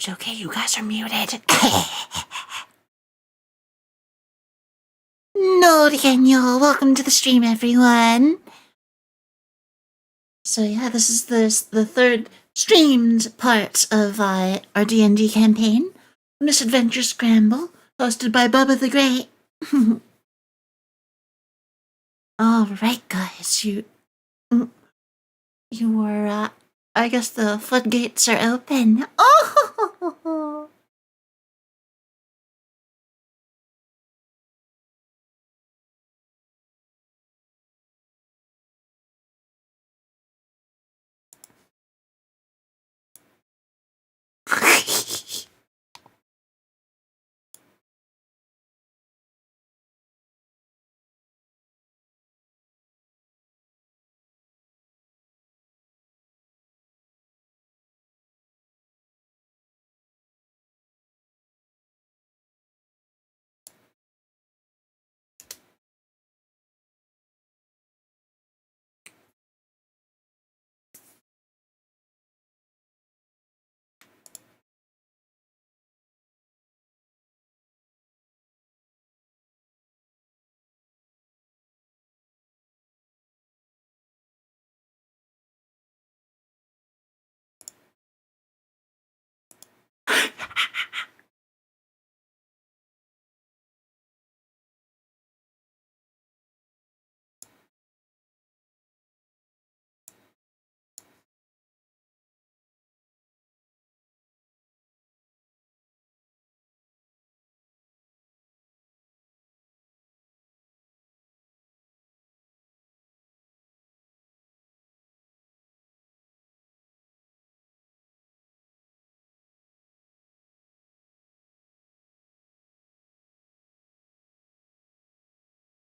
It's okay, you guys are muted. No, Daniel, welcome to the stream, everyone. So yeah, this is the third streamed part of our D&D campaign, Misadventure Scramble, hosted by Bubba the Great. All right, guys, you were, I guess the floodgates are open. Oh!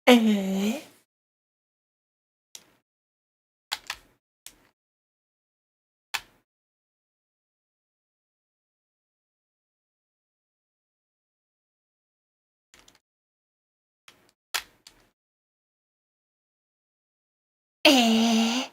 Eh? Eh?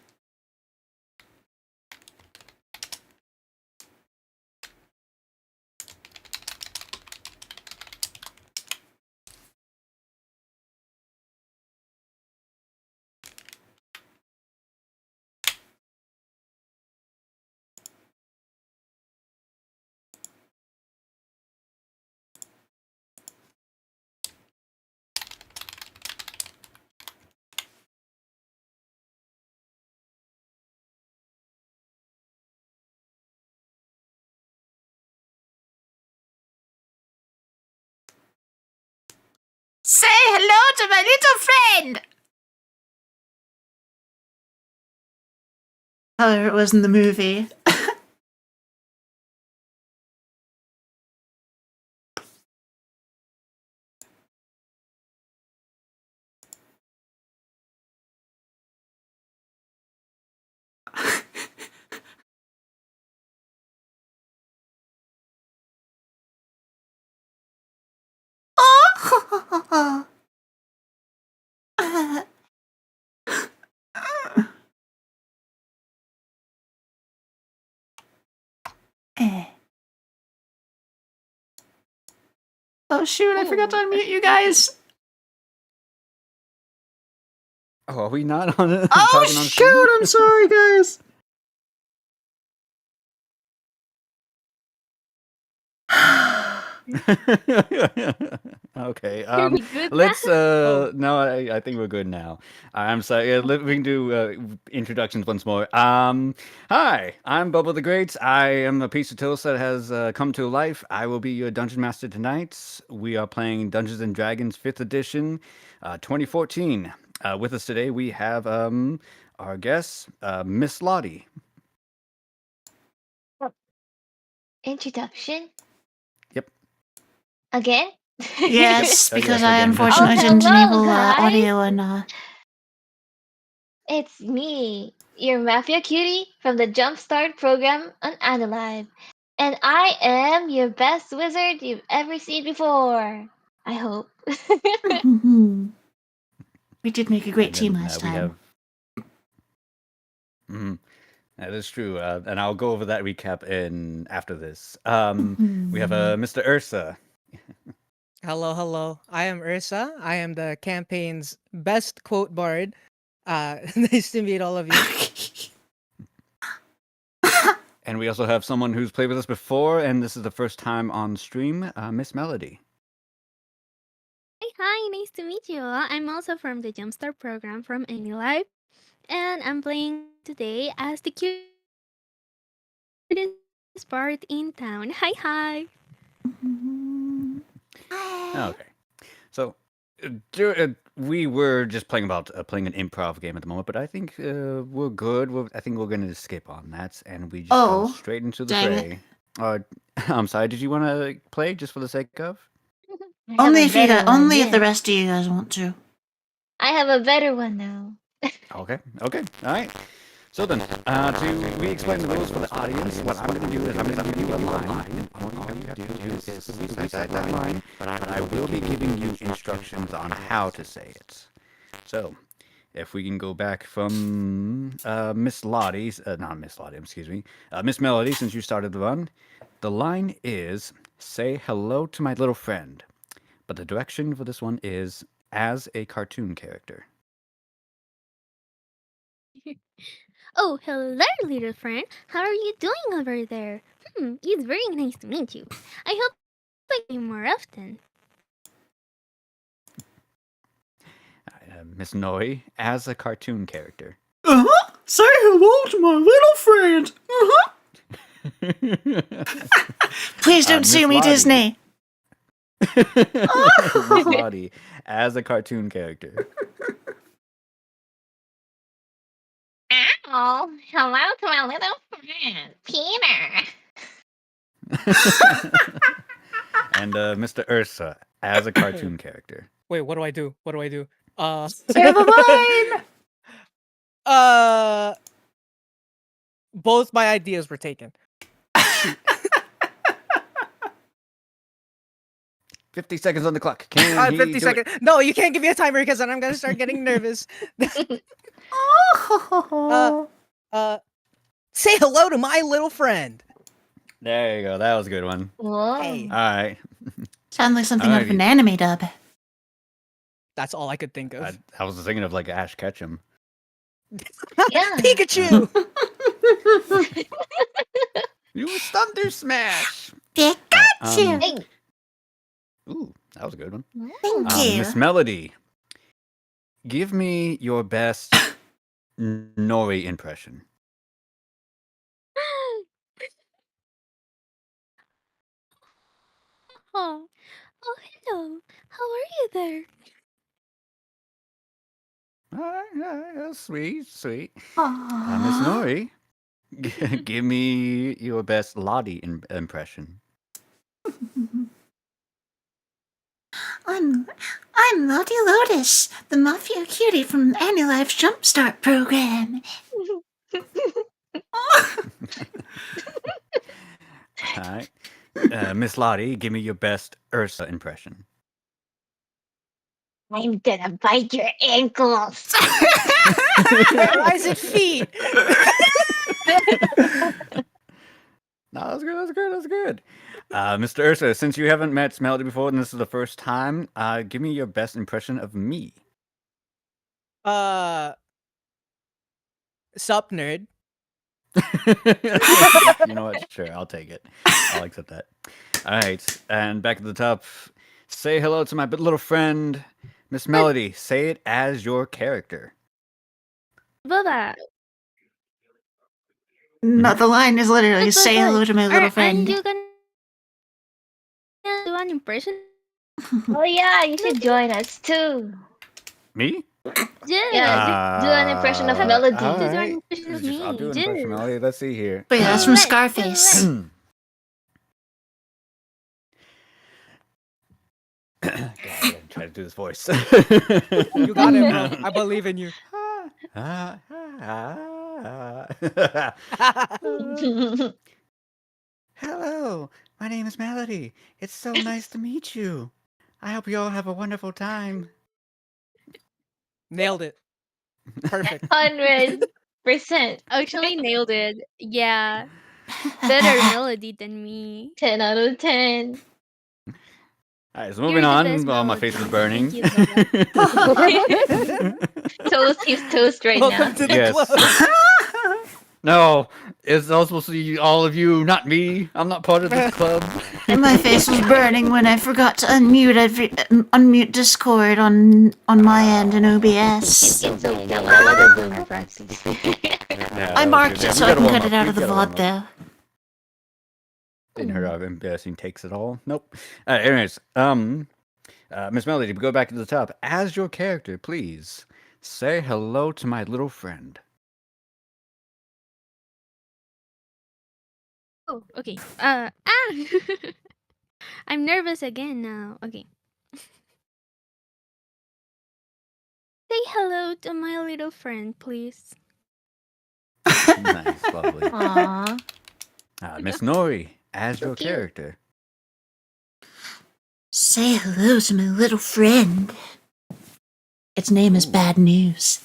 Say hello to my little friend! However, it was in the movie. Oh! Eh. Oh shoot, I forgot to unmute you guys. Oh, are we not on it? Oh shoot, I'm sorry guys. Okay. We good Let's. now? No, I think we're good now. I'm sorry. We can do introductions once more. Hi, I'm Bubba the Great. I am a piece of toast that has come to life. I will be your dungeon master tonight. We are playing Dungeons and Dragons 5th edition, 2014. With us today, we have our guest, Miss Lottie. Introduction? Yep. Again? Yes, because Yes, I again. unfortunately Oh, didn't hello, enable guys. audio and It's me, your Mafia Cutie from the Jumpstart program on Adelive. And I am your best wizard you've ever seen before. I hope. we did make a great team last We time. have. That is true, and I'll go over that recap in after this. We have Mr. Ursa. Hello, hello. I am Ursa. I am the campaign's best quote bard. Nice to meet all of you. And we also have someone who's played with us before, and this is the first time on stream, Miss Melody. Hi, nice to meet you. I'm also from the Jumpstart program from AnyLife, and I'm playing today as the cutest part in town. Hi. Okay, so we were just playing playing an improv game at the moment, but I think we're good. I think we're going to skip on that, and we just go straight into the dang fray. I'm sorry. Did you want to play just for the sake of? Only if if the rest of you guys want to. I have a better one now. Okay. All right. So then, to re-explain the rules for the audience, what I'm going to do is I'm going to give you a line. All you have to do is recite that line, but I will be giving you instructions on how to say it. So, if we can go back from Miss Lottie, not Miss Lottie, excuse me, Miss Melody, since you started the run, the line is, say hello to my little friend. But the direction for this one is as a cartoon character. Oh, hello, little friend. How are you doing over there? It's very nice to meet you. I hope I see you more often. Miss Nori, as a cartoon character. Say hello to my little friend. Please don't sue me, Miss Disney. Miss Lottie, as a cartoon character. Oh, hello to my little friend, Peter. And Mr. Ursa, as a cartoon character. Wait, what do I do? Say the line. Both my ideas were taken. 50 seconds on the clock. Can he 50 do seconds. it? No, you can't give me a timer because then I'm gonna start getting nervous. Say hello to my little friend. There you go. That was a good one. Whoa. Hey. All right. Sounds like something out of an anime dub. That's all I could think of. I was thinking of like Ash Ketchum. Yeah. Pikachu! You Thunder Smash! Pikachu! Hey. Ooh, that was a good one. Thank you. Miss Melody, give me your best Nori impression. Oh, hello. How are you there? All right, sweet. Miss Aww. Nori, give me your best Lottie impression. I'm Lottie Lotus, the Mafia Cutie from AnyLife's Jumpstart program. All right. Miss Lottie, give me your best Ursa impression. I'm gonna bite your ankles. Isaac feet. No, that's good. Mr. Ursa, since you haven't met Melody before and this is the first time, give me your best impression of me. Sup, nerd. You know what? Sure, I'll take it. I'll accept that. All right, and back at the top, say hello to my little friend, Miss Melody. Say it as your character. Bubba. No, the line is literally say hello to my little friend. Aren't you gonna do an impression? Oh yeah, you should join us too. Me? Yeah, do an impression of Melody. All Do an right. impression of me. I'll do an impression, Melody. Let's see here. But yeah, that's from Scarface. God, I gotta try to do this voice. You got it, bro. I believe in you. Hello, my name is Melody. It's so nice to meet you. I hope you all have a wonderful time. Nailed it. Perfect. 100. Actually nailed it. Yeah. Better melody than me. 10 out of 10. Alright, so You're moving the on. best Well, my face was melody. burning. Thank you, Bubba. Toast, he's toast right Welcome now. to the Yes. club. No, it's all supposed to be all of you, not me. I'm not part of this club. And my face was burning when I forgot to unmute Discord on my end in OBS. It's so yellow. Boomer Francis. Yeah, I that was marked good. it Yeah, so we I gotta can warm cut it up. out We of the gotta warm VOD up. though. Didn't heard our embarrassing takes at all. Nope. Anyways, Miss Melody, go back to the top. As your character, please say hello to my little friend. Oh, okay. I'm nervous again now. Okay. Say hello to my little friend, please. Nice, lovely. Aww. Miss Nori, as So your cute. character. Say hello to my little friend. Its name is Ooh. Bad News.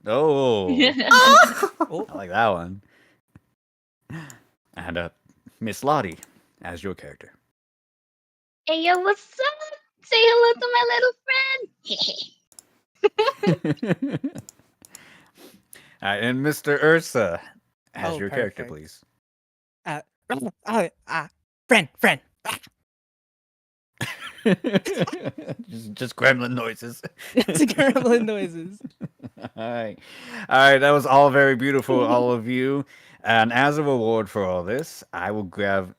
Oh, Oh, I like that one. And Miss Lottie, as your character. Hey, yo, what's up? Say hello to my little friend. And Mr. Ursa, as Oh, your character, perfect. please. Friend. just gremlin noises. It's gremlin noises. Alright. Alright, that was all very beautiful, all of you. And as a reward for all this, I will grab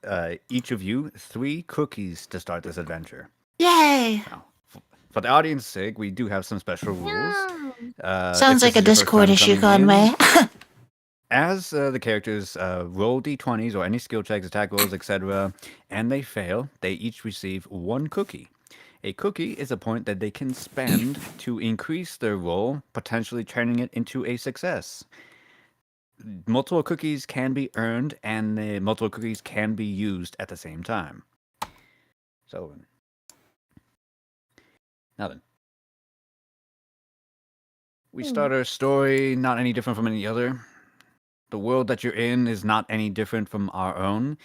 each of you 3 cookies to start this adventure. Yay! Now, for the audience's sake, we do have some special rules. Yum. Sounds if like a this is your first Discord time issue, coming in, Conway. as the characters roll d20s or any skill checks, attack rolls, etc., and they fail, they each receive 1 cookie. A cookie is a point that they can spend to increase their roll, potentially turning it into a success. Multiple cookies can be earned, and the multiple cookies can be used at the same time. So, now then. We start our story not any different from any other. The world that you're in is not any different from our own.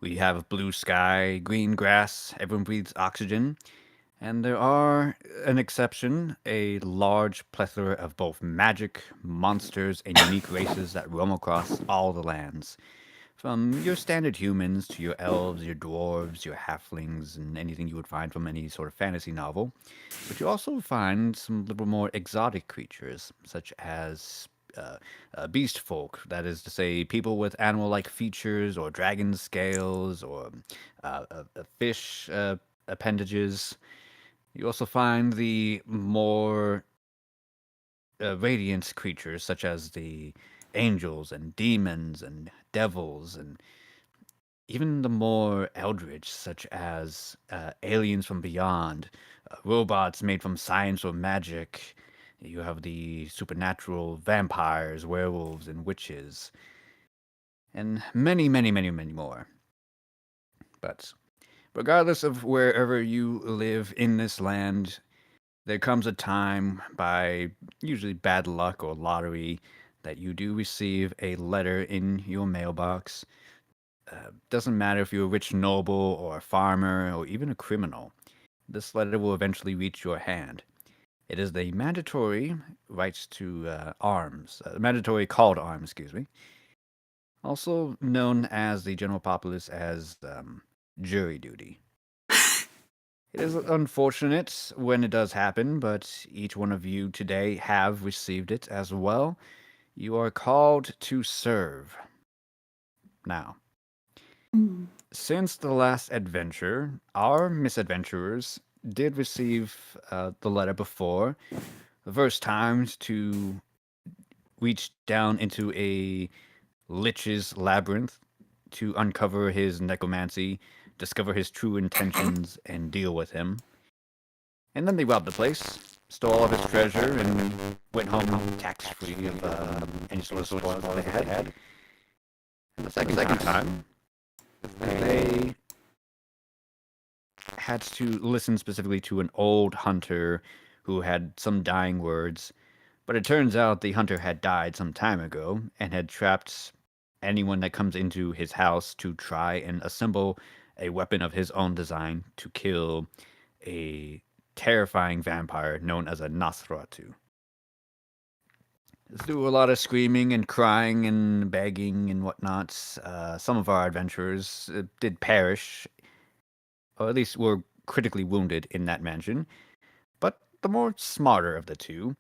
We have blue sky, green grass, everyone breathes oxygen. And there are an exception, a large plethora of both magic, monsters, and unique races that roam across all the lands. From your standard humans to your elves, your dwarves, your halflings, and anything you would find from any sort of fantasy novel. But you also find some little more exotic creatures, such as beast folk, that is to say, people with animal-like features, or dragon scales, or fish appendages. You also find the more radiant creatures, such as the angels and demons and devils, and even the more eldritch, such as aliens from beyond, robots made from science or magic. You have the supernatural vampires, werewolves, and witches, and many, many, many, many more. But regardless of wherever you live in this land, there comes a time, by usually bad luck or lottery, that you do receive a letter in your mailbox. Doesn't matter if you're a rich noble or a farmer or even a criminal. This letter will eventually reach your hand. It is the mandatory rights to arms, mandatory call to arms, excuse me. Also known as the general populace as jury duty. It is unfortunate when it does happen, but each one of you today have received it as well. You are called to serve. Now, since the last adventure, our misadventurers did receive the letter before. The first time to reach down into a lich's labyrinth to uncover his necromancy, discover his true intentions, and deal with him. And then they robbed the place, stole all of his treasure, and went home tax-free of any sort of spoils they had. And the second time, they had to listen specifically to an old hunter who had some dying words, But it turns out the hunter had died some time ago and had trapped anyone that comes into his house to try and assemble a weapon of his own design to kill a terrifying vampire known as a Nosferatu. Through a lot of screaming and crying and begging and whatnot, some of our adventurers did perish, or at least were critically wounded in that mansion. But the more smarter of the two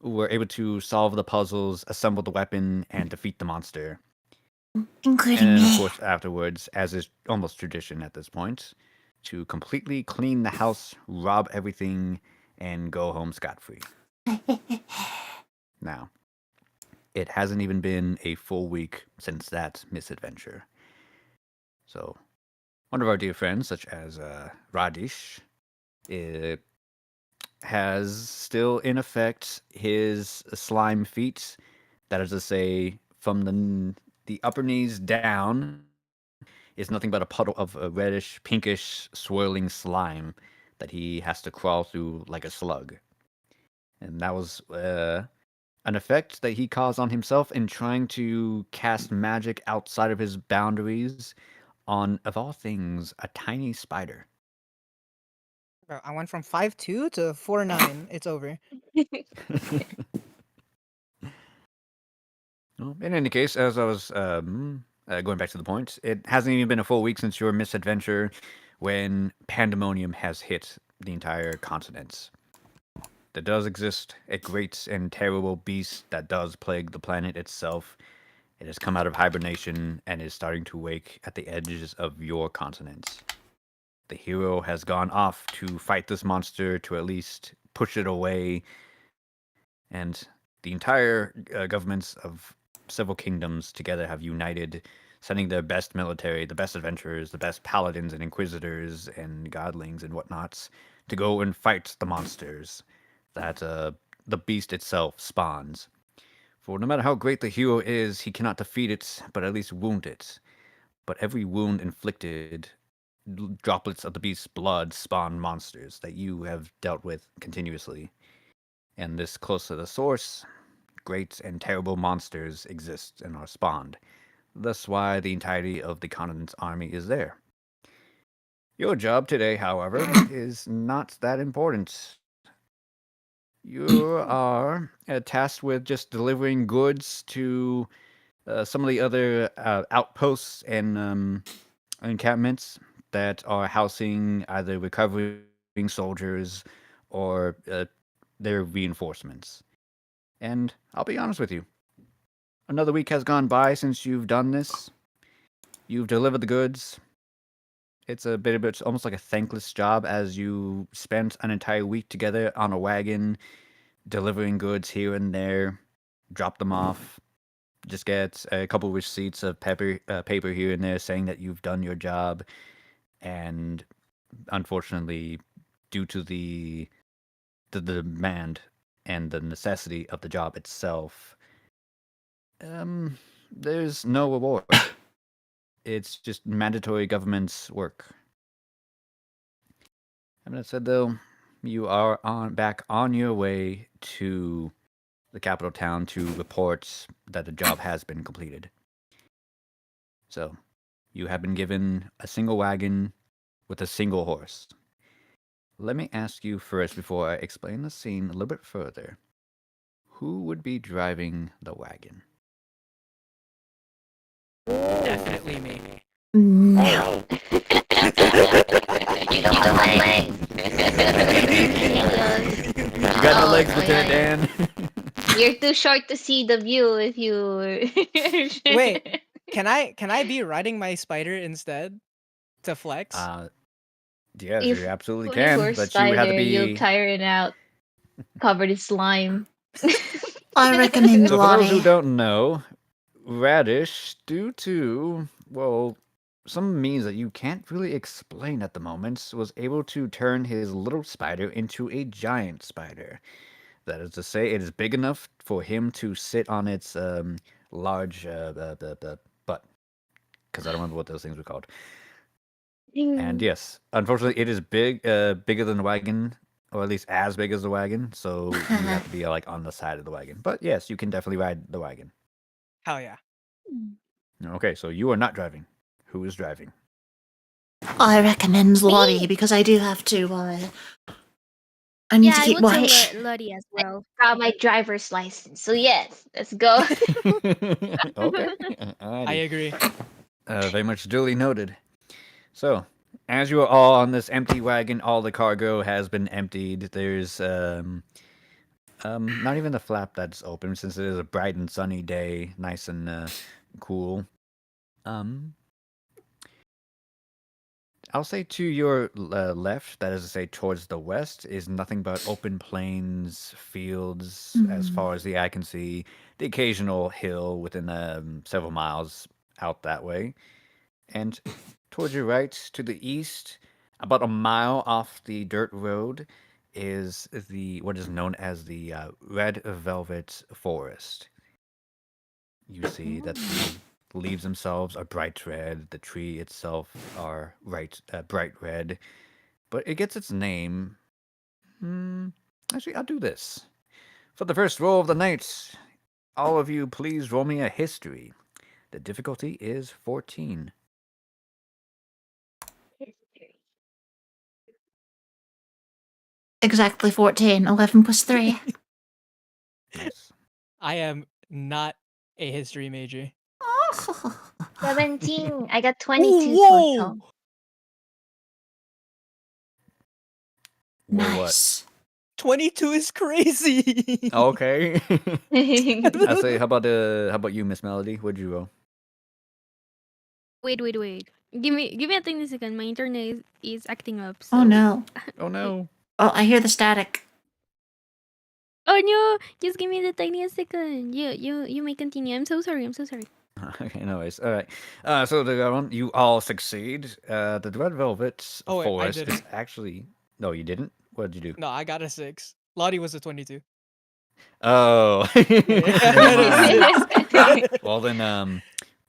were able to solve the puzzles, assemble the weapon, and defeat the monster. Including And then, of me. course, afterwards, as is almost tradition at this point, to completely clean the house, rob everything, and go home scot-free. Now, it hasn't even been a full week since that misadventure. So, one of our dear friends, such as Radish, has still in effect his slime feet. That is to say, from the upper knees down is nothing but a puddle of a reddish, pinkish, swirling slime that he has to crawl through like a slug. And that was an effect that he caused on himself in trying to cast magic outside of his boundaries on, of all things, a tiny spider. Bro, I went from 5'2" to 4'9". It's over. Well, in any case, as I was going back to the point, it hasn't even been a full week since your misadventure when pandemonium has hit the entire continent. There does exist a great and terrible beast that does plague the planet itself. It has come out of hibernation and is starting to wake at the edges of your continent. The hero has gone off to fight this monster, to at least push it away, and the entire governments of several kingdoms together have united, sending their best military, the best adventurers, the best paladins and inquisitors and godlings and whatnots to go and fight the monsters that the beast itself spawns. For no matter how great the hero is, he cannot defeat it, but at least wound it. But every wound inflicted, droplets of the beast's blood spawn monsters that you have dealt with continuously. And this close to the source, great and terrible monsters exist and are spawned. That's why the entirety of the continent's army is there. Your job today, however, is not that important. You are tasked with just delivering goods to some of the other outposts and encampments that are housing either recovering soldiers or their reinforcements. And I'll be honest with you. Another week has gone by since you've done this. You've delivered the goods. It's a bit of it's almost like a thankless job as you spent an entire week together on a wagon, delivering goods here and there, drop them off, just get a couple receipts of paper here and there saying that you've done your job, and unfortunately, due to the demand and the necessity of the job itself, there's no reward. It's just mandatory government's work. And that said, though, you are back on your way to the capital town to report that the job has been completed. So, you have been given a single wagon with a single horse. Let me ask you first, before I explain the scene a little bit further, who would be driving the wagon? Definitely me. No. You don't have legs. You got no legs with that, Dan. You're too short to see the view if you. Wait, can I be riding my spider instead to flex? Yes, If you absolutely you can, were but you would have to spider, you'll be. tired out, covered in slime. I recommend So, for those who Lottie. don't know, Radish, due to, well, some means that you can't really explain at the moment, was able to turn his little spider into a giant spider. That is to say, it is big enough for him to sit on its large butt. Because I don't remember what those things were called. And yes, unfortunately, it is bigger than the wagon, or at least as big as the wagon. So you have to be like on the side of the wagon. But yes, you can definitely ride the wagon. Hell yeah. Okay, so you are not driving. Who is driving? I recommend Lottie Me. because I do have to. I need Yeah, to I keep would say watch. Lottie as well. Got my driver's license, so yes, let's go. Okay, I alrighty. agree. Very much duly noted. So, as you are all on this empty wagon, all the cargo has been emptied. There's not even the flap that's open since it is a bright and sunny day, nice and cool. I'll say to your left, that is to say towards the west, is nothing but open plains, fields, as far as the eye can see. The occasional hill within several miles out that way. And towards your right, to the east, about a mile off the dirt road, is the what is known as the red velvet forest. You see that the leaves themselves are bright red. The tree itself are bright red, but it gets its name. Actually, I'll do this for the first roll of the night. All of you, please roll me a history. The difficulty is 14. Exactly 14. 11 plus 3. Nice. I am not a history major. 17. I got Ooh, 22 whoa! total. Well, what? Nice. 22 is crazy. Okay. I I say, how about you, Miss Melody? What'd you roll? Wait. Give me a tiny second. My internet is acting up. So. Oh no. Oh no. Oh, I hear the static. Oh no! Just give me the tiniest second. You may continue. I'm so sorry. Okay, anyways, all right. So the one you all succeed. The red velvet Oh, wait, I forest is didn't. actually. No, you didn't. What did you do? No, I got a 6. Lottie was a 22. Oh, Yeah, I never had a mind. 6. Well then,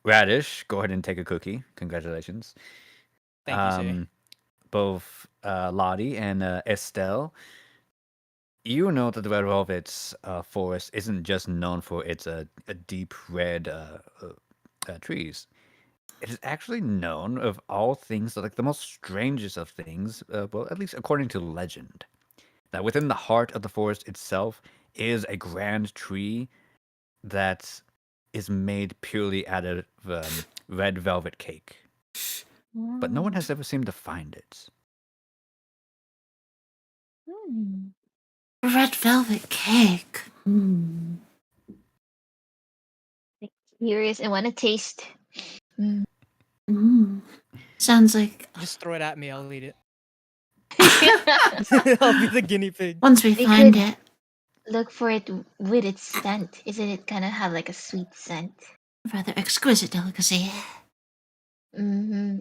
Radish, go ahead and take a cookie. Congratulations. Thank you, sir. Both Lottie and Estelle, you know that the red velvet forest isn't just known for its a deep red trees. It is actually known of all things, like the most strangest of things, well, at least according to legend, that within the heart of the forest itself is a grand tree that is made purely out of red velvet cake. But no one has ever seemed to find it. Red velvet cake. Mm. Curious and want to taste. Mm. Sounds like Just throw it at me. I'll eat it. We I'll be the guinea pig. once we find could it. look for it with its scent. Isn't it kind of have like a sweet scent? Rather exquisite delicacy. Mm-hmm.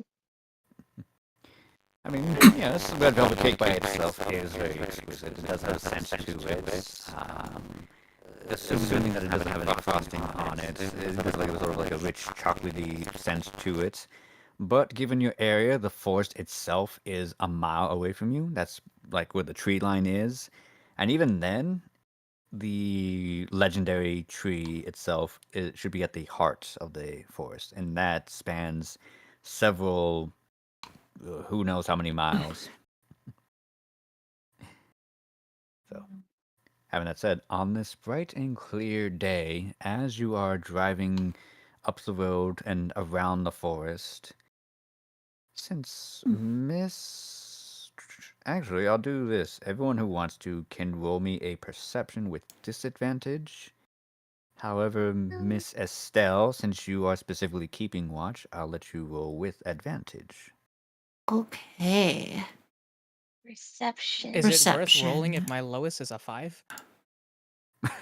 I mean, yes, red velvet cake by itself is very exquisite. It does have a scent to it. Assuming that it doesn't have any frosting on it, it has like a sort of like a rich chocolatey scent to it. But given your area, the forest itself is a mile away from you. That's like where the tree line is. And even then, the legendary tree itself it should be at the heart of the forest. And that spans several, who knows how many miles. So, having that said, on this bright and clear day, as you are driving up the road and around the forest, since Miss. Actually, I'll do this. Everyone who wants to can roll me a perception with disadvantage. However, Miss Estelle, since you are specifically keeping watch, I'll let you roll with advantage. Okay. Perception. Is it worth rolling Perception. if my lowest is a 5?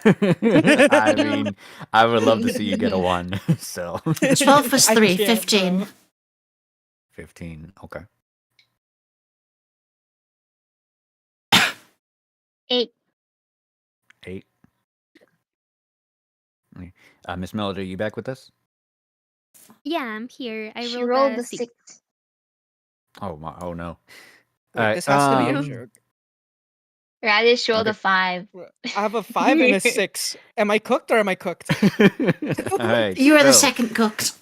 I mean, I would love to see you get a 1, so. 12 plus I 3, can't, 15. bro. 15, okay. 8. 8. Miss Melody, are you back with us? Yeah, I'm here. I She rolled rolled a the 6. 6. Oh no. Wait, Alright, this has to be a no. joke. Radish rolled Okay. a 5. I have a 5 and a 6. Am I cooked or am I cooked? All right. You are the so, second cooked.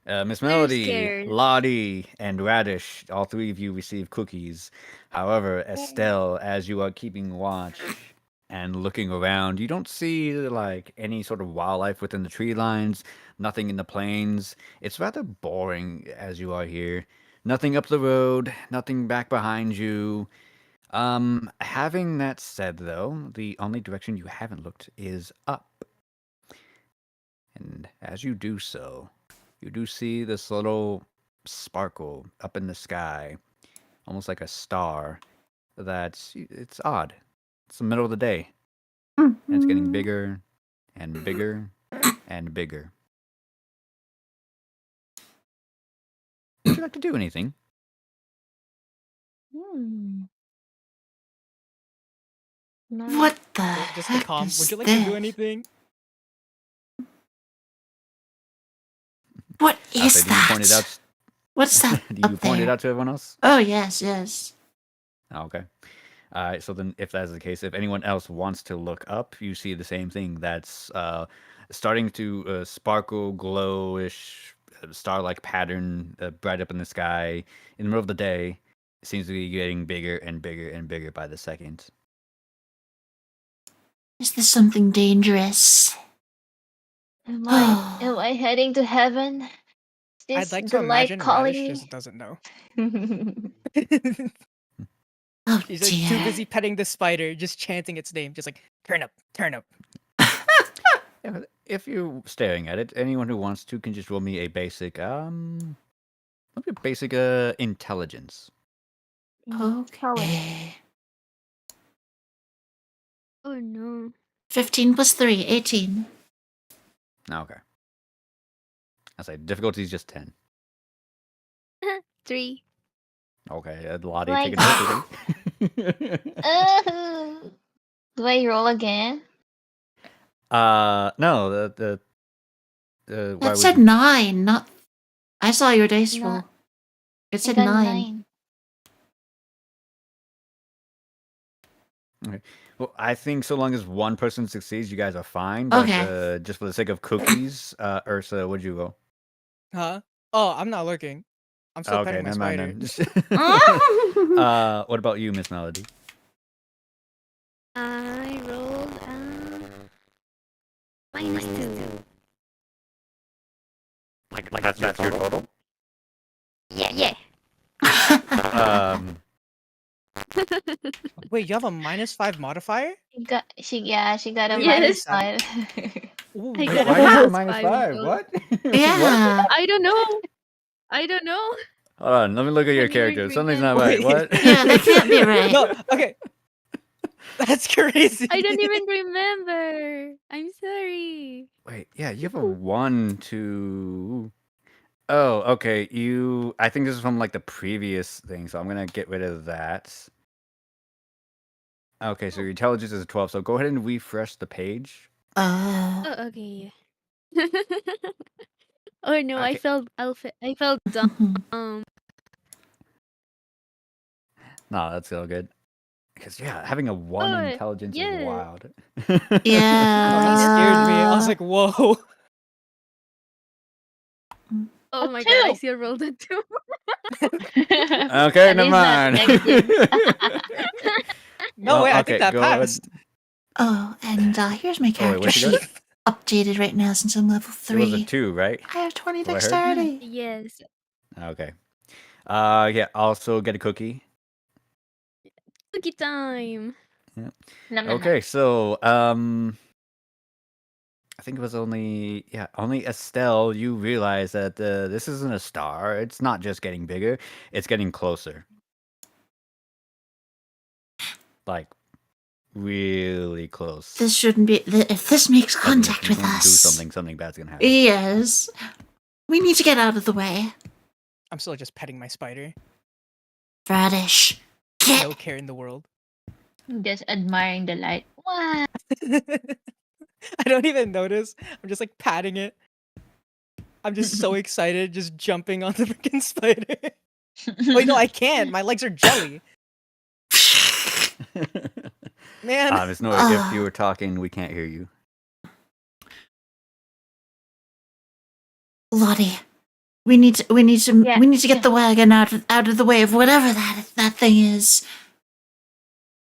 Miss They're Melody, scared. Lottie, and Radish, all three of you receive cookies. However, Estelle, as you are keeping watch and looking around, you don't see like any sort of wildlife within the tree lines, nothing in the plains. It's rather boring as you are here. Nothing up the road, nothing back behind you. Having that said though, the only direction you haven't looked is up. And as you do so, you do see this little sparkle up in the sky, almost like a star. It's odd. It's the middle of the day, and it's getting bigger and bigger and bigger. Would you like to do anything? Hmm. No. What the Just a heck calm. is Would you like this? to do anything? What I'll is say, do you point it that? out? What's that Do up you point it there? out to everyone else? Oh, yes, yes. Oh, okay. All right. So then, if that's the case, if anyone else wants to look up, you see the same thing. That's starting to sparkle, glowish, star-like pattern, bright up in the sky in the middle of the day. It seems to be getting bigger and bigger and bigger by the second. Is this something dangerous? Am I heading to heaven? Is I'd this like the to light imagine calling Radish me? just doesn't know. Oh, She's like too dear. busy petting the spider, just chanting its name, just like turn up, turn up. Yeah, if you're staring at it, anyone who wants to can just roll me a basic intelligence. Okay. Oh no. 15 plus 3, 18. Okay. I say difficulty is just 10. 3. Okay, Lottie, My take God. initiative. Do I roll again? No, why That said would 9, not. I saw your dice No, roll. It I said got 9. 9. Okay. Well, I think so long as one person succeeds, you guys are fine. But Okay. just for the sake of cookies, Ursa, what'd you roll? Huh? Oh, I'm not looking. I'm still Okay, petting my never mind spider. then. What about you, Miss Melody? I rolled -2. Like that's your total? Yeah. Wait, you have a -5 modifier? She got a Yes. -5. Ooh, I Wait, got a why do you have a -5 -5? total. What? Yeah. I don't know. Hold on, let me look at your Can't even character. Something's not remember. right. What? Yeah, that can't be right. No, okay. That's crazy. I don't even remember. I'm sorry. Wait, yeah, you have a 1, 2. Oh, okay. I think this is from like the previous thing, so I'm gonna get rid of that. Okay, so your intelligence is a 12. So go ahead and refresh the page. Oh. Oh, okay. Oh no, Okay. I felt dumb. No, that's all good. Because yeah, having a 1 in Oh, intelligence is yeah. wild. Oh, that scared me. I was like, whoa. Oh A my god, I 2. still rolled a 2. Okay, At never least not mind. negative. No, Well, wait, I okay, think that go ahead. passed. Oh, and here's my Oh, wait, character what'd you sheet. get? Updated right now since I'm level It was a 3. 2, right? I have 20 What I heard? dexterity. Yes. Okay. Yeah, also get a cookie. Cookie time. Nom, nom, nom. Okay, so I think it was only Estelle, you realize that this isn't a star. It's not just getting bigger, it's getting closer. Like really close. This shouldn't be. If this makes As in, if contact you with don't us. do something bad's gonna happen. Yes. We need to get out of the way. I'm still just petting my spider. Radish. Get. No care in the world. Just admiring the light. Wow. I don't even notice. I'm just like patting it. I'm just so excited, just jumping on the freaking spider. Wait, no, I can't. My legs are jelly. Man. Miss Nori, if you were talking, we can't hear you. Lottie, we need to Yeah, get the wagon out of the way of whatever that thing is.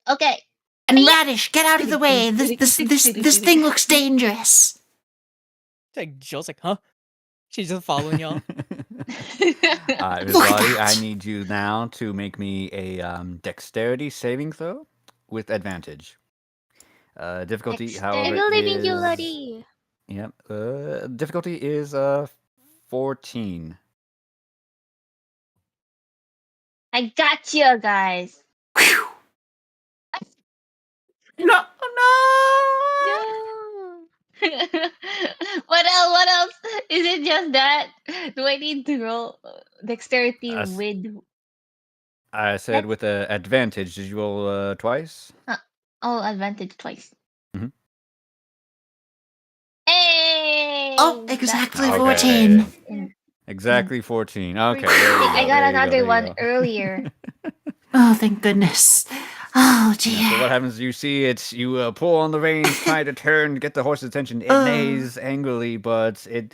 Okay. And Yeah. Radish, get out of the way. This thing looks dangerous. Like Jill's like, huh? She's just following y'all. Miss Look at Lottie, I that. need you now to make me a dexterity saving throw with advantage. Difficulty, I however, believe in you, is Lottie. yep. Difficulty is 14. I got you guys. Whew. No. No. What else? What else? Is it just that? Do I need to roll dexterity Uh, s- with? I said What? with advantage. Did you roll twice? Oh, advantage twice. Mhm. Hey! Oh, That's exactly Okay. 14. Exactly 14. Okay, Freaking there you go. I got there you go, another there you one go. earlier. Oh, thank goodness. Oh, dear. Yeah, so what happens? You see it. You pull on the reins, try to turn, get the horse's attention. It neighs angrily, but it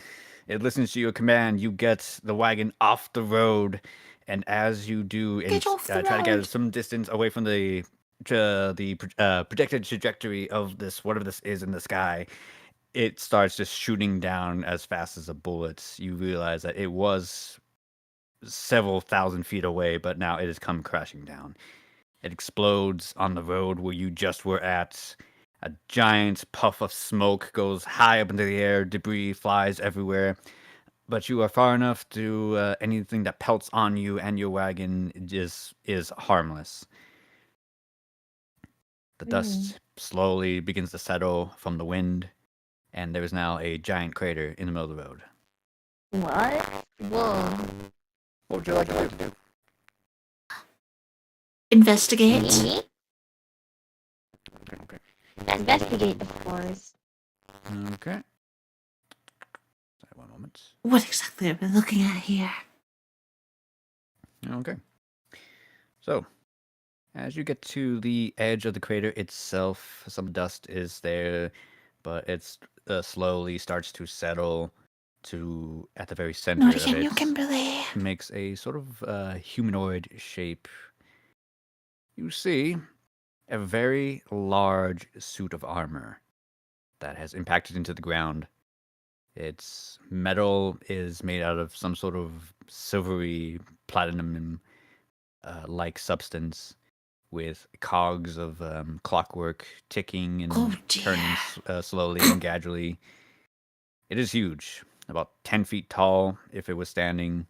listens to your command. You get the wagon off the road, and as you do, and Get off the try to get road. some distance away from the projected trajectory of this whatever this is in the sky, it starts just shooting down as fast as a bullet. You realize that it was several thousand feet away, but now it has come crashing down. It explodes on the road where you just were at. A giant puff of smoke goes high up into the air. Debris flies everywhere. But you are far enough to anything that pelts on you and your wagon is harmless. The dust slowly begins to settle from the wind, and there is now a giant crater in the middle of the road. What? Whoa. What would you like to do? Investigate. Me? Okay. Investigate, of course. Okay. Sorry, one moment. What exactly are we looking at here? Okay. So, as you get to the edge of the crater itself, some dust is there, but it's slowly starts to settle to at the very center Not of again, you it. Kimberly. Makes a sort of humanoid shape. You see a very large suit of armor that has impacted into the ground. Its metal is made out of some sort of silvery platinum like substance with cogs of clockwork ticking and Oh, dear. turning slowly and gradually. It is huge, about 10 feet tall if it was standing.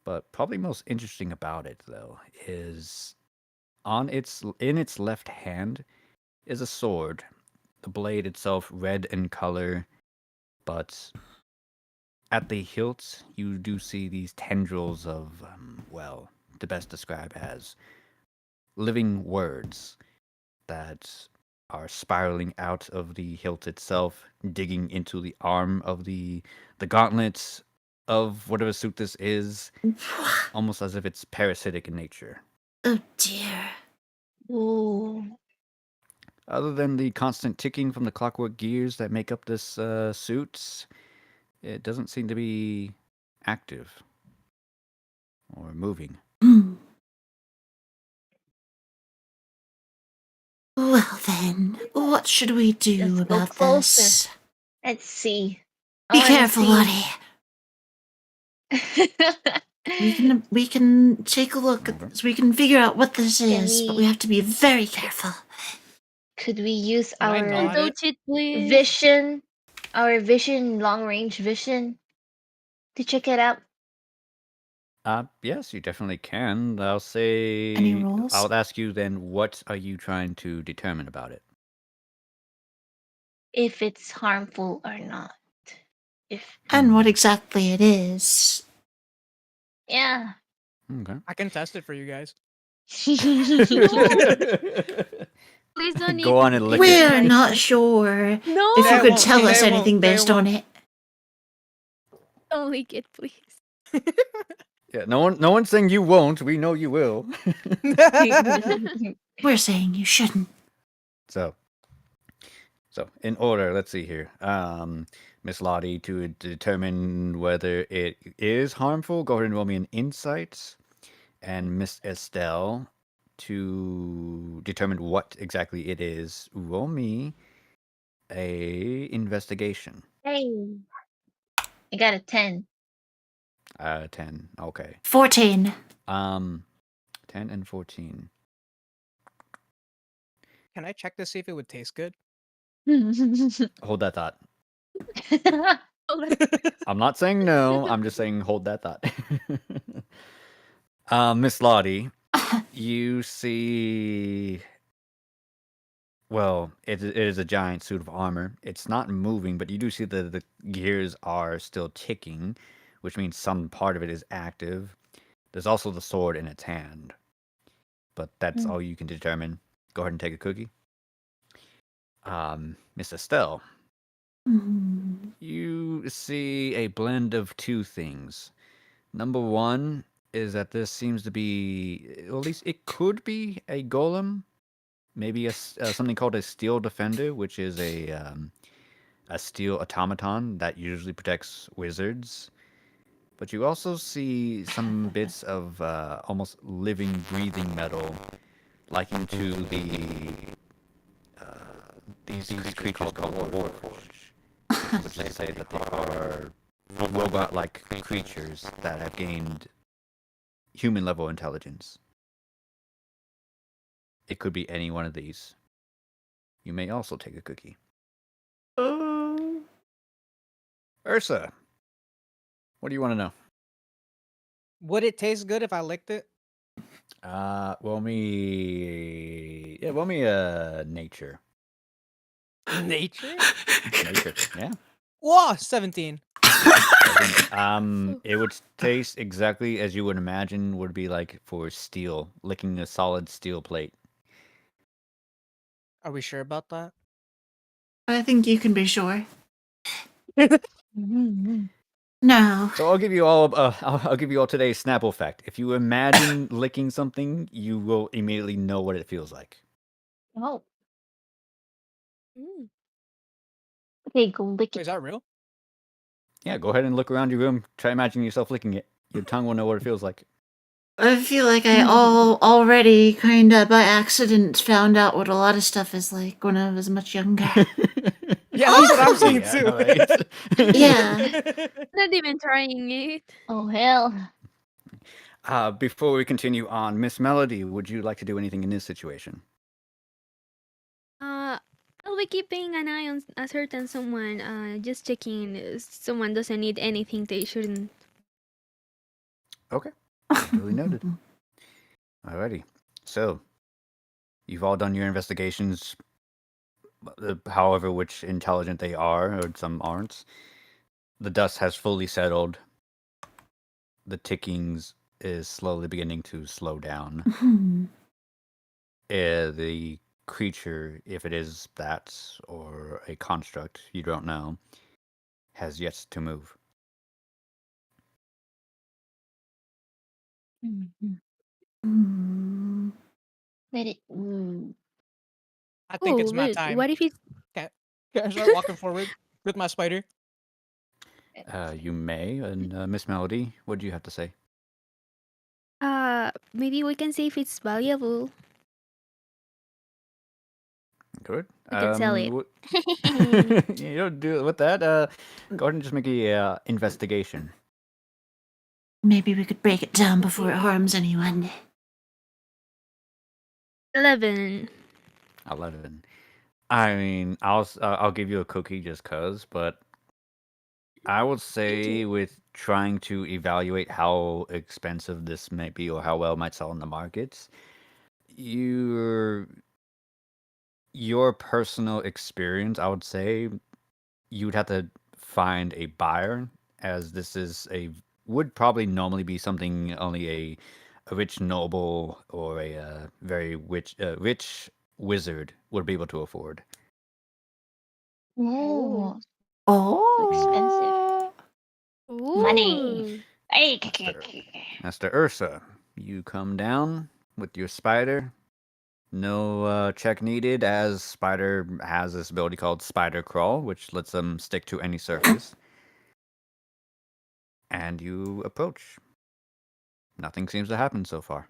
But probably most interesting about it, though, is in its left hand is a sword. The blade itself red in color, but at the hilt you do see these tendrils of, well, to best describe as living words that are spiraling out of the hilt itself, digging into the arm of the gauntlet of whatever suit this is, almost as if it's parasitic in nature. Oh, dear. Ooh. Other than the constant ticking from the clockwork gears that make up this suit, it doesn't seem to be active or moving. Hmm. Well then, what should we do Let's go about closer. this? Let's see. Be I wanna careful, see. Lottie. We can take a look at this. We can figure out what this Can is, but we- we have to be very careful. Could we use Can I our nod Don't it? cheat, please. vision, long range vision, to check it out? Yes, you definitely can. I'll say. Any rules? I'll ask you then. What are you trying to determine about it? If it's harmful or not. If And what exactly it is. yeah. Okay. I can test it for you guys. Please don't Go on and lick it. We're not sure No. if you They could won't, tell us they anything won't, they based on it. Don't leak it, please. Yeah, no one's saying you won't. We know you will. We're saying you shouldn't. So in order, let's see here. Miss Lottie, to determine whether it is harmful, go ahead and roll me an insight. And Miss Estelle, to determine what exactly it is, roll me a investigation. Hey. I got a 10. 10. Okay. 14. 10 and 14. Can I check to see if it would taste good? Hold that thought. Oh, that's- I'm not saying no. I'm just saying hold that thought. Miss Lottie, you see. Well, it is a giant suit of armor. It's not moving, but you do see the gears are still ticking, which means some part of it is active. There's also the sword in its hand, but that's all you can determine. Go ahead and take a cookie. Miss Estelle, Mm. you see a blend of two things. Number one is that this seems to be, at least it could be a golem, maybe something called a steel defender, which is a steel automaton that usually protects wizards. But you also see some bits of almost living, breathing metal, likened to these creatures called the Warforged, which they say that they are robot-like creatures that have gained human-level intelligence. It could be any one of these. You may also take a cookie. Ursa, what do you want to know? Would it taste good if I licked it? Roll me nature. Nature? Nature, yeah. Whoa, 17. It would taste exactly as you would imagine would be like for steel, licking a solid steel plate. Are we sure about that? I think you can be sure. No. So I'll give you all. I'll give you all today's Snapple fact. If you imagine licking something, you will immediately know what it feels like. Oh. Mm. Okay, go lick Wait, is it. that real? Yeah, go ahead and look around your room. Try imagining yourself licking it. Your tongue will know what it feels like. I feel like I already kind of by accident found out what a lot of stuff is like when I was much younger. Yeah, that's what I'm saying Yeah, too. no, right? Yeah. Not even trying it. Oh, hell. Before we continue on, Miss Melody, would you like to do anything in this situation? I'll be keeping an eye on a certain someone. Just checking someone doesn't need anything they shouldn't. Okay, duly noted. Alrighty. So, you've all done your investigations, however which intelligent they are, or some aren't. The dust has fully settled. The tickings is slowly beginning to slow down. The creature, if it is that or a construct, you don't know, has yet to move. Let it. I think it's my Wait, time. what if it's Can I start walking forward with my spider? You may, and Miss Melody, what do you have to say? maybe we can see if it's valuable. Good. We can sell it. You don't do it with that. Go ahead and just make a investigation. Maybe we could break it down before it harms anyone. 11. 11. I mean, I'll give you a cookie just cause, but I would say with trying to evaluate how expensive this might be or how well it might sell in the markets, your personal experience, I would say, you'd have to find a buyer, as this is would probably normally be something only a rich noble or a very rich wizard would be able to afford. Oh, Oh. expensive. Money. Ooh. Hey, Master Ursa, you come down with your spider. No check needed, as spider has this ability called spider crawl, which lets them stick to any surface. And you approach. Nothing seems to happen so far.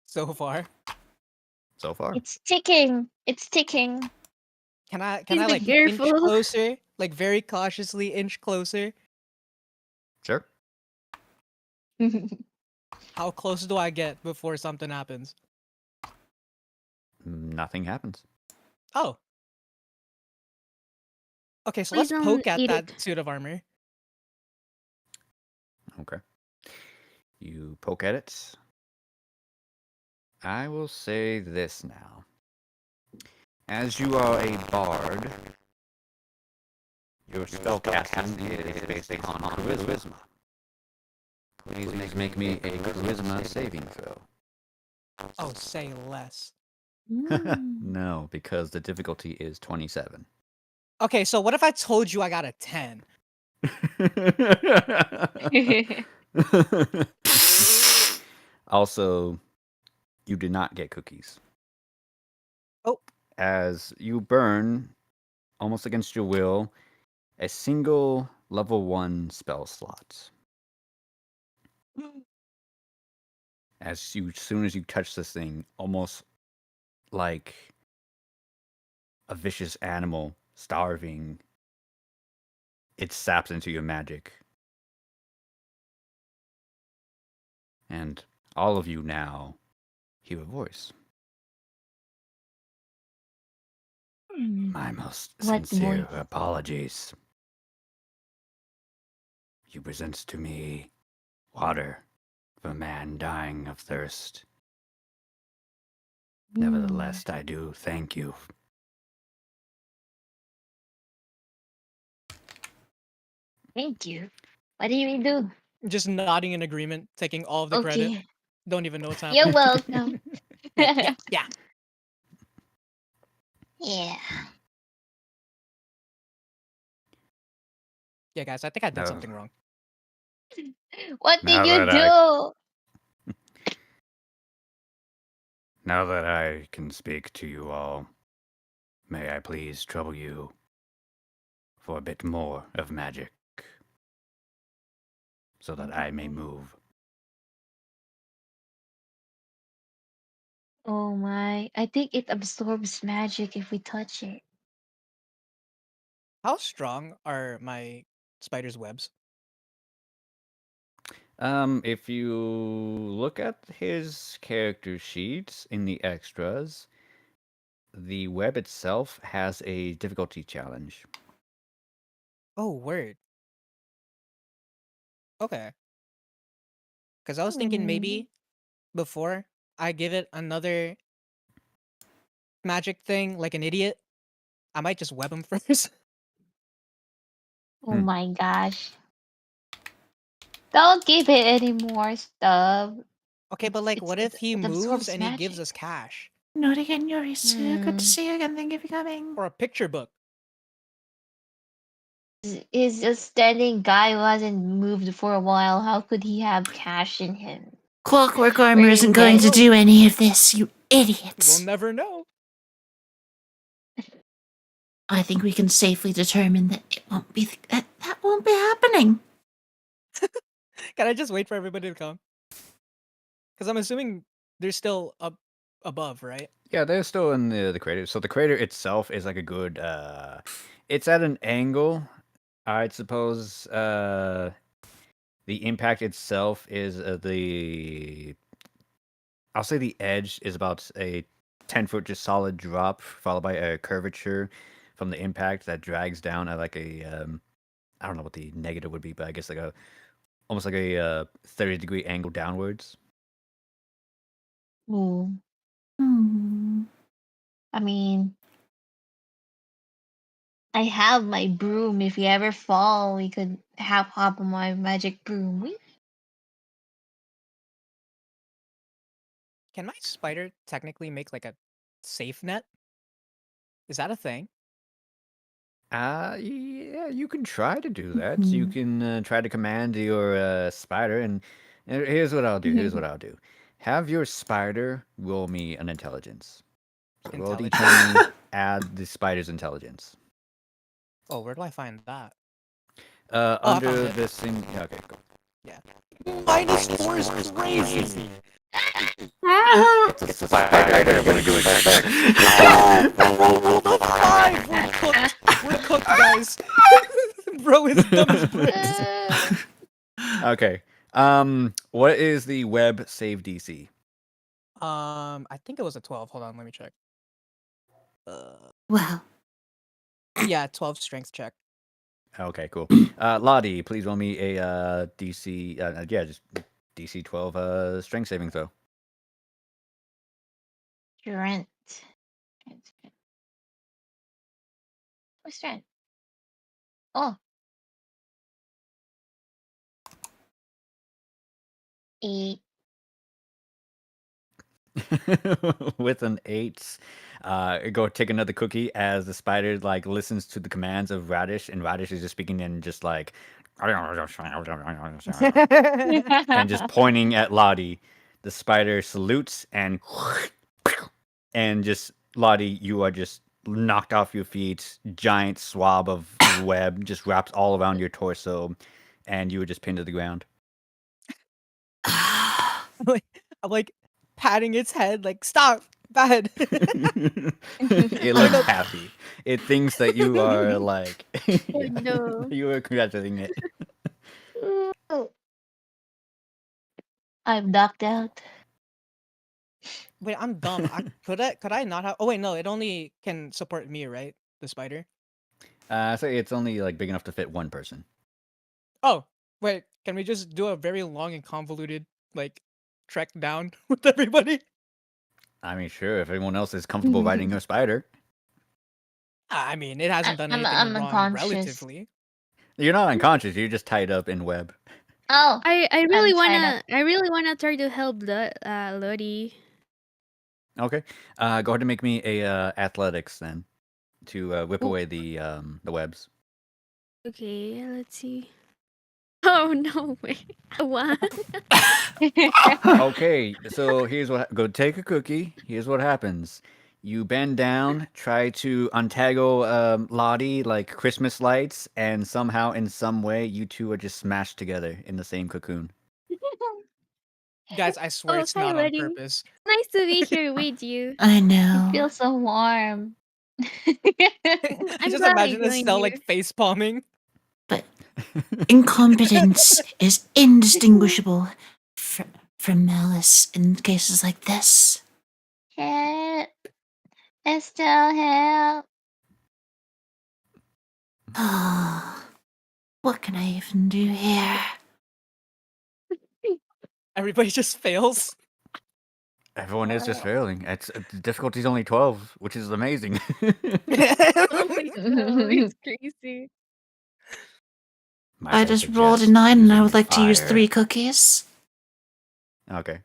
So far. So far. It's ticking. It's ticking. Can I Please be like inch careful. closer? Like very cautiously inch closer? Sure. How close do I get before something happens? Nothing happens. Oh. Okay, so Please let's poke don't at eat that it. suit of armor. Okay. You poke at it. I will say this now. As you are a bard, your spellcasting is based on charisma. Please make me a charisma saving throw. Oh, say less. Mm. No, because the difficulty is 27. Okay, so what if I told you I got a 10? Also, you did not get cookies. Oh. As you burn, almost against your will, a single level 1 spell slot. As soon as you touch this thing, almost like a vicious animal starving, it saps into your magic. And all of you now hear a voice. My most What sincere voice? apologies. You present to me water of a man dying of thirst. Nevertheless, I do thank you. Thank you. What do you do? Just nodding in agreement, taking all of the credit. Okay. Don't even know what's You're happening. welcome. Like, yeah, yeah. Yeah. Yeah, guys, I think I did No. something wrong. What did Now you that I- do? Now that I can speak to you all, may I please trouble you for a bit more of magic, so that I may move. Oh my. I think it absorbs magic if we touch it. How strong are my spider's webs? If you look at his character sheets in the extras, the web itself has a difficulty challenge. Oh, word. Okay. Because I was thinking maybe before I give it another magic thing like an idiot, I might just web him first. Oh my gosh. Don't give it any more stuff. Okay, but like, what if he It moves absorbs and he magic. gives us cash Not again, Yorisa. Good to Hmm. see you again. Thank you for coming. or a picture book? Is a standing guy who hasn't moved for a while. How could he have cash in him? Clockwork armor Or isn't in going to bed? do any of this, you We'll idiots. never know. I think we can safely determine that it won't be that won't be happening. Can I just wait for everybody to come? Because I'm assuming they're still up above, right? Yeah, they're still in the crater. So the crater itself is like a good. It's at an angle, I'd suppose. The impact itself is the. I'll say the edge is about a 10-foot just solid drop, followed by a curvature from the impact that drags down at like a. I don't know what the negative would be, but I guess like a almost like a 30-degree angle downwards. Ooh. Hmm. I mean, I have my broom. If you ever fall, we could hop on my magic broom. Whee! Can my spider technically make like a safe net? Is that a thing? Yeah, you can try to do that. You can try to command your spider, and here's what I'll do. Here's what I'll do. Have your spider roll me an intelligence. So roll Intelligence. d20, add the spider's intelligence. Oh, where do I find that? I Under found it. this thing. Yeah, okay, cool. Yeah. -4 is crazy. It's a spider. What are you doing? Roll the 5. We're cooked. We're cooked, guys. Bro is dumb as bricks. Okay. What is the web save DC? I think it was a 12. Hold on, let me check. Wow. Yeah, 12 strength check. Okay, cool. Lottie, please roll me a DC. Yeah, just DC 12 strength saving throw. Strength. What's strength? Oh. 8. With an 8, go take another cookie as the spider like listens to the commands of Radish, and Radish is just speaking in just like and just pointing at Lottie. The spider salutes and just Lottie, you are just knocked off your feet. Giant swab of web just wraps all around your torso, and you were just pinned to the ground. I'm like patting its head, like, stop, bad. It looks happy. It thinks that you are like Oh no. you are congratulating it. I'm knocked out. Wait, I'm dumb. Could I not have? Oh wait, no. It only can support me, right? The spider. So it's only like big enough to fit one person. Oh wait, can we just do a very long and convoluted like trek down with everybody? I mean, sure, if everyone else is comfortable riding your spider. I mean, it hasn't done I'm anything wrong unconscious. relatively. You're not unconscious. You're just tied up in web. Oh. I really tied wanna try to help Lottie. Okay. Go ahead and make me a athletics then to whip Ooh. away the webs. Okay, let's see. Oh no way. One. Okay, so here's what go take a cookie. Here's what happens. You bend down, try to untangle Lottie like Christmas lights, and somehow, in some way, you two are just smashed together in the same cocoon. Guys, I swear Oh, it's hi, not on Lottie. purpose. Nice to be here with you. I It know. feels so warm. I'm Just glad I imagine joined Estelle you. like face palming. But incompetence is indistinguishable from malice in cases like this. Help. Estelle, help. Oh, what can I even do here? Everybody just fails. Everyone is just failing. The difficulty's only 12, which is amazing. Oh my god, it's crazy. Might I just rolled a suggest 9 and I using would like to use fire? 3 cookies. Okay.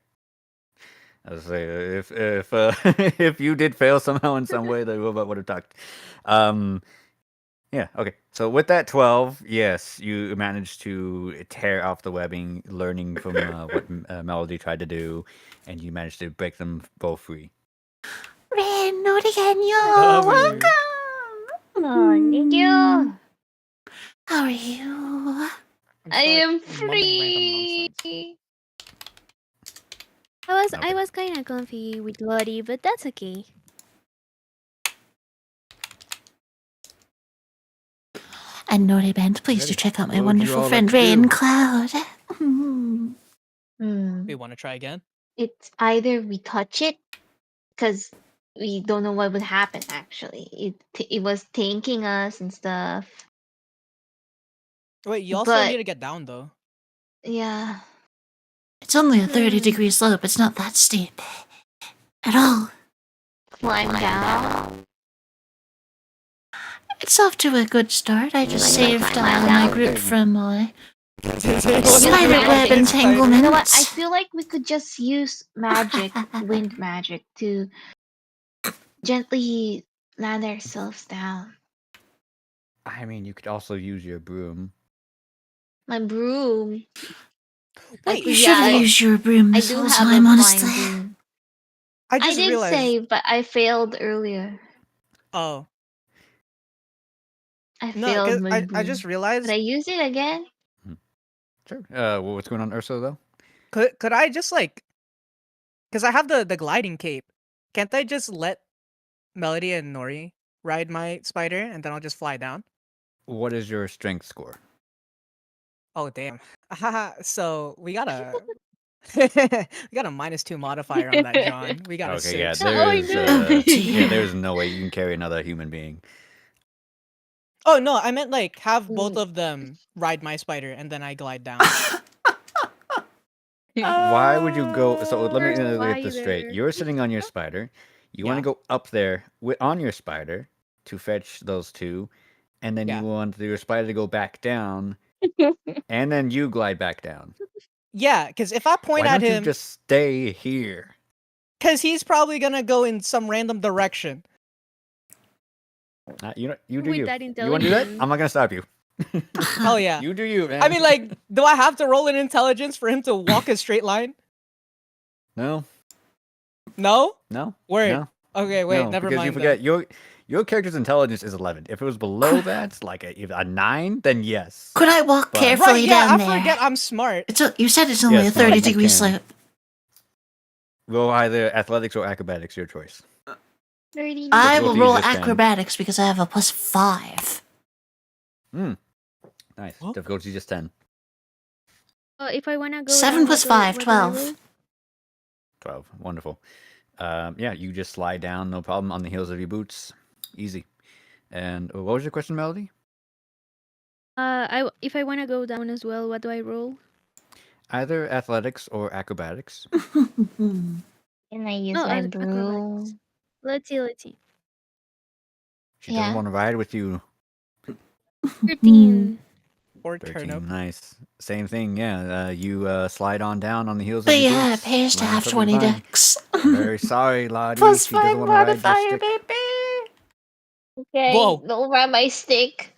I was say if if you did fail somehow in some way, the robot would have talked. Yeah. Okay. So with that 12, yes, you managed to tear off the webbing, learning from what Melody tried to do, and you managed to break them both free. Ren, not again, you're W. welcome. Oh, thank you. How are you? I'm I still, like, am mumbling random nonsense. free. I Okay. was kind of comfy with Lottie, but that's okay. And Naughty Band, please do Ready. check out my What would you wonderful all friend like to Rain do? Cloud. We want to try again. It's either we touch it, because we don't know what would happen. Actually, it was tanking us and stuff. Wait, you also need But to get down though. yeah, It's only a 30-degree slope. It's not that steep at all. climb down. It's off to a good start. I just saved my group from Spider web entanglement. You know what? I feel like we could just use magic, wind magic, to gently land ourselves down. I mean, you could also use your broom. My broom. Wait, You Yeah, should have I- used your broom I this do whole have time, a honestly. flying broom. I I just did realized. save, but I failed earlier. Oh I no, failed because my I just broom. realized. Could I use it again? Sure. Well, what's going on, Ursa, though? Could I just like, because I have the gliding cape, can't I just let Melody and Nori ride my spider and then I'll just fly down? What is your strength score? Oh damn. Haha, so we got a we got a -2 modifier on that, John. We got a Okay, yeah, 6. there's Oh, dear. there's no way you can carry another human being. Oh no, I meant like have both Mm. of them ride my spider and then I glide down. Why would you go? So let me First get this straight. spider. You're sitting on your spider. You want to Yeah. go up there on your spider to fetch those two, and then Yeah. you want your spider to go back down, and then you glide back down. Yeah, because if I point Why at don't you him, just stay here? because he's probably gonna go in some random direction. You do With you. that You want to do that? intelligence. I'm not gonna stop you. Oh yeah. You do you, man. I mean, like, do I have to roll an intelligence for him to walk a straight line? no, No. no, Word. no. Okay, wait. No, Never because mind. you forget your character's intelligence is 11. If it was below that, like a 9, then yes. Could I walk But- Then. carefully Right. Yeah. down I there? forget I'm smart. You said it's only Yes, a 30 you degree can. slope. Roll either athletics or acrobatics, your choice. 30 I will Difficulty roll is just 10. acrobatics because I have a +5. Nice. Huh? Difficulty just 10. If I wanna go 7 down, plus what do I 5, 12. roll? 12. Wonderful. Yeah, you just slide down, no problem, on the heels of your boots. Easy. And what was your question, Melody? If I wanna go down as well, what do I roll? Either athletics or acrobatics. Can I use No, my acrobatics. broom? Let's see. She doesn't Yeah. want to ride with you. 13. Or 13. turnip. Nice. Same thing, yeah. You slide on down on the heels But of your yeah, boots. it pays to Land have perfectly 20 fine. decks. Very sorry, Lottie. +5 She doesn't want to ride your modifier, stick. baby. Okay. Whoa. Don't ride my stick.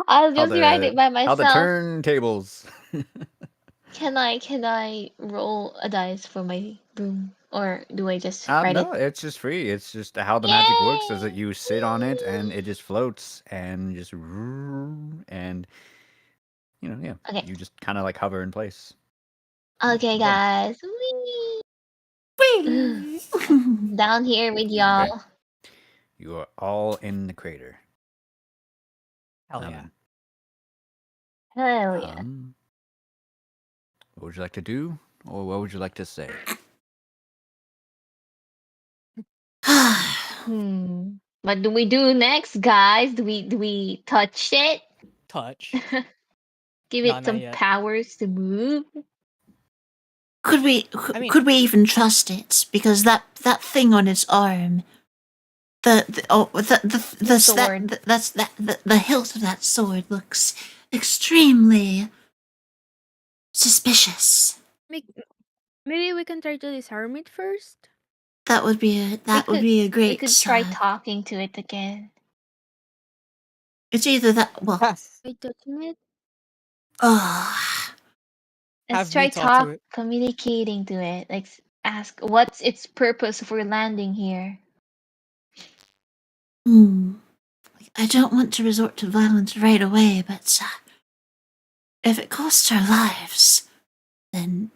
I'll How just ride it by How the myself. turntables. Can I roll a dice for my broom, or do I just ride No, it? it's just free. It's just how the magic works is that Yay! you sit on it and it just floats and just and yeah, Okay. you just kind of like hover in place. Okay, No problem. guys. Whee! Whee! Down here with y'all. You are all in the crater. Hell yeah. Hell yeah. What would you like to do, or what would you like to say? What do we do next, guys? Do we touch it? Touch. Give No, it not some yet. powers to move? Could we I mean- could we even trust it? Because that thing on its arm, the sword. the hilt of that sword looks extremely suspicious. Maybe we can try to disarm it first. That would be a We great. could try talking to it again. It's either that. Well, By touching it. oh, Let's Have try me talk to it. communicating to it. Like ask what's its purpose for landing here. I don't want to resort to violence right away, but if it costs our lives, then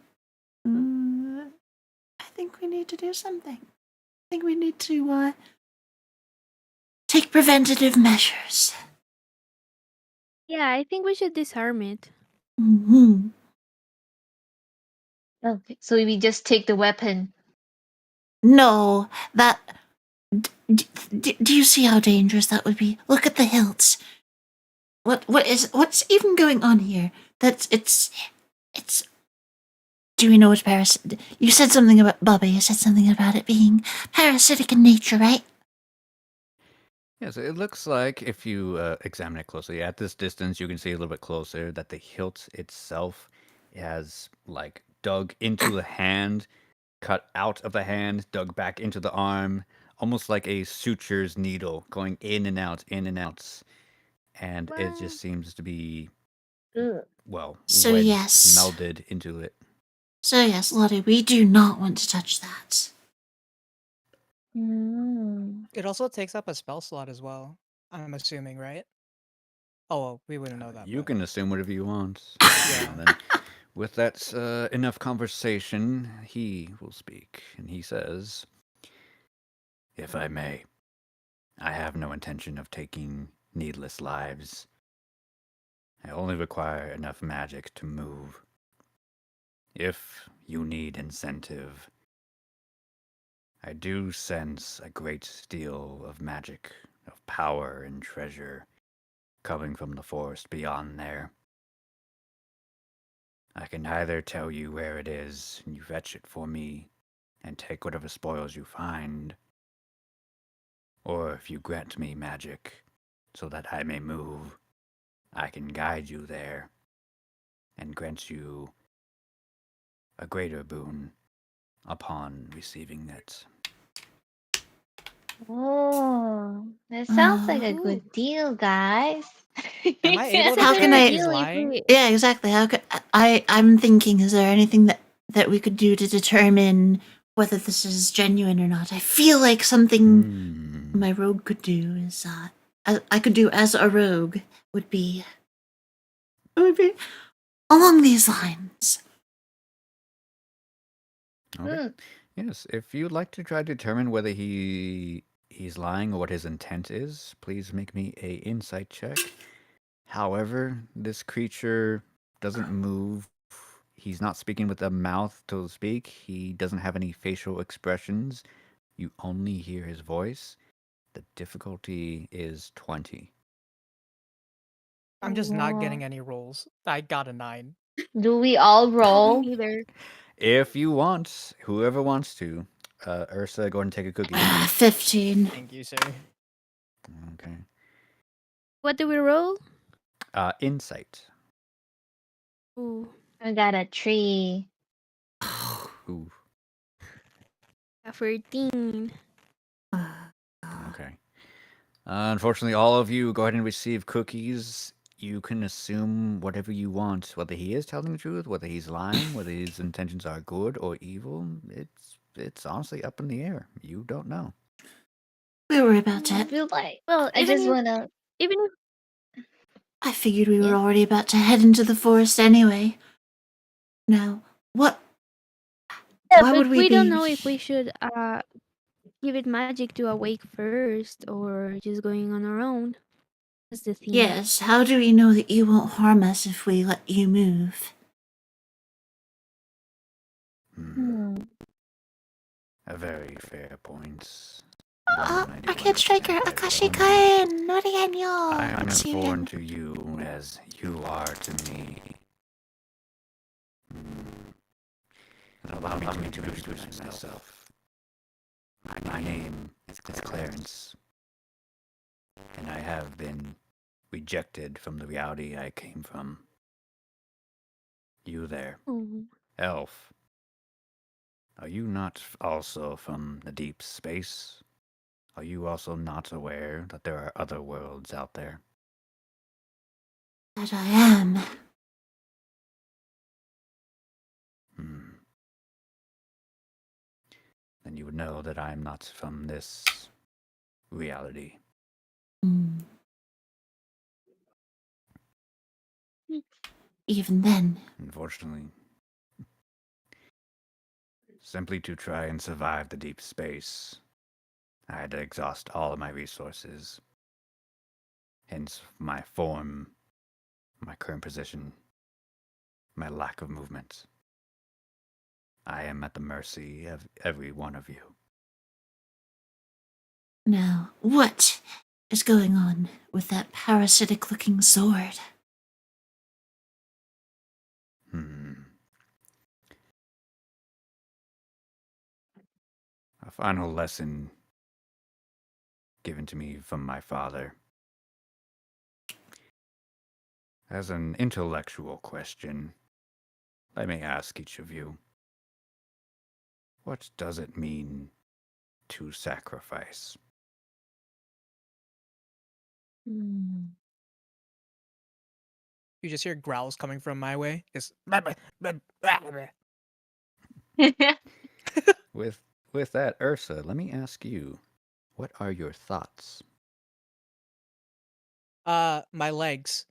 I think we need to do something. I think we need to take preventative measures. Yeah, I think we should disarm it. Mm-hmm. Okay, so we just take the weapon. No, that. Do you see how dangerous that would be? Look at the hilts. What's even going on here? It's. Do we know what parasitic? You said something about Bubba. You said something about it being parasitic in nature, right? Yeah, so it looks like if you examine it closely at this distance, you can see a little bit closer that the hilt itself has like dug into the hand, cut out of the hand, dug back into the arm, almost like a suture's needle going in and out, and it What? just seems to be Ugh. So wedged, yes. melded into it. So yes, Lottie, we do not want to touch that. Mm. It also takes up a spell slot as well. I'm assuming, right? Oh, well, we wouldn't know that. You but... can assume whatever you want. Yeah. Then, with that enough conversation, he will speak, and he says, "If I may, I have no intention of taking needless lives. I only require enough magic to move. If you need incentive, I do sense a great deal of magic, of power and treasure coming from the forest beyond there. I can either tell you where it is and you fetch it for me and take whatever spoils you find, or if you grant me magic so that I may move, I can guide you there and grant you a greater boon upon receiving it." Oh, that sounds like a Oh. good deal, guys. Am I able to How check can if I- he's Deal if lying? we- Yeah, exactly. How could I'm thinking, is there anything that we could do to determine whether this is genuine or not? I feel like something Hmm. my rogue could do is I could do as a rogue would be along these lines. Okay. Mm. Yes, if you'd like to try to determine whether he's lying or what his intent is, please make me a insight check. However, this creature doesn't move. He's not speaking with a mouth to speak. He doesn't have any facial expressions. You only hear his voice. The difficulty is 20. I'm just not Whoa. getting any rolls. I got a 9. Do we all roll? Me neither. If you want, whoever wants to, Ursa, go ahead and take a cookie. 15. Thank you, sir. Okay. What do we roll? Insight. Ooh, I got a 3. Ooh, a 13. okay. Unfortunately, all of you go ahead and receive cookies. You can assume whatever you want, whether he is telling the truth, whether he's lying, whether his intentions are good or evil. It's honestly up in the air. You don't know. We were about I to. feel like Well, I just wanna. even if I figured we were Yeah. already about to head into the forest anyway. Now, what? yeah, Why but would we we don't be- know if we should give it magic to awake first or just going on our own. That's the thing. Yes, how do we know that you won't harm us if we let you move? Hmm. A very fair point. Arcane Striker, Akashi Kain, Norianyo. I am as foreign to you as you are to me. Allow me to introduce myself. My name is Clarence, and I have been rejected from the reality I came from. You there, Oh. elf. Are you not also from the deep space? Are you also not aware that there are other worlds out there? That I am. Then you would know that I am not from this reality. Hmm. Even then, Unfortunately. Simply to try and survive the deep space, I had to exhaust all of my resources. Hence my form, my current position, my lack of movement. I am at the mercy of every one of you. now, what is going on with that parasitic looking sword? A final lesson given to me from my father. As an intellectual question, let me ask each of you, what does it mean to sacrifice. Hmm. You just hear growls coming from my way. Just With that, Ursa, let me ask you, what are your thoughts? my legs.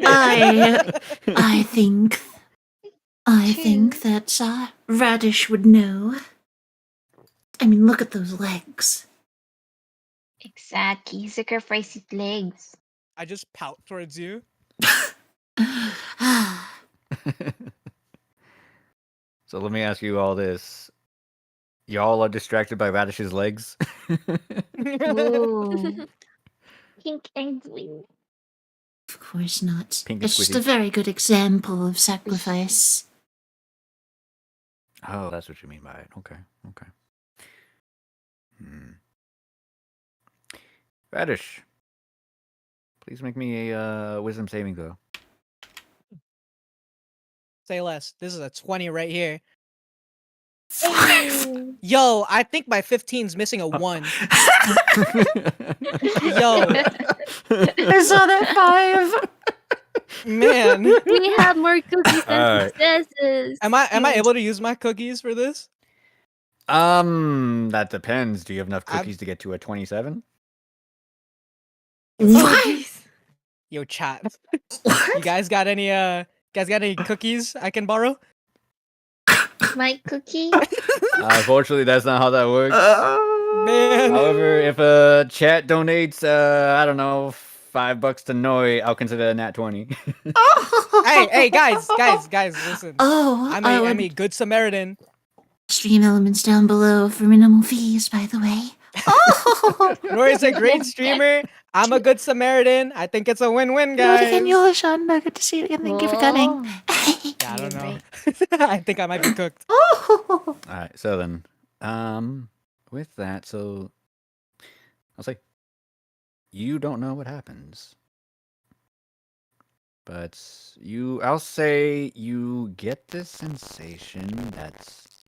I think True. that Radish would know. I mean, look at those legs. Exactly. Sacrifice his legs. I just pout towards you. So let me ask you all this. Y'all are distracted by Radish's legs? Ooh. Pink and blue. Of course not. Pink and It's just a squishy. very good example of sacrifice. Oh, that's what you mean by it. Okay. Radish, please make me a wisdom saving throw. Say less. This is a 20 right here. 5. Yo, I think my 15's missing a 1. Yo, I saw that 5. man. We have more cookies than Alright. successes. Am I able to use my cookies for this? That depends. Do you have enough I'm- cookies to get to a 27? What? Yo, chat. You guys got any cookies I can borrow? My cookie. Unfortunately, that's not how that works. Man. However, if a chat donates, I don't know, $5 to Noi, I'll consider a nat 20. hey, guys, listen. Oh, I'm I a would good Samaritan. stream elements down below for minimal fees, by the way. Oh, Nori's a great streamer. I'm a good Samaritan. I think it's a win-win, do it again, guys. Yolashan. Good to see you again. Thank you for coming. Whoa. Yeah, I don't know. You're I think I might be cooked. Oh, Alright, so then, with that, so I'll say, you don't know what happens. But I'll say you get this sensation that's,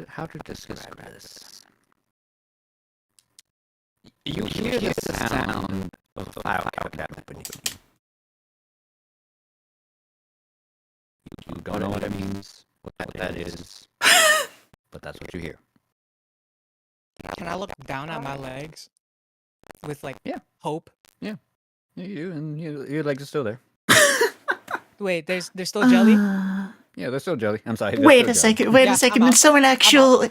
how to describe this? You hear the sound of the file cabinet beneath you. You don't know what it means, what that is, but that's what you hear. Can I look down at my legs with Yeah. hope? You do, and your legs are still there. Wait, there's still jelly? Yeah, they're still jelly. I'm sorry. they're wait still a jelly. second. Wait Yeah, a second. I'm Did out. someone actually?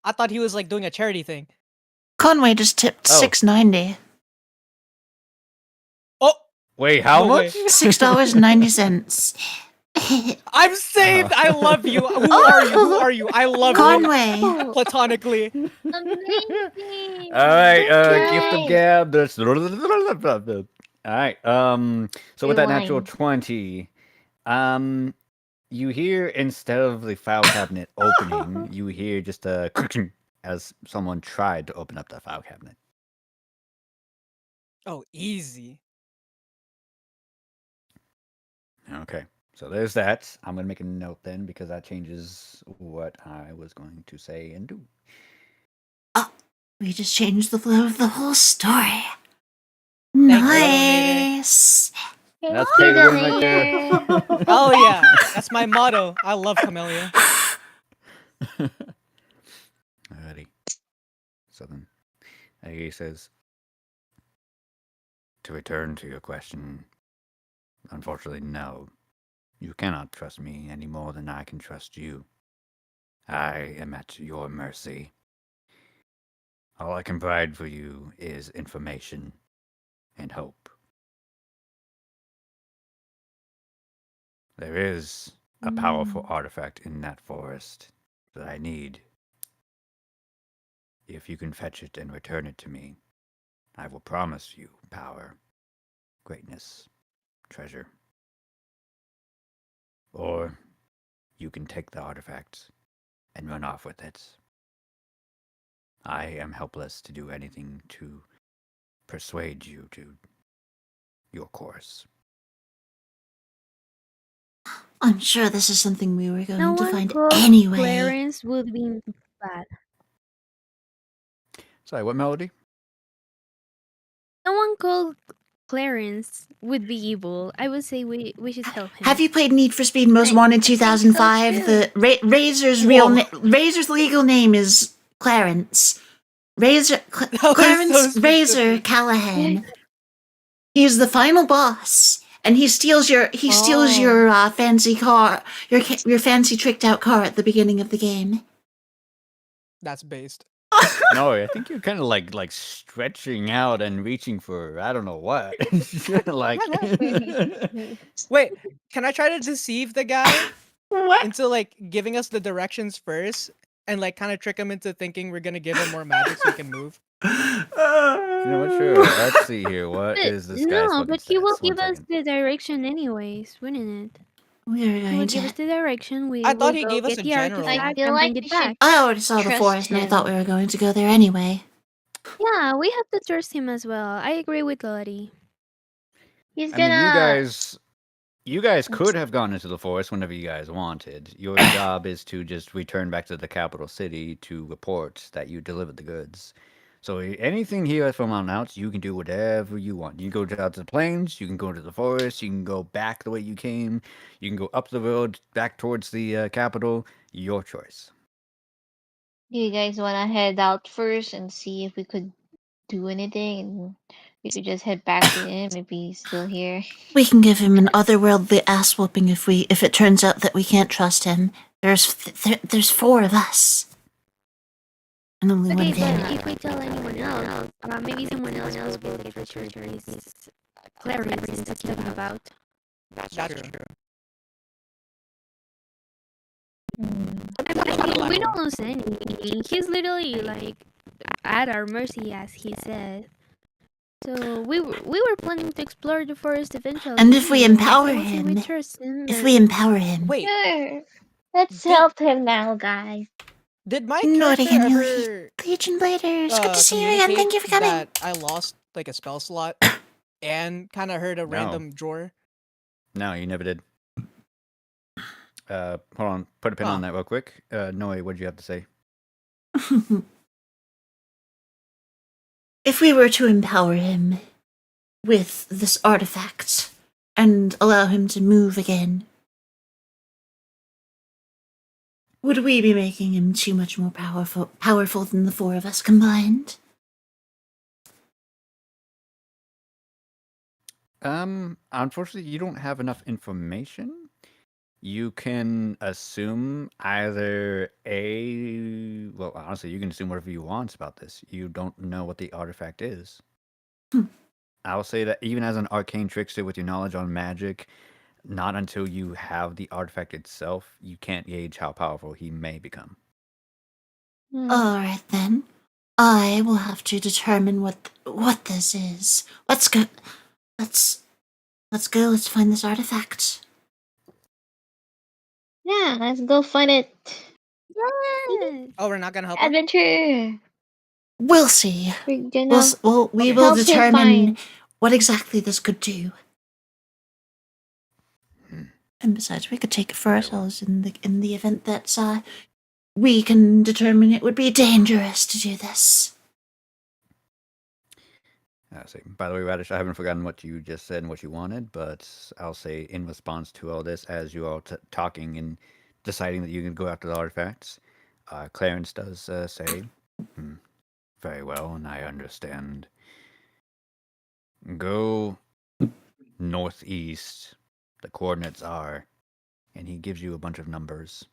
I thought he was like doing a charity thing. Conway just tipped Oh. $6.90. Oh, Wait, how No way. much? $6.90. I'm saved. I love you. Who are you? Who are you? I love you Conway. platonically. Amazing. All right, gift of Nice. gab. That's all right. So with that natural Rewind. 20, you hear, instead of the file cabinet opening, you hear just a as someone tried to open up that file cabinet. Oh, easy. Okay, so there's that. I'm gonna make a note then, because that changes what I was going to say and do. We just changed the flow of the whole story. you, Nice. That's Thank pay you, to win right there. donator. Oh yeah, that's my motto. I love Camellia. Alrighty. So then, he says, to return to your question, unfortunately, no. You cannot trust me any more than I can trust you. I am at your mercy. All I can provide for you is information and hope. There is a powerful artifact in that forest that I need. If you can fetch it and return it to me, I will promise you power, greatness, treasure. Or you can take the artifact and run off with it. I am helpless to do anything to persuade you to your course. I'm sure this is something we were No going to one find called anyway. Clarence would be bad. Sorry, what melody? No one called Clarence would be evil. I would say we should help him. Have you played Need for Speed Most I Wanted think so 2005? too. The Razor's Razor's legal name is Clarence. That was Clarence so Razor specific. Callahan. He's the final boss, and he steals your Oh. fancy car, your fancy tricked out car at the beginning of the game. That's based. No, I think you're kind of like stretching out and reaching for I don't know what. Like, Wait, can I try to deceive the guy What? into like giving us the directions first and like kind of trick him into thinking we're gonna give him more magic so he can move? you know what? Sure. Let's see here. What But is this guy's no, fucking but he will stats? One give us second. the direction anyways, wouldn't it? We are He will going give us to. the direction. We I will thought he go gave us get a the general. I artifact feel and like bring it we should back. I already saw the trust forest, and I thought we him. were going to go there anyway. Yeah, we have to trust him as well. I agree with Lottie. He's I mean, gonna. you guys could have gone into the forest whenever you guys wanted. Your job is to just return back to the capital city to report that you delivered the goods. So anything here from on out, you can do whatever you want. You can go out to the plains, you can go to the forest, you can go back the way you came, you can go up the road back towards the capital. Your choice. Do you guys wanna head out first and see if we could do anything, and we could just head back to him if he's still here? We can give him an otherworldly ass whooping if it turns out that we can't trust him. There's 4 of us, and only Okay, one but thing. if we tell anyone else, maybe someone else will believe for sure this Clarence is talking about. That's true. I mean, we don't lose anything. He's literally like at our mercy, as he said. So we were planning to explore the forest eventually. And if we anyways. empower I would say we him, trust him. if we empower him, Wait, Sure. Let's Did- help him now, guys. did my Naughty character and ever Legion Bladers, good to see you again. communicate Thank you for coming. that I lost like a spell slot and kind of heard a No. random drawer? No, you never did. Hold on. Put a pin on Huh. that real quick. Noe, what did you have to say? If we were to empower him with this artifact and allow him to move again, would we be making him too much more powerful than the 4 of us combined? Unfortunately, you don't have enough information. You can assume either well, honestly, you can assume whatever you want about this. You don't know what the artifact is. I'll say that even as an arcane trickster with your knowledge on magic, not until you have the artifact itself, you can't gauge how powerful he may become. Alright then. I will have to determine what this is. Let's go. Let's go. Let's find this artifact. Yeah, let's go find it. Yes. Oh, we're not gonna help him? Adventure. We'll see. We're gonna We Okay. will help him determine find. what exactly this could do. Hmm. And besides, we could take it for ourselves in the event that we can determine it would be dangerous to do this. See. By the way, Radish, I haven't forgotten what you just said and what you wanted, but I'll say in response to all this, as you all talking and deciding that you can go after the artifacts, Clarence does say, very well, and I understand. Go northeast. The coordinates are, and he gives you a bunch of numbers.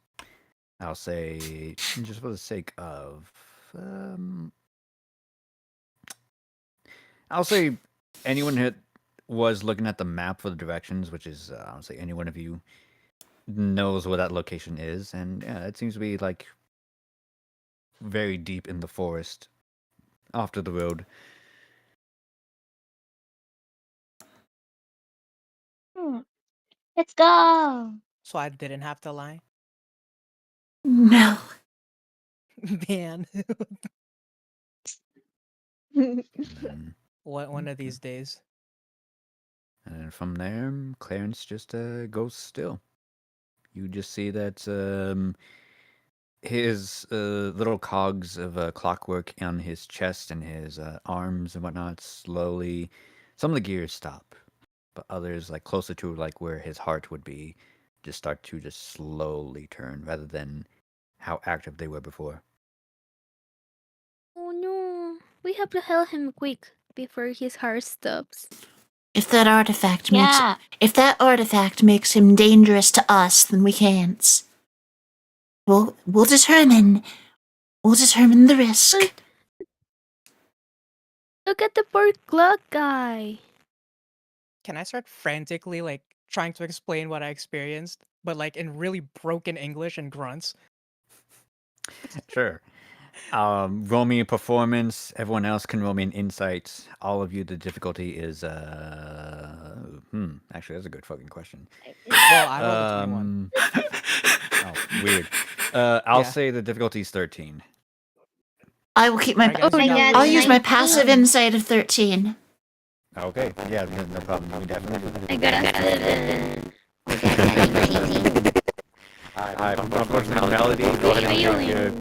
I'll say, just for the sake of, I'll say anyone who was looking at the map for the directions, which is, I'll say any one of you knows where that location is, and yeah, it seems to be like very deep in the forest, off to the road. Let's go. So I didn't have to lie? No. Man. Mhm. One of these days. And from there, Clarence just goes still. you just see that his little cogs of clockwork on his chest and his arms and whatnot slowly, some of the gears stop, but others, like closer to like where his heart would be, just start to just slowly turn rather than how active they were before. Oh no. We have to help him quick before his heart stops. If that artifact makes Yeah. if that artifact makes him dangerous to us, then we can't. We'll determine the risk. But look at the poor clock guy. Can I start frantically like trying to explain what I experienced, but like in really broken English and grunts? Sure. Roll me a performance. Everyone else can roll me an insight. All of you, the difficulty is actually that's a good fucking question. Well, I rolled a 21. Oh, weird. I'll Yeah. say the difficulty is 13. I will keep my. Alright, guys, Oh, you no. got I'll this. use my passive 19. insight of 13. Okay, yeah, no problem. We definitely do that. I got a 7. Unfortunately, Melody, go ahead and take your.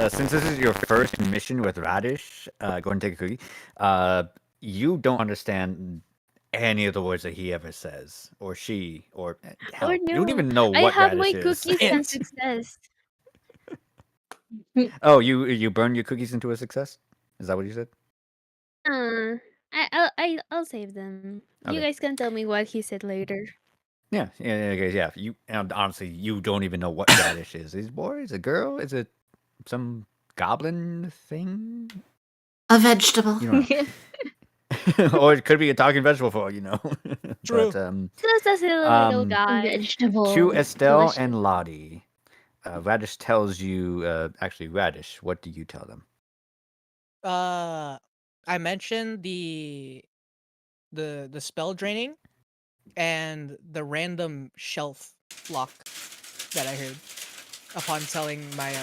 Since this is your first mission with Radish, go ahead and take a cookie. You don't understand any of the words that he ever says, or she, or hell, Oh you don't no. even know I what have Radish my is. cookies and It. success. Oh, you burn your cookies into a success? Is that what you said? I'll save them. You Okay. guys can tell me what he said later. Yeah. Okay, yeah. You and honestly, you don't even know what Radish is. Is it a boy? Is it a girl? Is it some goblin thing? A vegetable. You don't know. Or it could be a talking vegetable for all you know. True. But Just a silly little Um, guy. Vegetable. to Estelle Delicious. and Lottie, Radish tells you. Actually, Radish, what do you tell them? I mentioned the spell draining and the random shelf lock that I heard upon telling my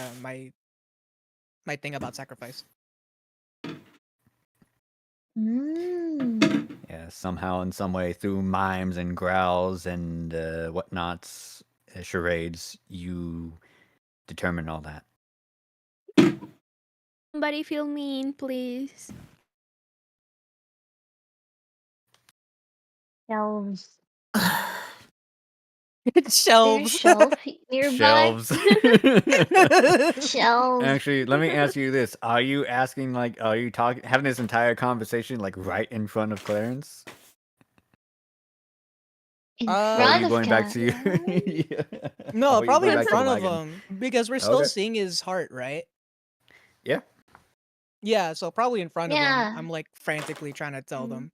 my thing about sacrifice. Mm. Yeah, somehow, in some way, through mimes and growls and whatnots, charades, you determine all that. Somebody feel mean, please. Shelves. There's Shelves. shelf nearby. Shelves. Shelves. Actually, let me ask you this: are you asking, like, are you having this entire conversation like right in front of Clarence? In Or are front you of going back to you? Cat. Yeah. No, Or you probably going in back to the front of wagon? him because we're still Okay. seeing his heart, right? Yeah. Yeah, so probably in front of him. Yeah. I'm like frantically trying to tell them.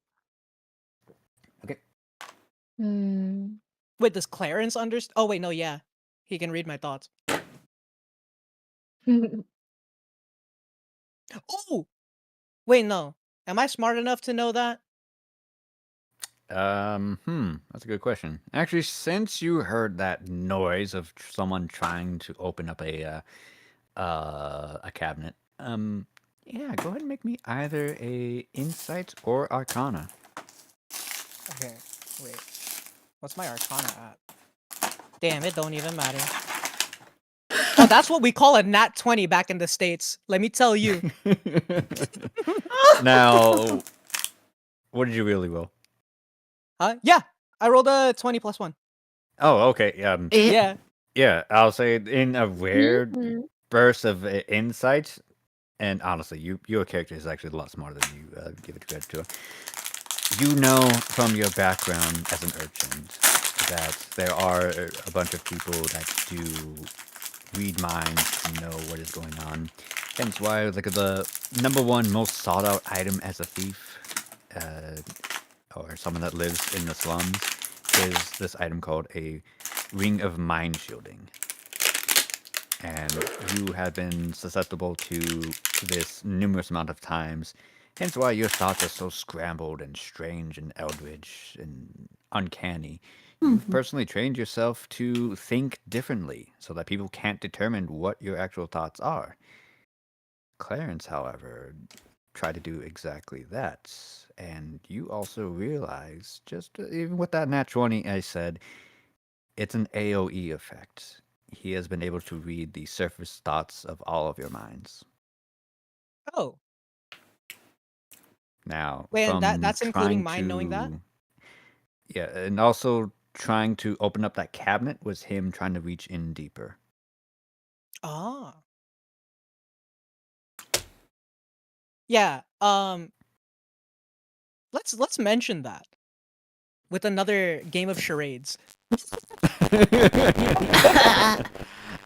Okay. Hmm. Wait, does Clarence understand? Oh wait, no, yeah, he can read my thoughts. Oh, wait, no. Am I smart enough to know that? That's a good question. Actually, since you heard that noise of someone trying to open up a cabinet, yeah, go ahead and make me either a insight or arcana. Okay, wait. What's my arcana at? Damn, it don't even matter. Oh, that's what we call a nat 20 back in the States. Let me tell you. Now, what did you really roll? Huh? Yeah, I rolled a 20 plus 1. Oh, okay. Yeah. Yeah, I'll say in a rare Mhm. burst of insight, and honestly, your character is actually a lot smarter than you give it credit to. You know from your background as an urchin that there are a bunch of people that do read minds to know what is going on. Hence why, like, the number one most sought out item as a thief, or someone that lives in the slums, is this item called a ring of mind shielding. And you have been susceptible to this numerous amount of times. Hence why your thoughts are so scrambled and strange and eldritch and uncanny. You've personally trained yourself to think differently so that people can't determine what your actual thoughts are. Clarence, however, tried to do exactly that. And you also realize, just even with that nat 20, I said, It's an AoE effect. He has been able to read the surface thoughts of all of your minds. Oh, Now, wait, and from that's including trying mine knowing that? to yeah, and also trying to open up that cabinet was him trying to reach in deeper. Ah. Yeah, let's mention that with another game of charades.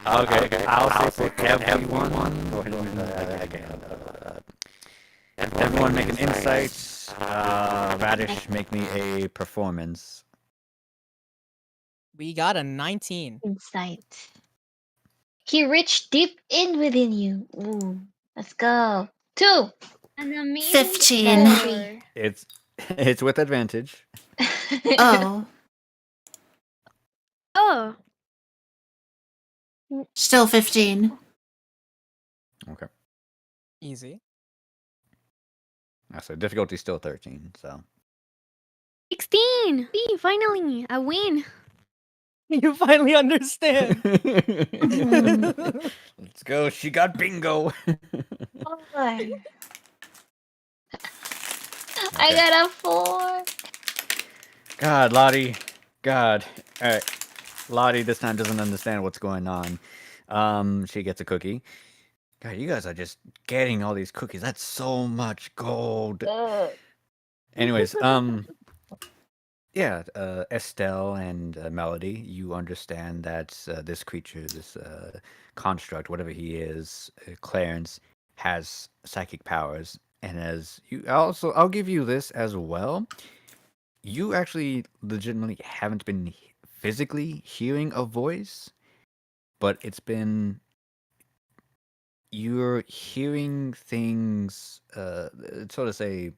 Okay, I'll say for everyone. Go ahead and everyone make an insight. Radish, make me a performance. We got a 19. Insight. He reached deep in within you. Ooh, let's go. 2. An amazing 15. score. It's with advantage. Oh, Oh, still 15. Okay. Easy. So difficulty still 13. So 16! See, finally, a win. You finally understand. let's go. She got bingo. 4. I got a 4. God, Lottie. God. All right. Lottie this time doesn't understand what's going on. She gets a cookie. God, you guys are just getting all these cookies. That's so much gold. Anyways, yeah, Estelle and Melody, you understand that this creature, this construct, whatever he is, Clarence, has psychic powers. And as you also, I'll give you this as well. You actually legitimately haven't been physically hearing a voice, but it's been you're hearing things. Sort of say,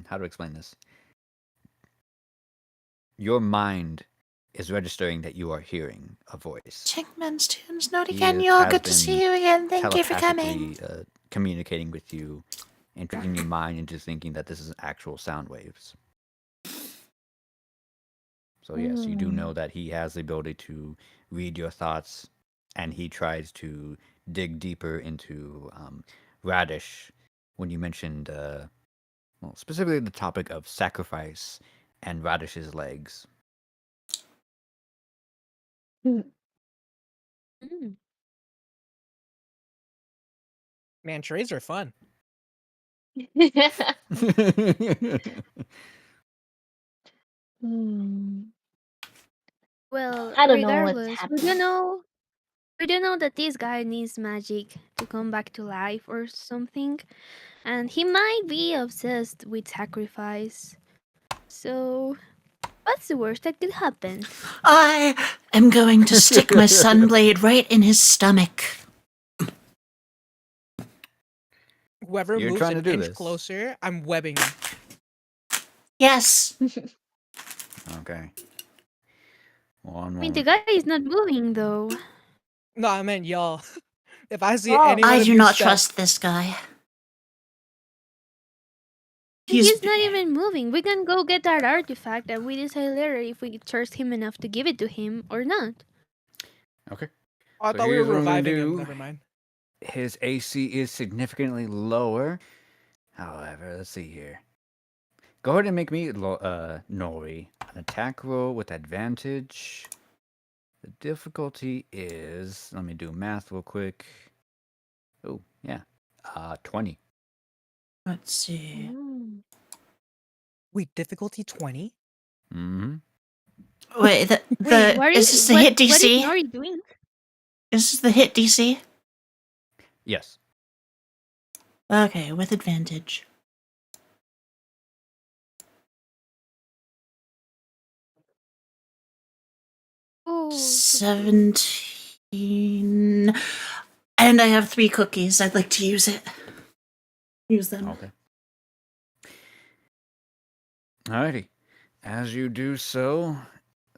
how to explain this? Your mind is registering that you are hearing a voice. Chickman's Tunes, note He again, y'all. has Good to been see you again. Thank you for coming. telepathically communicating with you and tricking your mind into thinking that this is actual sound waves. So yes, you do know that he has the ability to read your thoughts, and he tries to dig deeper into Radish when you mentioned, well, specifically the topic of sacrifice and Radish's legs. Mm. Man, charades are fun. Hmm. Well, I don't know what's regardless, happening. we do know that this guy needs magic to come back to life or something, and he might be obsessed with sacrifice. So, what's the worst that could happen? I am going to stick my sunblade right in his stomach. Whoever You're moves trying to an do inch this. closer, I'm webbing him. Yes. Okay. One I mean, the more. guy is not moving though. No, I meant y'all. If I see Oh. anyone I of do you not step, trust this guy. He's not even moving. We can go get that artifact and we decide later if we trust him enough to give it to him or not. Okay. Oh, I So thought we were here's what I'm gonna reviving him. do. Never mind. His AC is significantly lower. However, let's see here. Go ahead and make me, Nori, an attack roll with advantage. The difficulty is, let me do math real quick. Oh, yeah. 20. Let's see. Wait, difficulty 20? Mm-hmm. Wait, Wait, is this the hit what is DC? Nori doing? Is this the hit DC? Yes. Okay, with advantage. Oh, 17. And I have 3 cookies. I'd like to use them. Okay. Alrighty. As you do so,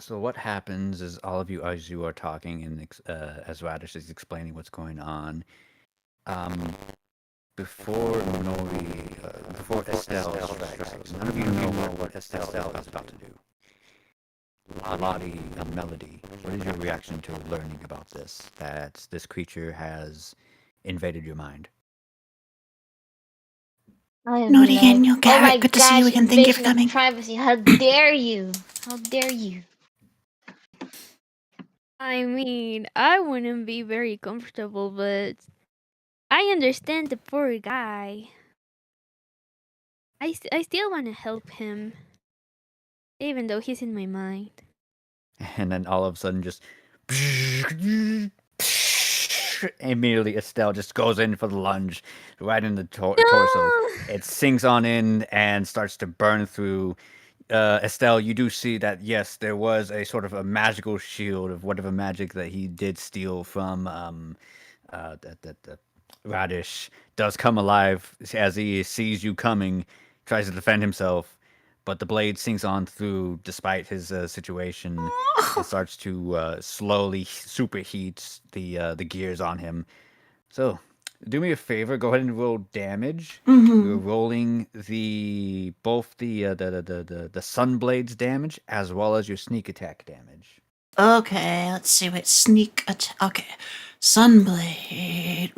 what happens is all of you, as you are talking and as Radish is explaining what's going on, before Estelle strikes, none of you know what Estelle is about to do. Lottie a melody. What is your reaction to learning about this? That this creature has invaded your mind. I am Naughty like, Daniel oh Garrett, my good to see you gosh, again. Thank you for invasion of coming. privacy. How dare you? How dare you? I mean, I wouldn't be very comfortable, but I understand the poor guy. I still want to help him, even though he's in my mind. And then all of a sudden, just immediately Estelle just goes in for the lunge right in the torso. It sinks on in and starts to burn through. Estelle, you do see that yes, there was a sort of a magical shield of whatever magic that he did steal from the Radish does come alive as he sees you coming, tries to defend himself, but the blade sinks on through despite his situation. It starts to slowly superheat the gears on him. So, do me a favor. Go ahead and roll damage. You're rolling both the Sunblade's damage as well as your sneak attack damage. Okay, let's see what sneak attack. Okay, Sunblade.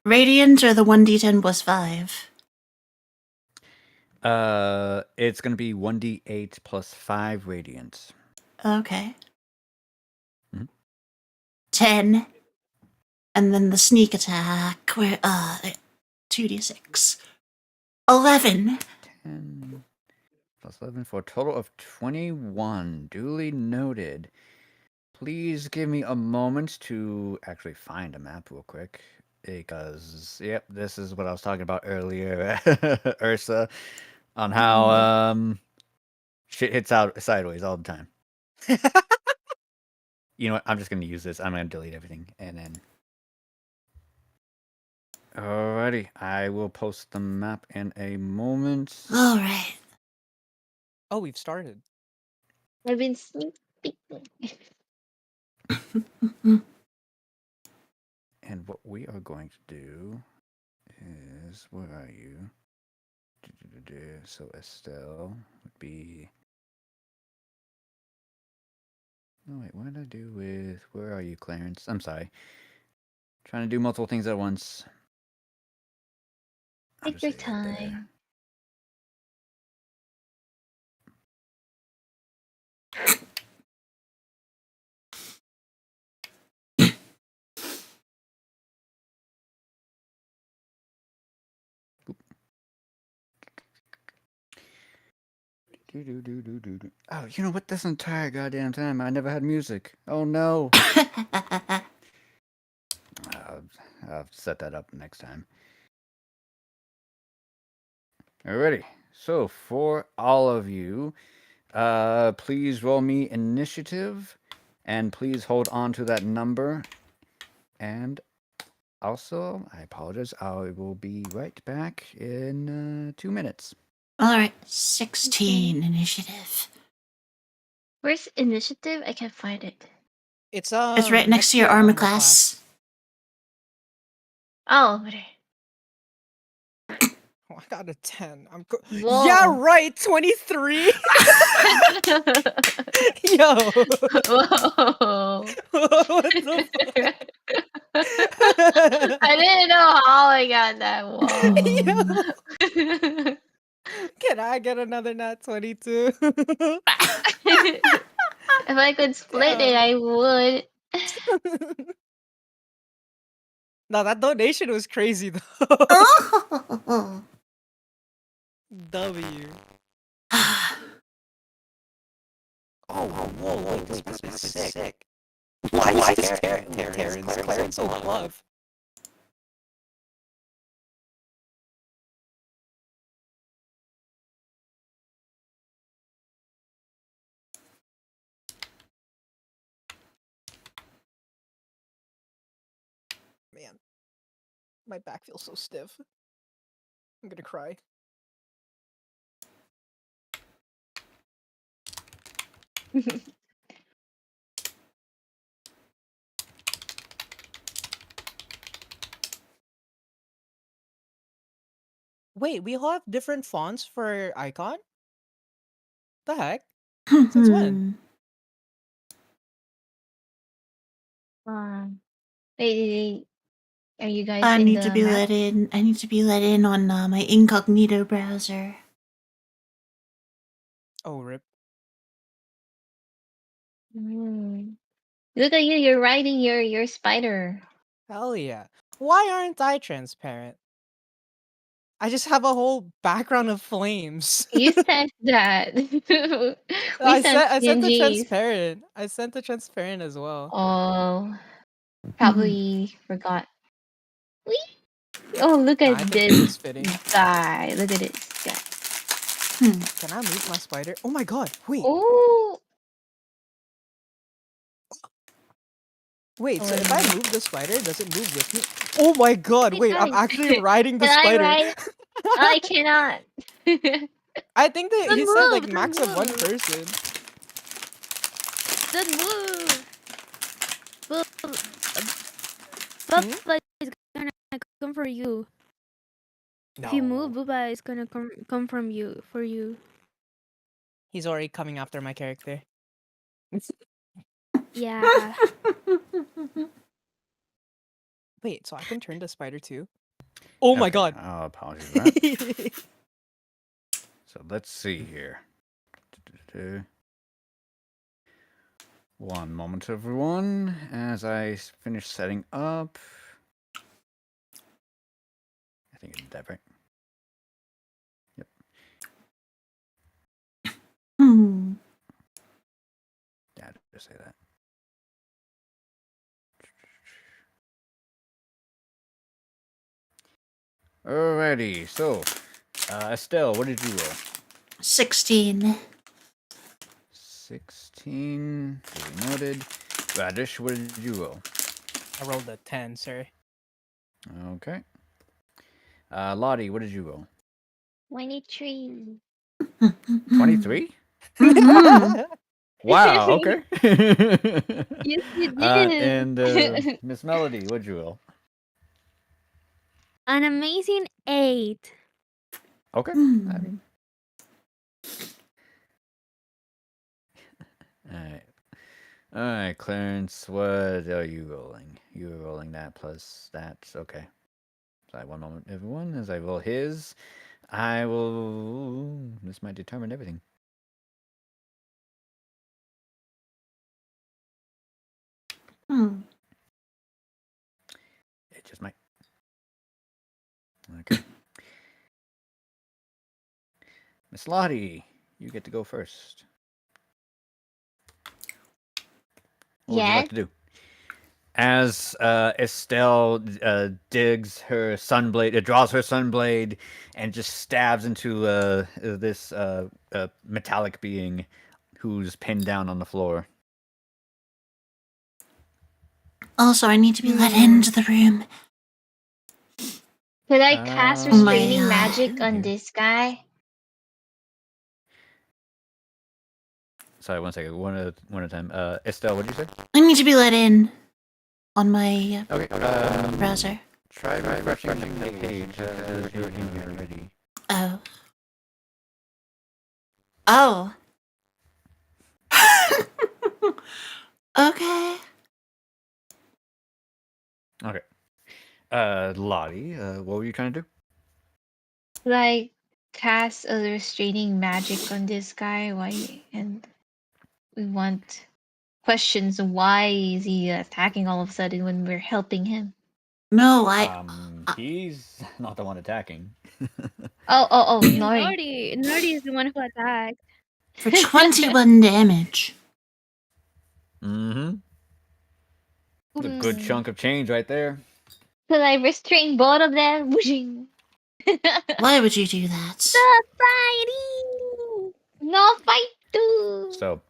Radiant or the 1d10 plus 5? It's gonna be 1d8 plus 5 radiant. Okay. Mhm. 10. And then the sneak attack, where 2d6. 11. 10 plus 11 for a total of 21. Duly noted. Please give me a moment to actually find a map real quick. Because, yep, this is what I was talking about earlier, Ursa, on how shit hits out sideways all the time. You know what? I'm just going to use this. I'm going to delete everything. And then. Alrighty. I will post the map in a moment. All right. Oh, we've started. I've been sneak peeking. And what we are going to do is. Where are you? So Estelle would be. Oh wait, what did I do with? Where are you, Clarence? I'm sorry. Trying to do multiple things at once. I'll Take just your say right there. time. Oh, you know what? This entire goddamn time I never had music. Oh no. I'll set that up next time. Alrighty. So for all of you, please roll me initiative, and please hold on to that number. And also, I apologize. I will be right back in 2 minutes. All right, 16 initiative. Where's initiative? I can't find it. It's It's right next to your armor class. Oh, over there. Oh, I got a 10. Whoa. Yeah, right. 23. Yo. Whoa. What the fuck? I didn't know how I got that. Whoa. Yo. Can I get another nat 22? If I could split it, Yeah. I would. No, that donation was crazy though. Oh. W. Oh, whoa, this map is sick. Why is Terran's Clarence so love? Man, my back feels so stiff. I'm gonna cry. Wait, we all have different fonts for icon? The heck? Since when? Wait, are you guys I in need the to be map? let in. I need to be let in on my incognito browser. Oh, rip. Look at you! You're riding your spider. Hell yeah. Why aren't I transparent? I just have a whole background of flames. You sent that. We I sent sent the PNGs. transparent. I sent the transparent as well. Oh, probably forgot. Whee! Oh, look Nah, at I think this it's fitting. guy. Look at this guy. Can I move my spider? Oh my god, wait. Oh, Wait, so oh, if I move the spider, does it move with me? Oh my god, it wait, I'm does. actually riding the Can I spider. ride? I cannot. I think that Don't he said like move! max Don't of one move! person. Don't move! Hmm? Bubba is gonna come for you. If you move, No. Bubba is gonna come from you for you. He's already coming after my character. Yeah. Wait, so I can turn the spider too? Oh my Okay, god. oh, apologies for that. So let's see here. One moment, everyone, as I finish setting up. I think I did that right. Yep. Yeah, I did just say that. Alrighty, so Estelle, what did you roll? 16. 16. Duly noted. Radish, what did you roll? I rolled a 10, sir. Okay. Lottie, what did you roll? 23. 23? Mhm. Wow, okay. Yes, you did. And Miss Melody, what'd you roll? An amazing 8. Okay. I Hmm. mean. Alright. Alright, Clarence, what are you rolling? You were rolling that plus that. Okay. Sorry, one moment, everyone. As I roll his, I will. This might determine everything. Hmm. It just might. Okay. Miss Lottie, you get to go first. What would you Yes. like to do? As Estelle digs her sunblade, draws her sunblade, and just stabs into this metallic being who's pinned down on the floor. Also, I need to be let into the room. Could I cast Uh, restraining My, magic on here. this guy? Sorry, one second. One at a time. Estelle, what did you say? I need to be let in on my Okay. browser. Try refreshing the page. You're in here already. Oh. Oh. Okay. Okay. Lottie, what were you trying to do? Could I cast a restraining magic on this guy? Why? And we want questions. Why is he attacking all of a sudden when we're helping him? No, He's not the one attacking. Oh, Nori. Nori is the one who attacked. for 21 damage. Mm-hmm. A good chunk of change right there. Could I restrain both of them? Whooshing. Why would you do that? The fighting! No fight too. So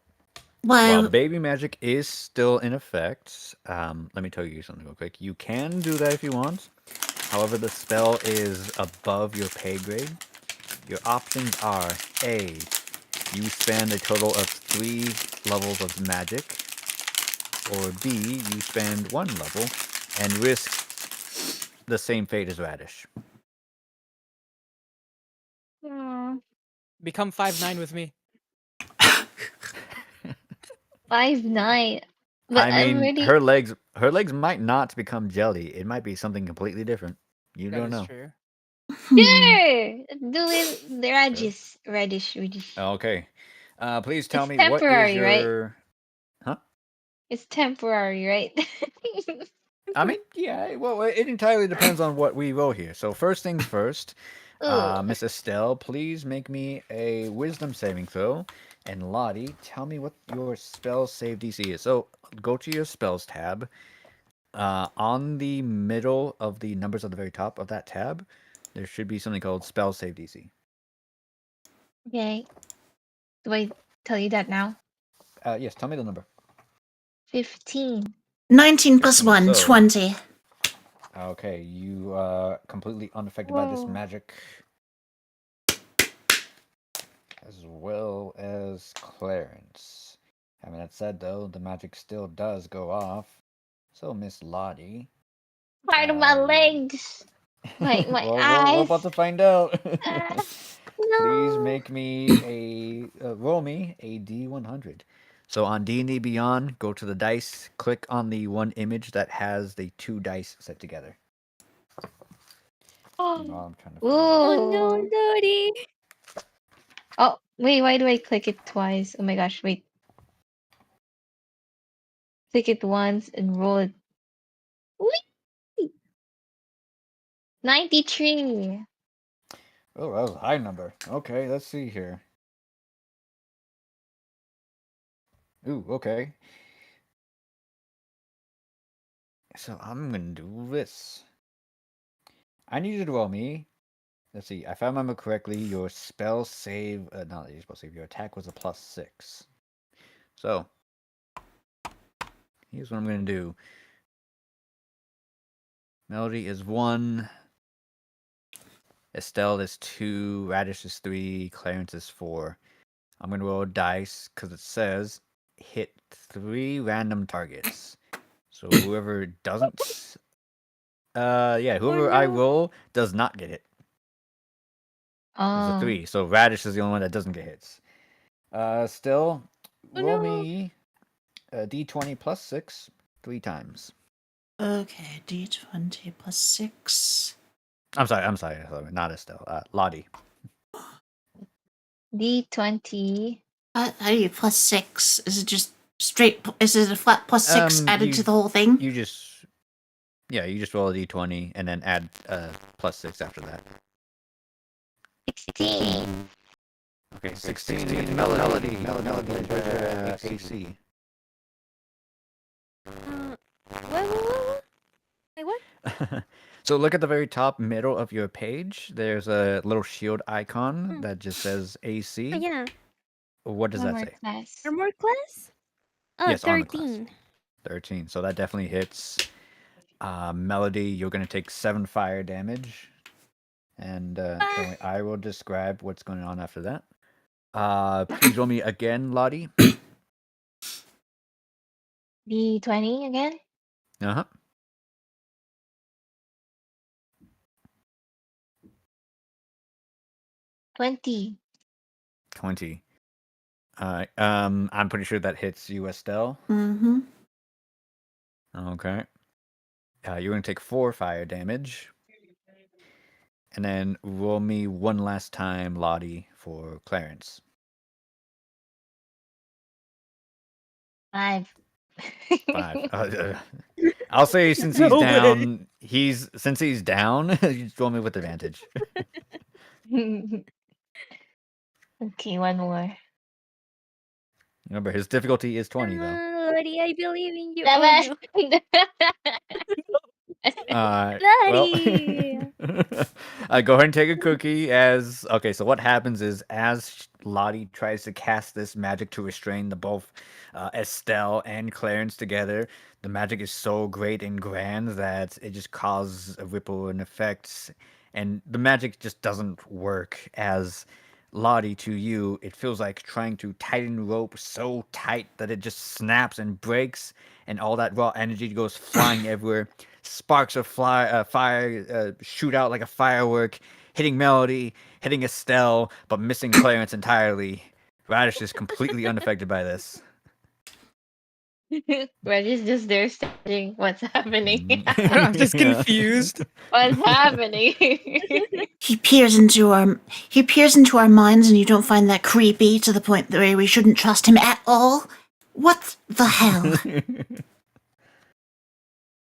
Why? while baby magic is still in effect, let me tell you something real quick. You can do that if you want. However, the spell is above your pay grade. Your options are A, you spend a total of 3 levels of magic, or B, you spend 1 level and risk the same fate as Radish. Hmm. Become 5'9" with me. 5'9". But I I'm mean, really. her legs might not become jelly. It might be something completely different. You That don't is know. true. Sure! Doing the reddish. Okay. Please tell It's me what is temporary, right? your. Huh? It's temporary, right? I mean, yeah. Well, it entirely depends on what we roll here. So first things first, Ugh. Miss Estelle, please make me a Wisdom saving throw, and Lottie, tell me what your spell save DC is. So go to your spells tab. On the middle of the numbers at the very top of that tab, there should be something called spell save DC. Okay. Do I tell you that now? Yes, tell me the number. 15. 19 plus 15. 1, So, 20. okay, you are completely unaffected by this Whoa. magic, as well as Clarence. Having that said, though, the magic still does go off. So, Miss Lottie. Part of my legs. My well, we're eyes. about to find out. Ah, Please no. make me roll me a D100. So on D&D Beyond, go to the dice, click on the one image that has the two dice set together. Oh. I'm trying to find Oh no, Ooh. Lodi. Oh, wait, why do I click it twice? Oh my gosh, wait. Click it once and roll it. Whee! 93. Oh, that was a high number. Okay, let's see here. Ooh, okay. So I'm gonna do this. I need you to roll me. Let's see. If I remember correctly, your spell save, not your spell save, your attack was a +6. So here's what I'm gonna do. Melody is 1. Estelle is 2. Radish is 3. Clarence is 4. I'm gonna roll a dice because it says hit 3 random targets. So whoever doesn't, whoever I no. roll does not get hit. It's a Oh. 3. So Radish is the only one that doesn't get hits. Still, Oh roll no. me a d20 plus 6 3 times. Okay, d20 plus 6. I'm sorry, not Estelle. Lottie. D20. How do you plus 6? Is it just straight? Is it a flat plus 6 added to the whole thing? You just roll a d20 and then add plus 6 after that. 16. Okay, 16 Melody. AC. What? Wait, what? So look at the very top middle of your page. There's a little shield icon that just says AC. Oh, yeah. What does that Armor say? class. Armor class? Oh, Yes, armor class. 13. 13. So that definitely hits. Melody, you're going to take 7 fire damage. And don't worry, I will describe what's going on after that. Please roll me again, Lottie. D20 again. Uh-huh. 20. 20. I'm pretty sure that hits you, Estelle. Mm-hmm. Okay. You're going to take 4 fire damage. And then roll me one last time, Lottie, for Clarence. 5. 5. I'll say since he's No way. down, you just roll me with advantage. Okay, one more. Remember, his difficulty is 20, though. Lodi, I believe in you. Oh, 7. Well, Lodi! go ahead and take a cookie. Okay, so what happens is as Lottie tries to cast this magic to restrain the both Estelle and Clarence together, the magic is so great and grand that it just causes a ripple and effects, and the magic just doesn't work. As Lottie, to you, it feels like trying to tighten rope so tight that it just snaps and breaks, and all that raw energy goes flying everywhere. Sparks of fire shoot out like a firework, hitting Melody, hitting Estelle, but missing Clarence entirely. Radish is completely unaffected by this. Reggie's just there staring. What's happening? I'm just Yeah. confused. What's happening? He peers into our minds, and you don't find that creepy to the point where we shouldn't trust him at all? What the hell?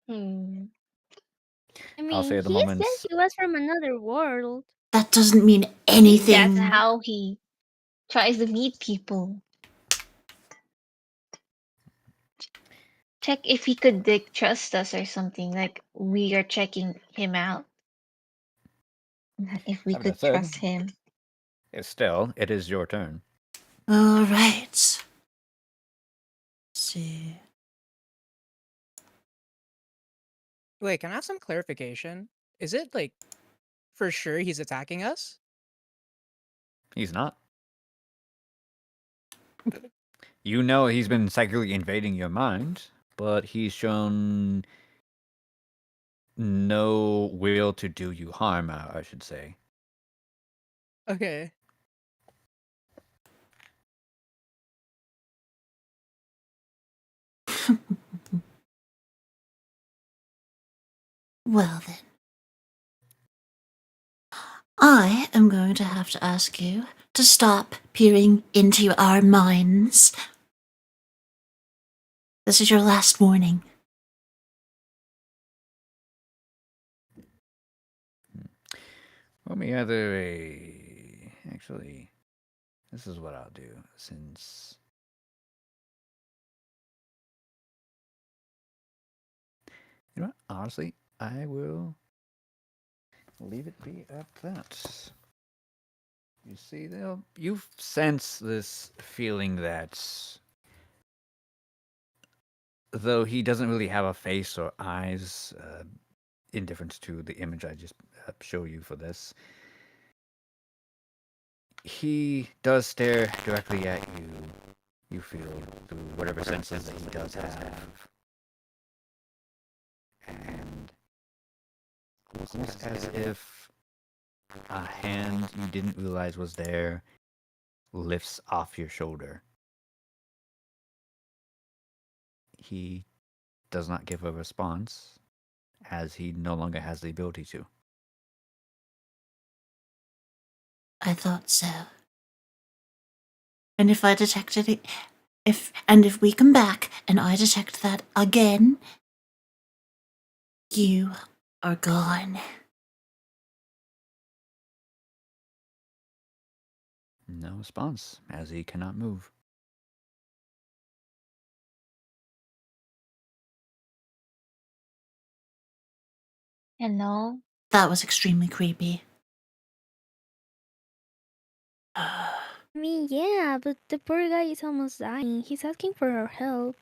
Hmm. I mean, I'll say the he said moments. he was from another world. That doesn't mean That's anything. how he tries to meet people. Check if he could trust us or something. Like we are checking him out. If we That could said- trust him. Estelle, it is your turn. All right. Let's see. Wait, can I have some clarification? Is it like for sure he's attacking us? He's not. You know he's been psychically invading your mind, but he's shown no will to do you harm, I should say. Okay. Well then. I am going to have to ask you to stop peering into our minds. This is your last warning. Well, me either a... Actually, this is what I'll do, since... You know what? Honestly, I will leave it be at that. You see, you sense this feeling that though he doesn't really have a face or eyes, in difference to the image I just show you for this, he does stare directly at you. You feel through whatever senses that he does have. And almost as if a hand you didn't realize was there lifts off your shoulder. He does not give a response, as he no longer has the ability to. I thought so. And if I detected it, if we come back and I detect that again, you are gone. No response, as he cannot move. Hello? That was extremely creepy. I mean, yeah, but the poor guy is almost dying. He's asking for our help.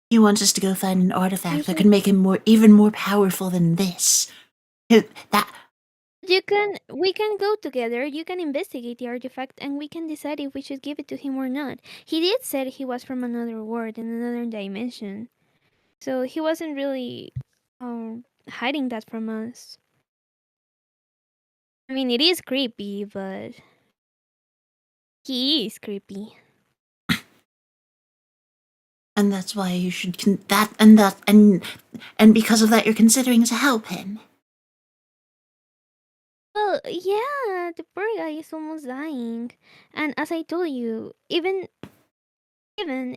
He wants us to go find an artifact that Mhm. can make him even more powerful than this. That We can go together. You can investigate the artifact, and we can decide if we should give it to him or not. He did say he was from another world in another dimension, so he wasn't really hiding that from us. I mean, it is creepy, but he is creepy. and that's why you should and because of that you're considering to help him. Well, yeah, the poor guy is almost dying, and as I told you, even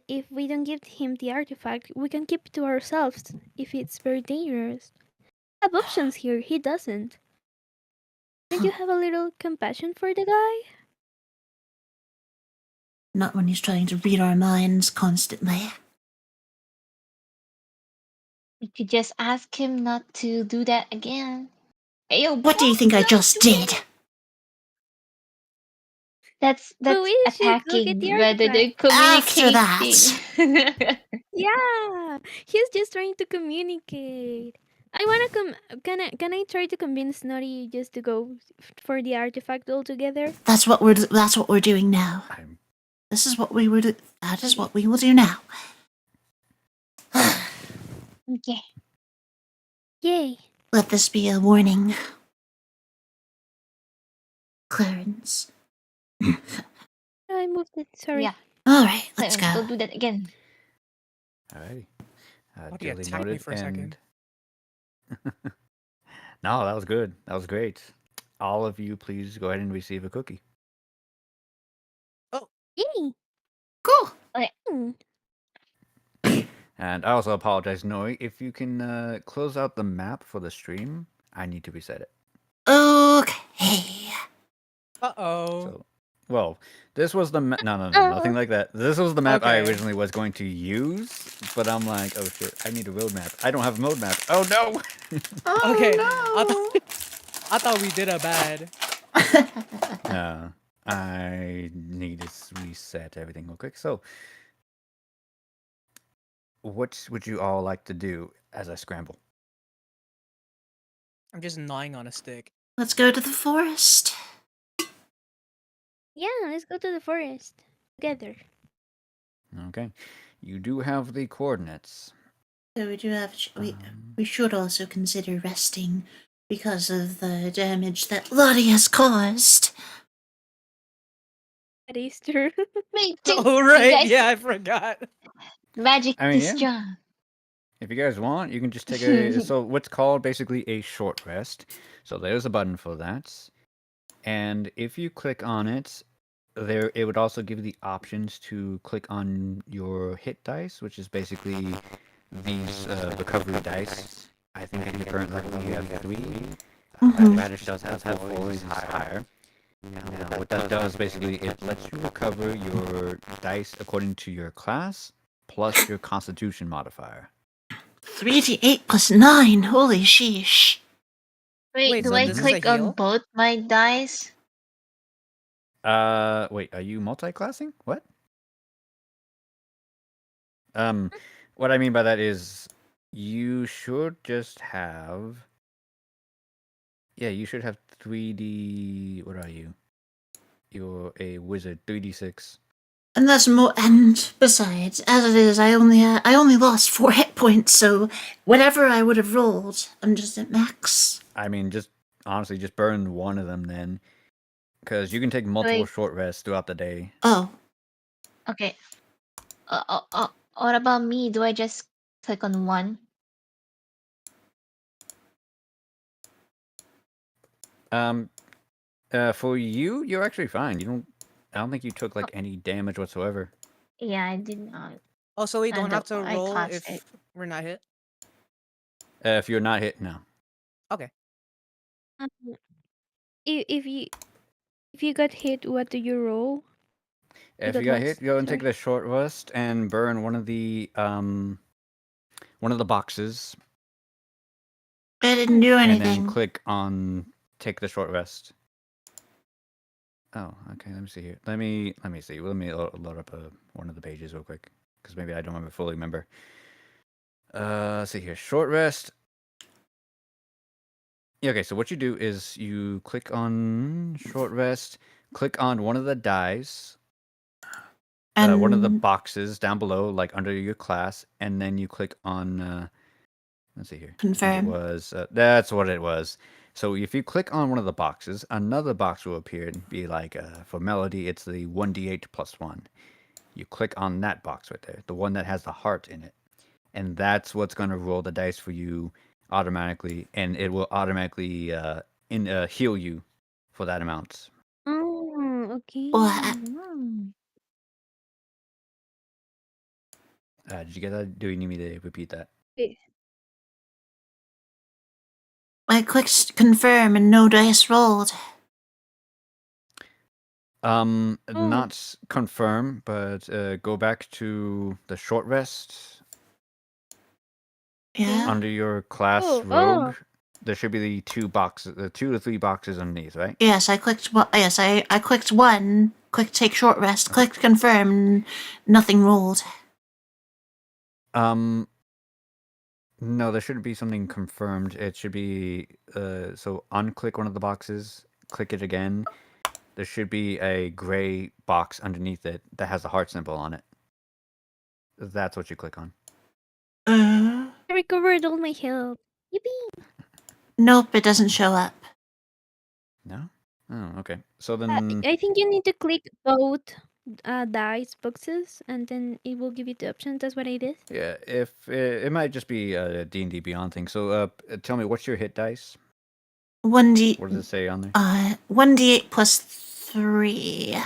if we don't give him the artifact, we can keep it to ourselves if it's very dangerous. We have options here. He doesn't. Don't you have a little compassion for the guy? Not when he's trying to read our minds constantly. We could just ask him not to do that again. Hey, yo, What do you think I just did? That's But we should go get attacking the rather than artifact. After communicating. Yeah, he's just trying to communicate. I wanna can I try to convince Nori just to go for the artifact altogether? That's what we're doing now. I'm This is what we would. That is what we will do now. Okay. Yay! Let this be a warning, Clarence. I moved it. Sorry. Yeah. All right, let's Clarence, go. Don't do that again. Alrighty. Why do you Duly attack me noted. for a second? No, that was good. That was great. All of you, please go ahead and receive a cookie. Yay! Cool. Hmm. And I also apologize, Noi. If you can close out the map for the stream, I need to reset it. Okay. Uh-oh. So, well, this was the no, nothing like that. This was the map I Okay. originally was going to use, but I'm like, oh shit, I need a road map. I don't have a mode map. Oh no! Oh, Okay, no. I thought we did a bad. No, I need to reset everything real quick. So, what would you all like to do as I scramble? I'm just gnawing on a stick. Let's go to the forest. Yeah, let's go to the forest together. Okay, you do have the coordinates. So we do have. Um, We should also consider resting because of the damage that Lottie has caused. That is true. Wait, Oh you right, guys, yeah, I forgot. magic I mean, is yeah. strong. If you guys want, you can just take a so what's called basically a short rest. So there's a button for that. And if you click on it, there it would also give you the options to click on your hit dice, which is basically these recovery dice. I think at your current level you have 3. Mhm. Radish does have 4, is higher. Now, what that does basically, it lets you recover your dice according to your class plus your Constitution modifier. 3d8 plus 9. Holy sheesh. Wait, Wait, do so I this is a click on heal? both my dice? Wait, are you multi-classing? What? What I mean by that is you should just have. Yeah, you should have 3D. What are you? You're a wizard. 3D6. And that's more. And besides, as it is, I only lost 4 hit points. So whatever I would have rolled, I'm just at max. I mean, just honestly, just burn one of them then, because you can take multiple Wait. short rests throughout the day. Oh, Okay. What about me? Do I just click on one? For you, you're actually fine. You don't. I don't think you took like any damage whatsoever. Yeah, I did not. Oh, so we don't And have to I roll cast if it. we're not hit? If you're not hit, no. Okay. Um, if you got hit, what do you roll? If got you got hit, lost, go and sorry. take the short rest and burn one of the boxes, I didn't do and anything. then click on take the short rest. Oh, okay. Let me see here. Let me see. Let me load up one of the pages real quick, because maybe I don't fully remember. Let's see here. Short rest. Yeah, okay, so what you do is you click on short rest, click on one of the dice, And one of the boxes down below, like under your class, and then you click on. Let's see here. I think Confirm. it was. That's what it was. So if you click on one of the boxes, another box will appear and be like, for Melody, it's the 1d8 plus 1. You click on that box right there, the one that has the heart in it. And that's what's going to roll the dice for you automatically, and it will automatically heal you for that amount. Oh, okay. What? Did you get that? Do you need me to repeat that? Eh, I clicked confirm and no dice rolled. Not confirm, but go back to the short rest. Yeah. Under your class Oh, rogue, there should be the 2 boxes, the 2 to 3 boxes underneath, right? Yes, I clicked. Yes, I clicked one. Clicked take short rest. Clicked confirm. Nothing rolled. No, there shouldn't be something confirmed. It should be so unclick one of the boxes, click it again. There should be a gray box underneath it that has a heart symbol on it. That's what you click on. I recovered all my health. Yippee! Nope, it doesn't show up. No? Oh, okay. So then I think you need to click both dice boxes, and then it will give you the options. That's what I did. Yeah, if it might just be a D&D Beyond thing. So, tell me, what's your hit dice? 1d, What does it say on there? 1d8 plus 3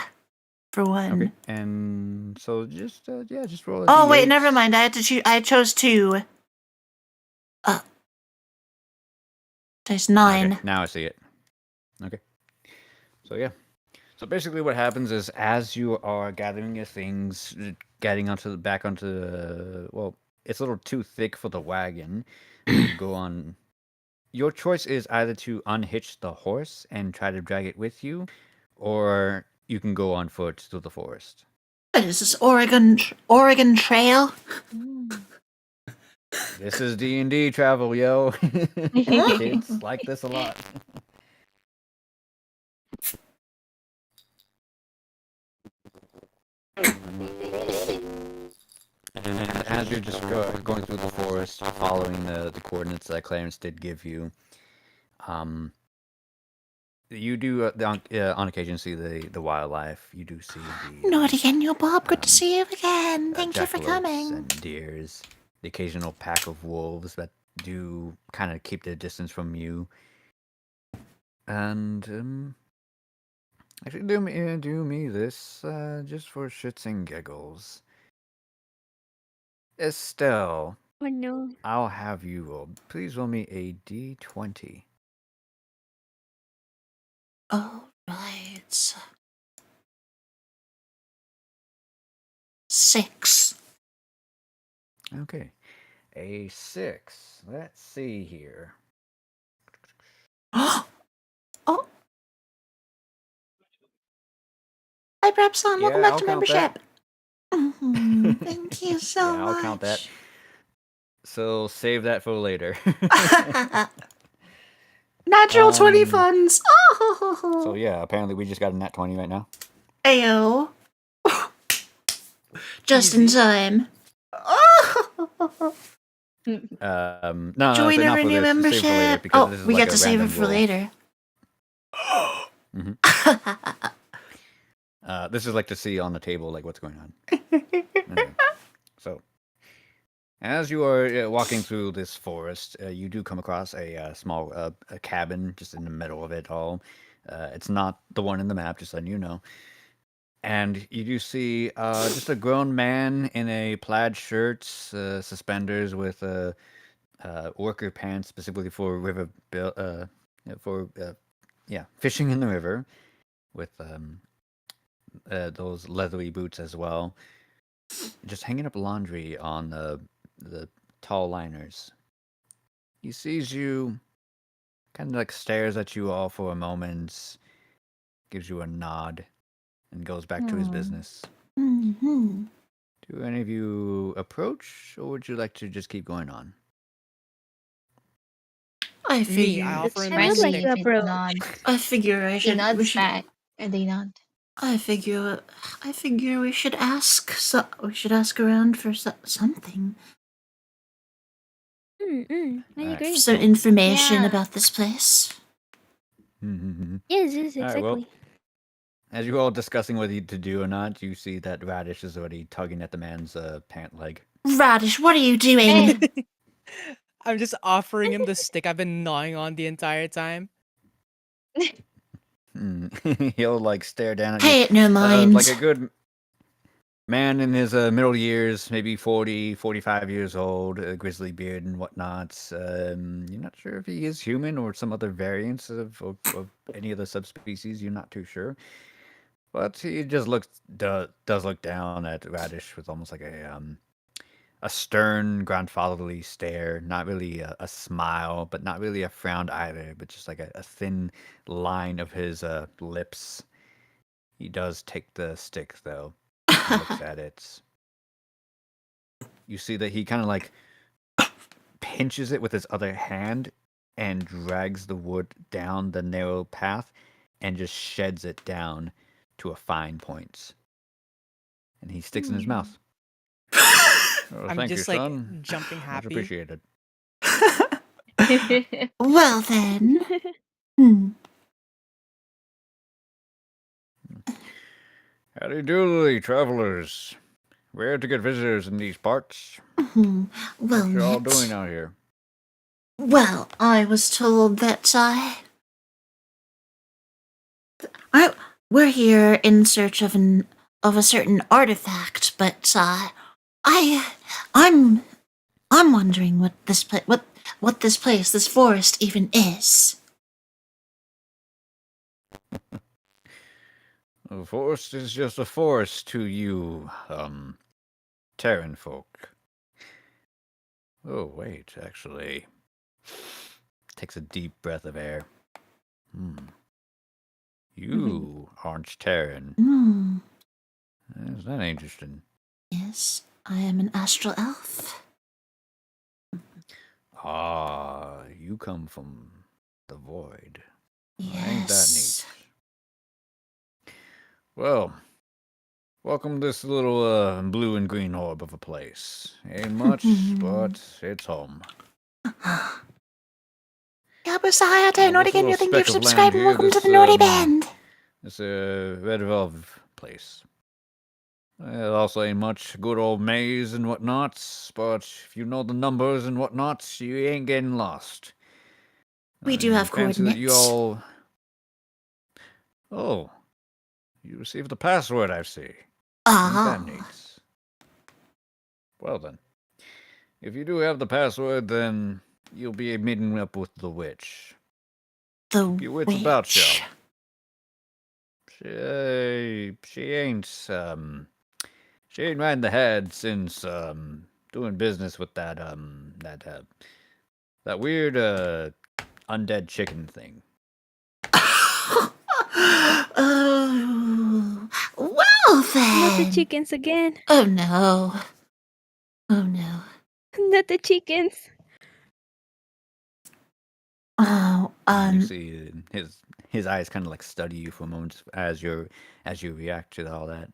for one. Okay, and so just just roll a Oh wait, D8. never mind. I had to choose. I chose 2. There's 9. Okay, now I see it. Okay, so yeah. So basically, what happens is, as you are gathering your things, getting back onto the, well, it's a little too thick for the wagon. You go on. Your choice is either to unhitch the horse and try to drag it with you, or you can go on foot through the forest. What is this, Oregon Trail? This is D&D travel, yo. Kids like this a lot. And as you're just going through the forest, following the coordinates that Clarence did give you, you do on occasion see the wildlife. You do see the Not again, you Bob. Good to see you again. Thank you for jackalopes coming. and deers, the occasional pack of wolves that do kind of keep their distance from you. And actually, do me this just for shits and giggles. Estelle, Oh no. I'll have you roll. Please roll me a d20. All right. 6. Okay. A 6. Let's see here. Oh. Hi, Brepson. Welcome Yeah, back I'll to count membership. Thank you so Yeah, much. I'll count that. So save that for later. Natural 20 funds. Oh. So yeah, apparently we just got a nat 20 right now. Ayo. Just in Easy. time. No, Join so our not for new this. Save it for later membership. because this is We like get a to save it random for roll. later. This is like to see on the table like what's going on. Okay. So, as you are walking through this forest, you do come across a small a cabin just in the middle of it all. It's not the one in the map, just letting you know. And you do see just a grown man in a plaid shirt, suspenders with worker pants, specifically for fishing in the river, with those leathery boots as well. Just hanging up laundry on the tall liners. He sees you, kind of like stares at you all for a moment, gives you a nod, and goes back to his business. Mm-hmm. Do any of you approach, or would you like to just keep going on? I Me, figure. I offer him I the would like stick. to approach. I figure I He should. nods We should. back. And they nod. I figure we should ask. We should ask around for something. I Alright. agree. Some information Yeah. about this place. Yes, All right, well, exactly. as you all discussing whether to do or not, you see that Radish is already tugging at the man's pant leg. Radish, what are you doing? Hey. I'm just offering him the stick I've been gnawing on the entire time. He'll like stare down at you. Pay it no mind. Like a good man in his middle years, maybe 40, 45 years old, a grizzly beard and whatnot. You're not sure if he is human or some other variants of any of the subspecies. You're not too sure. But he just does look down at Radish with almost like a stern, grandfatherly stare. Not really a smile, but not really a frown either, but just like a thin line of his lips. He does take the stick, though. He looks at it. You see that he kind of like pinches it with his other hand and drags the wood down the narrow path and just sheds it down to a fine point. And he sticks in his mouth. Oh, I'm thank just you, like son. jumping Much happy. appreciated. Well then. Hmm. Howdy doodly, travelers. Rare to get visitors in these parts. Well, What you all met. doing out here? Well, I was told that we're here in search of a certain artifact, but I'm wondering what this place, this forest, even is. A forest is just a forest to you, Terran folk. Oh, wait, actually. Takes a deep breath of air. You aren't Terran. Hmm. Is that interesting? Yes, I am an astral elf. Ah, you come from the void. Yes. Ain't that neat? Well, welcome to this little blue and green orb of a place. Ain't much, but it's home. Kabusaya, This Naughty little Again, thank you speck for of land subscribing. here, Welcome to this, the Naughty Band. It's a red velvet place. It also ain't much good old maze and whatnot, but if you know the numbers and whatnot, you ain't getting lost. We do have fancy that you coordinates. all. Oh, you received the password, I see. Ain't that neat? Well then, if you do have the password, then you'll be meeting up with the witch. The Your witch witch. about you. She ain't right in the head since doing business with that weird undead chicken thing. Oh, well Not the then. chickens again. Oh no. Oh no. Not the chickens. Oh, You see his eyes kind of like study you for a moment as you react to all that.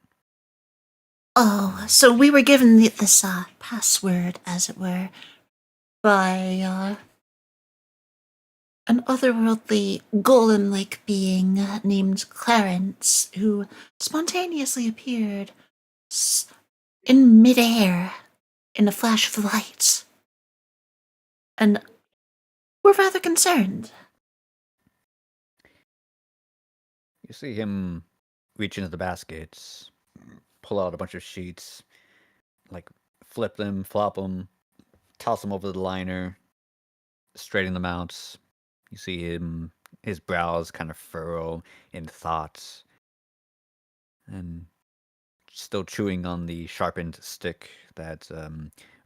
Oh, so we were given this password, as it were, by an otherworldly golem-like being named Clarence, who spontaneously appeared in midair in a flash of light. And we're rather concerned. You see him reach into the baskets, pull out a bunch of sheets, like flip them, flop them, toss them over the liner, straighten them out. You see his brows kind of furrow in thought, and still chewing on the sharpened stick that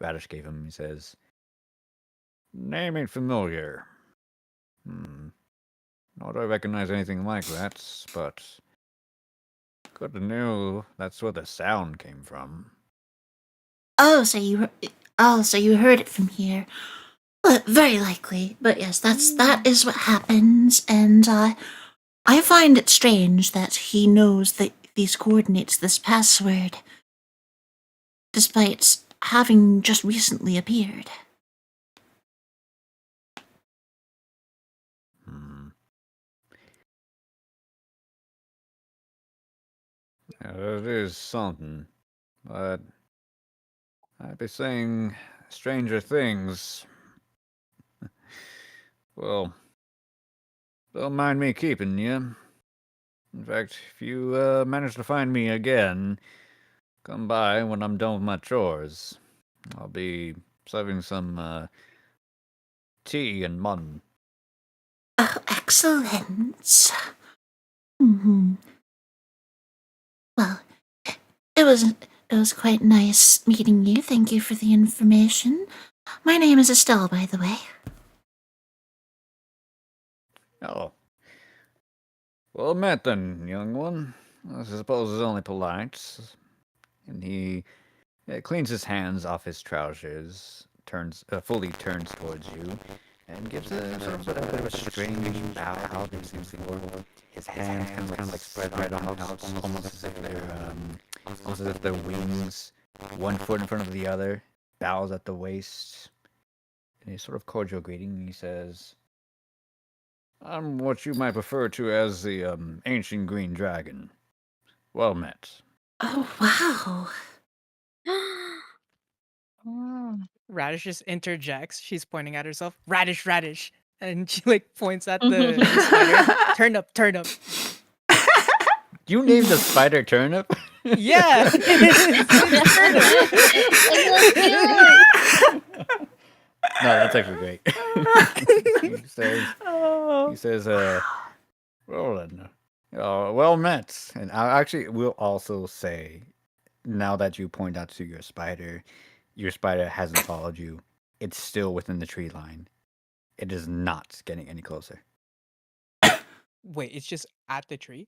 Radish gave him. He says, "Name ain't familiar. Not that I recognize anything like that, but good to know that's where the sound came from." Oh, so you heard it from here. Well, very likely, but yes, that is what happens, and I find it strange that he knows that these coordinates, this password, despite having just recently appeared. Yeah, it is something, but I'd be saying stranger things. Well, don't mind me keeping you. In fact, if you manage to find me again, come by when I'm done with my chores. I'll be serving some tea and mutton. Oh, excellent. Mm-hmm. Well, it was quite nice meeting you. Thank you for the information. My name is Estelle, by the way. Oh. Well met then, young one. I suppose it's only polite. And he cleans his hands off his trousers, fully turns towards you, and gives a bit of a strange bow. His hands kind of like spread out, almost as if they're wings, one foot in front of the other, bows at the waist. And a sort of cordial greeting, and he says, "I'm what you might refer to as the ancient green dragon. Well met." Oh, wow. Oh. Radish just interjects. She's pointing at herself. Radish, radish. And she like points at the spider. Turnip, turnip. You named the spider turnip? Yeah. It's so cute. No, that's actually great. He says, well then, well met. And I actually will also say, now that you point out to your spider hasn't followed you. It's still within the tree line. It is not getting any closer. Wait, it's just at the tree?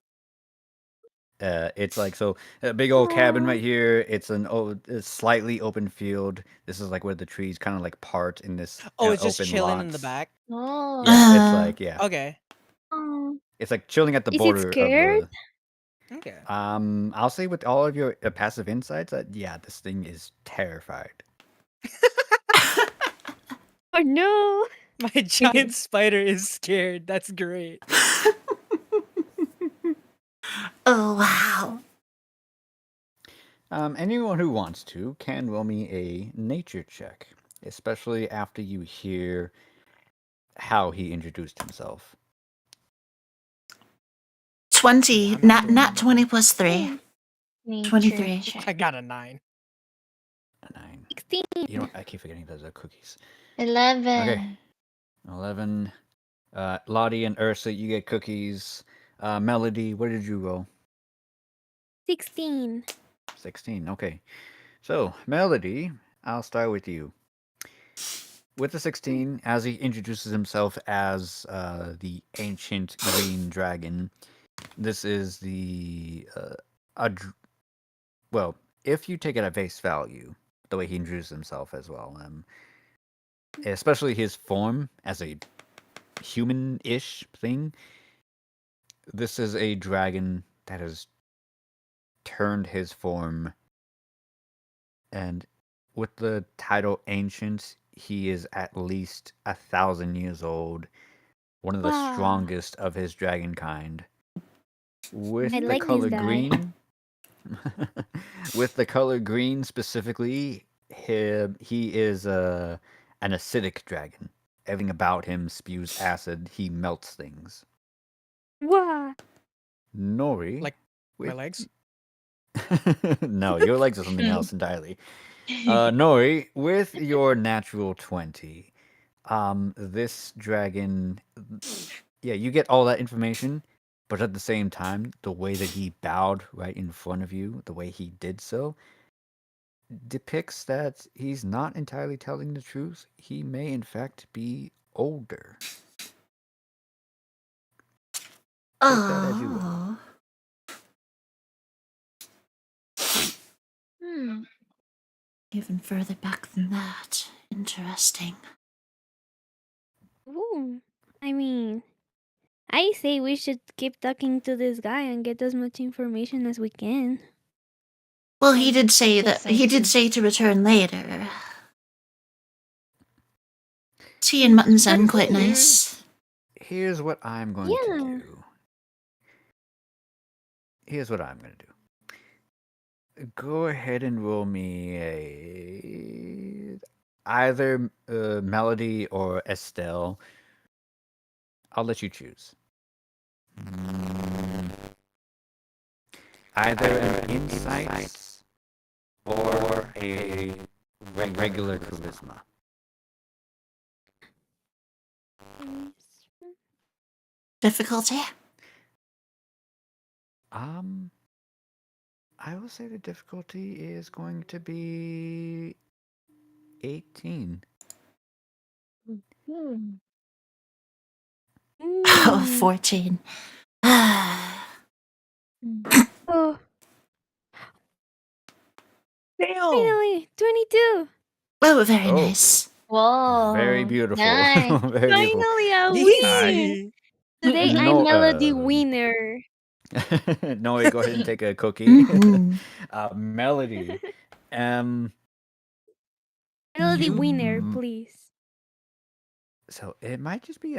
It's like, so a big old cabin Aw. right here. It's a slightly open field. This is like where the trees kind of like part in this Oh, it's just open chilling in the lots. back? Oh. Yeah, it's like, yeah. Okay. Oh. It's like chilling at the Is it border of scared? the. Okay. I'll say with all of your passive insights that yeah, this thing is terrified. Oh no. My giant spider is scared. That's great. Oh, wow. Anyone who wants to can roll me a nature check, especially after you hear how he introduced himself. 20. I'm not doing Nat that. 20 plus 3. Nature 23. check. I got a 9. A 9. 16. You know what? I keep forgetting those are cookies. 11. Okay. 11. Lottie and Ursa, you get cookies. Melody, what did you roll? 16. 16. Okay. So, Melody, I'll start with you. With the 16, as he introduces himself as the ancient green dragon, this is the well, if you take it at face value, the way he introduces himself as well, especially his form as a human-ish thing, this is a dragon that has turned his form, and with the title ancient, he is at least 1,000 years old, one of the Wow. strongest of his dragon kind. With I the like this color guy. green, with the color green specifically, he is an acidic dragon. Everything about him spews acid. He melts things. Wow. Nori, Like my with legs? no, your legs are something else entirely. Nori, with your natural 20, this dragon, yeah, you get all that information, but at the same time, the way that he bowed right in front of you, the way he did so, depicts that he's not entirely telling the truth. He may, in fact, be older. Take that as you will. Oh. Hmm. Even further back than that. Interesting. Ooh. I mean, I say we should keep talking to this guy and get as much information as we can. Well, he did say Yes, that I he did see. say to return later. Tea and mutton sound quite nice. Here's what I'm going Yeah. to do. Here's what I'm going to do. Go ahead and roll me either Melody or Estelle. I'll let you choose. Either an insight or a regular charisma. Difficulty? I will say the difficulty is going to be 18. Hmm. Oh, Mm. 14. Oh, Damn! finally, 22. Oh, very Oh. nice. Whoa. Very beautiful. Nice. Very beautiful. Finally, a win. Yee. Today No, I'm Melody winner. No, go ahead and take a cookie. Mhm. Melody. Melody You- winner, please. So it might just be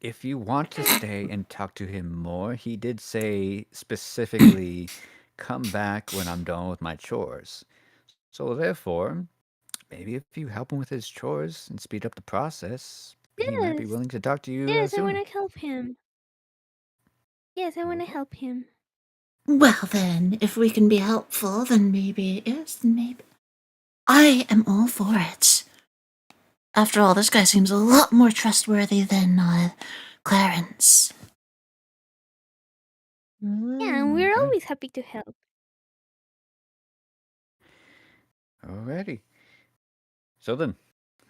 if you want to stay and talk to him more. He did say specifically come back when I'm done with my chores. So therefore, maybe if you help him with his chores and speed up the process, he might be Yes. willing to talk to you Yes, I soon. want to help him. Yes, I want to Okay. help him. Well then, if we can be helpful, then maybe yes, maybe. I am all for it. After all, this guy seems a lot more trustworthy than Clarence. Yeah, and we're Okay. always happy to help. Alrighty. So then,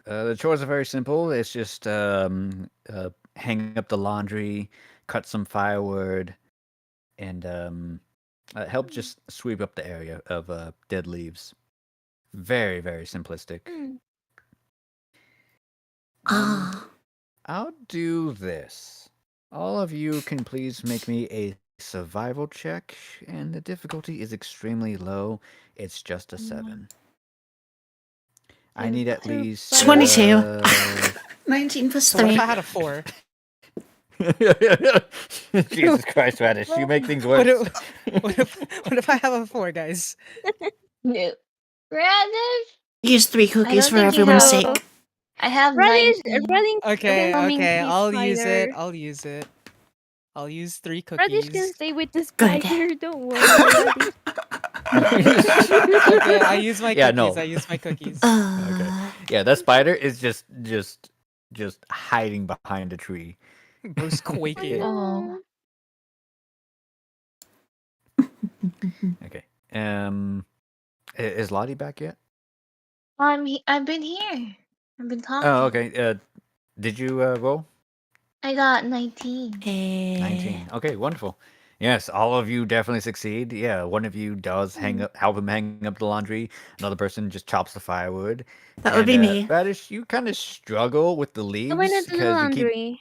the chores are very simple. It's just hang up the laundry, cut some firewood, and help just sweep up the area of dead leaves. Very, very simplistic. Mm. Ah, I'll do this. All of you can please make me a survival check, and the difficulty is extremely low. It's just a 7. I need at least 22. 19 plus So what 3. if I had a 4? Jesus Christ, Radish, you make things What worse. what if I have a 4, guys? No. Radish? Use 3 I cookies don't for think you everyone's have. sake. I have Radish, 19. Radish, Okay, coming okay, with I'll use it. spider. I'll use it. I'll use 3 Radish can cookies. stay with the Good. spider. Don't worry, Radish. Okay, I use my Yeah, cookies. no. I use my cookies. Okay. Yeah, that spider is just hiding behind a tree. Bro's quaking. Oh. Okay. Is Lottie back yet? I've been here. I've been talking. Oh, okay. Did you roll? I got 19. 19. Okay, wonderful. Yes, all of you definitely succeed. Yeah, one of you does help him hang up the laundry. Another person just chops the firewood. That would be me. Radish, you kind of struggle with the I leaves want to do the because you keep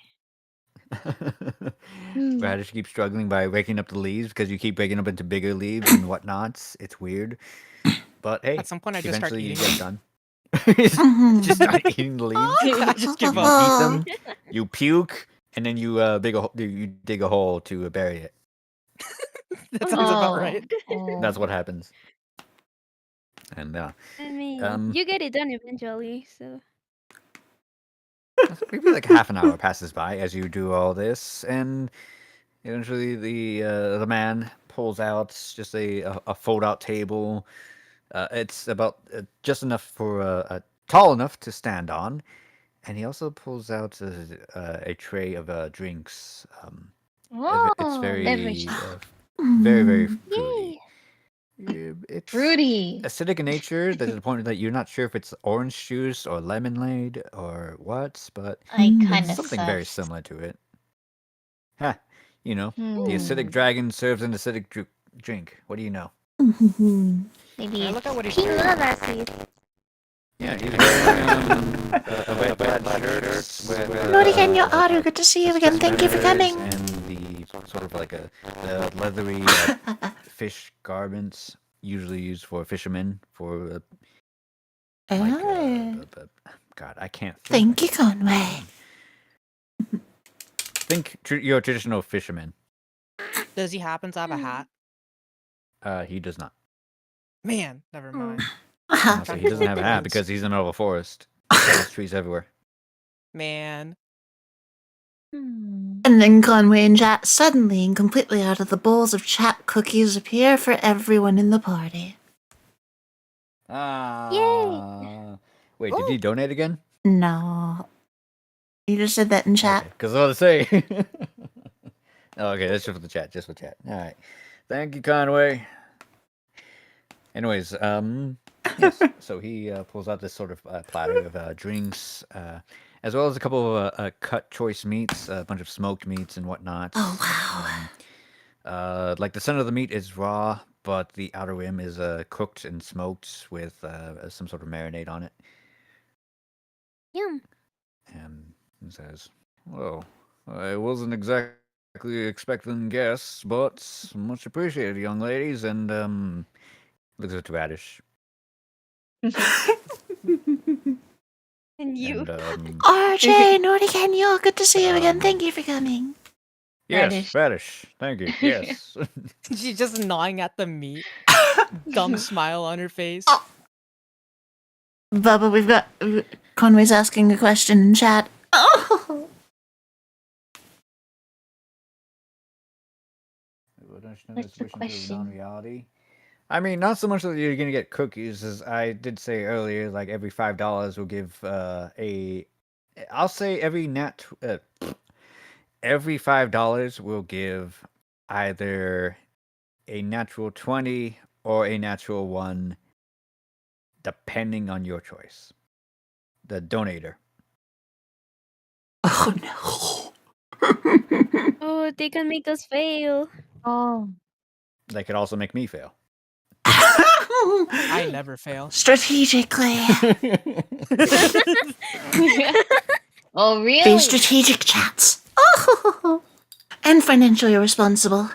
laundry. Radish keeps struggling by waking up the leaves because you keep breaking up into bigger leaves and whatnots. It's weird. But hey, At some point, I just start eventually you eating get it them. done. Just start eating the leaves. I just give You up. eat them, you puke, and then you dig a hole to bury it. That sounds about right. That's what happens. And I mean, you get it done eventually, so. maybe like half an hour passes by as you do all this, and eventually the man pulls out just a fold-out table. It's about just enough for tall enough to stand on, and he also pulls out a tray of drinks. It's very beverage. very fruity. Yay! It's Fruity. acidic in nature. There's a point that you're not sure if it's orange juice or lemonade or what, but I kind of something very similar to it. Ha! You know, Hmm. the acidic dragon serves an acidic drink. What do you know? Maybe Now look at what he's He wearing. loves acid. Yeah, he's wearing a red shirt with Norigan, your Aru, good to see you again. Thank you for coming. and the sort of like the leathery fish garments usually used for fishermen for God, I can't think. Thank you, Conway. Think you're a traditional fisherman. Does he happen to have a hat? He does not. Man, never mind. So he doesn't have a hat because he's in the middle of a forest. There's trees everywhere. Man. And then Conway and Jat suddenly and completely out of the bowls of chat cookies appear for everyone in the party. Wait, did you donate again? No. You just said that in chat. Because I was about to say. Okay, that's just for the chat. Just for chat. All right. Thank you, Conway. Anyways, yes. So he pulls out this sort of platter of drinks, as well as a couple of cut choice meats, a bunch of smoked meats and whatnot. Oh, wow. Like the center of the meat is raw, but the outer rim is cooked and smoked with some sort of marinade on it. Yum. And he says, "Well, I wasn't exactly expecting guests, but much appreciated, young ladies." And looks at Radish. And you. And, RJ, Norigan, good to see you again. Thank you for coming. Yes, Radish. radish. Thank you. Yes. She's just gnawing at the meat. Dumb smile on her face. Oh. Bubba, we've got Conway's asking a question in chat. Oh. What's the question? Non-reality. I mean, not so much that you're gonna get cookies, as I did say earlier. Like every $5 will give I'll say every $5 will give either a natural 20 or a natural 1, depending on your choice. The donator. Oh no. Oh, they can make us fail. Oh. They could also make me fail. I never fail. Strategically. Oh, really? Be strategic, chats. Oh. And financially responsible.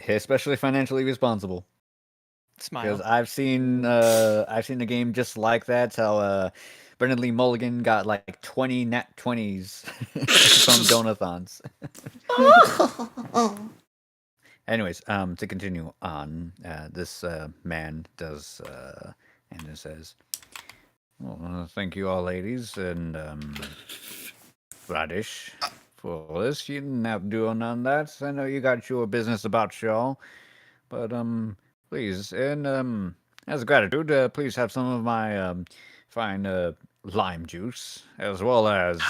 Especially financially responsible. Because Smile. I've seen a game just like that. How Brendan Lee Mulligan got like 20 nat 20s from donathons. Oh. Anyways, to continue on, this man does and it says, well, thank you all, ladies, and Radish, for this. You didn't have to do none of that. I know you got your business about y'all, but please, and as a gratitude, please have some of my fine lime juice, as well as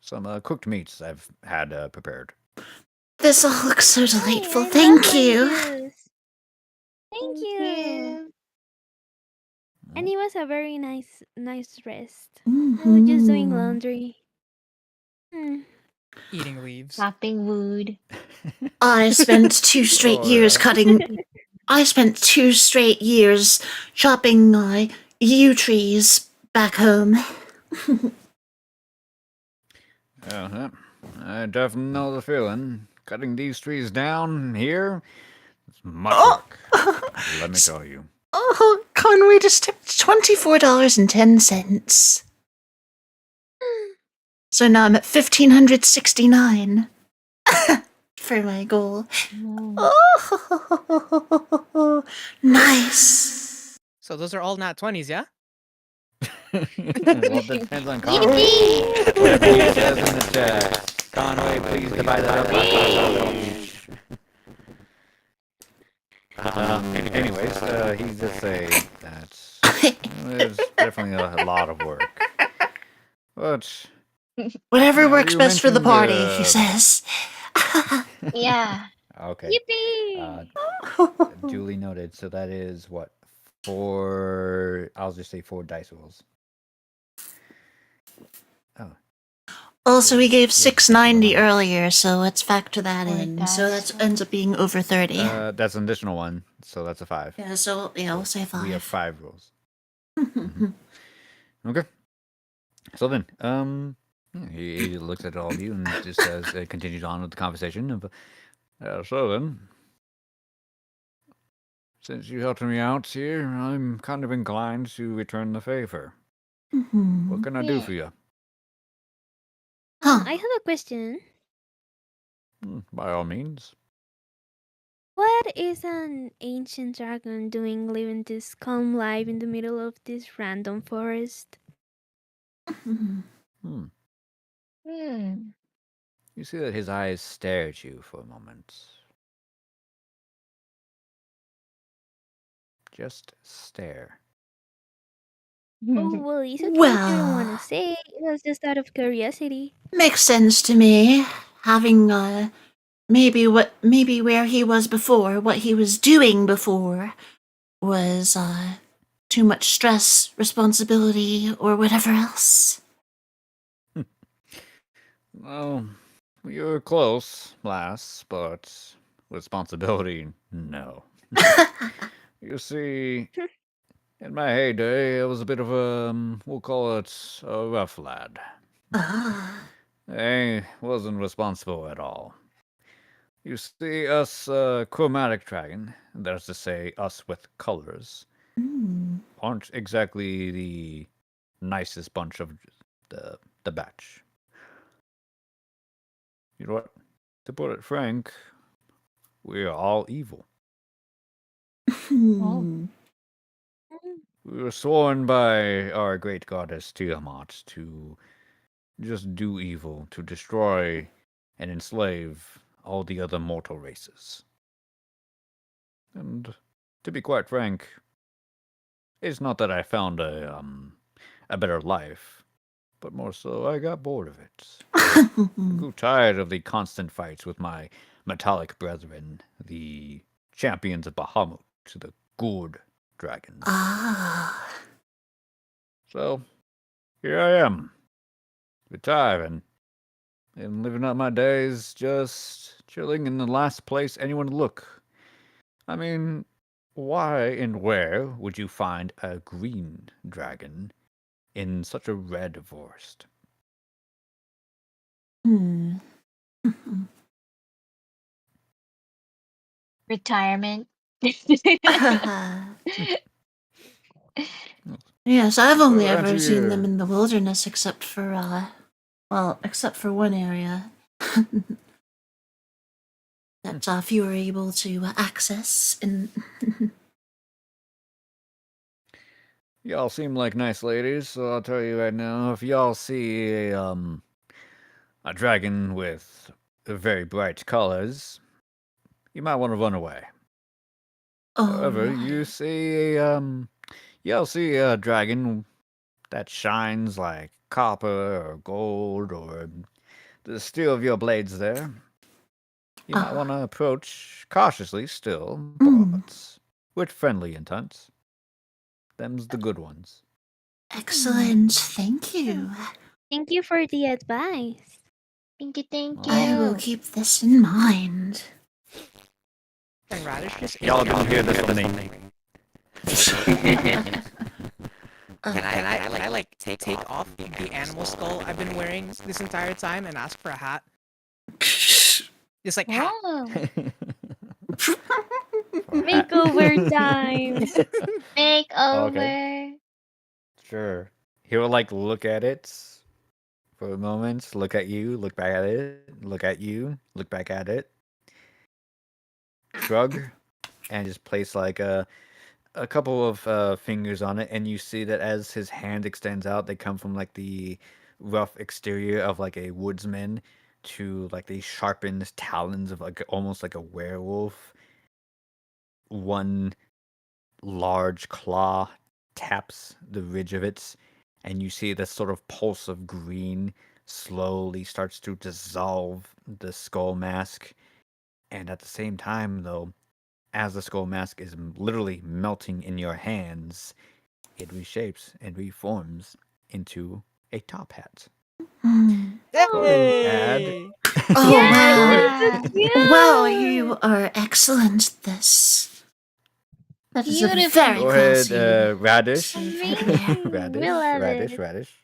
some cooked meats I've had prepared. This all looks so delightful. Hey, I Thank love you. lime juice. Thank you. And it was a very nice rest. I was just doing Mhm. laundry. Hmm. Eating leaves. Chopping wood. I spent 2 straight years cutting. I spent 2 straight years chopping yew trees back home. Uh-huh. I definitely know the feeling. Cutting these trees down here is much work. Let me tell you. Oh, Conway just tipped $24.10. So now I'm at $1,569 for my goal. Oh, nice. So those are all nat 20s, yeah? Well, it depends on Conway. Whatever he says in the chat. Conway, please divide that up by each. Anyways, he just say that it's definitely a lot of work. But Whatever Yeah, works you best for the party, mentioned, he says. Yeah. okay. Yippee! Duly noted. So that is what? 4. I'll just say 4 dice rolls. Oh. Also, we gave Yeah, $6.90 earlier, so let's factor that Or in. So dice that ends up being over 30. That's an additional one, so that's a 5. Yeah, so yeah, we'll say We have 5. 5 rolls. Okay. So then, he looks at all of you and just says, continues on with the conversation of, so then, since you helped me out here, I'm kind of inclined to return the favor. What can I do for you? Huh. I have a question. By all means. What is an ancient dragon doing living this calm life in the middle of this random forest? Hmm. Hmm. You see that his eyes stare at you for a moment. Just stare. Oh, well, it's okay if you don't want Well, to say. It was just out of curiosity. makes sense to me. Having maybe where he was before, what he was doing before, was too much stress, responsibility, or whatever else. Well, you were close, lass, but responsibility, no. You see, in my heyday, I was a bit of a, we'll call it a rough lad. I wasn't responsible at all. You see, us chromatic dragon, that's to say, us with colors, aren't exactly the nicest bunch of the batch. You know what? To put it frank, we are all evil. Hmm. We were sworn by our great goddess Tiamat to just do evil, to destroy and enslave all the other mortal races. And to be quite frank, it's not that I found a better life, but more so I got bored of it. I grew tired of the constant fights with my metallic brethren, the champions of Bahamut, the good dragons. Ah. So here I am, retiring and living out my days just chilling in the last place anyone would look. I mean, why and where would you find a green dragon in such a red forest? Hmm. Retirement. Yes, I've only Well, ever aren't seen you- them in the wilderness, except for except for one area that few were able to access. And Y'all seem like nice ladies, so I'll tell you right now, if y'all see a dragon with very bright colors, you might want to run away. However, you right. see y'all see a dragon that shines like copper or gold or the steel of your blades there. You might want to approach cautiously still, but with friendly intent. Them's the good ones. Excellent, thank you. Thank you for the advice. Thank you, thank you. I will keep this in mind. And Radish just Y'all gonna hear this from me. Can I like take off the animal skull I've been wearing this entire time and ask for a hat? Just like hat. Oh, Makeover time. makeover. Sure. He will like look at it for a moment, look at you, look back at it, look at you, look back at it, shrug, and just place like a couple of fingers on it, and you see that as his hand extends out, they come from like the rough exterior of like a woodsman to like the sharpened talons of like almost like a werewolf. One large claw taps the ridge of it, and you see this sort of pulse of green slowly starts to dissolve the skull mask. And at the same time, though, as the skull mask is literally melting in your hands, it reshapes and reforms into a top hat. Hey! Oh, Yeah. wow, you are excellent at this. That is a Beautiful. very Go ahead, classy. Radish. Amazing. Radish, We love Radish, it. Radish.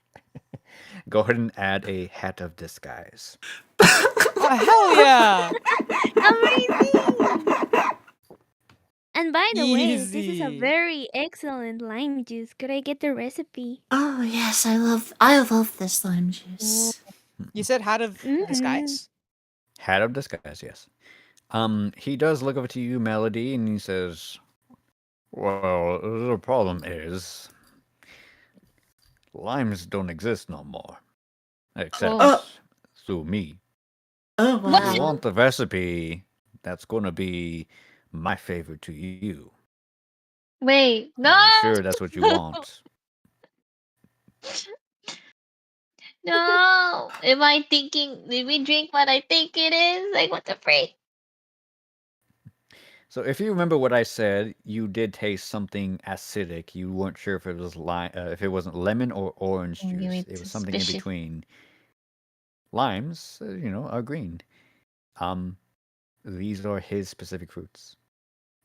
Go ahead and add a hat of disguise. Oh, hell yeah! Amazing. And by the way, this is a Easy. very excellent lime juice. Could I get the recipe? Oh yes, I love this lime juice. You said hat of Mhm. disguise? Hat of disguise, yes. He does look over to you, Melody, and he says, "Well, the problem is, limes don't exist no more, except Oh. through me. Oh If wow. you want the recipe, that's gonna be my favor to you. Wait, no. I'm sure that's what you want." No. Am I thinking? Did we drink what I think it is? Like, what the freak? So if you remember what I said, you did taste something acidic. You weren't sure if it was if it wasn't lemon or orange I knew juice. it It was something in suspicious. between. Limes, are green. These are his specific fruits.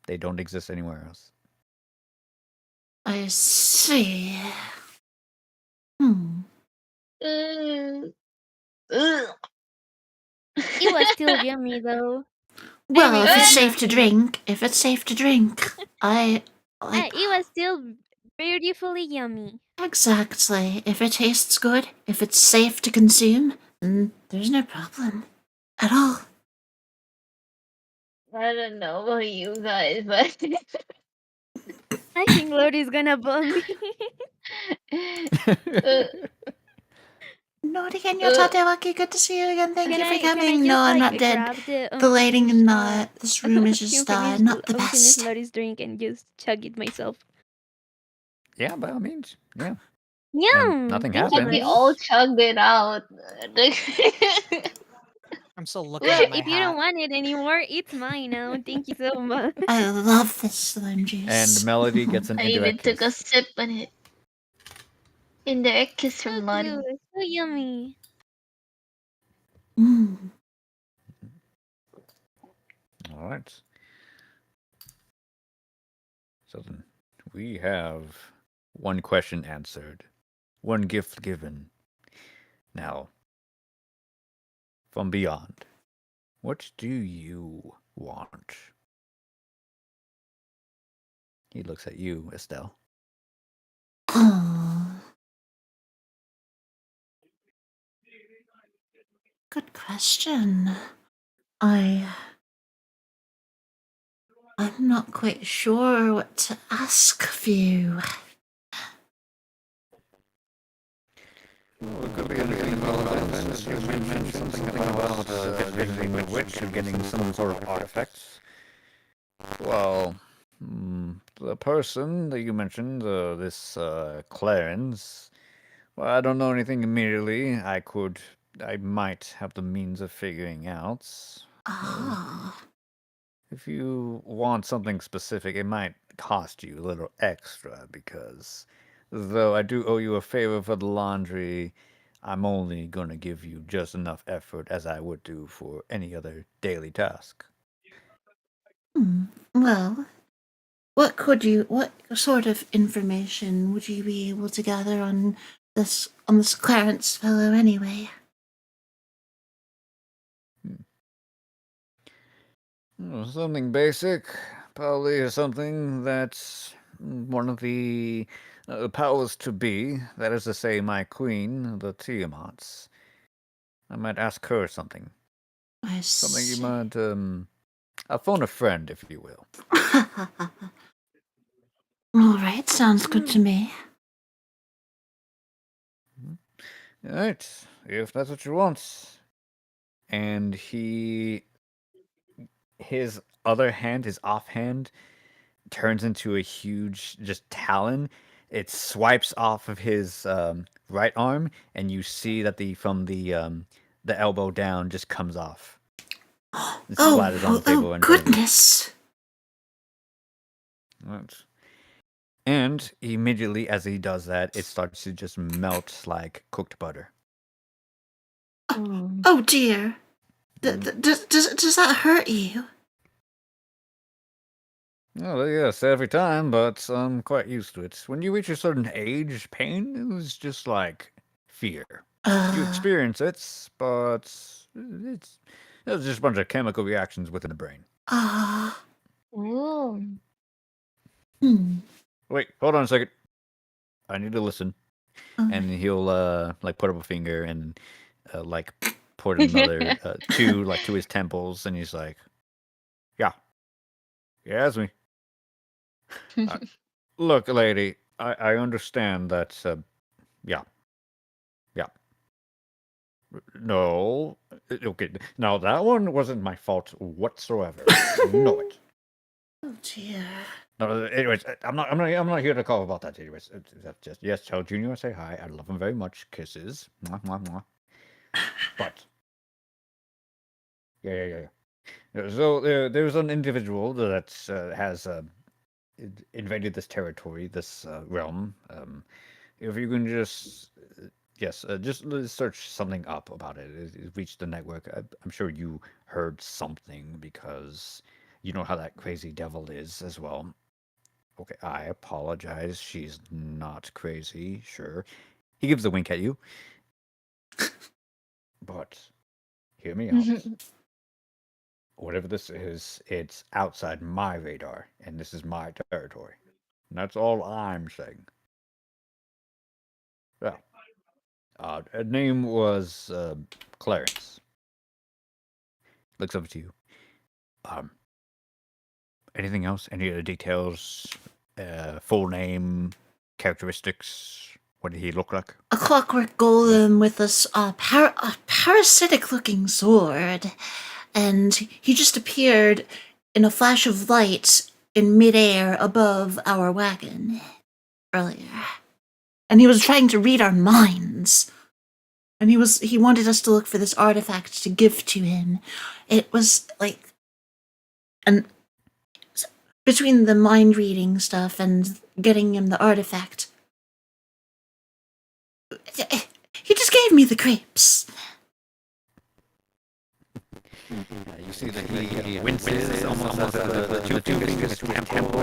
They don't exist anywhere else. I see. Hmm. Mm. Ugh. It was still yummy though. Well, if it's recommend safe to it. drink, I like It was still beautifully yummy. exactly. If it tastes good, if it's safe to consume, then there's no problem. at all. I don't know about you guys, but I think Lori's gonna bone me. uh, Nori and uh, Yotatewaki, good to see you again. Thank you for Can I coming. No, just I'm like not dead. grab The lighting and this room is just unfinished, not the unfinished best. Lori's drink and just chug it myself? Yeah, by all means. Yeah. Yum! nothing Thank but you, we happens. Lori. all chugged it out. I'm still looking Well, at my if you don't hat. want it anymore, it's mine now. Thank you so much. I love this lime juice. And Melody gets an I even indirect took a kiss. sip on it. Indirect kiss So from Lottie. cute. So yummy. Mm. All right. So then we have one question answered, one gift given. Now, from beyond, what do you want? He looks at you, Estelle. Oh. Good question. I'm not quite sure what to ask of you. Well, it could be anything relevant. Since you mentioned something about visiting the witch and getting some sort of artifacts. Well, the person that you mentioned, this Clarence, well, I don't know anything immediately. I might have the means of figuring out. Ah. If you want something specific, it might cost you a little extra because though I do owe you a favor for the laundry, I'm only going to give you just enough effort as I would do for any other daily task. Well, what sort of information would you be able to gather on this Clarence fellow anyway? Something basic, probably something that's one of the powers to be, that is to say, my queen, the Tiamats. I might ask her something. I Something you see. might, I'll phone a friend, if you will. All right, sounds good to me. Alright, if that's what you want. And his other hand, his offhand, turns into a huge, just talon. It swipes off of his right arm, and you see that the elbow down just comes off. It splatters on the table in front of you. Goodness! Right. And immediately as he does that, it starts to just melt like cooked butter. Oh dear. Does that hurt you? Oh, yes, every time, but I'm quite used to it. When you reach a certain age, pain is just like fear. You experience it, but it's just a bunch of chemical reactions within the brain. Ooh. Wait, hold on a second. I need to listen. Okay. And he'll like put up a finger and like put another two like to his temples, and he's like, "Yeah, yeah, it's me." Look, lady, I understand that. Yeah, yeah. No, okay. Now that one wasn't my fault whatsoever. You know it. Oh dear. No, anyways, I'm not here to call about that. Anyways, that's just yes. Tell Junior I say hi. I love him very much. Kisses. Mwah, mwah, mwah. But yeah. So there's an individual that has invaded this territory, this realm. If you can just yes, just search something up about it. It reached the network. I'm sure you heard something because you know how that crazy devil is as well. Okay, I apologize. She's not crazy, sure. He gives a wink at you. But hear me out. Whatever this is, it's outside my radar, and this is my territory. And that's all I'm saying. Yeah. Her name was Clarence. looks over to you. Anything else? Any other details? Full name, characteristics? What did he look like? A clockwork golem with a parasitic-looking sword, and he just appeared in a flash of light in midair above our wagon earlier. And he was trying to read our minds. And he wanted us to look for this artifact to give to him. It was like between the mind reading stuff and getting him the artifact, he just gave me the creeps. You see that he winces almost as the two fingers to a temple,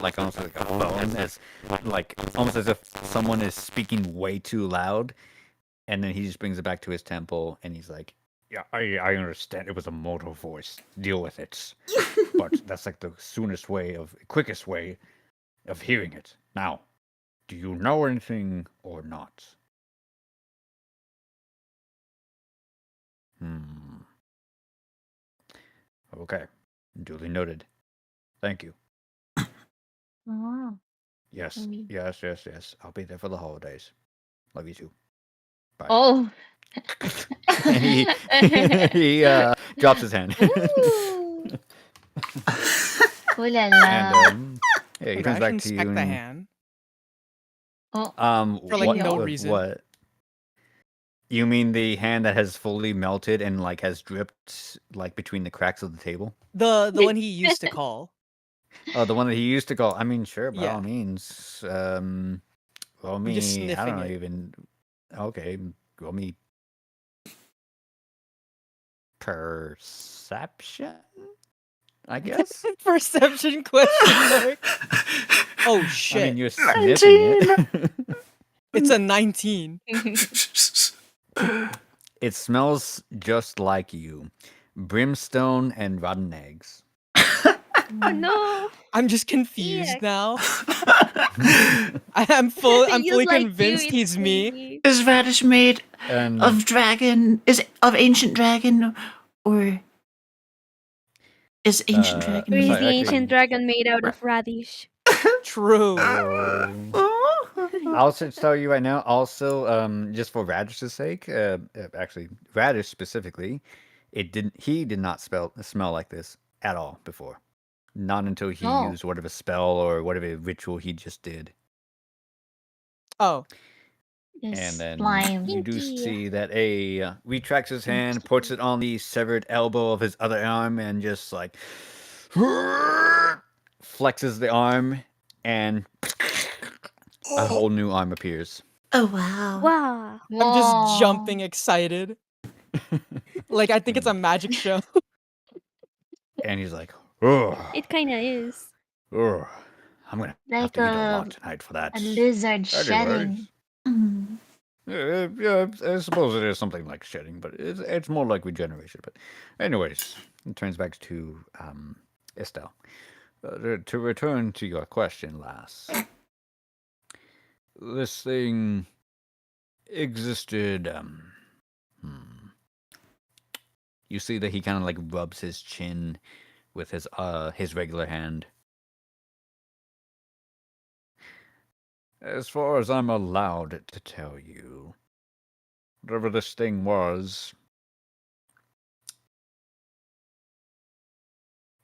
like almost like a bone, as like almost as if someone is speaking way too loud, and then he just brings it back to his temple, and he's like, "Yeah, I understand. It was a mortal voice. Deal with it." But that's like the quickest way of hearing it. Now, do you know anything or not? Okay. Duly noted. Thank you. Oh. Yes. Maybe. Yes. I'll be there for the holidays. Love you too. Bye. Oh. And he drops his hand. Ooh. Ooh la la. And yeah, he turns Congrats, back to inspect you. the And, hand. Oh. For, like, no reason. What? You mean the hand that has fully melted and like has dripped like between the cracks of the table? The one he used to call. Oh, the one that he used to call. I mean, sure, by Yeah. all means. Roll I'm just me. I sniffing don't know it. even. Okay, roll me. Perception, I guess. Perception question mark. Oh I shit. mean, you're sniffing it. It's a 19. It smells just like you. Brimstone and rotten eggs. Oh no! I'm just confused Yuck. now. I'm fully Just like you, convinced it's he's me. crazy. Is radish made And of dragon? Is it of ancient dragon, or is ancient dragon Or is made? the ancient actually- dragon made out of radish? True. I'll just tell you right now. Also, just for Radish's sake, actually, Radish specifically, he did not smell like this at all before. Not until he Oh. used whatever spell or whatever ritual he just did. Oh, And then Slime. you do Stinky. see that retracts his hand, puts it on the severed elbow of his other arm, and just like flexes the arm, and a whole new arm appears. Oh wow! Wow. I'm just jumping excited. Like I think it's a magic show. And he's like, "Oh, It kinda is. I'm gonna have Like to eat a a- lot tonight for that." A lizard shedding. Anyways, Mm. yeah, I suppose it is something like shedding, but it's more like regeneration. But anyways, it turns back to Estelle. To return to your question, lass, this thing existed. You see that he kind of like rubs his chin with his regular hand. As far as I'm allowed to tell you, whatever this thing was,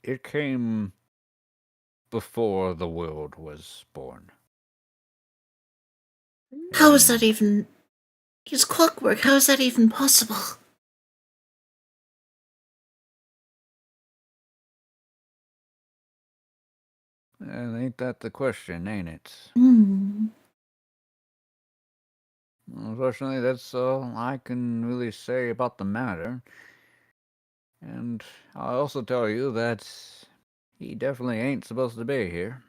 it came before the world was born. How is that even? He's clockwork. How is that even possible? And ain't that the question, ain't it? Hmm. Unfortunately, that's all I can really say about the matter. And I'll also tell you that he definitely ain't supposed to be here.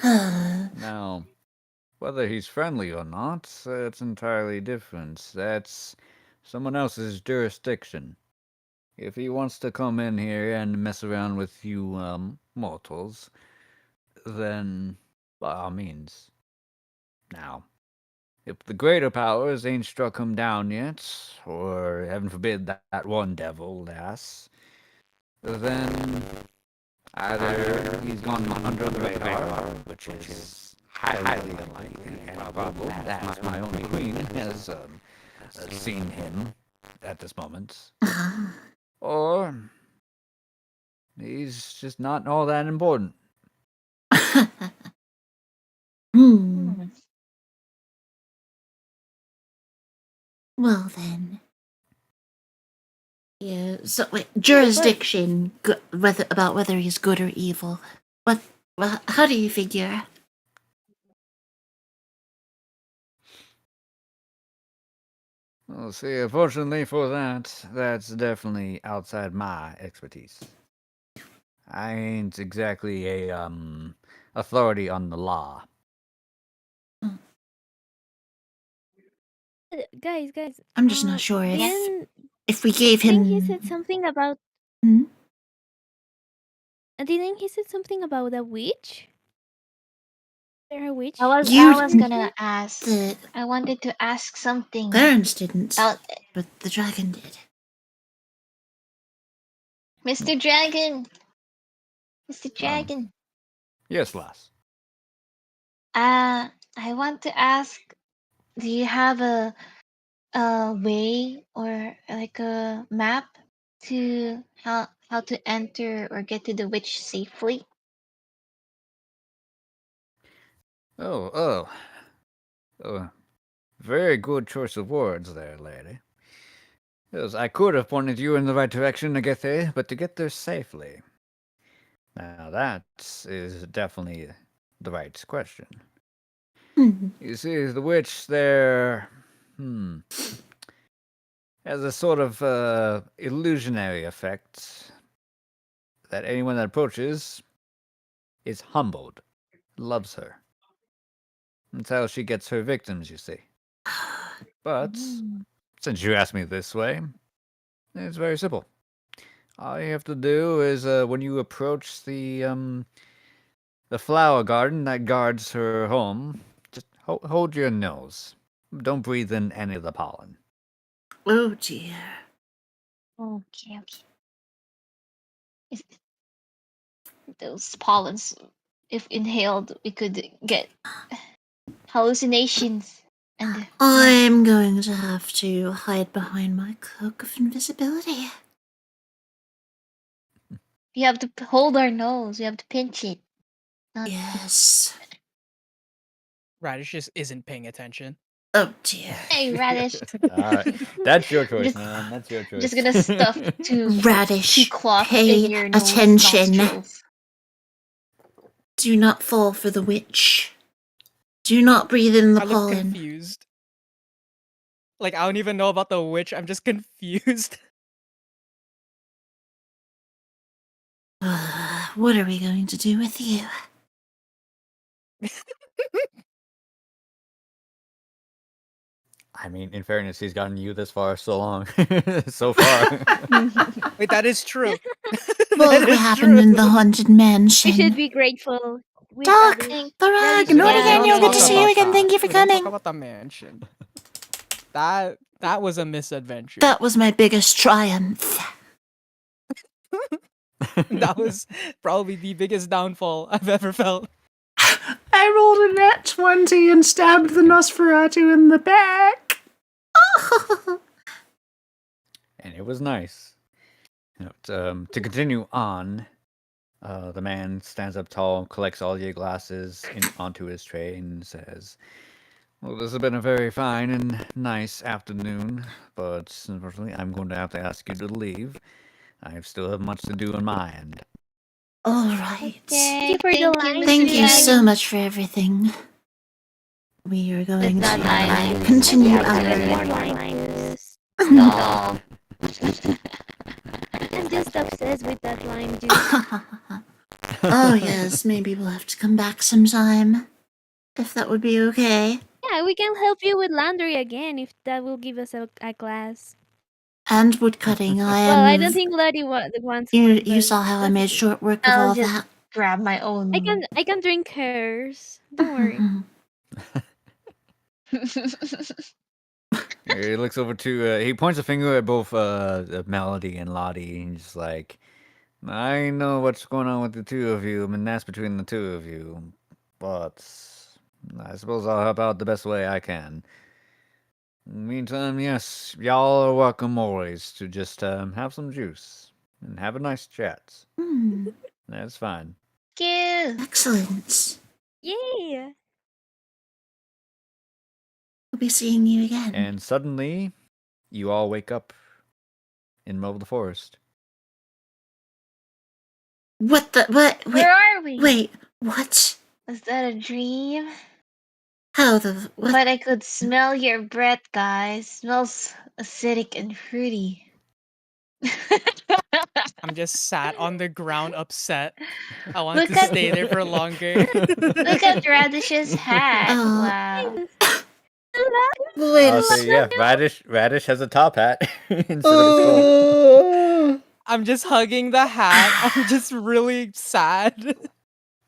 Now, whether he's friendly or not, that's entirely different. That's someone else's jurisdiction. If he wants to come in here and mess around with you, mortals, then by all means. Now, If the greater powers ain't struck him down yet, or heaven forbid that one devil lass, then either he's gone under the radar, which is highly unlikely and probable, as my only queen has seen him at this moment, or he's just not all that important. Hmm. Well then. Yeah. So wait, jurisdiction. Whether he's good or evil. How do you figure? Well, see, unfortunately for that, that's definitely outside my expertise. I ain't exactly a authority on the law. Guys. I'm just not sure Didn't if we gave think him. he said something about? Hmm? Didn't he said something about a witch? There a witch? I You was didn't- gonna ask. The I wanted to ask something. Clarence didn't, About but the dragon did. Mr. Dragon. Mr. Dragon. Yes, lass. I want to ask, do you have a way or like a map to how to enter or get to the witch safely? Oh. Very good choice of words there, lady. Yes, I could have pointed you in the right direction to get there, but to get there safely. Now that is definitely the right question. Hmm. You see, the witch there, has a sort of illusionary effect that anyone that approaches is humbled, loves her. That's how she gets her victims, you see. But since you asked me this way, it's very simple. All you have to do is when you approach the flower garden that guards her home, just hold your nose. Don't breathe in any of the pollen. Oh dear. Okay. Is those pollens, if inhaled, we could get hallucinations. And I'm going to have to hide behind my cloak of invisibility. we have to hold our nose. We have to pinch it. Not Yes. Radish just isn't paying attention. Oh dear. Hey, Radish. That's your choice, Just- man. That's your choice. Just gonna stuff two Radish, cloth pay in your nose attention. nostrils. Do not fall for the witch. Do not breathe in the I look pollen. confused. Like, I don't even know about the witch. I'm just confused. What are we going to do with you? I mean, in fairness, he's gotten you this far so long. So far. Wait, that is true. Well, That what is happened true. in the haunted We mansion? should be grateful. We Dog, got it. Barag, Radish, Nord yeah, again, we you'll don't good to talk see you about again. Thank you for We don't coming. talk about the mansion. That was a misadventure. That was my biggest triumph. That was probably the biggest downfall I've ever felt. I rolled a nat 20 and stabbed the Nosferatu in the back. And it was nice. To continue on, the man stands up tall, collects all your glasses onto his tray, and says, "Well, this has been a very fine and nice afternoon, but unfortunately, I'm going to have to ask you to leave. I still have much to do on my end." All right. Thank you for the line. Thank you Dragon. so much for everything. We are going not to lying. continue Yeah, our... line. No. I'm just obsessed with that line, dude. Oh yes, maybe we'll have to come back sometime. If that would be okay. Yeah, we can help you with laundry again if that will give us a class. And woodcutting, Well, I don't think Lottie wants one, You but saw how I that's made okay. short work of I'll all just that. grab my own. I can drink hers. Don't worry. He looks over to. He points a finger at both Melody and Lottie, and he's like, "I know what's going on with the two of you. I mean, that's between the two of you, but I suppose I'll help out the best way I can. In the meantime, yes, y'all are welcome always to just have some juice and have a nice chat. Hmm, That's fine." Cute. excellent. Yay! We'll be seeing you again. And suddenly, you all wake up in the middle of the forest. What the? What? Where are we? Wait. What? Was that a dream? How the? What? But I could smell your breath, guys. Smells acidic and fruity. I'm just sat on the ground upset. I wanted Look to at- stay there for longer. Look at Radish's hat. Oh. Wow. Wait a So second. yeah, Radish has a top hat instead of a Oh. I'm just hugging the hat. I'm just really sad.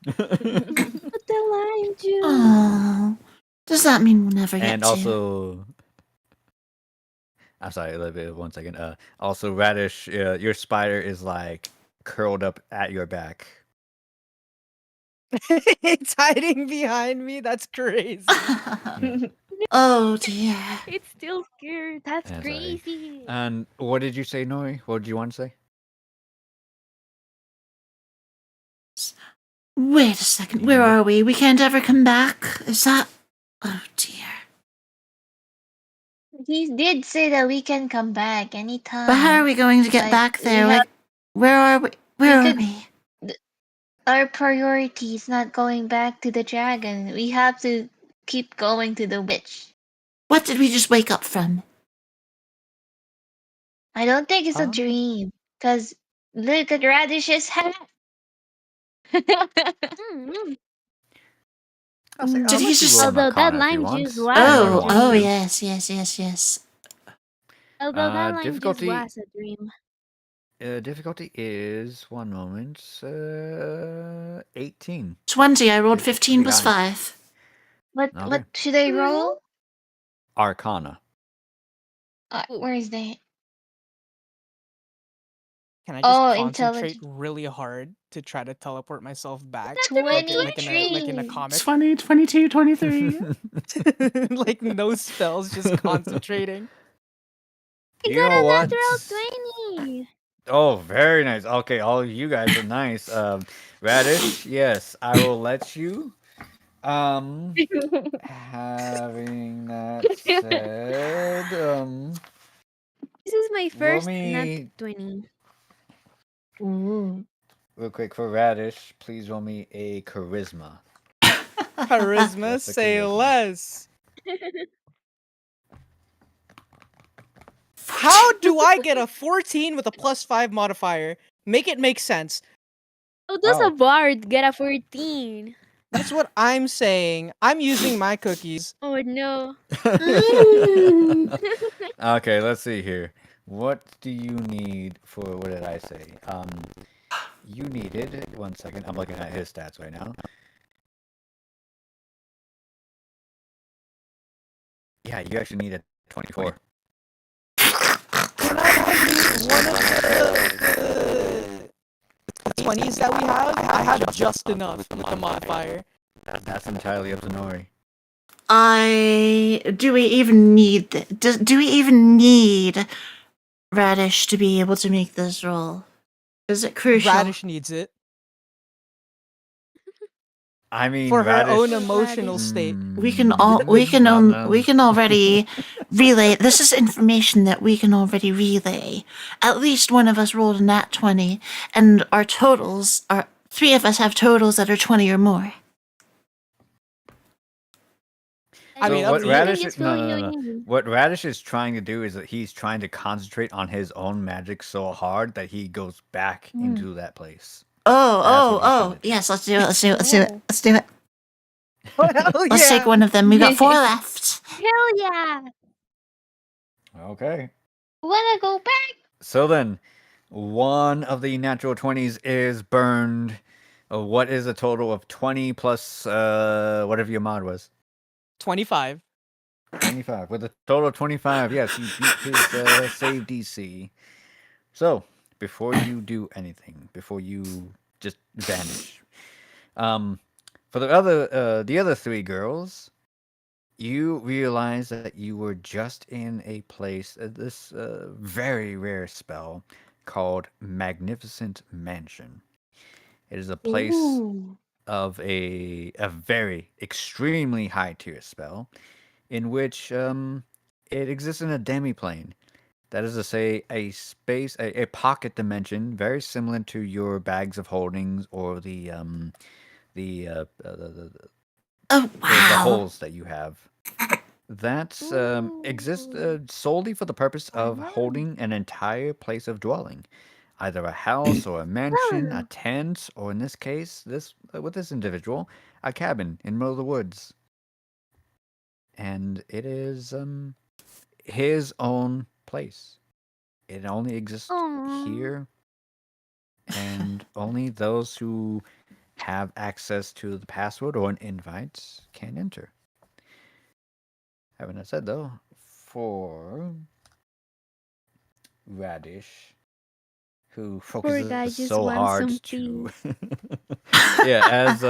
Put the lime juice. Oh. Does that mean we'll never get And to? also, I'm sorry, Olivia, 1 second. Also, Radish, your spider is like curled up at your back. It's hiding behind me. That's crazy. Oh dear. It's still scared. That's Yeah, sorry. crazy. And what did you say, Nori? What did you want to say? Wait a second. Where are we? We can't ever come back. Is that? Oh dear. He did say that we can come back anytime. But how are we going to get Like, back there? we have- Like, where are we? Where we are could- we? Our priority is not going back to the dragon. We have to keep going to the witch. What did we just wake up from? I don't think it's a Um, dream. Cause look at Radish's hat. Mm. Did he just? Although that lime juice was Oh, a oh dream. yes. Although that lime juice difficulty- was a dream. Difficulty is 1 moment. 18. 20. I rolled It's 15 pretty plus high. 5. What Okay. should I roll? Arcana. Where is that? Can I just Oh, concentrate intelligence. really hard to try to teleport myself back? 23. Like in a comic. 20, 22, 23. Like no spells, just concentrating. You You got know a what? natural 20. Oh, very nice. Okay, all of you guys are nice. Radish, yes, I will let you. Having that said, This is my first me- nat 20. Ooh. real quick for Radish, please roll me a charisma. Charisma, Just a say charisma. less. How do I get a 14 with a +5 modifier? Make it make sense. Oh, does Oh. a bard get a 14? That's what I'm saying. I'm using my cookies. Oh no. Okay, let's see here. What do you need for, what did I say? You needed, 1 second, I'm looking at his stats right now. Yeah, you actually need a 24. One of the 20s that we have, I have just enough with the modifier. That's entirely up to Nori. Do we even need do we even need Radish to be able to make this roll? Is it crucial? Radish needs it I mean, for her Radish, own emotional state. We can already relay. This is information that we can already relay. At least one of us rolled a nat 20, and our totals are 3 of us have totals that are 20 or more. I mean, So what that's Radish it's is, no, feeling no, no. you. What Radish is trying to do is that he's trying to concentrate on his own magic so hard that he goes back into that place. Oh, yes, let's do it. Let's do it. Hell Let's take one of them. We've got 4 left. Hell yeah. Okay. Wanna go back? So then, one of the natural 20s is burned. What is a total of 20 plus whatever your mod was? 25. 25. With a total of 25, yes, you beat his save DC. So, before you do anything, before you just vanish, for the other three girls, you realize that you were just in a place, this very rare spell called Magnificent Mansion. It is a place Ooh. of a very extremely high tier spell in which it exists in a demiplane. That is to say, a space, a pocket dimension, very similar to your bags of holdings or Oh, the wow. holes that you have. That exists Ooh. solely for the purpose of Fun. holding an entire place of dwelling, either a house or a mansion, a Fun. tent, or in this case, this with this individual, a cabin in the middle of the woods. And it is his own place. It only exists Aw. here, and only those who have access to the password or an invite can enter. Having that said, though, for Radish, who Poor focuses guy just so wants hard some to, peace. yeah, as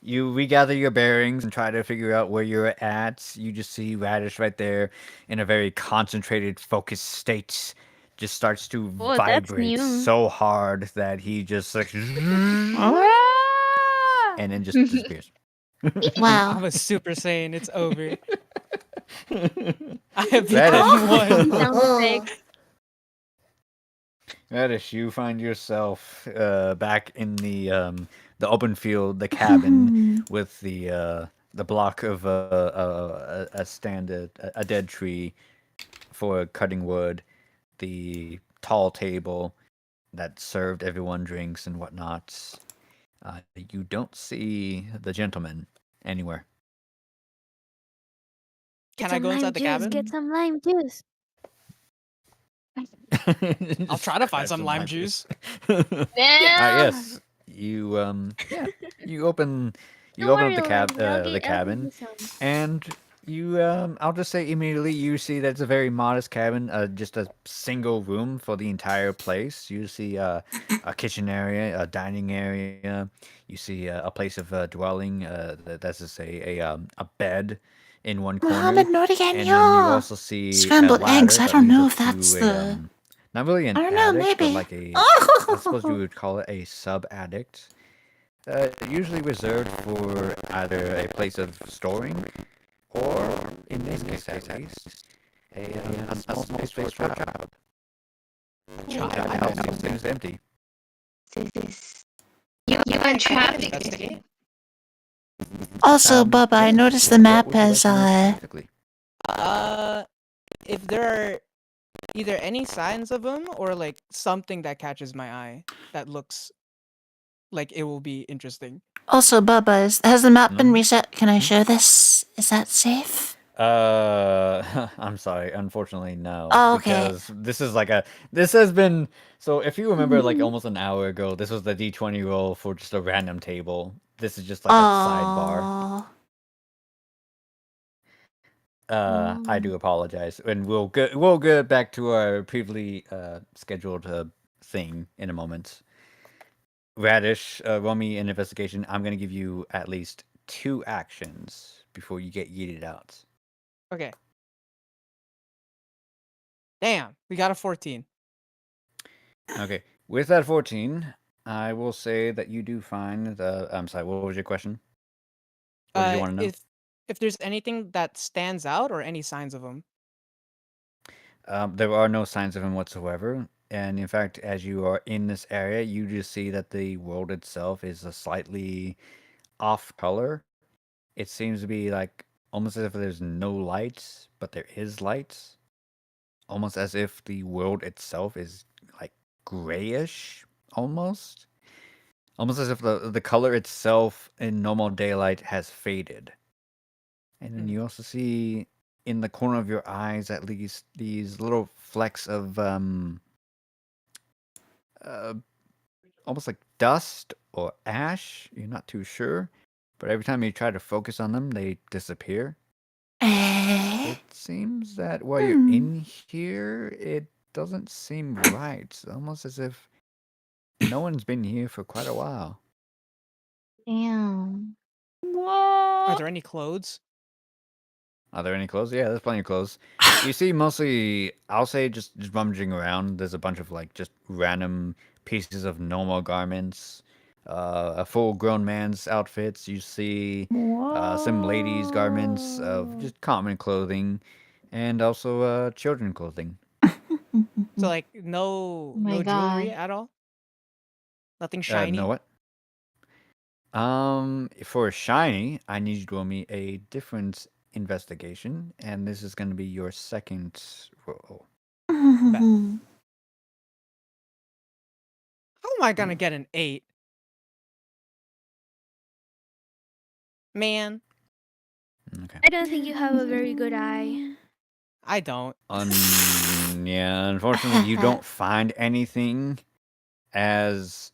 you regather your bearings and try to figure out where you're at, you just see Radish right there in a very concentrated, focused state. Just starts to Oh, that's vibrate new. so hard that he just like, Ah! and then just disappears. I'm Wow. a Super Saiyan. It's over. I have Radish. become one. Sound effect. Radish, you find yourself back in the open field, the cabin with the block of a dead tree for cutting wood, the tall table that served everyone drinks and whatnot. You don't see the gentleman anywhere. Can Get I some go inside lime the juice. cabin? Get some lime juice. I'll try to find some lime juice. Yeah. Yes, you you open Don't up worry, the Leslie. I'll the give cabin, you some. and you I'll just say immediately you see that it's a very modest cabin, just a single room for the entire place. You see a kitchen area, a dining area. You see a place of dwelling. That's to say a bed in one corner, Mohammed Nordigan, and then you yeah. also see a Scrambled ladder eggs. I that don't leads know up if that's to the. not really an I don't know, attic, but maybe. like I suppose you would call it a sub-attic. Usually reserved for either a place of storing, or in this case at least, a small space for a child. The house seems empty. This. You went traffic. Investigate. Also, Bubba, I Yeah, noticed the what map would you like has to know specifically? If there are either any signs of them or like something that catches my eye that looks like it will be interesting. Also, Bubba, has the map been Hmm? reset? Can I Hmm? show this? Is that safe? I'm sorry. Unfortunately, no. Oh, okay. Because this has been, so if you remember like almost an hour ago, this was the D20 roll for just a random table. This is just like a sidebar. Oh. I do apologize, and we'll get back to our previously scheduled thing in a moment. Radish, roll me an investigation. I'm gonna give you at least 2 actions before you get yeeted out. Okay. Damn, we got a 14. Okay, with that 14, I will say that you do find the. I'm sorry. What was your question? What did you want to know? If there's anything that stands out or any signs of them. There are no signs of him whatsoever. And in fact, as you are in this area, you just see that the world itself is a slightly off color. It seems to be like almost as if there's no lights, but there is lights. Almost as if the world itself is like grayish, almost. Almost as if the color itself in normal daylight has faded. And then you also see in the corner of your eyes at least these little flecks of uh, almost like dust or ash. You're not too sure, but every time you try to focus on them, they disappear. It seems that while you're in here, it doesn't seem right. It's almost as if no one's been here for quite a while. Damn. Are there any clothes? Are there any clothes? Yeah, there's plenty of clothes. You see mostly, I'll say, just rummaging around. There's a bunch of like just random pieces of normal garments, a full-grown man's outfits. You see some ladies' garments of just common clothing, and also children clothing. So like no Oh my jewelry God. at all? Nothing shiny? No what? For shiny, I need you to roll me a different investigation, and this is going to be your second roll. Bet. How am I gonna get an 8? Man, Okay. I don't think you have a very good eye. I don't. Yeah, unfortunately, you don't find anything as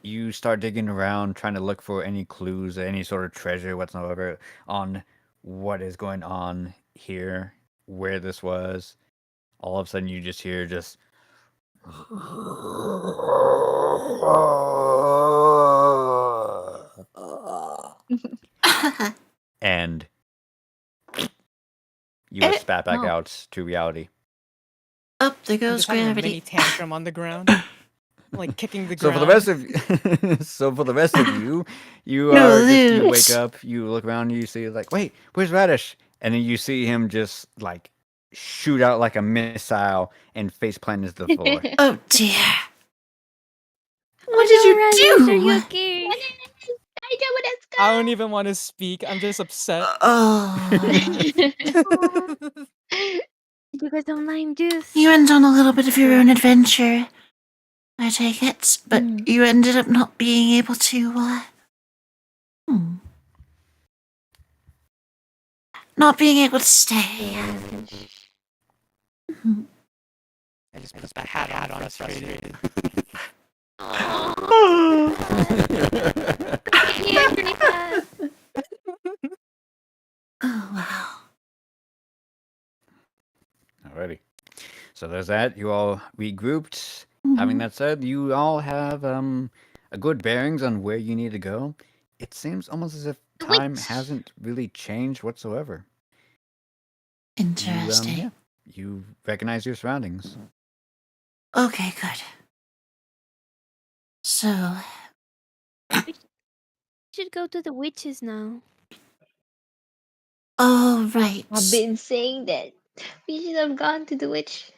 you start digging around, trying to look for any clues, any sort of treasure whatsoever on what is going on here, where this was. All of a sudden, you just hear just. And you are spat back No. out to reality. Up there I'm goes just having a mini gravity. tantrum on the ground. Like kicking the So ground. for the rest of you, you No are just you loot. wake up, you look around, you see like, wait, where's Radish? And then you see him just like shoot out like a missile and face plant into the floor. Oh dear. Oh What did no, you Radish, do? are you okay? I don't want to I don't even want to speak. I'm just upset. Oh. You got some lime juice. You went on a little bit of your own adventure, I take it, but Mm. you ended up not being able to, not being able to stay. I just put my hat on frustrated. Yeah, pretty fast. Oh, wow. Alrighty. So there's that. You all regrouped. Having that said, you all have a good bearings on where you need to go. It seems almost as if time Which- hasn't really changed whatsoever. Interesting. You recognize your surroundings. Okay, good. So, We should go to the witches now. all right. I've been saying that we should have gone to the witch.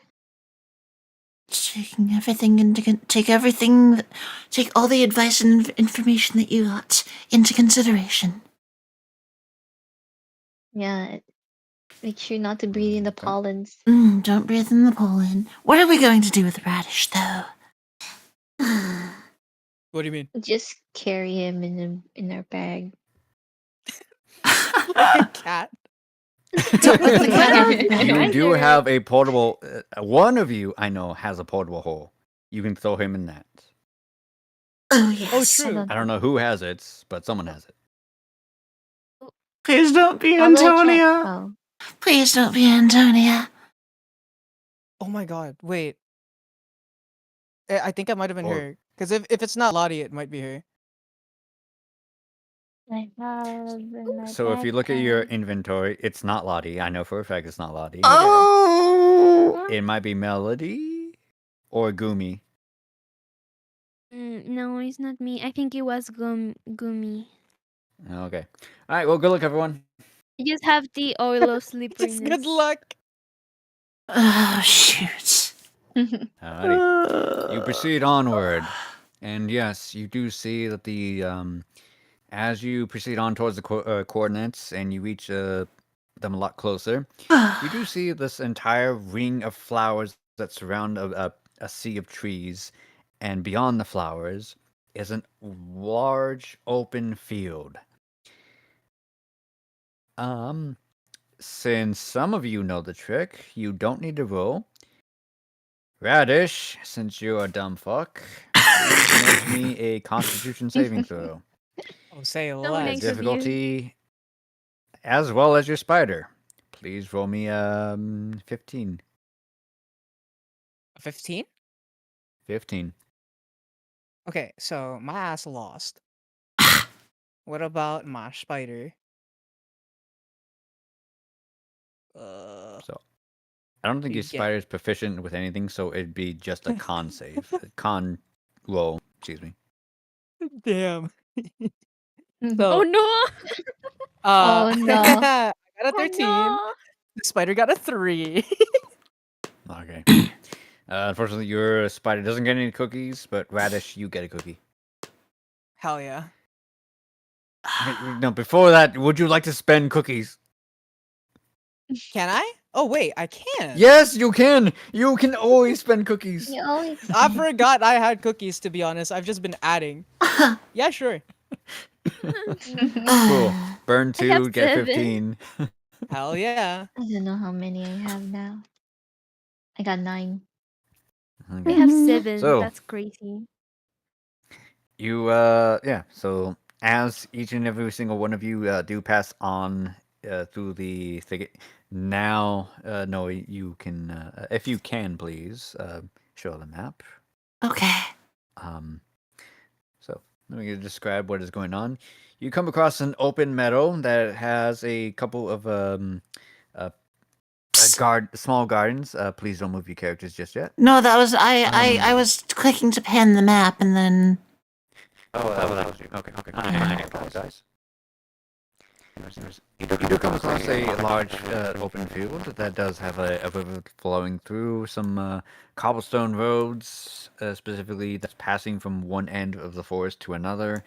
Taking everything take all the advice and information that you got into consideration. Yeah. Make sure not to breathe in the pollens. Don't breathe in the pollen. What are we going to do with Radish, though? What do you mean? Just carry him in our bag. Like a cat? Don't let the cat out of the bag. You do have a portable. One of you, I know, has a portable hole. You can throw him in that. Oh, yes. true. I don't know who has it, but someone has it. Please don't be How do I check? Antonia. Oh. Please don't be Antonia. Oh my god, wait. I think I might have been Or- her. Because if it's not Lottie, it might be her. I have in my So if you look at your backpack. inventory, it's not Lottie. I know for a fact it's not Lottie. Oh. It might be Melody or Gumi. No, it's not me. I think it was Gumi. Okay. All right. Well, good luck, everyone. You just have the oil of slipperiness. Just good luck. Oh, shoot. Alrighty. You proceed onward, and yes, you do see that the as you proceed on towards the coordinates and you reach them a lot closer, you do see this entire ring of flowers that surround a sea of trees, and beyond the flowers is a large open field. Since some of you know the trick, you don't need to roll. Radish, since you're a dumb fuck, make me a Constitution saving throw. Oh, say No less. thanks. Thanks of you. Difficulty as well as your spider. Please roll me 15. 15? 15. Okay, so my ass lost. What about my spider? So I don't think You your get- spider's proficient with anything, so it'd be just a con save. A con roll, excuse me. Damn. Mhm. So, Oh no! Oh, no. I got a Oh 13. no! The spider got a 3. Okay. Unfortunately, your spider doesn't get any cookies, but Radish, you get a cookie. Hell yeah. No, before that, would you like to spend cookies? Can I? Oh wait, I can. Yes, you can. You can always spend cookies. You always I forgot I had cookies, to be honest. I've just been adding. Yeah, sure. Cool. Burn I have 2, get 7. 15. Hell yeah. I don't know how many I have now. I got 9. I Okay. have 7. So- That's crazy. You yeah, so as each and every single one of you do pass on through the thicket, now Noe, you can if you can please show the map. Okay. So let me describe what is going on. You come across an open meadow that has a couple of small gardens. Please don't move your characters just yet. No, that was I was clicking to pan the map and then Oh, that was you. Okay, okay. I apologize. You do come across a large open field that does have a river flowing through, some cobblestone roads, specifically that's passing from one end of the forest to another,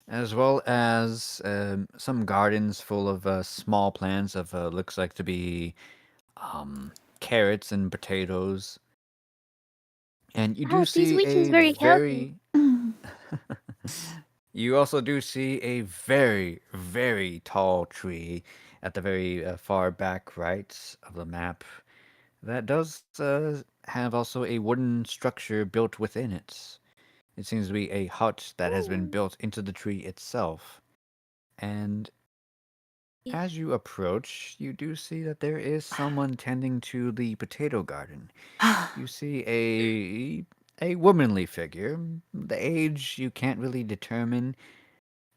as well as some gardens full of small plants of looks like to be carrots and potatoes. And you do Wow, this see witch is a very very mm, You also do see a very, very tall tree at the very far back right of the map that does have also a wooden structure built within it. It seems to be a hut that has been built into the tree itself. And as you approach, you do see that there is someone tending to the potato garden. You see a womanly figure. The age you can't really determine,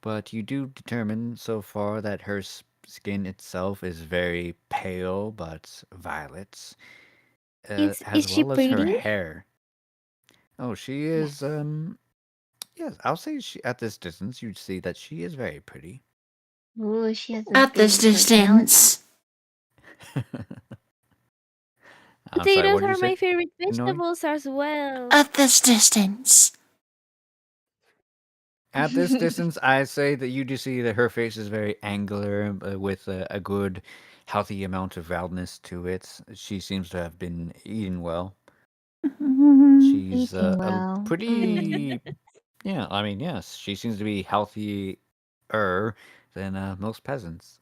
but you do determine so far that her skin itself is very pale but violet, Is as she well as her pretty? hair. Oh, she is, yes, I'll say at this distance, you'd see that she is very pretty. Ooh, she has a at this pretty personality. distance. I'm sorry, Potatoes what did you are my say? favorite Noi? vegetables as well. At this distance. At this distance, I say that you do see that her face is very angular, with a good, healthy amount of roundness to it. She seems to have been eating well. She's Eating a well. pretty, yeah. I mean, yes, she seems to be healthier than most peasants.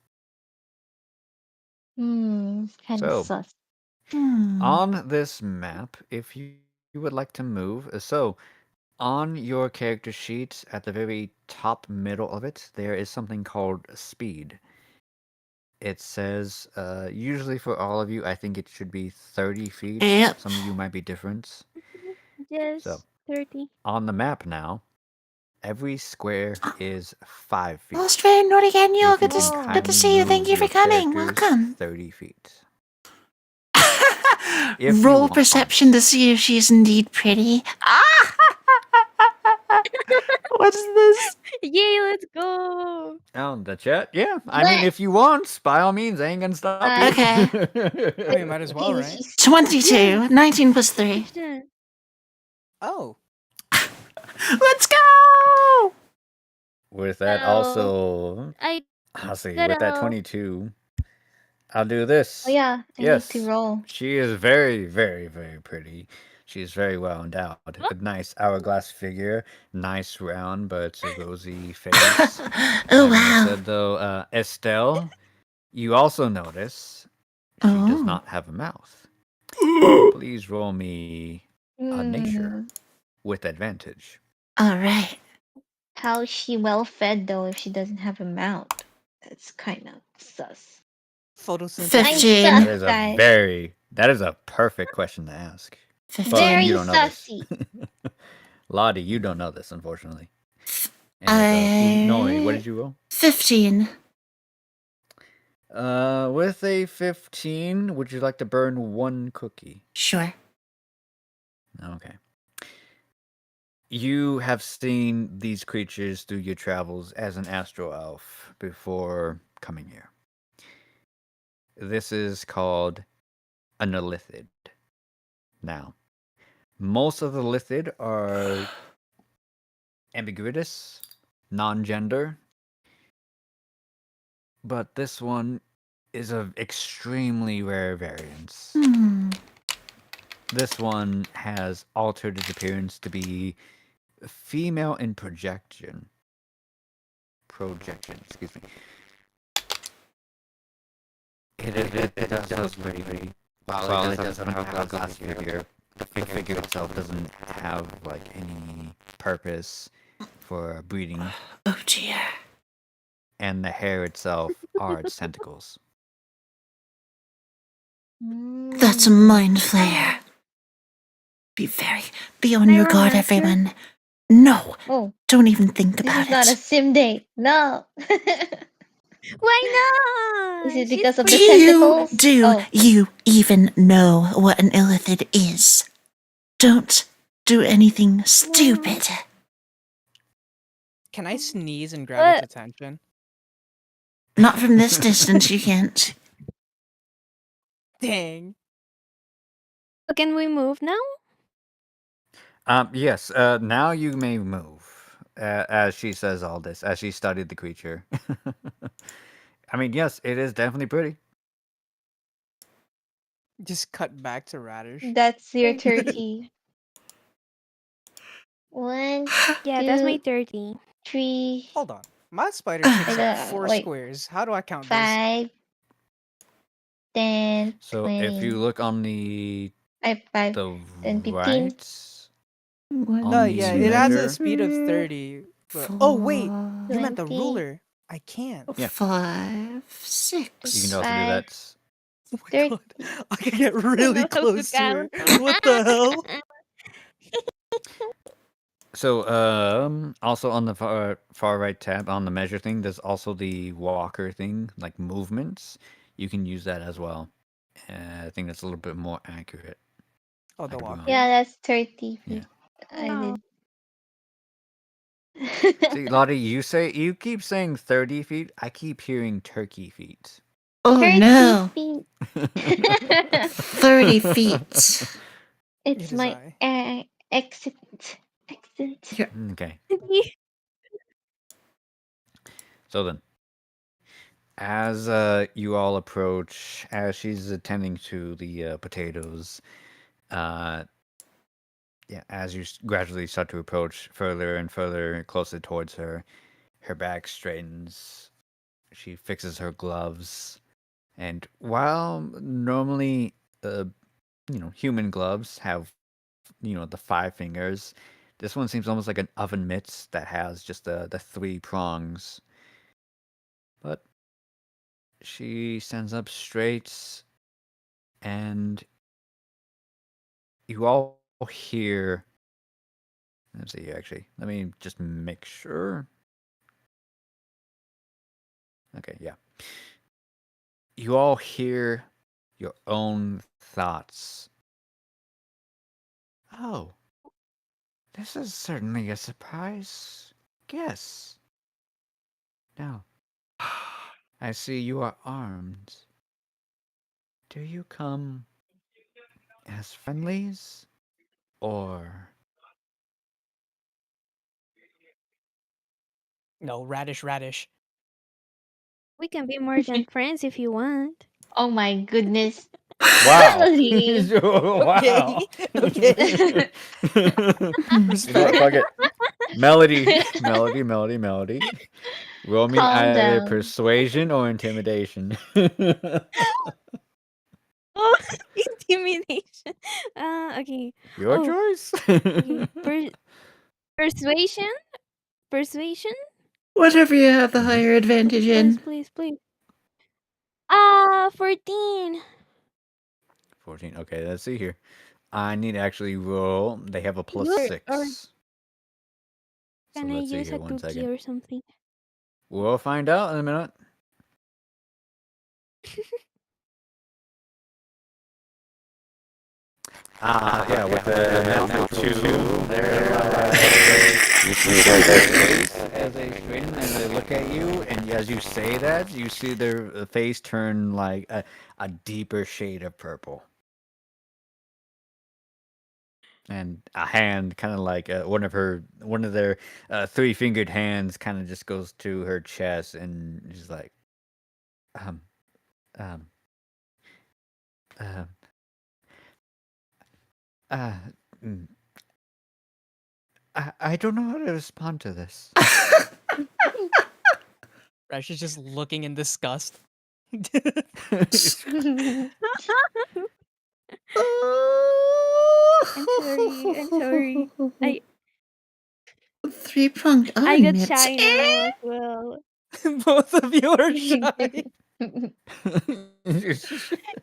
Kind of So sus. on this map, if you would like to move, so on your character sheet at the very top middle of it, there is something called speed. It says, usually for all of you, I think it should be 30 feet. Yep. Some of you might be different. Yes, So 30. on the map now, every square is 5 feet. Australian Nordic So Annual, if you good can to kindly see you. Thank move you for your coming. characters Welcome. 30 feet. If you Roll want. perception to see if she's indeed pretty. What's this? Yay, let's go! Oh, the chat? Yeah. I mean, if you want, by all means, I ain't gonna stop you. Okay. I mean, might as well, right? She's 22. 19 plus 3. Question. Oh. Let's go! With that, So, also, I I'll see, got with that a 22, I'll do this. Oh yeah, I Yes. need to roll. She is very, very, very pretty. She is very well endowed. A nice hourglass figure, nice round but rosy face. Oh, That being wow. said, though, Estelle, you also notice she does Oh. not have a mouth. Please roll me a nature with advantage. All right. How is she well fed though if she doesn't have a mouth? That's kind of sus. Photosynthesis. I'm 15. That sus, is guys. that is a perfect question to ask. 15. Well, Very you don't know this. sussy. Lottie, you don't know this, unfortunately. And Nori, what did you roll? 15. With a 15, would you like to burn one cookie? Sure. Okay. You have seen these creatures through your travels as an astral elf before coming here. This is called a Nelithid. Now, most of the Lithid are ambiguous, non-gender, but this one is of extremely rare variance. This one has altered its appearance to be female in projection. Excuse me. It does very while it doesn't have a glass figure. The figure itself doesn't have like any purpose for breeding, Oh dear. and the hair itself are its tentacles. That's a mind flayer. Be on Can I your guard, romance her? everyone. No, Oh, don't even think this about is not a it. sim date. No. Why not? Is it She's because of Do the pretty. tentacles? Oh. you even know what an illithid is? Don't do anything stupid. Can I sneeze and grab its What? attention? Not from this distance, you can't. Dang. So can we move now? Yes. Now you may move. As she says all this, as she studied the creature. I mean, yes, it is definitely pretty. Just cut back to Radish. That's your turkey. 1, Yeah, that's my 2, 30. 3, Hold on. My spider takes up don't- 4 wait. squares. How do I count this? 5, 10, So 20. if you look on the 5, the 10, 15. right, One, No, the yeah, it has a measure? speed of 30. But... Oh, wait. You meant the 20. ruler. I can't. Yeah. 5, 6. You can also do 5, that. Oh my 30. god. I can get really know how to close to her. count. What the hell? So, also on the far right tab on the measure thing, there's also the walker thing, like movements. You can use that as well. I think that's a little bit more accurate. Oh, I the could be walker. wrong. Yeah, that's 30 Yeah. feet. Wow. I did. See, Lottie, you keep saying 30 feet. I keep hearing turkey feet. Oh 30 no. feet. 30 feet. It It's is my I. exit. Okay. So then, as you all approach, as she's attending to the potatoes, yeah, as you gradually start to approach further and further closer towards her, her back straightens. She fixes her gloves, and while normally, human gloves have, the 5 fingers, this one seems almost like an oven mitt that has just the 3 prongs. But she stands up straight, and you all hear. Let's see, actually. Let me just make sure. Okay, yeah. You all hear your own thoughts. Oh, this is certainly a surprise guess. Now, I see you are armed. Do you come as friendlies or No, Radish. We can be more than friends if you want. Oh my goodness. wow? Melody. Wow. Okay. Respect. Fuck it. Melody. Roll me Calm either down. persuasion or intimidation. Oh, intimidation. Okay. Your Oh, choice. Okay. Persuasion? Persuasion? Whatever you have the Mhm. higher advantage Please, in. please, please. 14. 14. Okay, let's see here. I need to actually roll. They have a plus Good. Or 6. So can I let's see use here. a 1 cookie second. or something? We'll find out in a minute. Yeah, with the natural 2, you see their face as they straighten and they look at you, and as you say that, you see their face turn like a deeper shade of purple. And a hand, kind of like one of their 3-fingered hands, kind of just goes to her chest, and she's like, um, um, uh, uh, mm, I don't know how to respond to this. Rash is just looking in disgust. I'm sorry. I'm sorry. I 3-pronged I got mitts. shy now as well. Both of you are shy.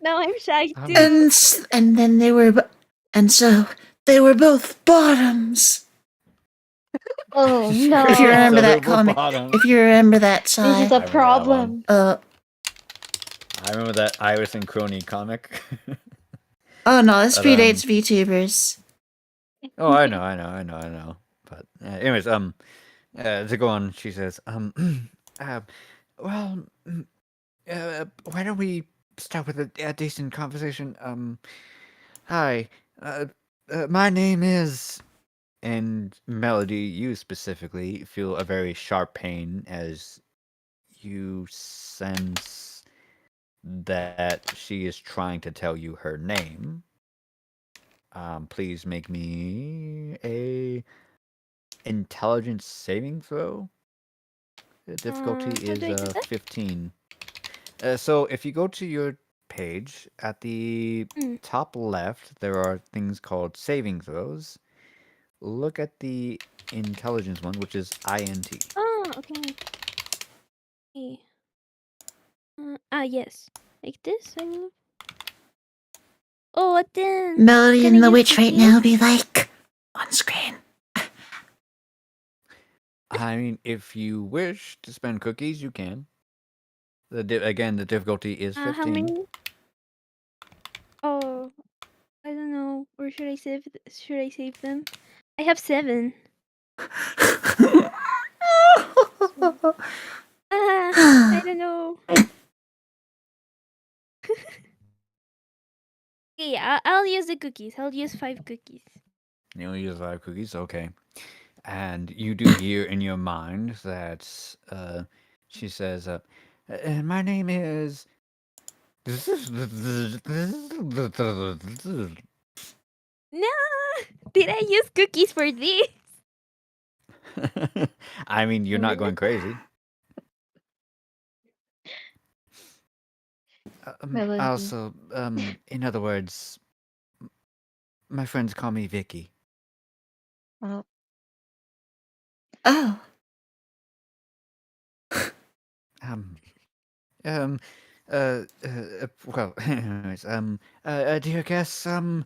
Now I'm shy Um, too. And then they were, and so they were both bottoms. Oh If you no. remember So they're that both comic, bottoms. if you remember that, This is Sai, a remember that one. problem. I remember that Iris and Crony comic. oh no, this But, predates VTubers. Oh, I know. But anyways, to go on, she says, well, why don't we start with a decent conversation? Hi, my name is, and Melody, you specifically feel a very sharp pain as you sense that she is trying to tell you her name. Please make me a intelligence saving throw. The difficulty How do I do is that? 15. So if you go to your page at the Mm. top left, there are things called saving throws. Look at the intelligence one, which is INT. Oh, okay. Okay. Yes. Like this, I believe. Oh, what then? Melody Can and I the use witch right cookies? now be like on screen. I mean, if you wish to spend cookies, you can. Again, the difficulty is How 15. many? Oh, I don't know. Or should I save? Should I save them? I have 7. I don't know. Okay, I'll use the cookies. I'll use 5 cookies. You'll use 5 cookies, okay. And you do hear in your mind that she says, my name is. No! Did I use cookies for this? I mean, you're not going crazy. Melody. Also, in other words, my friends call me Vicky. Oh. Oh, Um, um, well, anyways, dear guests, you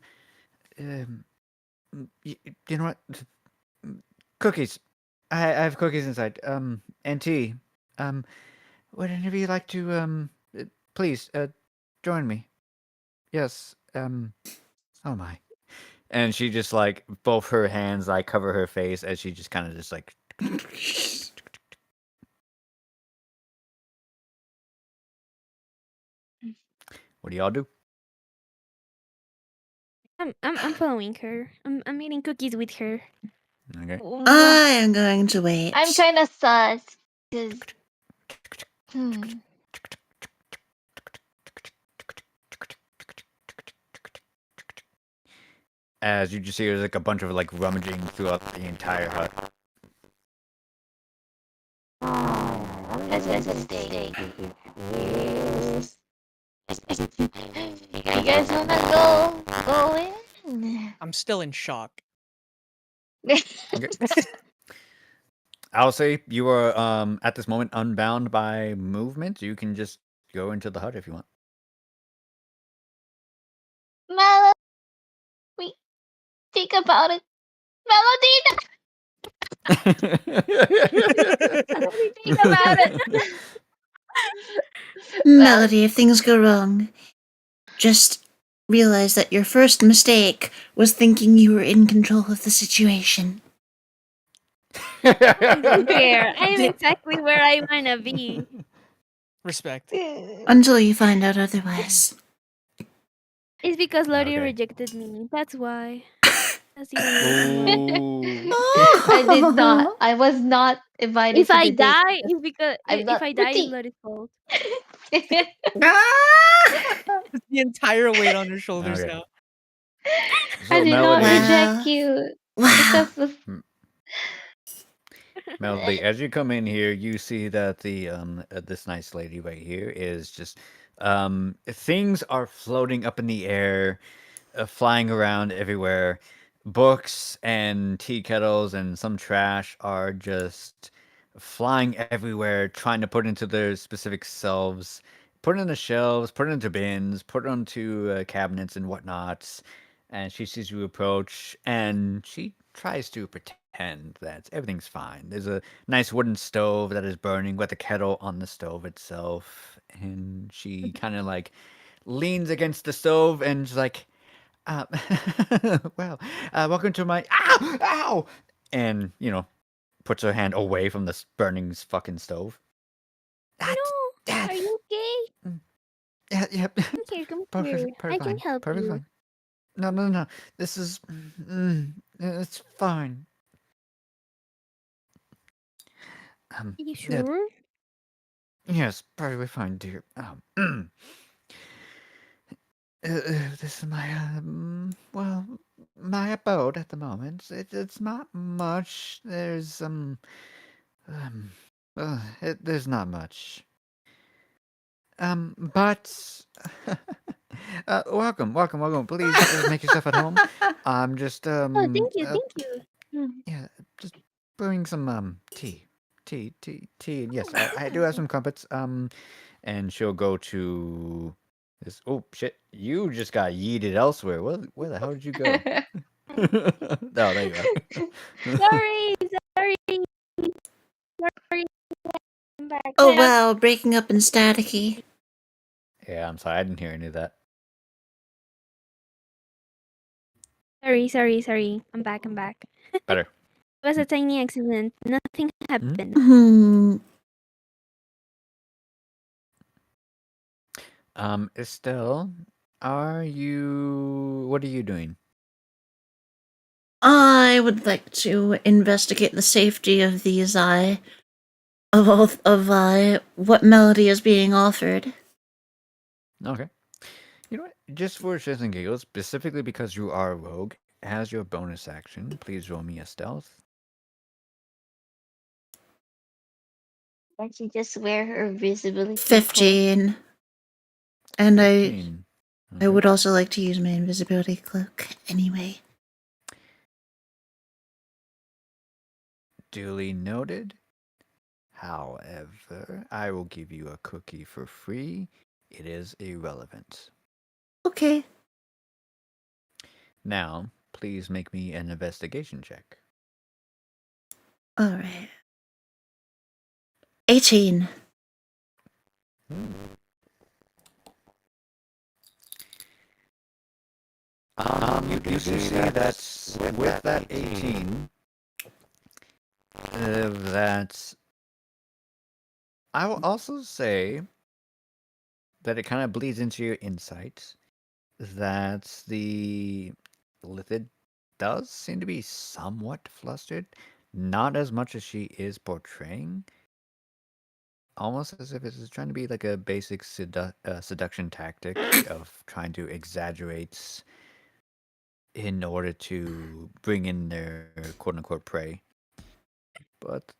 know what? Cookies. I have cookies inside. And tea. Would any of you like to, please, join me? Yes. Oh my. And she just like both her hands like cover her face as she just kind of just like. What do y'all do? I'm following her. I'm eating cookies with her. Okay. I am going to wait. I'm kind of sus because As you just see, there's like a bunch of like rummaging throughout the entire hut. as a mistake. You guys wanna go in? I'm still in shock. Okay. I'll say you are at this moment unbound by movement. You can just go into the hut if you want. Melody, we think about it. Melody, Melody, think about it. Melody, if things go wrong, just realize that your first mistake was thinking you were in control of the situation. I don't care. I'm exactly where I wanna be. Respect. Until you find out otherwise. It's because Lottie Okay. rejected me. That's why. That's the only reason. Ooh. I did not. I was not invited If to I the date. die, it's because I'm if not I die, it's pretty. Lottie's fault. The entire weight on her shoulders Okay. now. So I did not Melody, reject you Wow. because of Melody, as you come in here, you see that the this nice lady right here is just things are floating up in the air, flying around everywhere. Books and tea kettles and some trash are just flying everywhere, trying to put into their specific selves, put it in the shelves, put it into bins, put it onto cabinets and whatnot. And she sees you approach, and she tries to pretend that everything's fine. There's a nice wooden stove that is burning with a kettle on the stove itself, and she kind of like leans against the stove and she's like, uh, well, welcome to my ow, ow, and puts her hand away from the burning fucking stove. That, No, that, are you okay? yeah, yeah, Come here, come here. I can help perfect you. fine. No, no, no, this is, it's fine. Are you Yeah, sure? yes, perfectly fine, dear. This is my, well, my abode at the moment. It's not much. Um, there's not much. But welcome. Please make yourself at home. I'm just Oh, thank you, thank you. yeah, just brewing some tea. And yes, I do have some crumpets. And she'll go to this. Oh shit! You just got yeeted elsewhere. Where the hell did you go? Oh, there you are. Sorry, sorry, sorry. I'm back. Oh wow, breaking up and staticky. Yeah, I'm sorry. I didn't hear any of that. Sorry. I'm back. Better. It was a tiny accident. Nothing happened. Estelle, what are you doing? I would like to investigate the safety of these what melody is being offered. Okay. You know what? Just for shits and giggles, specifically because you are a rogue, as your bonus action, please roll me a stealth. Can't you just wear her visibility cloak? 15. And 15. I would also like to use my invisibility cloak anyway. Duly noted. However, I will give you a cookie for free. It is irrelevant. Okay. Now, please make me an investigation check. Alright. 18. You do see that with that 18, that I will also say that it kind of bleeds into your insight that the Lithid does seem to be somewhat flustered, not as much as she is portraying, almost as if it's trying to be like a basic seduction tactic of trying to exaggerate in order to bring in their quote unquote prey. But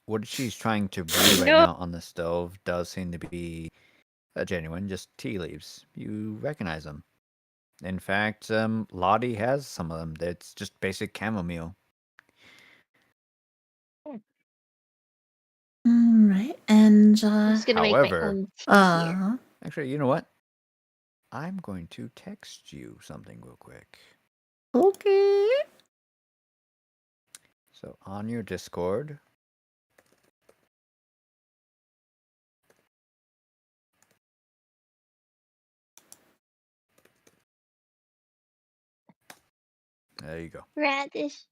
what she's trying to brew right No. now on the stove does seem to be genuine, just tea leaves. You recognize them. In fact, Lottie has some of them. It's just basic chamomile. Alright, and, I'm just gonna make my However, own tea here. actually, you know what? I'm going to text you something real quick. Okay. So on your Discord, there you go. Radish.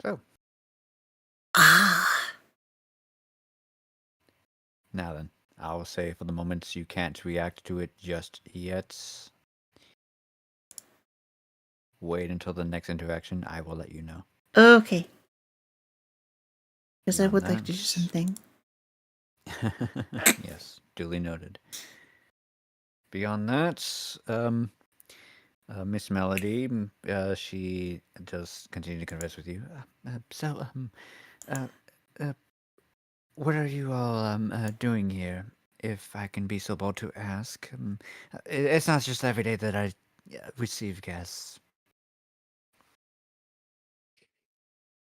So Ah. now then, I'll say for the moment you can't react to it just yet. Wait until the next interaction. I will let you know. Okay. Because I Beyond would like to do that- something. Yes, duly noted. Beyond that, Miss Melody, she does continue to converse with you. Uh, uh, what are you all doing here? If I can be so bold to ask, it's not just every day that I receive guests.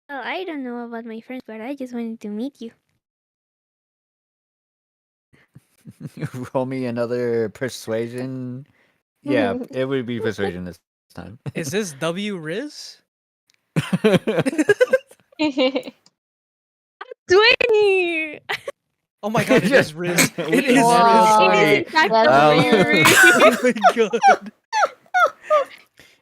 Well, I don't know about my friends, but I just wanted to meet you. Roll me another persuasion. Yeah, it would be persuasion this time. Is this W Riz? 20! Oh my god, it is Riz. It is Wow. Riz. It is Okay. in fact That's W. Oh my god.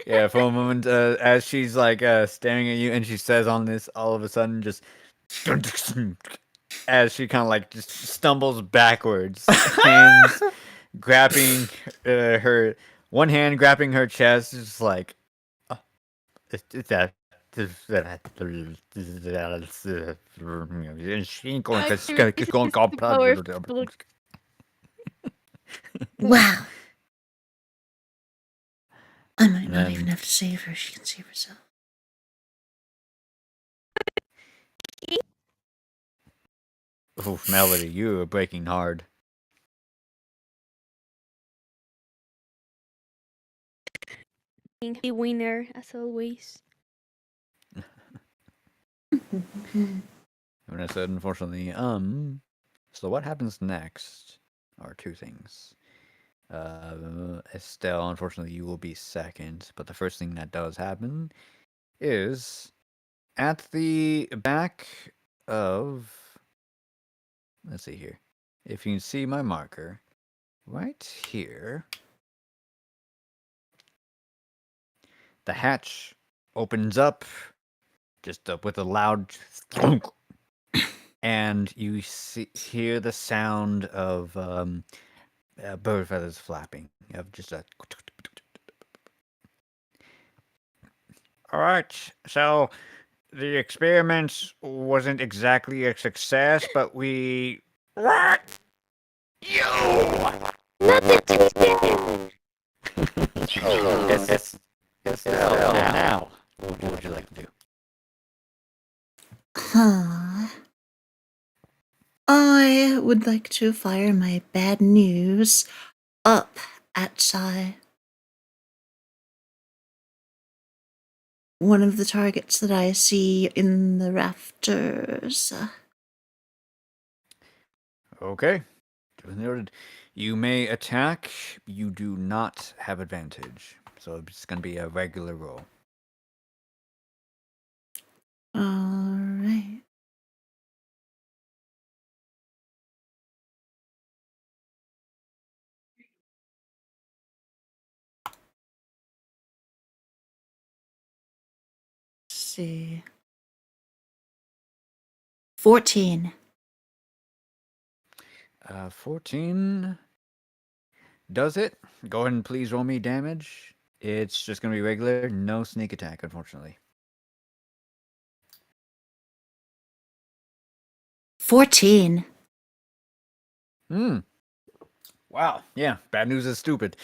Yeah, for a moment, as she's like staring at you, and she says on this, all of a sudden, just as she kind of like just stumbles backwards, hands grabbing her, one hand grabbing her chest, just like, it's that. And she ain't going Power. Wow. I might not Then- even have to save her. She can save herself. Oof, Melody, you are breaking hard. The winner, as always. And I said, unfortunately, so what happens next are two things. Estelle, unfortunately, you will be second, but the first thing that does happen is at the back of, let's see here. If you can see my marker, right here, the hatch opens up, just up with a loud thunk, and you hear the sound of bird feathers flapping. You have just a. All right, so the experiment wasn't exactly a success, but we. What? You. Yes, now. What would you like to do? Huh. I would like to fire my bad news up at one of the targets that I see in the rafters. Okay. Duly noted. You may attack. You do not have advantage. So it's going to be a regular roll. Alright. See. 14. 14 does it. Go ahead and please roll me damage. It's just going to be regular, no sneak attack, unfortunately. 14. Hmm. Wow. Yeah. Bad news is stupid.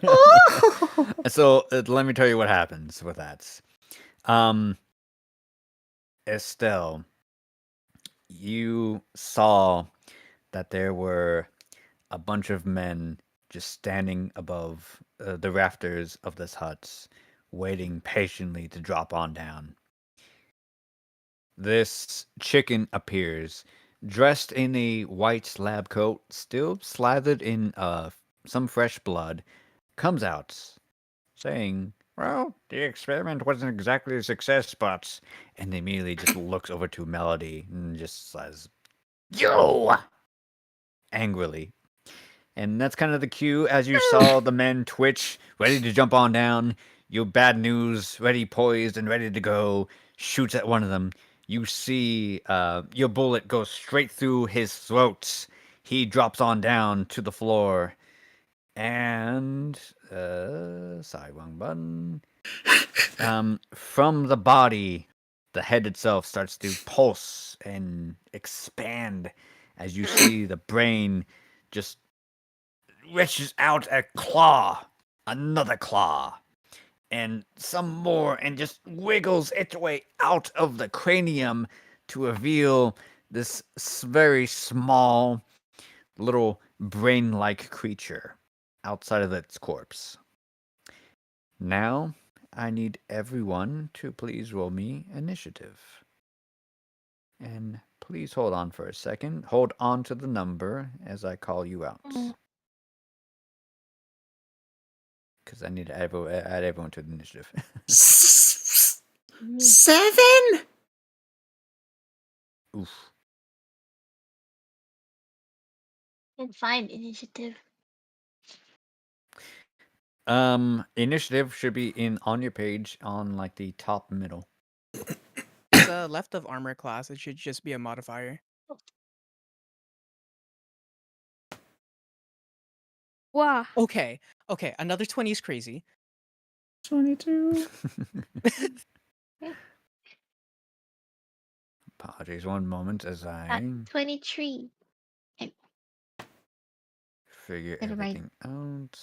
Oh! So let me tell you what happens with that. Estelle, you saw that there were a bunch of men just standing above the rafters of this hut, waiting patiently to drop on down. this chicken appears, dressed in a white lab coat, still slathered in some fresh blood, comes out, saying, "Well, the experiment wasn't exactly a success, but..." And immediately just looks over to Melody and just says, "Yo!" angrily. And that's kind of the cue as you saw the men twitch, ready to jump on down. You bad news, ready, poised, and ready to go. Shoots at one of them. You see your bullet go straight through his throat. He drops on down to the floor. And sorry, wrong button. From the body, the head itself starts to pulse and expand as you see the brain just reaches out a claw, another claw, and some more, and just wiggles its way out of the cranium to reveal this very small, little brain like creature outside of its corpse. Now, I need everyone to please roll me initiative. And please hold on for a second. Hold on to the number as I call you out. Because I need to add everyone to the initiative. 7? Oof. And find initiative. Initiative should be on your page on like the top middle. It's left of armor class. It should just be a modifier. Wow. Okay. Okay. Another 20 is crazy. 22. Apologies, one moment as I 23. figure Never mind. everything out.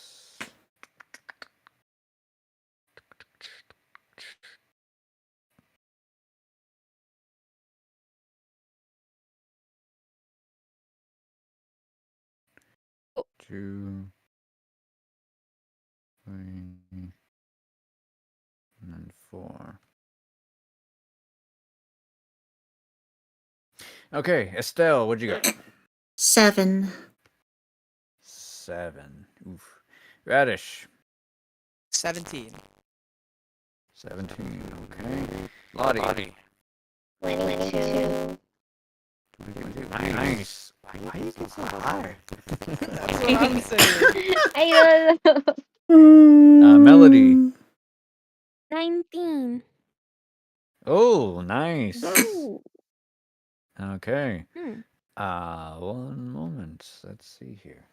Two, three, and 4. Okay, Estelle, what'd you got? 7. 7. Oof. Radish. 17. 17. Okay. Lottie. 22. 22. Nice. Why you get so high? That's what I'm saying. I don't know. Melody. 19. Oh, nice. Ooh. Okay. Hmm. One moment. Let's see here.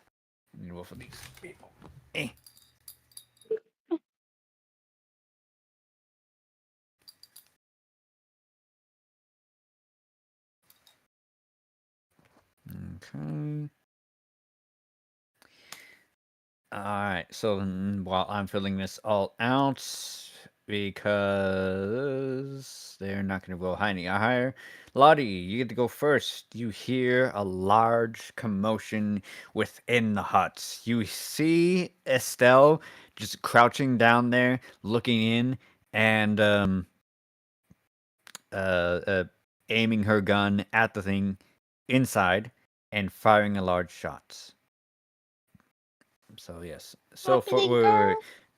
I need to roll for these people. Eh. Okay. Alright, so while I'm filling this all out, because they're not going to roll any higher, Lottie, you get to go first. You hear a large commotion within the hut. You see Estelle just crouching down there, looking in, and aiming her gun at the thing inside and firing a large shot. So yes. So Happening, girl.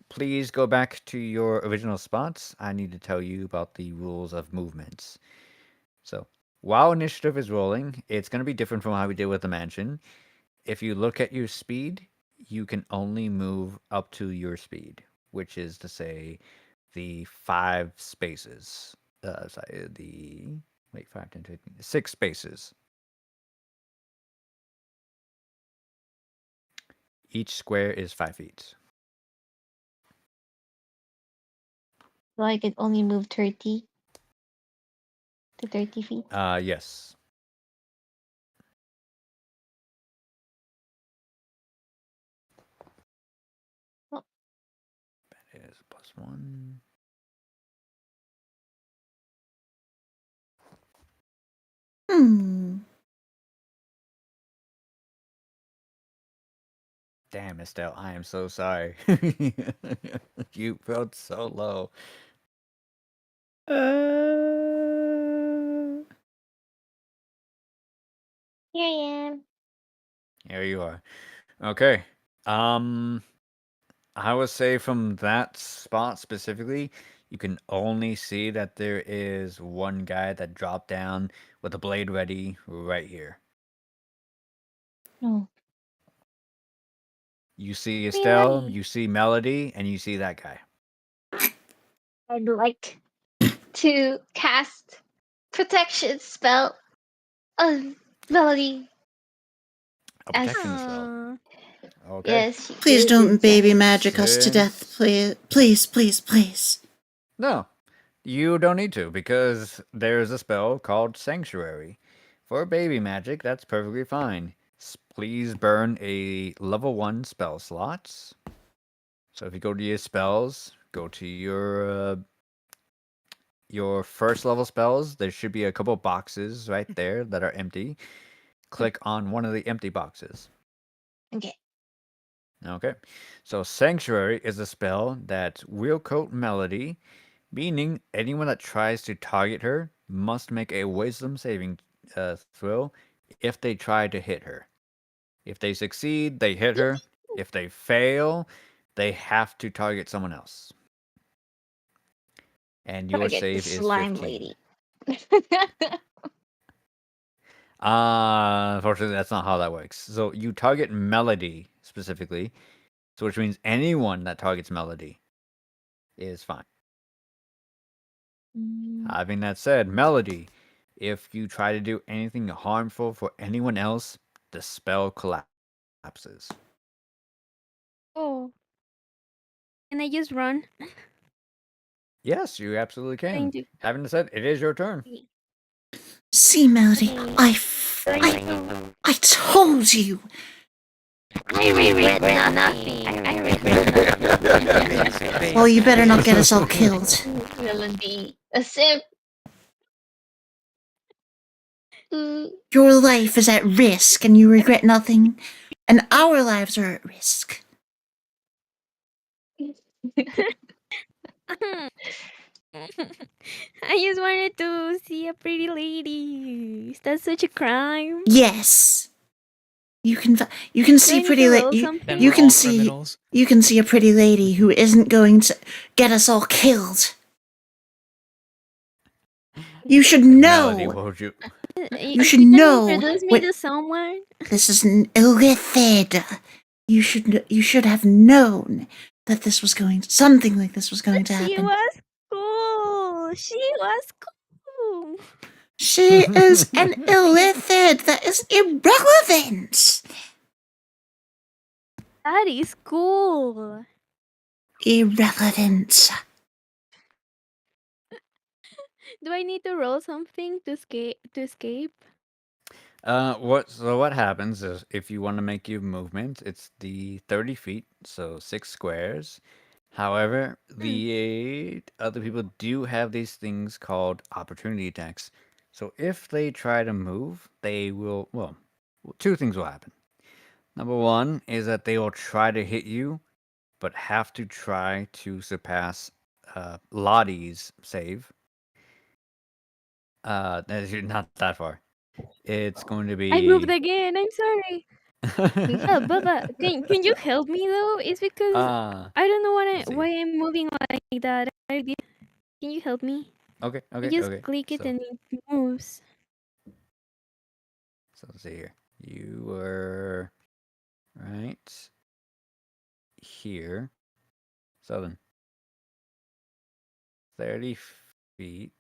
please go back to your original spots. I need to tell you about the rules of movements. So while initiative is rolling, it's going to be different from how we did with the mansion. If you look at your speed, you can only move up to your speed, which is to say the 5 spaces. Sorry, the wait, 5, 10, 15, 6 spaces. Each square is 5 feet. So I could only move 30 to 30 feet. Yes. Oh. That is +1. Hmm. Damn, Estelle, I am so sorry. You felt so low. Here I am. Here you are. Okay. Um, I would say from that spot specifically, you can only see that there is one guy that dropped down with a blade ready right here. No. You see Be Estelle, ready. you see Melody, and you see that guy. I'd like to cast protection spell on Melody. A protection As spell. Aw. Okay. yes, she Please is don't baby inside. magic us to death, please. Please, please, please. No, you don't need to because there's a spell called Sanctuary. For baby magic, that's perfectly fine. Please burn a level 1 spell slots. So if you go to your spells, go to your first level spells. There should be a couple boxes right there that are empty. Click on one of the empty boxes. Okay. Okay. So Sanctuary is a spell that will coat Melody, meaning anyone that tries to target her must make a wisdom saving throw if they try to hit her. If they succeed, they hit her. If they fail, they have to target someone else. And your Target the save is slime 15. lady. Unfortunately, that's not how that works. So you target Melody specifically, so which means anyone that targets Melody is fine. Having that said, Melody, if you try to do anything harmful for anyone else, the spell collapses. Oh. Can I just run? Yes, you absolutely can. Thank you. Having that said, it is your turn. See, Melody, Okay. I told you. I regret nothing. I regret nothing. Well, you better not get us all killed. Melody, a simp. Your life is at risk and you regret nothing, and our lives are at risk. I just wanted to see a pretty lady. Is that such a crime? Yes. You can Do see I need pretty to roll lady. something? Then You we're can all see criminals. you can see a pretty lady who isn't going to get us all killed. You should Melody, know. what would you? You should Can know. introduce me to someone? This is an illithid. You should have known that this was something like this was going to She happen. was cool. She was cool. She is an illithid. That is irrelevant. That is cool. Irrelevant. Do I need to roll something to escape? What happens is if you want to make your movement, it's the 30 feet, so 6 squares. However, the other people do have these things called opportunity attacks. So if they try to move, they will, well, two things will happen. Number one is that they will try to hit you, but have to try to surpass Lottie's save. That is not that far. It's going to be. I moved again. I'm sorry. Bubba, can you help me though? It's because I don't know let's see. why I'm moving like that. Can you help me? Okay, You just okay. click it So, and it moves. so let's see here. You were right here. So then, 30 feet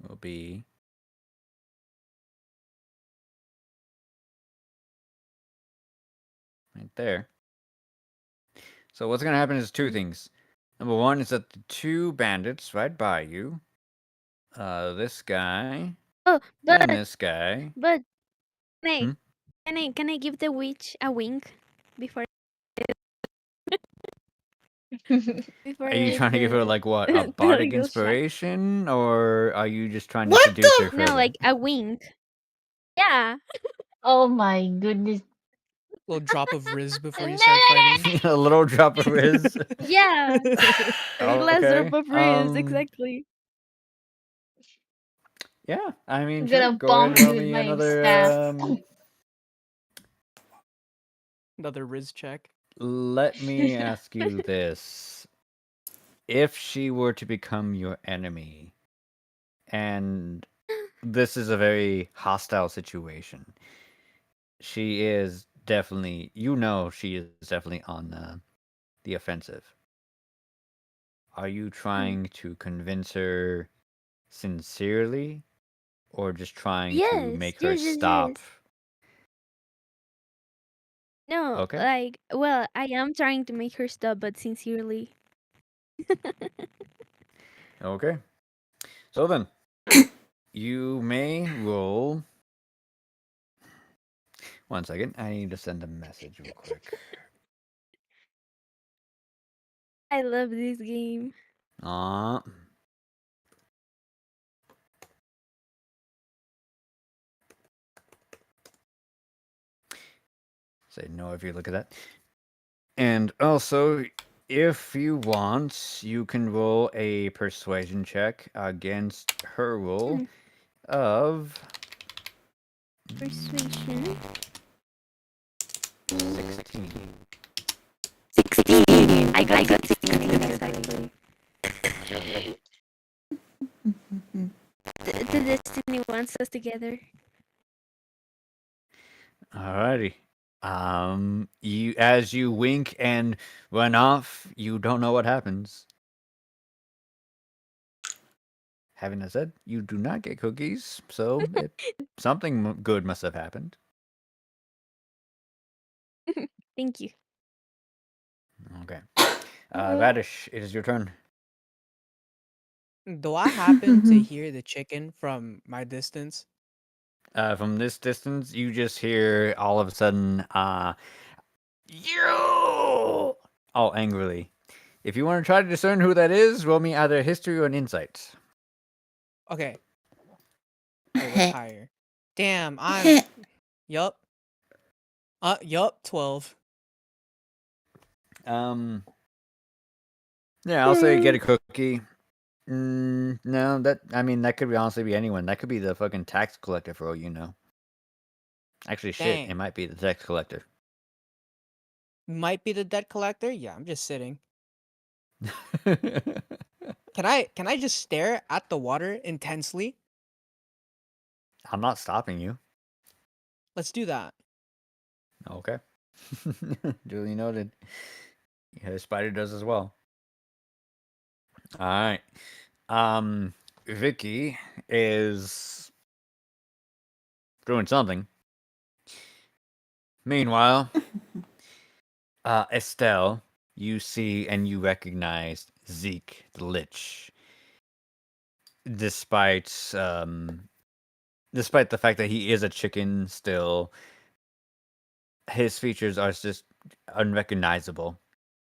will be right there. So what's gonna happen is two things. Number one is that the two bandits right by you, this guy Oh, and but this guy. can Hmm? can I give the witch a wink before before Are you trying to give her like what, a the bardic little shot? inspiration, or are you just trying to What seduce the- her further? No, like a wink. Yeah. Oh my goodness. Little drop of Riz before you start fighting. A little drop of Riz. Yeah. A glass Okay. drop of Riz, exactly. Yeah, I mean, I'm sure. gonna Go ahead bonk and roll you with me my another. staff. Another Riz check. Let me ask you this: if she were to become your enemy, and this is a very hostile situation, she is definitely, she is definitely on the offensive. Are you trying to convince her sincerely, or just trying to Yes, make her yes, yes, stop? yes. No, Okay. like, well, I am trying to make her stop, but sincerely. Okay. So then, you may roll. One second. I need to send a message real quick. I love this game. Uh, Say no if you look at that. And also, if you want, you can roll a persuasion check against her roll Hmm, of persuasion. 16. 16. I got 16 exactly. The destiny wants us together. Alrighty. As you wink and run off, you don't know what happens. Having that said, you do not get cookies, so something good must have happened. Thank you. Okay. Radish, it is your turn. Do I happen to hear the chicken from my distance? From this distance, you just hear all of a sudden, you! All angrily. If you want to try to discern who that is, roll me either history or an insight. Okay. Oh, what's higher? Damn, I'm. Yup. Yup, 12. Yeah, I'll say get a cookie. No, that could honestly be anyone. That could be the fucking tax collector for all you know. Actually, shit, it Dang. might be the tax collector. Might be the debt collector? Yeah, I'm just sitting. I'm Can I just stare at the water intensely? not stopping you. Let's do that. Okay. Duly noted. Yeah, the spider does as well. All right. Vicky is doing something. Meanwhile, Estelle, you see and you recognize Zeke the Lich. Despite despite the fact that he is a chicken still, his features are just unrecognizable.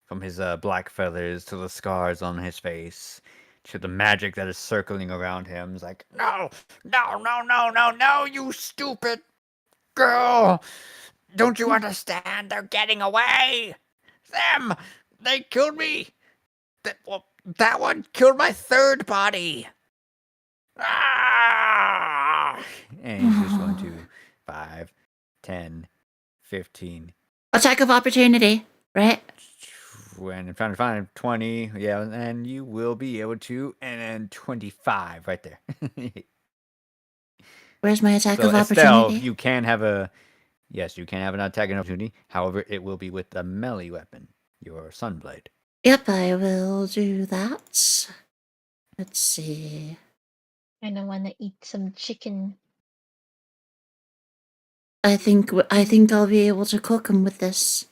From his black feathers to the scars on his face to the magic that is circling around him. He's like, no, no, no, no, no, no, you stupid girl. Don't you understand? They're getting away. Them, they killed me. That one killed my third body. Ah! And he's just going to 5, 10, 15. Attack of opportunity, right? When I'm trying to find 20, yeah, and you will be able to, and then 25 right there. Where's my attack So of Estelle, opportunity? you can have an attack and opportunity. However, it will be with a melee weapon, your Sunblade. Yep, I will do that. Let's see. I don't want to eat some chicken. I think I'll be able to cook him with this.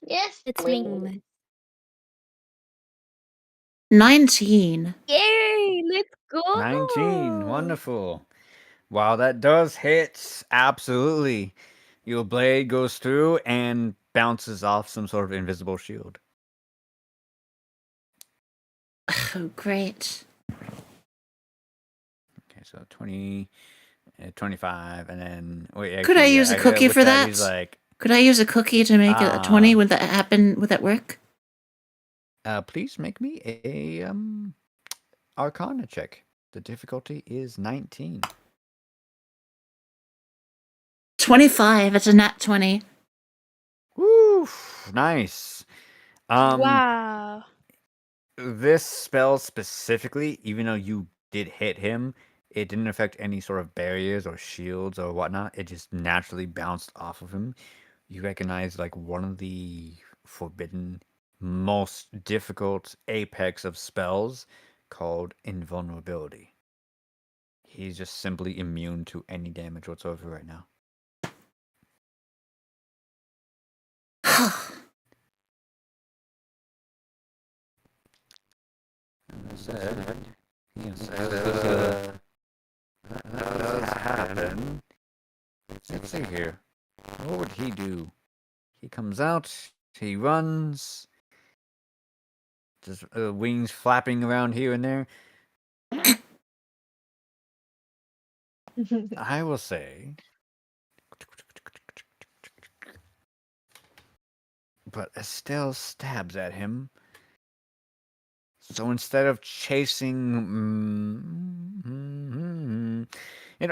Yes, It's please. meaningless. 19. Yay! Let's go! 19, wonderful. Wow, that does hit. Absolutely. Your blade goes through and bounces off some sort of invisible shield. Oh, great. Okay, so 20, 25, and then wait. Actually, Could I use a cookie with for He's that? like, Could I use a cookie to make it a 20? Would that happen? Would that work? please make me a Arcana check The difficulty is 19. 25. It's a nat 20. Woo! Nice. Wow. This spell specifically, even though you did hit him, it didn't affect any sort of barriers or shields or whatnot. It just naturally bounced off of him. You recognize like one of the forbidden, most difficult apex of spells called invulnerability. He's just simply immune to any damage whatsoever right now. That does happen. Let's see here. What would he do? He comes out, he runs, just wings flapping around here and there. I will say, but Estelle stabs at him. So instead of chasing,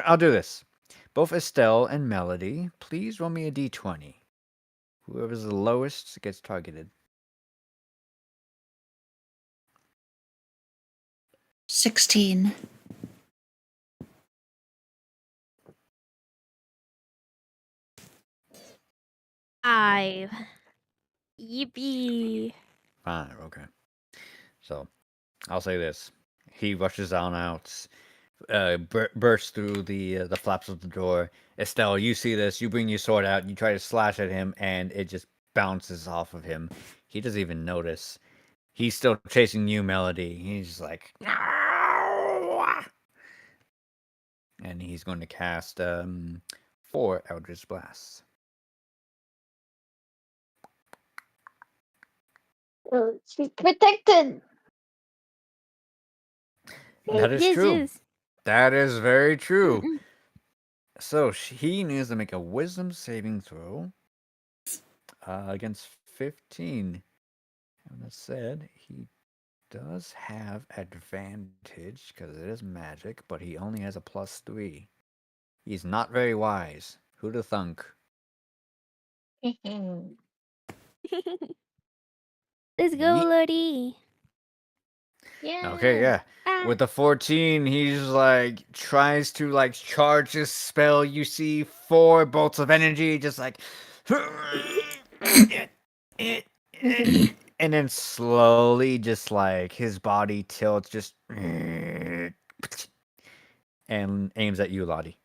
I'll do this. Both Estelle and Melody, please roll me a d20. Whoever's the lowest gets targeted. 16. Five. Yippee. Fine, okay. So, I'll say this. He rushes on out, bursts through the flaps of the door. Estelle, you see this. You bring your sword out. You try to slash at him, and it just bounces off of him. He doesn't even notice. He's still chasing you, Melody. He's like, "No!" And he's going to cast 4 Eldritch Blasts. Oh, she's protected. That is Yes, true. yes. That is very true. Mm-mm. So he needs to make a wisdom saving throw against 15. And that said, he does have advantage because it is magic, but he only has a +3. He's not very wise. Who'da thunk? Let's go, Yeet. Lodi. Yeah. Okay, yeah. Ah. With the 14, he's like tries to like charge his spell. You see 4 bolts of energy, just like, and then slowly, just like his body tilts, just and aims at you, Lottie.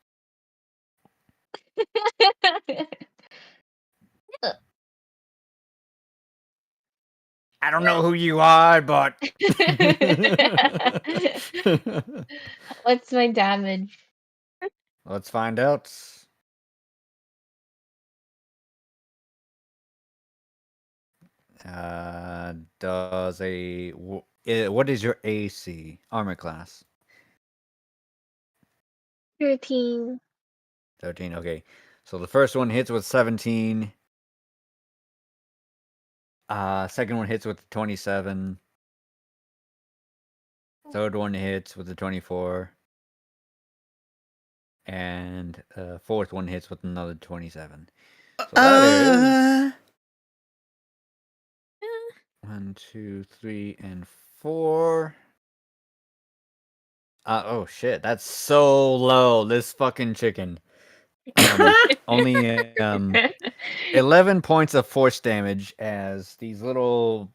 I don't know who you are, but What's my damage? let's find out. What is your AC armor class? 13. 13. Okay, so the first one hits with 17. Second one hits with 27. Third one hits with the 24. And fourth one hits with another 27. So that is 1, 2, 3, and 4. Oh shit, that's so low. This fucking chicken. Only 11 points of force damage as these little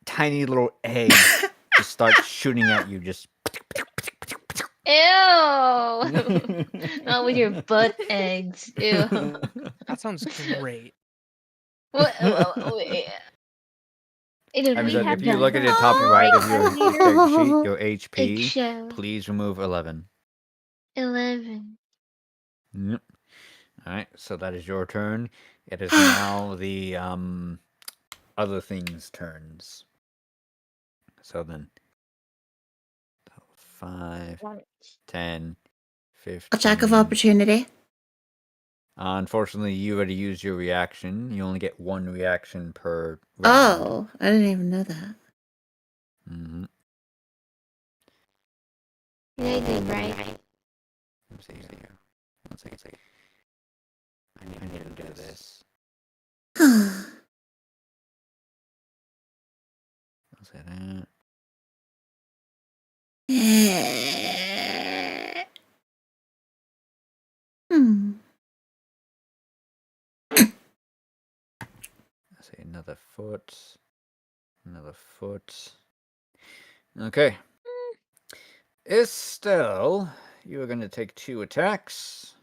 tiny little eggs just start shooting at you. Just Ew! Not with your butt eggs. Ew. That sounds great. Wait. I'm We sorry, have if you done look at the that. top right of your character sheet, your HP, Eggshell. please remove 11. 11. Yep. All right, so that is your turn. It is now the other things' turns. So then, 5, 10, 15. Attack of opportunity. Unfortunately, you already used your reaction. You only get 1 reaction per round. Oh, I didn't even know that. Mm-hmm. I did right. Let's see here. One second. I need to do this. I'll say that. I'll say another foot. Another foot. Okay. Estelle, you are going to take 2 attacks.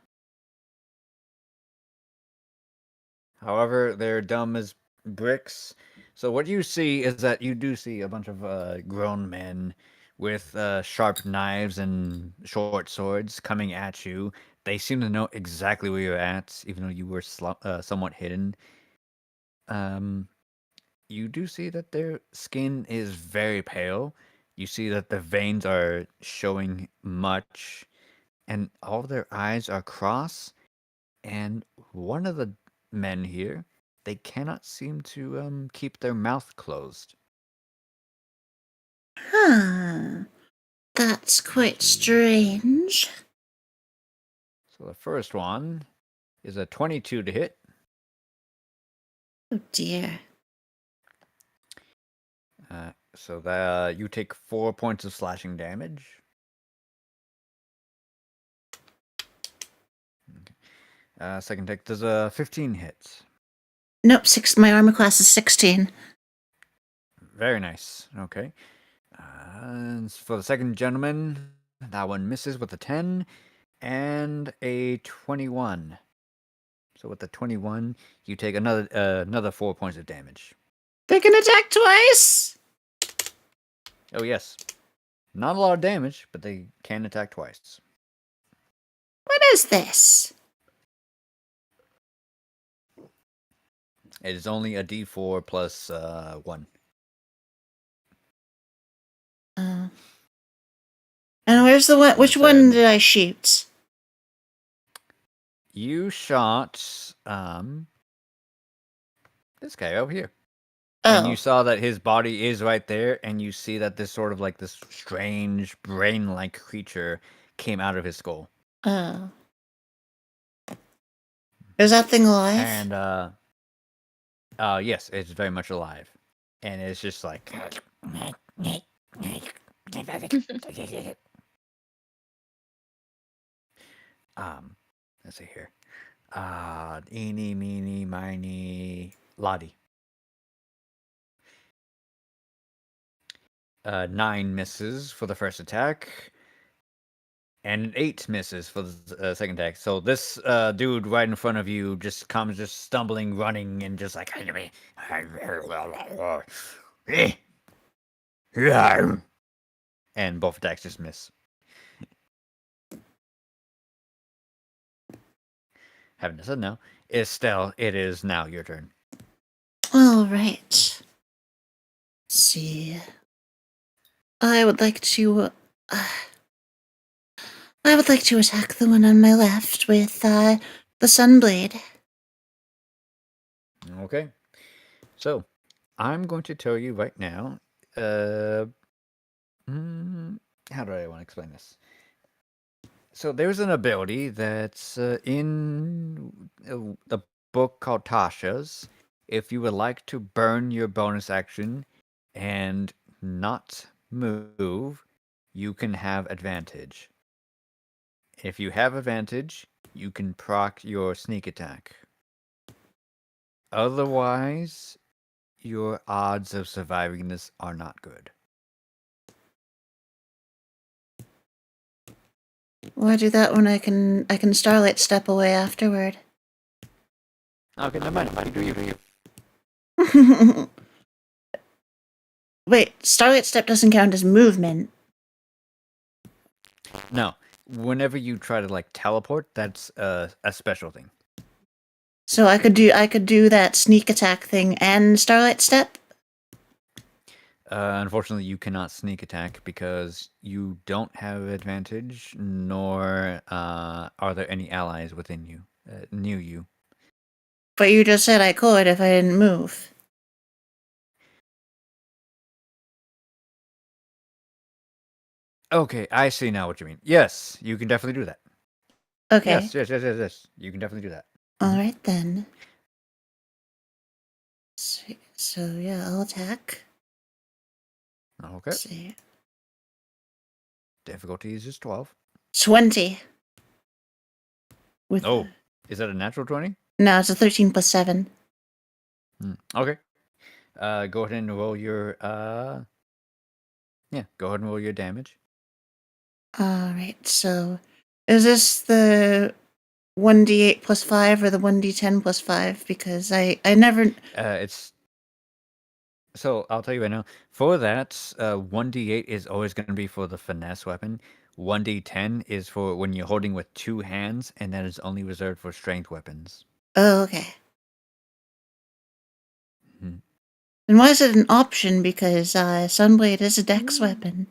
However, they're dumb as bricks. So what you see is that you do see a bunch of grown men with sharp knives and short swords coming at you. They seem to know exactly where you're at, even though you were somewhat hidden. You do see that their skin is very pale. You see that the veins are showing much, and all of their eyes are cross. And one of the men here, they cannot seem to keep their mouth closed. That's quite strange. So the first one is a 22 to hit. Oh dear. So that you take 4 points of slashing damage. Okay. Second attack does a 15 hit. Nope, my armor class is 16. Very nice. Okay. And for the second gentleman, that one misses with a 10 and a 21. So with the 21, you take another 4 points of damage. They can attack twice? Oh yes. Not a lot of damage, but they can attack twice. What is this? It is only a d4 plus 1. And where's the one? Which one did I shoot? You shot this guy over here. And you saw that his body is right there, and you see that this sort of like this strange brain-like creature came out of his skull. Oh. Is that thing alive? And yes, it's very much alive. And it's just like let's see here. Eeny, meeny, miny, Lottie. 9 misses for the first attack, and 8 misses for the second attack. So this dude right in front of you just comes, just stumbling, running, and just like, and both attacks just miss. Having said now, Estelle, it is now your turn. All right. Let's see. I would like to attack the one on my left with the Sunblade. Okay. So, I'm going to tell you right now, how do I want to explain this? So there's an ability that's in a book called Tasha's. If you would like to burn your bonus action and not move, you can have advantage. If you have advantage, you can proc your sneak attack. Otherwise, your odds of surviving this are not good. Why do that when I can Starlight step away afterward? Okay, never mind. Do you? Wait, Starlight step doesn't count as movement. No. Whenever you try to like teleport, that's a special thing. So I could do that sneak attack thing and Starlight step? Unfortunately, you cannot sneak attack because you don't have advantage, nor are there any allies within you, near you. But you just said I could if I didn't move. Okay, I see now what you mean. Yes, you can definitely do that. Okay. Yes. You can definitely do that. All right then. So yeah, I'll attack. Okay. Let's see. Difficulty is just 12. 20. With Oh, is that a natural 20? no, it's a 13 plus 7. Okay. Go ahead and roll your yeah, go ahead and roll your damage. All right. So, is this the 1d8 plus 5 or the 1d10 plus 5? Because I never. It's so I'll tell you right now. For that, 1d8 is always going to be for the finesse weapon. 1d10 is for when you're holding with two hands, and that is only reserved for strength weapons. Oh, okay. Mhm. And why is it an option? Because Sunblade is a dex weapon.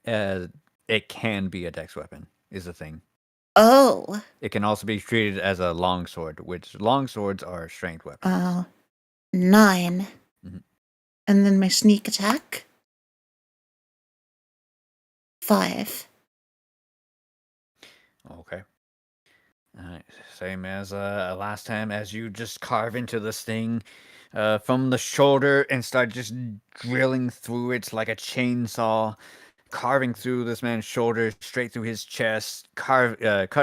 It can be a dex weapon, is the thing. Oh. It can also be treated as a longsword, which longswords are strength weapons. Oh. 9. Mhm. And then my sneak attack. 5. Okay. Alright, same as last time, as you just carve into this thing from the shoulder and start just drilling through it like a chainsaw, carving through this man's shoulder, straight through his chest, cut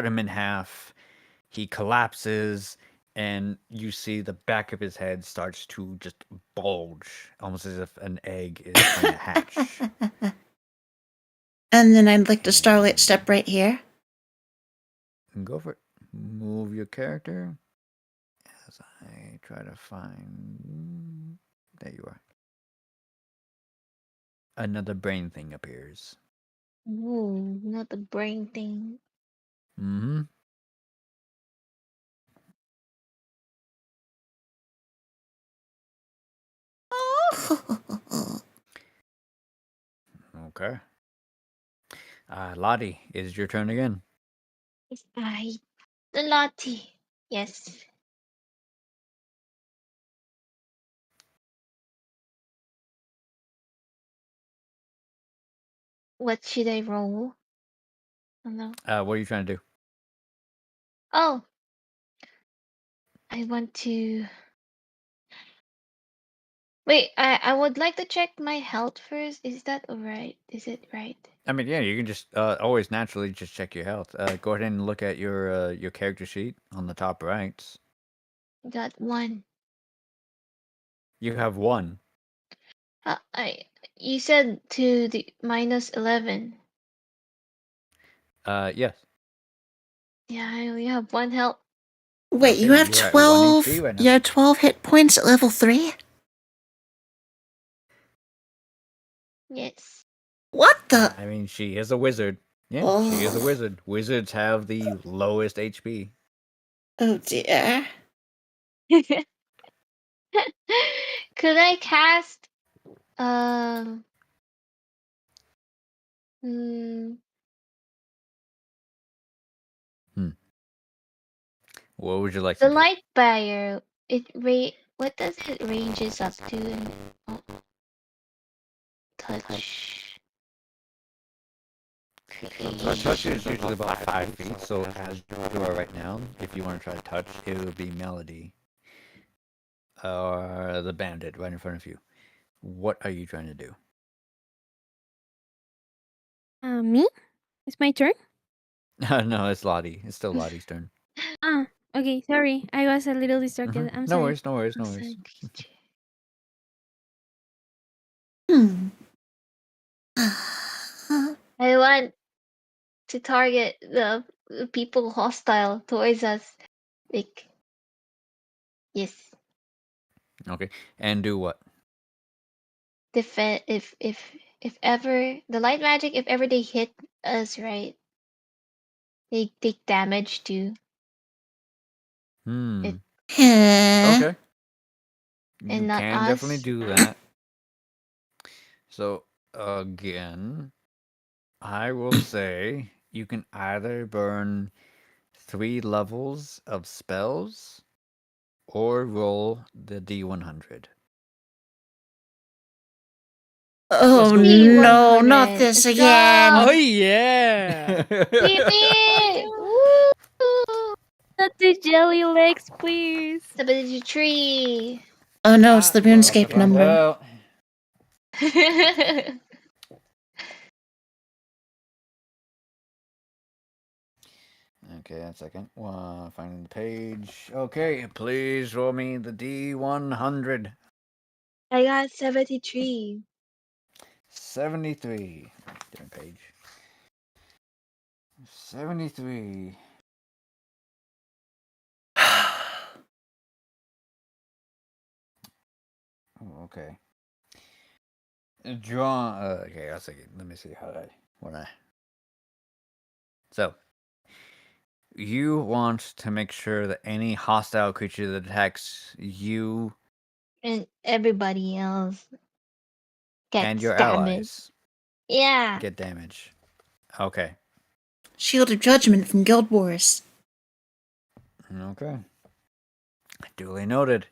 him in half. He collapses, and you see the back of his head starts to just bulge, almost as if an egg is trying to hatch. And then I'd like to Starlight Step right here. Go for it. Move your character as I try to find. There you are. Another brain thing appears. Ooh, not the brain thing. Mm-hmm. Okay. Lottie, it is your turn again. It's I, the Lottie. Yes. What should I roll? Oh no. What are you trying to do? Oh, I want to. Wait, I would like to check my health first. Is that alright? Is it right? I mean, yeah, you can just always naturally just check your health. Go ahead and look at your character sheet on the top right. Got 1. You have 1. You said to the minus 11. Yes. Yeah, I only have 1 health. Wait, Okay, you have you're at 1 12. HP right now. You have 12 hit points at level 3. Yes. What the? I mean, she is a wizard. Yeah, she is a Oh. wizard. Wizards have the lowest HP. Oh dear. Could I cast um mm, What would you like the to do? light barrier? What does it ranges up to? Oh, touch. Touch is usually about 5 feet, so as you are right now, if you want to try to touch, it would be Melody. Or the bandit right in front of you. What are you trying to do? Me? It's my turn? No, it's Lottie. It's still Lottie's turn. Ah, okay, sorry. I was a little distracted. I'm No sorry. worries, no worries, no I'm worries. sorry. Hmm. I want to target the people hostile towards us. Like, yes, Okay, and do what? defend if ever the light magic, if ever they hit us, right, they take damage too. Hmm. It- Okay. You And not can definitely us. do that. So, again, I will say you can either burn 3 levels of spells or roll the D100. Oh go. no, not P100. this Let's again. go. Oh yeah. Yippee! Woo! Not the jelly legs, please. 73. Oh no, it's the Well, RuneScape Find number. out. Okay, a second. Finding the page. Okay, please roll me the D100. I got 73. 73. Different page. 73. Oh, okay. Draw. Okay, I was thinking. Let me see how I want to. So, you want to make sure that any hostile creature that attacks you And everybody else and gets your damaged. allies Yeah. get damage. Okay. Shield of Judgment from Guild Wars. Okay. Duly noted.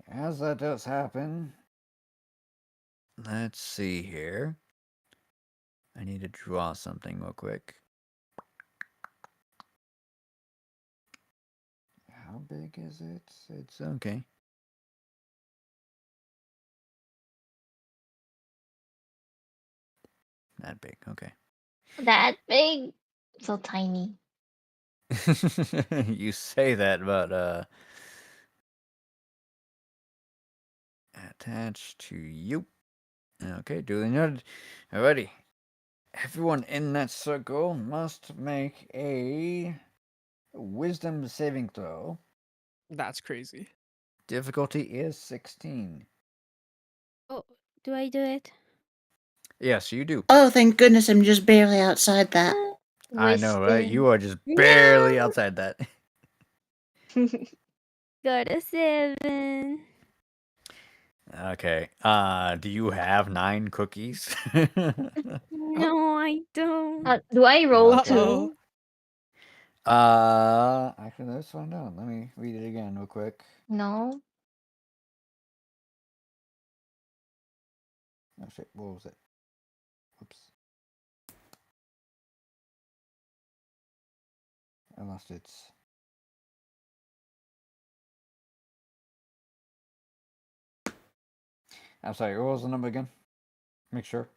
As that does happen, let's see here. I need to draw something real quick. How big is it? It's okay. That big, okay. That big. So tiny. You say that, but attached to you. Okay, duly noted. Alrighty. Everyone in that circle must make a wisdom saving throw. That's crazy. Difficulty is 16. Oh, do I do it? Yes, you do. Oh, thank goodness I'm just barely outside that. I know, right? Wisdom. You are just No. barely outside that. Got a 7. Okay. Do you have 9 cookies? No, I don't. Do I roll Okay. Uh-oh. too? Actually, let's find out. Let me read it again real quick. No. Oh shit, what was it? Oops. I lost it. I'm sorry, what was the number again? Make sure.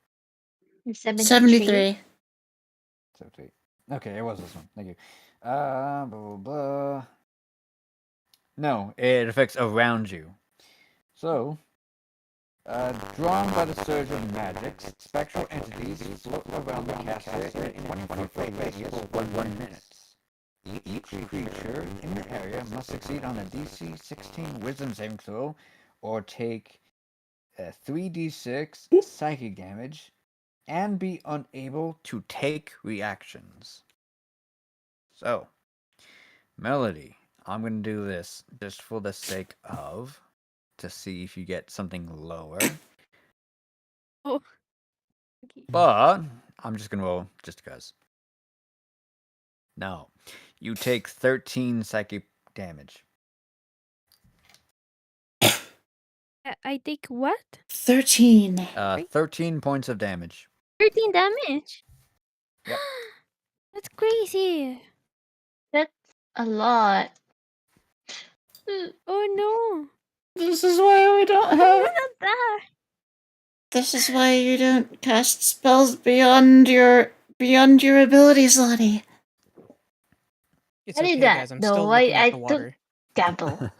73. 73. 78. Okay, it was this one. Thank you. Blah, blah, blah. No, it affects around you. So, drawn by the surge of magics, spectral entities float around the caster in 20-foot radius for 1 minute. Each creature in the area must succeed on a DC 16 Wisdom saving throw, or take 3d6 psychic damage, and be unable to take reactions. So, Melody, I'm going to do this just for the sake of, to see if you get something lower. Oh. Okay. But, I'm just going to roll just because. No. You take 13 psychic damage. I take what? 13. 13 points of damage. 13 damage. Yep. That's crazy. That's a lot. Oh no. This is why we don't have. Not that. This is why you don't cast spells beyond your abilities, Lottie. It's I did okay, that guys. I'm though. still looking at I the took water. gamble.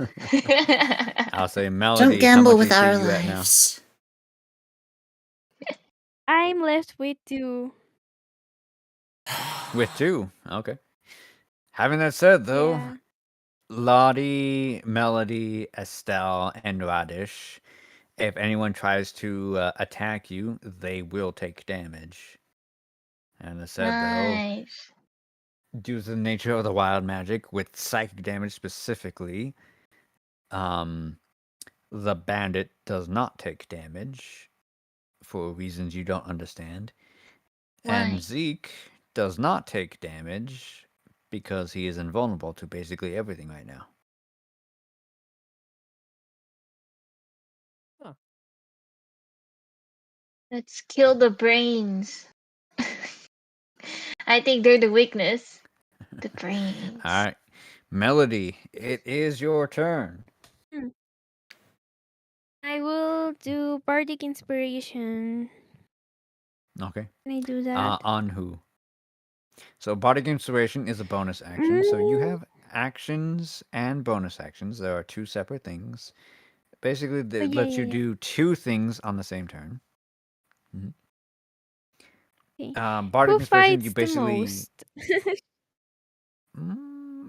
I'll say, Melody, Don't gamble how much with HP our you at now? lives. I'm left with 2. With 2. Okay. Having that said, though, Yeah. Lottie, Melody, Estelle, and Radish, if anyone tries to attack you, they will take damage. And as said, though, Nice. due to the nature of the wild magic, with psychic damage specifically, the bandit does not take damage for reasons you don't understand. Why? And Zeke does not take damage because he is invulnerable to basically everything right now. Let's kill the brains. I think they're the weakness. The brains. All right, Melody, it is your turn. Hmm. I will do bardic inspiration. Okay. Can I do that? On who? So bardic inspiration is a bonus action. So you have actions and bonus actions. There are two separate things. Basically, Oh, it yeah, lets yeah, you yeah. do two things on the same turn. Okay. Bardic Who inspiration, you fights the basically. most? Mm,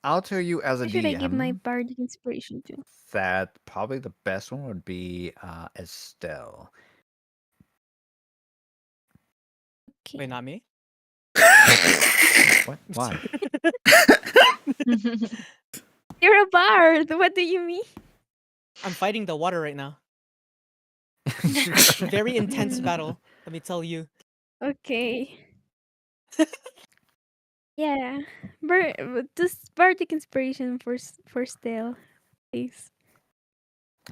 I'll tell you as a Who should I give my DM bardic inspiration to? that probably the best one would be Estelle. Okay. Wait, not me. What? Why? You're a bard. What do you mean? I'm fighting the water right now. Very intense Hmm. battle. Let me tell you. Okay. Yeah. Just bardic inspiration for Stale, please.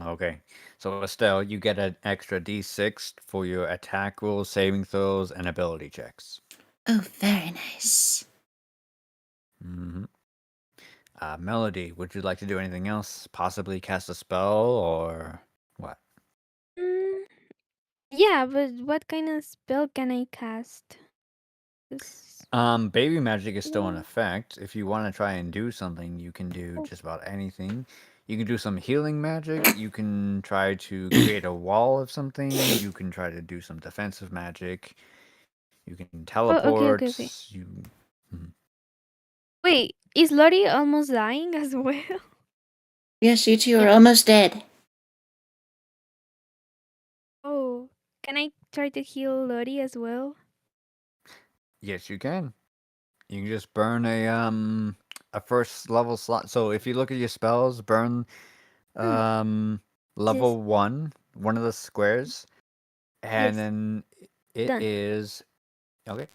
Okay. So Estelle, you get an extra D6 for your attack rolls, saving throws, and ability checks. Oh, very nice. hmm Melody, would you like to do anything else? Possibly cast a spell or what? Mm, yeah, but what kind of spell can I cast? 'Cause- Baby magic is still in Yeah. effect. If you want to try and do something, you can do just about anything. You can do some healing magic. You can try to create a wall of something. You can try to do some defensive magic. You can Oh, okay, teleport. okay, okay. You. Mhm. Wait, is Lottie almost dying as well? Yes, you two are Yeah. almost dead. Oh, can I try to heal Lottie as well? Yes, you can. You can just burn a first level slot. So if you look at your spells, burn Hmm. Just level one of the squares, and yes, then it done. is okay.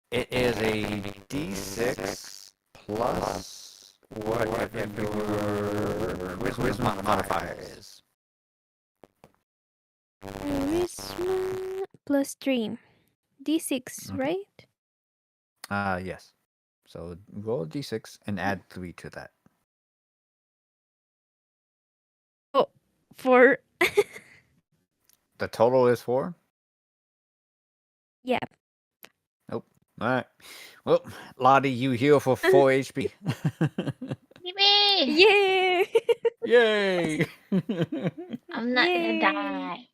It is a D6 plus whatever your charisma modifier is. Charisma plus 3. D6, Okay. right? Yes. So roll a D6 and add 3 to that. Oh, 4. The total is 4. Yeah. Nope. All right. Well, Lottie, you heal for 4 HP. Yippee! Yay! Yay! I'm not gonna Yay! die.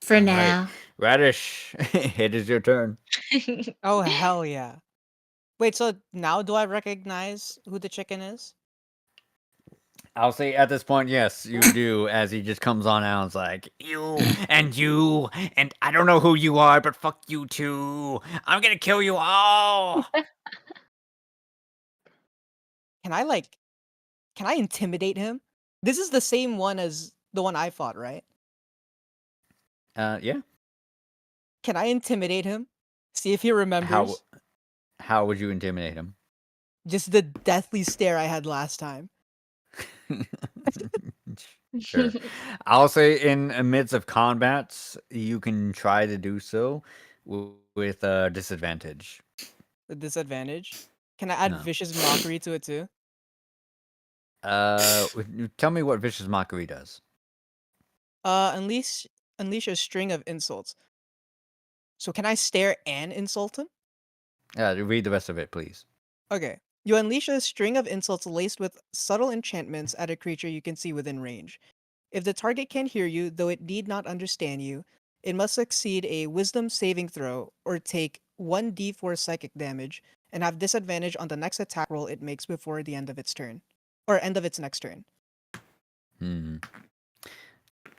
For All right. now. Radish, it is your turn. Oh hell yeah. Wait, so now do I recognize who the chicken is? I'll say at this point, yes, you do, as he just comes on out and is like, you, and I don't know who you are, but fuck you too. I'm gonna kill you all. Can I intimidate him? This is the same one as the one I fought, right? Yeah. Can I intimidate him? See if he remembers. How would you intimidate him? Just the deathly stare I had last time. Sure. I'll say in amidst of combats, you can try to do so with disadvantage. The disadvantage. Can I add No. vicious mockery to it too? Tell me what vicious mockery does. Unleash a string of insults. So can I stare and insult him? Read the rest of it, please. Okay. You unleash a string of insults laced with subtle enchantments at a creature you can see within range. If the target can hear you, though it need not understand you, it must succeed a wisdom saving throw or take 1d4 psychic damage and have disadvantage on the next attack roll it makes before the end of its turn. Or end of its next turn. Hmm.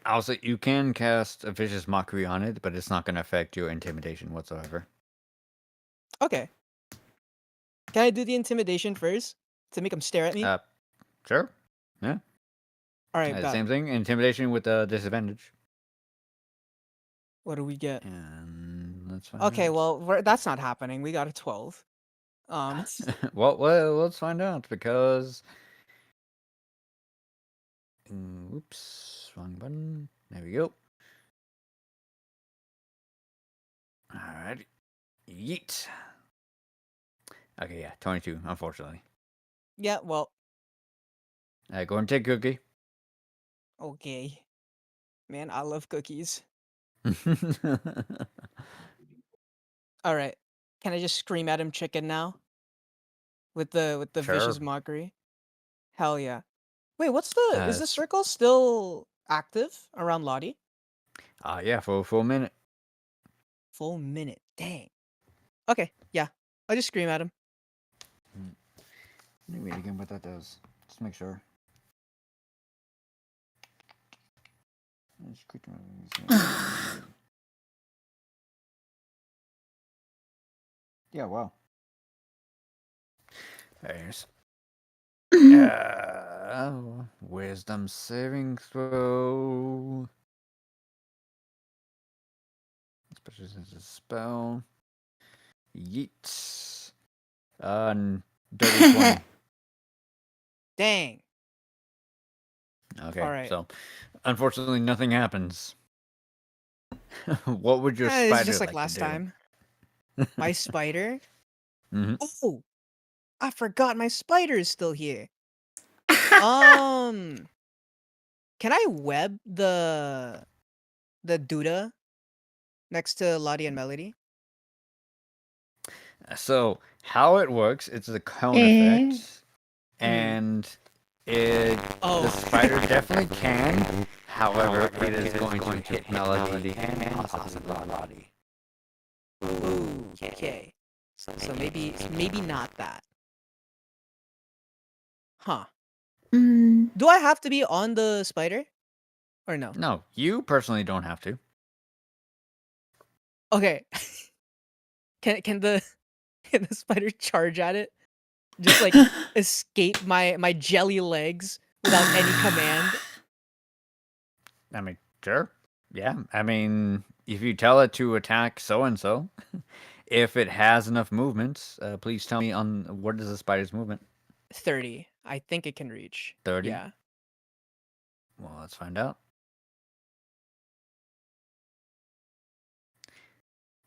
I'll say you can cast a vicious mockery on it, but it's not going to affect your intimidation whatsoever. Okay. Can I do the intimidation first? To make him stare at me? Sure. Yeah. Alright, bet. Same thing. Intimidation with disadvantage. What do we get? And let's find Okay, out. well, that's not happening. We got a 12. well, let's find out because. Oops, wrong button. There we go. Alright. Yeet. Okay, yeah, 22, unfortunately. Yeah, well, Alright, go and take cookie. okay. Man, I love cookies. All right. Can I just scream at him chicken now? With the Sure. vicious mockery? Hell yeah. Wait, what's the is the S- circle still active around Lottie? yeah, for a full minute. Full minute. Dang. Okay, yeah. I'll just scream at him. Let me read again what that does. Just make sure. Yeah, wow. There's wisdom saving throw. Especially since it's a spell. Yeet. Dirty 20. Dang. Okay, Alright. so unfortunately nothing happens. What would your It's spider just like like last to do? time. My spider? Mhm. Oh! I forgot my spider is still here. Can I web the Duda next to Lottie and Melody? So how it works? It's a cone Eh. effect, and the Oh. spider definitely can. However, it is going to hit Melody and possibly Lottie. Ooh, okay. So maybe not that. Huh. Mm. Do I have to be on the spider? Or no? No, you personally don't have to. Okay. Can the can the spider charge at it? Just like escape my jelly legs without any command? I mean, sure. Yeah. I mean, if you tell it to attack so and so, if it has enough movement, please tell me on what is the spider's movement? 30. I think it can reach. 30? Yeah. Well, let's find out.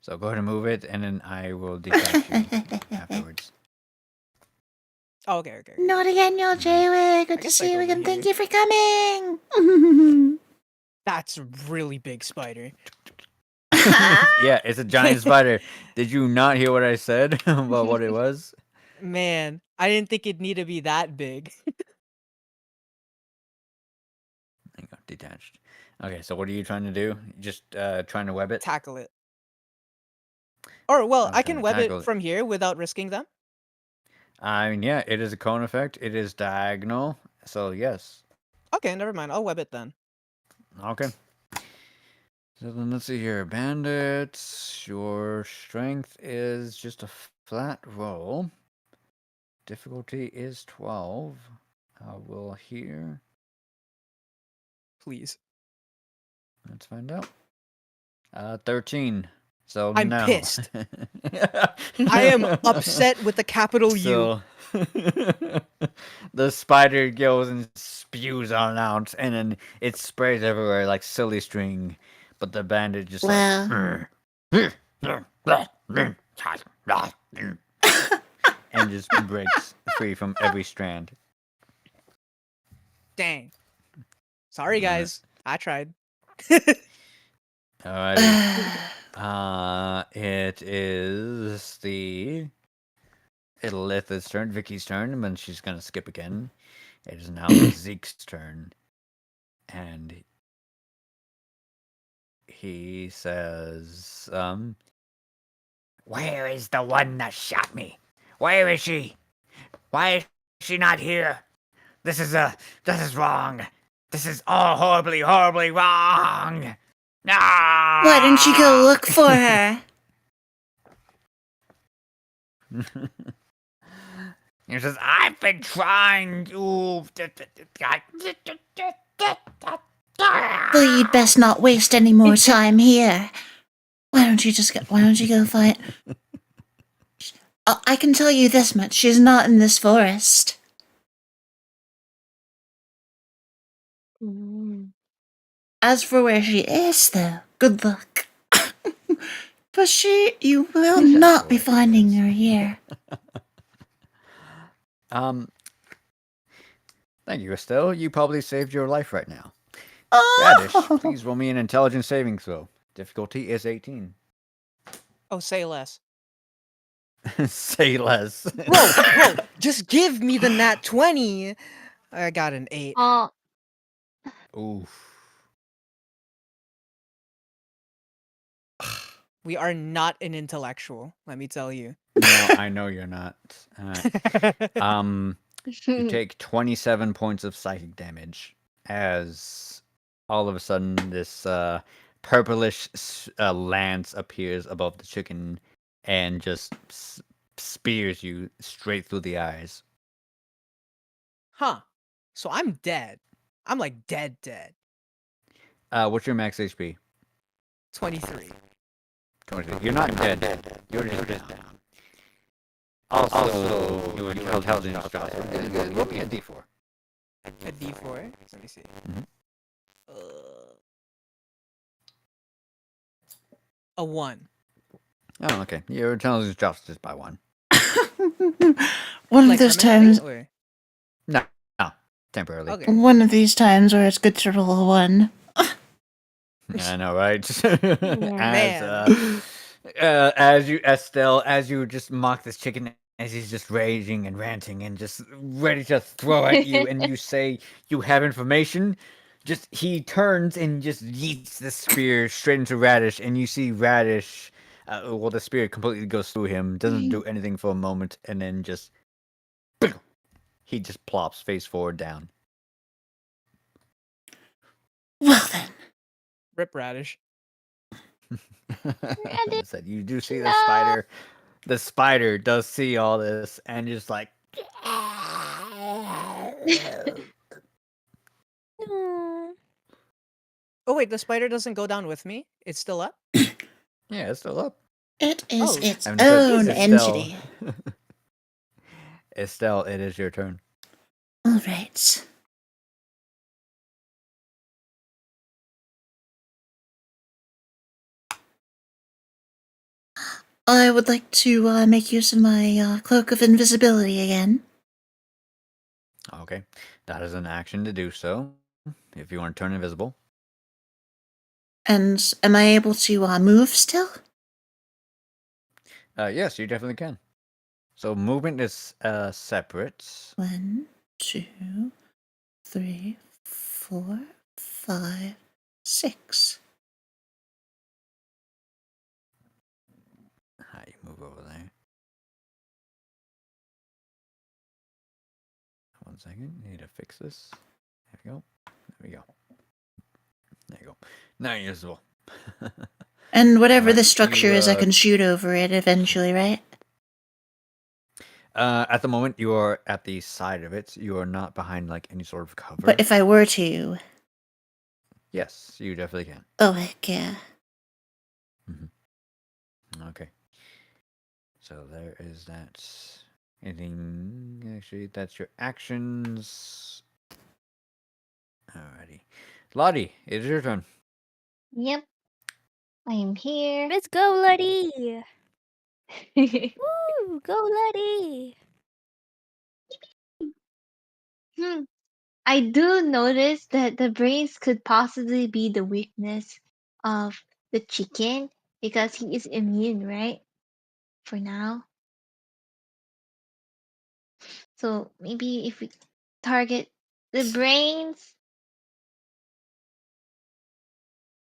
So go ahead and move it, and then I will detach you afterwards. Oh, okay. Not again, y'all, Jayway. Good to guess, see you like, again. over Thank here. you for coming. That's a really big spider. Yeah, it's a giant spider. Did you not hear what I said about what it was? Man, I didn't think it'd need to be that big. There you go, detached. Okay, so what are you trying to do? Just trying to web it? Tackle it. Or, well, I'm I trying can to web tackle it it. from here without risking them. I mean, yeah, it is a cone effect. It is diagonal. So, yes. Okay, never mind. I'll web it then. Okay. So then let's see here. Bandits, your strength is just a flat roll. Difficulty is 12. I will here. Please. Let's find out. 13. So I'm no. pissed. I am upset with the capital U. So the spider goes and spews on out, and then it sprays everywhere like silly string. But the bandit just Well. and just breaks free from every strand. Dang. Sorry, guys. I tried. Alrighty. It is the Elith's turn, Vicky's turn, but she's gonna skip again. It is now Zeke's turn. And he says, where is the one that shot me? Where is she? Why is she not here? This is wrong. This is all horribly, horribly wrong. No! Why don't you go look for her? He says, I've been trying to. Well, you'd best not waste any more time here. Why don't you go find... I can tell you this much. She's not in this forest. As for where she is, though, good luck. But you will Just not be the way it finding is. her here. Thank you, Estelle. You probably saved your life right now. Radish, Oh, please roll me an intelligence saving throw. Difficulty is 18. Oh, say less. Say less. Bro, just give me the nat 20. I got an 8. Oh, Oof. We are not an intellectual, let me tell you. No, I know you're not. You take 27 points of psychic damage as all of a sudden this purplish lance appears above the chicken and just spears you straight through the eyes. Huh. So I'm dead. I'm like dead. What's your max HP? 23. 23. You're not dead. You're just down. Also, your intelligence drops. Roll me a d4. A d4. Let me see. Mhm. A 1. Oh, okay. Your intelligence drops just by 1. one Like of those permanently, times. or? No, temporarily. Okay. One of these times where it's good to roll a 1. I know, right? Man. As you, Estelle, as you just mock this chicken, as he's just raging and ranting and just ready to throw at you, and you say you have information, just he turns and just yeets the spear straight into Radish, and you see Radish. Well, the spear completely goes through him, doesn't do anything for a moment, and then just he just plops face forward down. Well then. Rip Radish. Said you do see the No. spider. The spider does see all this and just like No. Oh wait, the spider doesn't go down with me? It's still up? yeah, it's still up. It is Oh, its I mean, it says own Estelle. entity. Estelle, it is your turn. All right. I would like to make use of my cloak of invisibility again. Okay, that is an action to do so. If you want to turn invisible. And am I able to move still? Yes, you definitely can. So movement is separate. 1, 2, 3, 4, 5, 6. How you move over there? 1 second. Need to fix this. There we go. There we go. There you go. Now you're visible. And whatever Alright, the structure is, I you, can shoot over it eventually, right? At the moment, you are at the side of it. You are not behind like any sort of cover. But if I were to... Yes, you definitely can. Oh, heck yeah. Okay. So there is that. Anything? Actually, that's your actions. Alrighty. Lottie, it is your turn. Yep. I am here. Let's go, Letty! Woo! Go, Letty! I do notice that the brains could possibly be the weakness of the chicken because he is immune, right? For now. So maybe if we target the brains,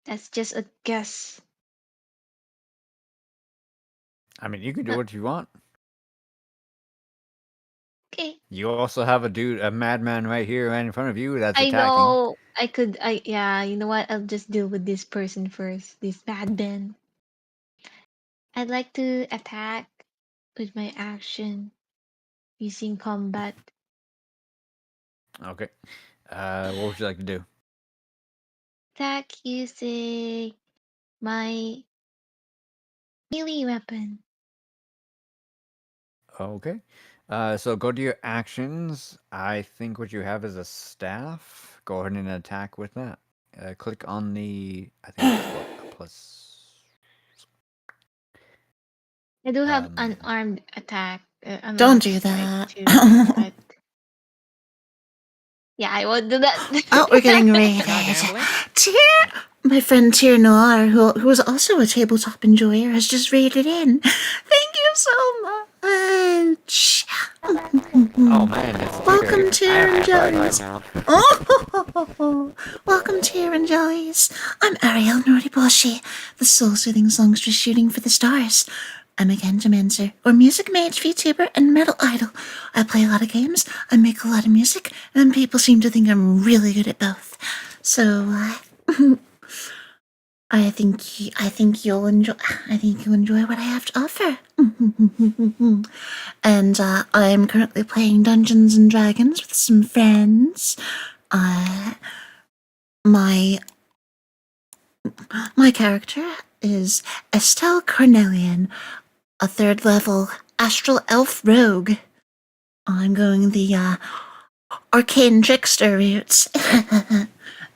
that's just a guess. I mean, you can do what you want. Okay. You also have a madman right here, right in front of you that's I attacking. know. Yeah, you know what? I'll just deal with this person first. This bad Ben. I'd like to attack with my action using combat. Okay. What would you like to do? Attack using my melee weapon. Okay. So go to your actions. I think what you have is a staff. Go ahead and attack with that. Click on the. I think it's what, a plus. I do have unarmed attack. Don't unarmed do strike that. too, but yeah, I won't do that. Oh, we're getting raided. Not gambling? My friend Tyr Noir, who is also a tabletop enjoyer, has just raided in. Thank you so much. Oh man, it's Welcome, Tyr and right Jellies. now. Oh, welcome, Tyr and Jellies. I'm Arielle Noriboshi, the soul-soothing songstress shooting for the stars. I'm a condenser, or music mage, VTuber, and metal idol. I play a lot of games, I make a lot of music, and people seem to think I'm really good at both. So, I think you'll enjoy what I have to offer. And I'm currently playing Dungeons and Dragons with some friends. My character is Estelle Carnelian, a 3rd level Astral Elf Rogue. I'm going the Arcane Trickster route.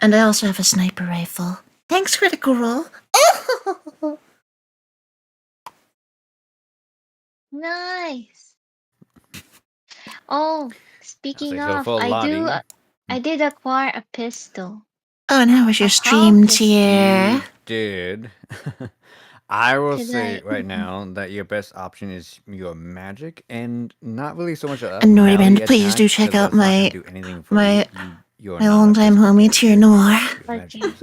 And I also have a sniper rifle. Thanks, Critical Role. Nice. Oh, speaking Sounds like of, so full Lottie. I did acquire a pistol. Oh, and how was your A stream, palm pistol. Tyr? You did. I will Did say I? right now that your best option is your magic, and not really so much a And Naughty melee Band, please attack, do 'cause check out that's not gonna my do anything for my you're my not a longtime physical homie, Tyr character. Noir. Your magic Okay. is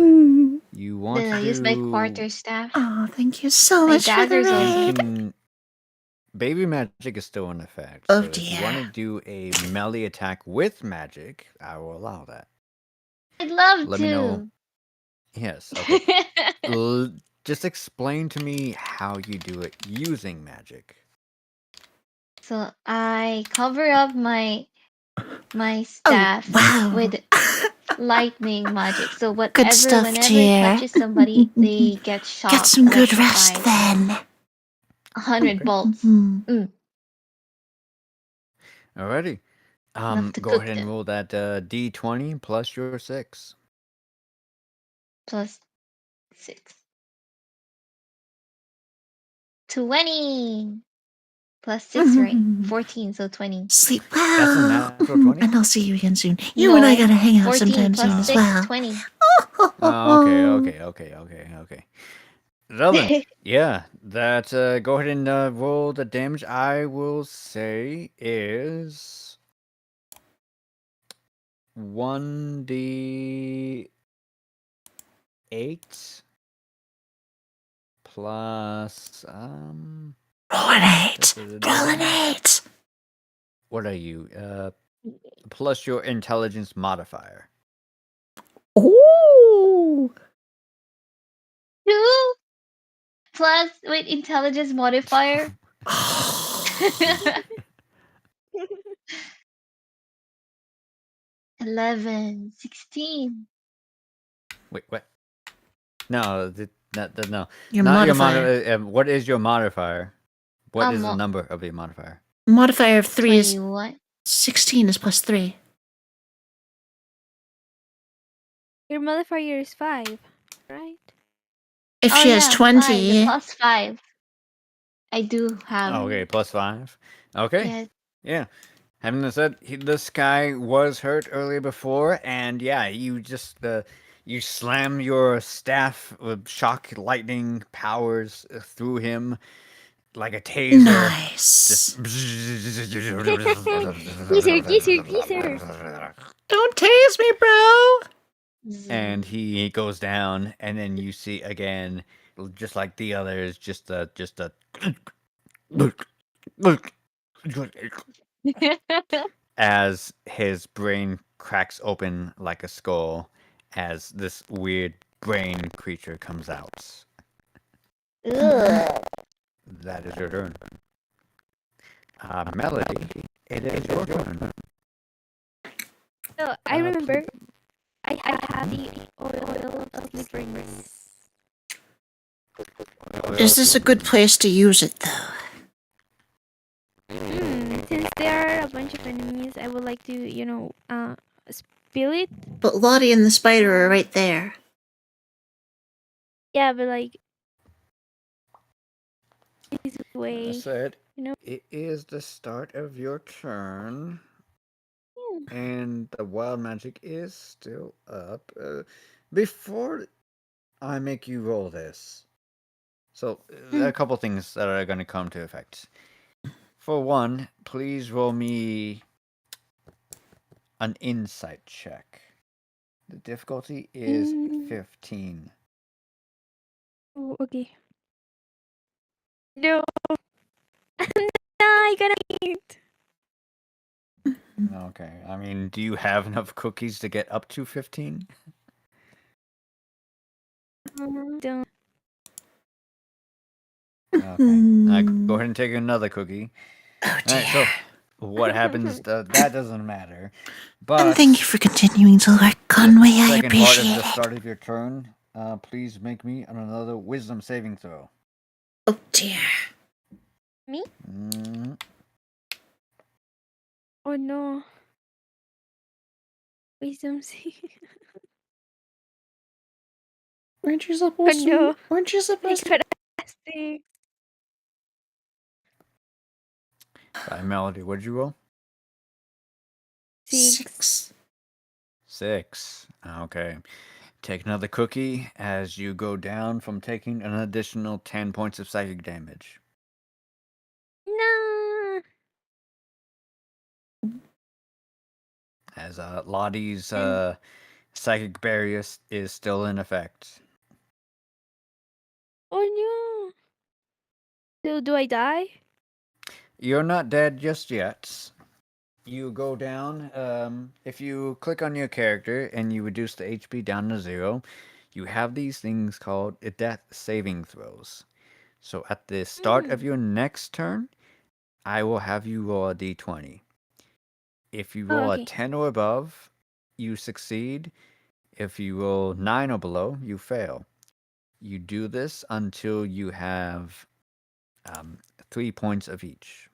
you want Then I to use my do quarterstaff. Oh, thank you so My much for the dagger's also you raid. can baby magic is still in effect. Oh, So if you want to dear. do a melee attack with magic, I will allow that. I'd love Let me know. to. Yes, okay. Just explain to me how you do it using magic. So I cover up my Oh, staff wow. with lightning magic. So Good stuff, whenever it Tyr. touches somebody, they get shocked. Get some good rest electrified. then. 100 volts. Mhm. Alrighty. Enough to Go cook ahead and them. roll that D20 plus your 6. Plus 6. 20. Plus 6, right? 14, so 20. Sleep That's a well. natural 20? And I'll see you again soon. You and I No, gotta hang out 14 sometime plus soon as 6, well. 20. Okay. Well then, yeah, that, go ahead and roll the damage. I will say is 1d8 plus, Roll an 8. Roll an 8. what are you? Plus your intelligence modifier. Ooh. 2 plus, wait, intelligence modifier. 11, 16. Wait, what? No, no. Your Not your modifier. what is your modifier? What is the Mo- number of your modifier? Modifier of 3 is 21. 16 is plus 3. Your modifier is 5, right? If Oh, she has yeah, 5. The 20. plus 5. I do have. Okay, plus 5. Okay. Yeah. Yeah. Having said, this guy was hurt earlier before, and yeah, you just you slam your staff with shock lightning powers through him like a taser. Nice. Geezer. Don't tase me, bro. And he goes down, and then you see again, just like the others, just a as his brain cracks open like a skull, as this weird brain creature comes out. Ugh. That is your turn. Melody, it is your turn. So I remember I have the oil of sleepiness. Is this a good place to use it, though? Since there are a bunch of enemies, I would like to, spill it. But Lottie and the spider are right there. Yeah, but like, it's I way. said You know? it is the start of your turn, Yeah. and the wild magic is still up. Before I make you roll this, so there are a couple things that are going to come to effect. For one, please roll me an insight check. The difficulty is 15. Oh, okay. No. No, I gotta eat. Okay. I mean, do you have enough cookies to get up to 15? Don't. Okay. Go ahead and take another cookie. Oh All dear. right, so what happens, that doesn't matter. And But thank you for continuing to work, the Conway. I second part of appreciate the it. start of your turn, please make me another wisdom saving throw. Oh dear. Me? Mm, Oh no. Wisdom save. Aren't you supposed no. to? Aren't you I supposed to? got a 6. Sorry, Melody, what'd you roll? 6. 6. Okay. Take another cookie as you go down from taking an additional 10 points of psychic damage. No. As Lottie's And psychic barrier is still in effect. oh no. So do I die? You're not dead just yet. You go down. If you click on your character and you reduce the HP down to 0, you have these things called death saving throws. So at the start of your next turn, I will have you roll a d20. If you Oh, roll a okay. 10 or above, you succeed. If you roll 9 or below, you fail. You do this until you have 3 points of each.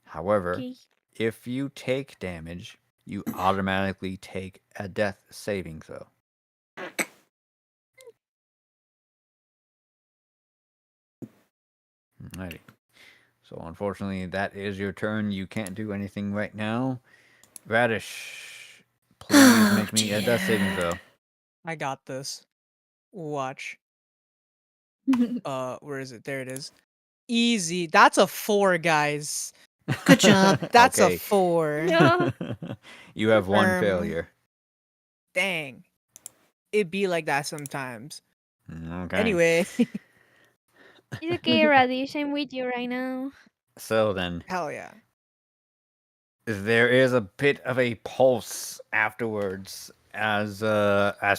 However, Okay. if you take damage, you automatically take a death saving throw. Alrighty. So unfortunately, that is your turn. You can't do anything right now. Radish, please Oh make me a death saving dear. throw. I got this. Watch. Where is it? There it is. Easy. That's a 4, guys. Good job. That's Okay. a 4. No. You have one failure. Dang. It be like that sometimes. Okay. Anyway. It's okay, Radish. I'm with you right now. So then, Hell yeah. there is a bit of a pulse afterwards as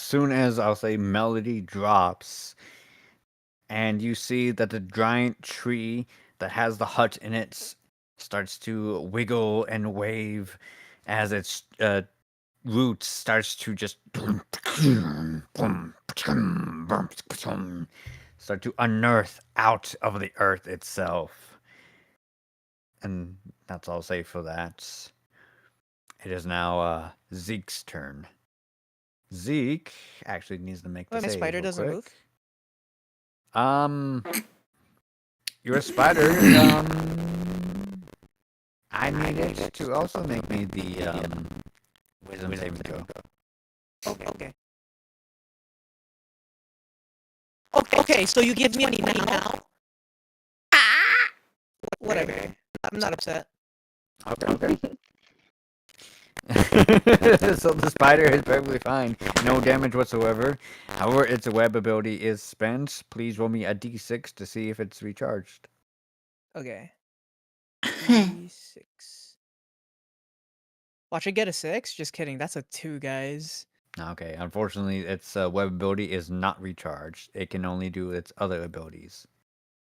soon as I'll say Melody drops, and you see that the giant tree that has the hut in it starts to wiggle and wave as its roots starts to just start to unearth out of the earth itself. And that's all I'll say for that. It is now Zeke's turn. Zeke actually needs to make the Wait, my save spider real doesn't quick. move? Your spider, I need it to also make me the wisdom saving throw. Okay. Okay, so you give me money now? Whatever. I'm not upset. Okay. So the spider is perfectly fine. No damage whatsoever. However, its web ability is spent. Please roll me a d6 to see if it's recharged. Okay. D6. Watch it get a 6? Just kidding. That's a 2, guys. Okay, unfortunately, its web ability is not recharged. It can only do its other abilities.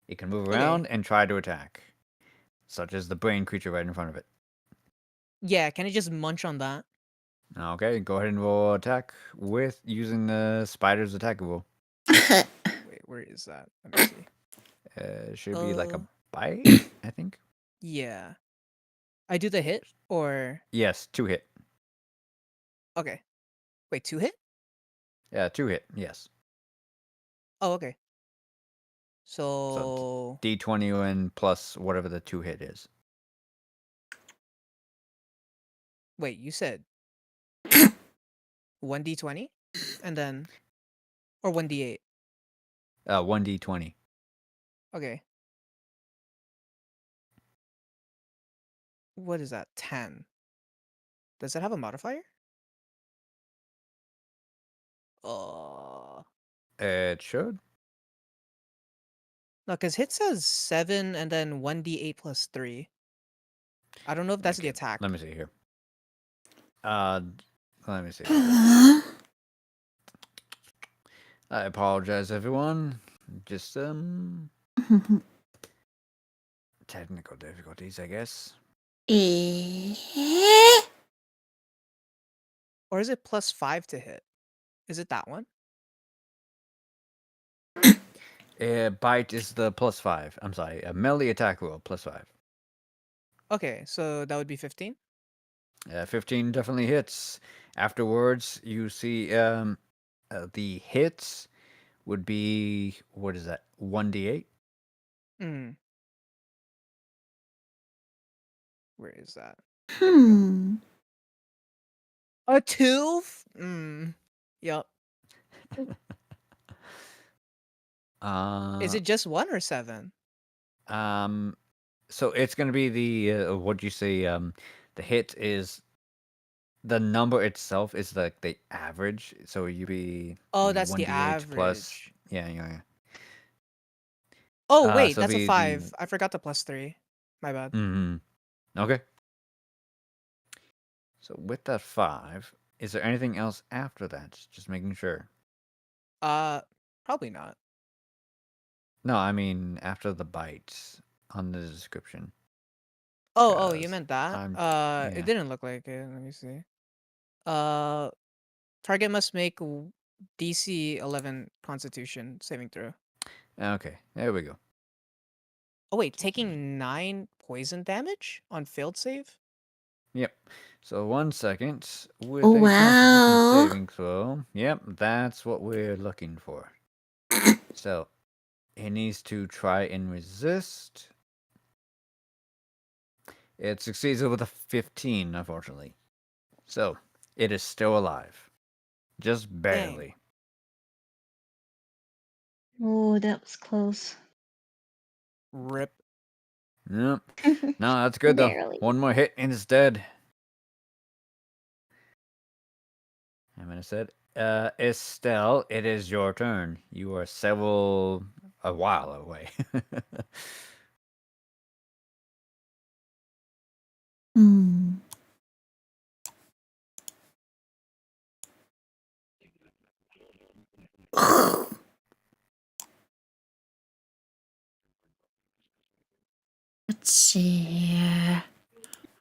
It can move around and try to attack, such as the brain creature right in front of it. Yeah, can it just munch on that? Okay, go ahead and roll attack with using the spider's attack roll. Wait, where is that? Let me see. Should be like a bite, I think. Yeah. I do the hit or Yes, 2 hit. okay. Wait, 2 hit? Yeah, 2 hit. Yes. Oh, okay. So D20 and plus whatever the 2 hit is. wait, you said 1d20 and then or 1d8. 1d20. Okay. What is that? 10. Does it have a modifier? Uh It should. no, because hit says 7 and then 1d8 plus 3. I don't know if that's the Okay, attack. let me see here. Let me see. I apologize, everyone. Just technical difficulties, I guess. Or is it plus 5 to hit? Is it that one? Bite is the +5. I'm sorry, a melee attack roll +5. Okay, so that would be 15. 15 definitely hits. Afterwards, you see the hits would be, what is that? 1d8. Mm. Where is that? A 2? Yup. Is it just 1 or 7? So it's gonna be the what you say? The hit is the number itself is like the average. So you be Oh, the that's the 1d8 plus. average. Yeah. Oh, wait, So that's a be 5. I forgot the plus 3. My bad. Okay. So with that 5, is there anything else after that? Just making sure. Probably not. No, I mean after the bites on the description. Oh, you 'Cause meant that? I'm It yeah. didn't look like it. Let me see. Target must make DC 11 Constitution saving throw. Okay, there we go. Oh wait, taking 9 poison damage on failed save? Yep. So 1 second with Oh, a Constitution wow. saving throw. Yep, that's what we're looking for. So it needs to try and resist. It succeeds with a 15, unfortunately. So it is still alive, just barely. Oh, that was close. Rip. Yep. No, that's good though. Barely. One more hit and it's dead. I'm gonna say, Estelle, it is your turn. You are a while away. Hmm. Let's see here.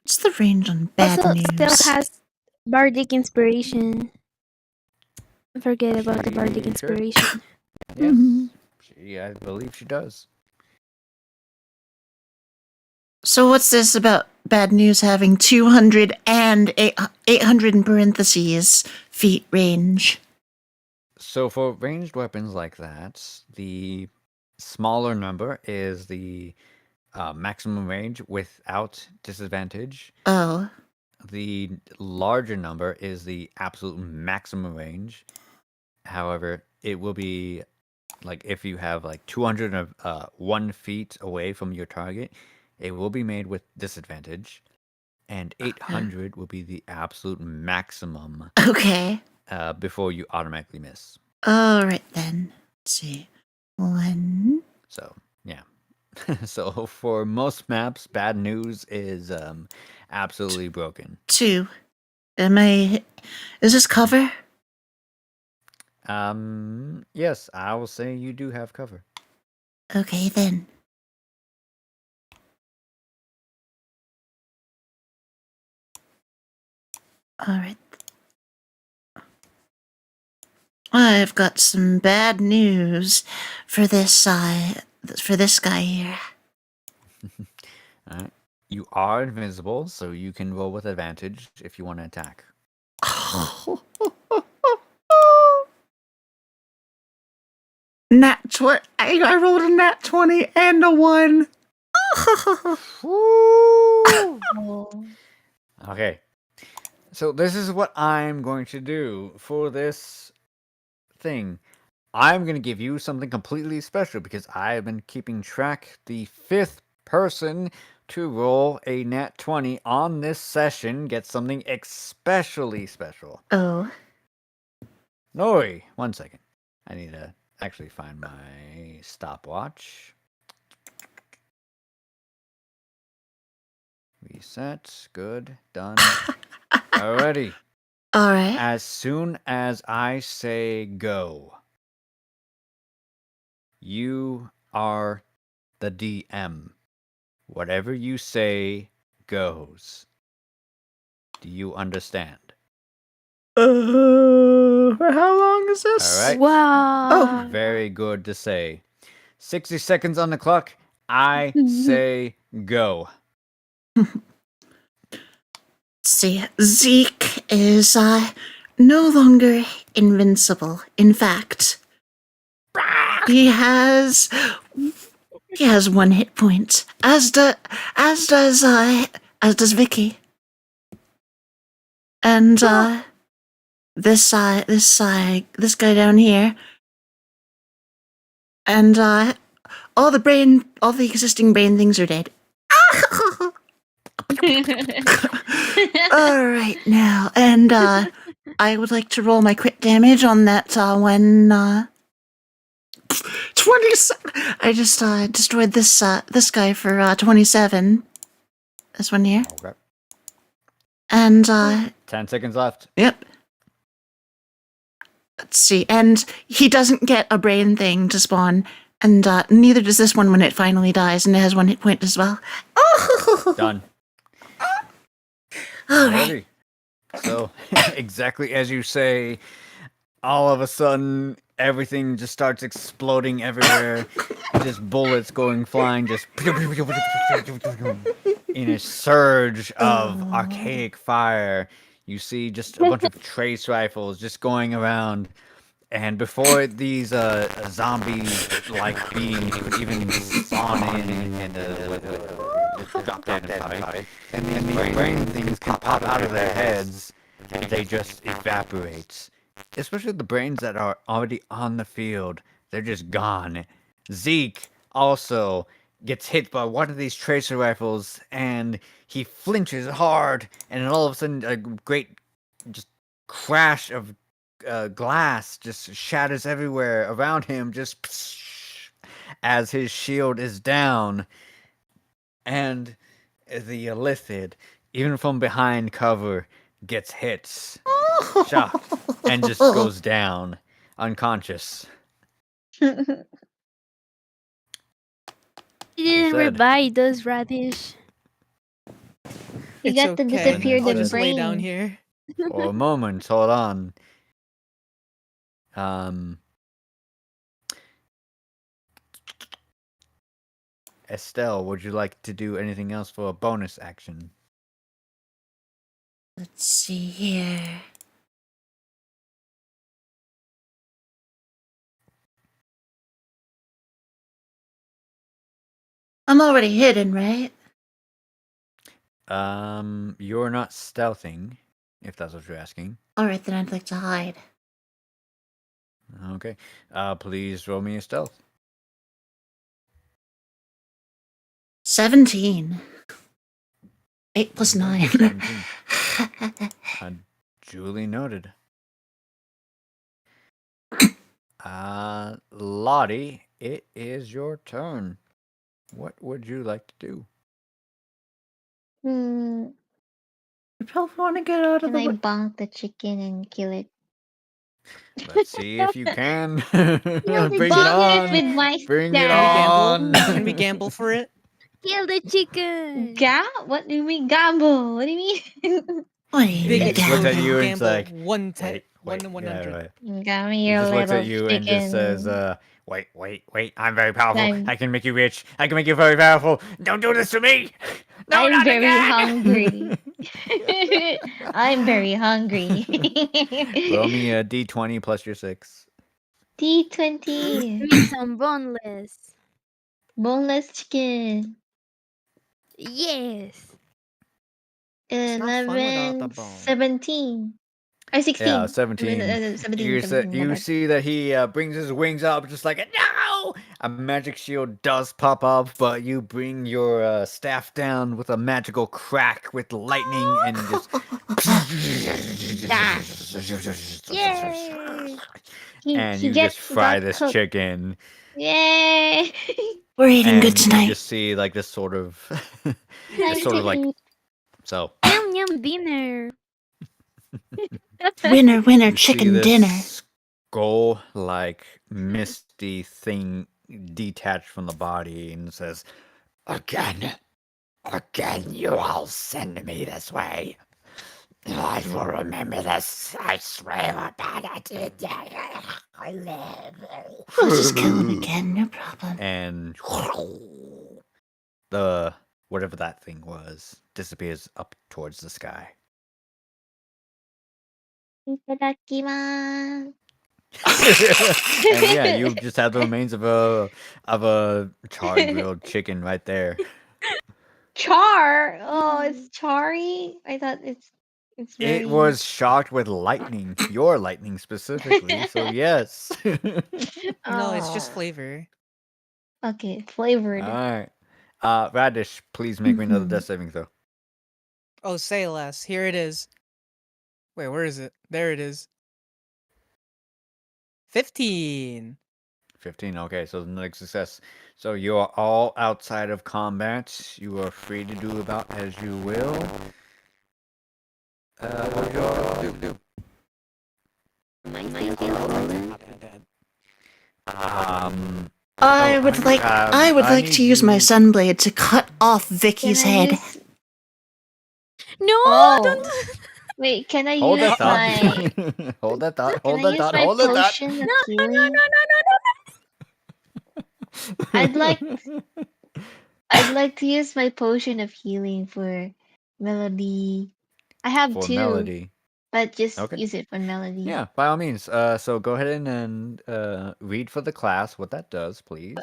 What's the range on bad Also, news? still has bardic inspiration. Forget about the bardic Sure. inspiration. Yes, Mhm. I believe she does. So what's this about bad news having 200 and 800 in parentheses feet range? So for ranged weapons like that, the smaller number is the maximum range without disadvantage. Oh. The larger number is the absolute maximum range. However, it will be like if you have like 201 feet away from your target, it will be made with disadvantage, and 800 will be the absolute maximum Okay. before you automatically miss. All right then. Let's see. 1. So yeah. So for most maps, bad news is absolutely broken. 2. Is this cover? Yes, I will say you do have cover. Okay then. All right. I've got some bad news for this guy here. All right. You are invincible, so you can roll with advantage if you want to attack. I rolled a nat 20 and a 1. Oh. Okay. So this is what I'm going to do for this thing. I'm going to give you something completely special because I have been keeping track. The 5th person to roll a nat 20 on this session gets something especially special. Oh. Nori, 1 second. I need to actually find my stopwatch. Reset. Good. Done. Alrighty. Alright. As soon as I say go, you are the DM. Whatever you say goes. Do you understand? For how long is this? All right. Wow. Very good to say. 60 seconds on the clock. I say go. See, Zeke is no longer invincible. In fact, he has 1 hit point. As does Vicky. And this guy down here. And all the existing brain things are dead. All right now, and I would like to roll my crit damage on that one. 27. I just destroyed this guy for 27. This one here, Okay. and 10 seconds left. yep. Let's see, and he doesn't get a brain thing to spawn, and neither does this one when it finally dies, and it has 1 hit point as well. Done. All right. Alrighty. So, exactly as you say, all of a sudden, everything just starts exploding everywhere. Just bullets going flying, just in a surge of archaic fire. You see just a bunch of trace rifles just going around. And before these zombie-like beings could even spawn in and drop down and fight, and these brain things can pop out of their heads, they just evaporate. Especially the brains that are already on the field, they're just gone. Zeke also gets hit by one of these tracer rifles, and he flinches hard, and then all of a sudden a great just crash of glass just shatters everywhere around him, just as his shield is down, and the Illithid, even from behind cover, gets hit, shocked, and just goes down, unconscious. He didn't Sad. revive those radish. You It's got to okay. disappear I'll the just lay down brain. here. For a moment, hold on. Estelle, would you like to do anything else for a bonus action? Let's see here. I'm already hidden, right? You're not stealthing, if that's what you're asking. Alright, then I'd like to hide. Okay. Please roll me a stealth. 17. 8 plus 9. 17. Duly noted. Lottie, it is your turn. What would you like to do? You probably want to get out of Can the I way. bonk the chicken and kill it? Let's see if you can. Kill Bring the it chicken on. with my Bring it Can we staff. on. gamble? Can we gamble for it? Kill the chicken. What do you mean gamble? What do you mean? What do you Big mean, He just looks at gamble? you and it's gamble like, 110, wait, 100. yeah, right. Got me He your just looks little at you chicken. and just says, wait, I'm very powerful. I'm- I can make you rich. I can make you very powerful. Don't do this to me. No, I'm not very again. hungry. I'm very hungry. Roll me a d20 plus your 6. D20. Need some boneless. Boneless chicken. Yes. It's not fun without the 11, bone. 17. Or 16. Yeah, I 17. mean, 17, You 17, my bad. see that he brings his wings up, just like no. A magic shield does pop up, but you bring your staff down with a magical crack with lightning and just. Yay. And He you just fry got this cooked. chicken, Yay! We're eating and good you tonight. just see like this sort of, Time it's sort to of like eat. so. Yum yum dinner. Winner, winner, You see chicken this dinner. skull-like misty thing detached from the body and says, "Again, you all send me this way. I will remember this. I swear upon it. I live." We'll just kill him again, no problem. And the whatever that thing was disappears up towards the sky. Itadakimasu. And yeah, you just have the remains of a charred grilled chicken right there. Char. Oh, it's Chari. I thought it's very. It was shocked with lightning, your lightning specifically. So yes. No, it's just Oh. flavor. Okay, flavored. All right. Radish, please make me another death saving throw. Oh, say less. Here it is. Wait, where is it? There it is. 15. 15. Okay, so the next success. So you are all outside of combat. You are free to do about as you will. What do you all do? I would like I need to use my you- sunblade to cut off Vicky's Can I head. use- No, Oh. don't. Wait, can I Hold use that thought. my? Hold that thought. Can Hold I that use thought. my Hold that thought. potion of healing? I'd like to use my potion of healing for Melody. I have for 2, Melody. but just Okay. use it for Melody. Yeah, by all means. So go ahead and read for the class what that does, please.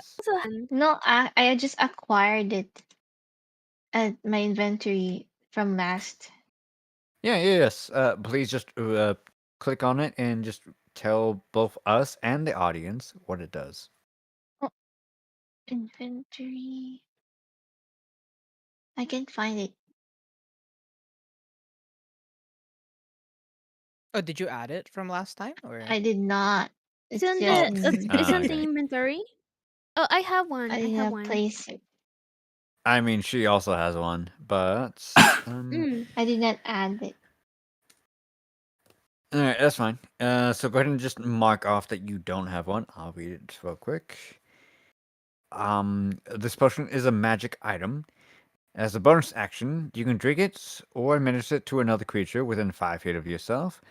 No, I just acquired it at my inventory from last. Yes. Please just click on it and just tell both us and the audience what it does. Inventory. I can't find it. Oh, did you add it from last time? Or I did not. It's It's on just the it's on the okay. inventory. Oh, I have one. I I did have not one. place it. I mean, she also has one, but I did not add it. all right, that's fine. So go ahead and just mark off that you don't have one. I'll read it real quick. This potion is a magic item. As a bonus action, you can drink it or administer it to another creature within 5 feet of yourself.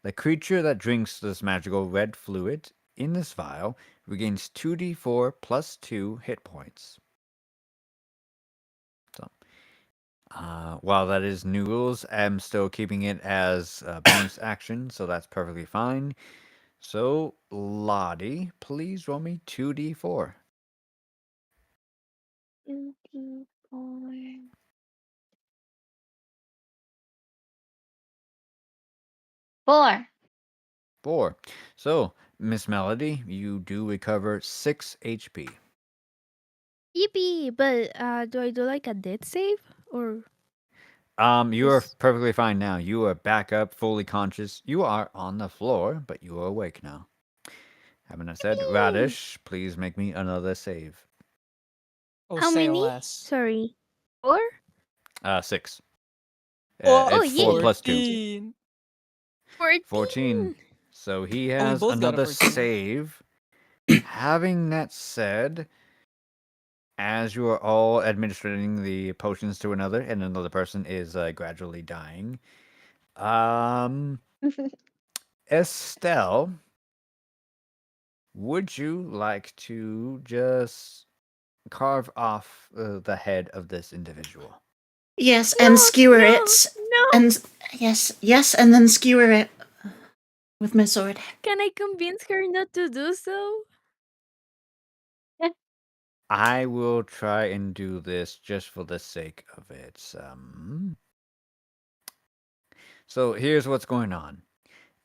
The creature that drinks this magical red fluid in this vial regains 2d4 plus 2 hit points. So, while that is new rules, I'm still keeping it as a bonus action, so that's perfectly fine. So, Lottie, please roll me 2d4. 2d4. 4. 4. So, Miss Melody, you do recover 6 HP. Yippee! But do I do like a death save or? You are Just- perfectly fine now. You are back up, fully conscious. You are on the floor, but you are awake now. Having that said, Yippee! Radish, please make me another save. oh, How say many? less. Sorry, 4. 6. Oh, It's 4 plus 2. 14. 14. So he Oh, we has both got a another 14. save. Having that said, as you are all administering the potions to another, and another person is gradually dying, Estelle, would you like to just carve off the head of this individual? Yes, and skewer it. No. And yes, and then skewer it. with my sword. Can I convince her not to do so? I will try and do this just for the sake of it. So here's what's going on.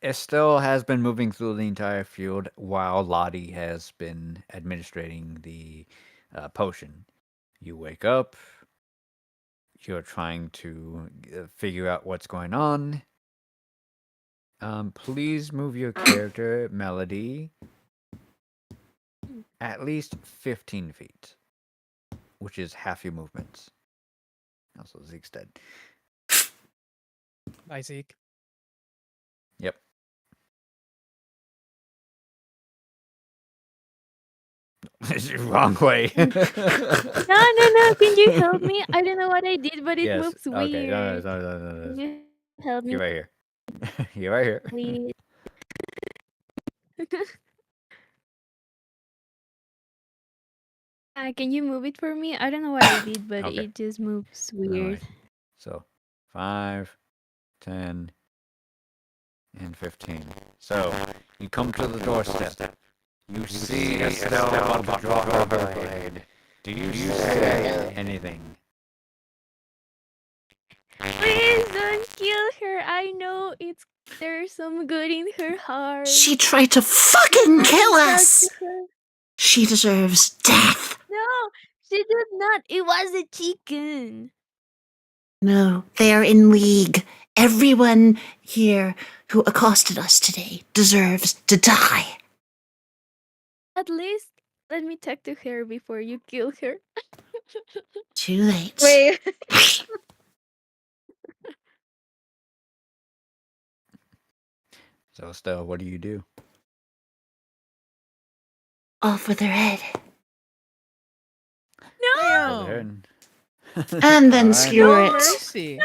Estelle has been moving through the entire field while Lottie has been administrating the potion. You wake up, you're trying to figure out what's going on. Please move your character, Melody, at least 15 feet, which is half your movement. Also, Zeke's dead. Bye, Zeke. Yep. It's the wrong way. No. Can you help me? I don't know what I did, but it Yes. moves Okay. weird. No. Can you help me, You're right here. You're right here. please? Can you move it for me? I don't know what I did, but Okay. it just moves All weird. right. So 5, 10, and 15. So you come to the doorstep. You see Estelle about to draw her blade. Do you say anything? Please don't kill her. I know there's some good in her heart. She tried to fucking kill Talk us! to her. She deserves death! No, she did not. It was a chicken. No, they are in league. Everyone here who accosted us today deserves to die. At least let me talk to her before you kill her. Too late. Wait. So Estelle, what do you do? Off with her head. No. Damn. And then Alright. skewer No it. mercy.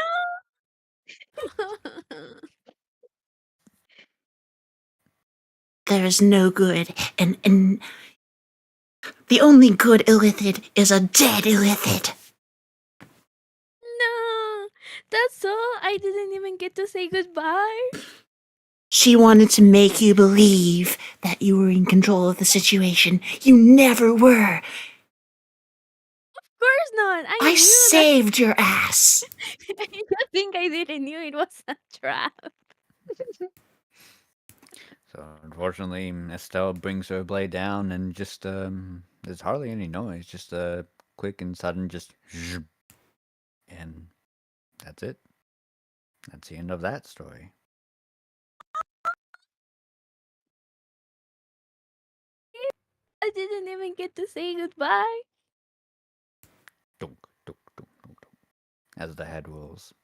There is no good, and the only good illithid is a dead illithid. No, that's all. I didn't even get to say goodbye. She wanted to make you believe that you were in control of the situation. You never were. Of course not. I I knew saved your ass. that. You think I didn't knew it was a trap? So unfortunately, Estelle brings her blade down and just there's hardly any noise, just quick and sudden, just zzzz. And that's it. That's the end of that story. I didn't even get to say goodbye. Dunk, dunk, dunk, dunk, dunk, as the head rolls.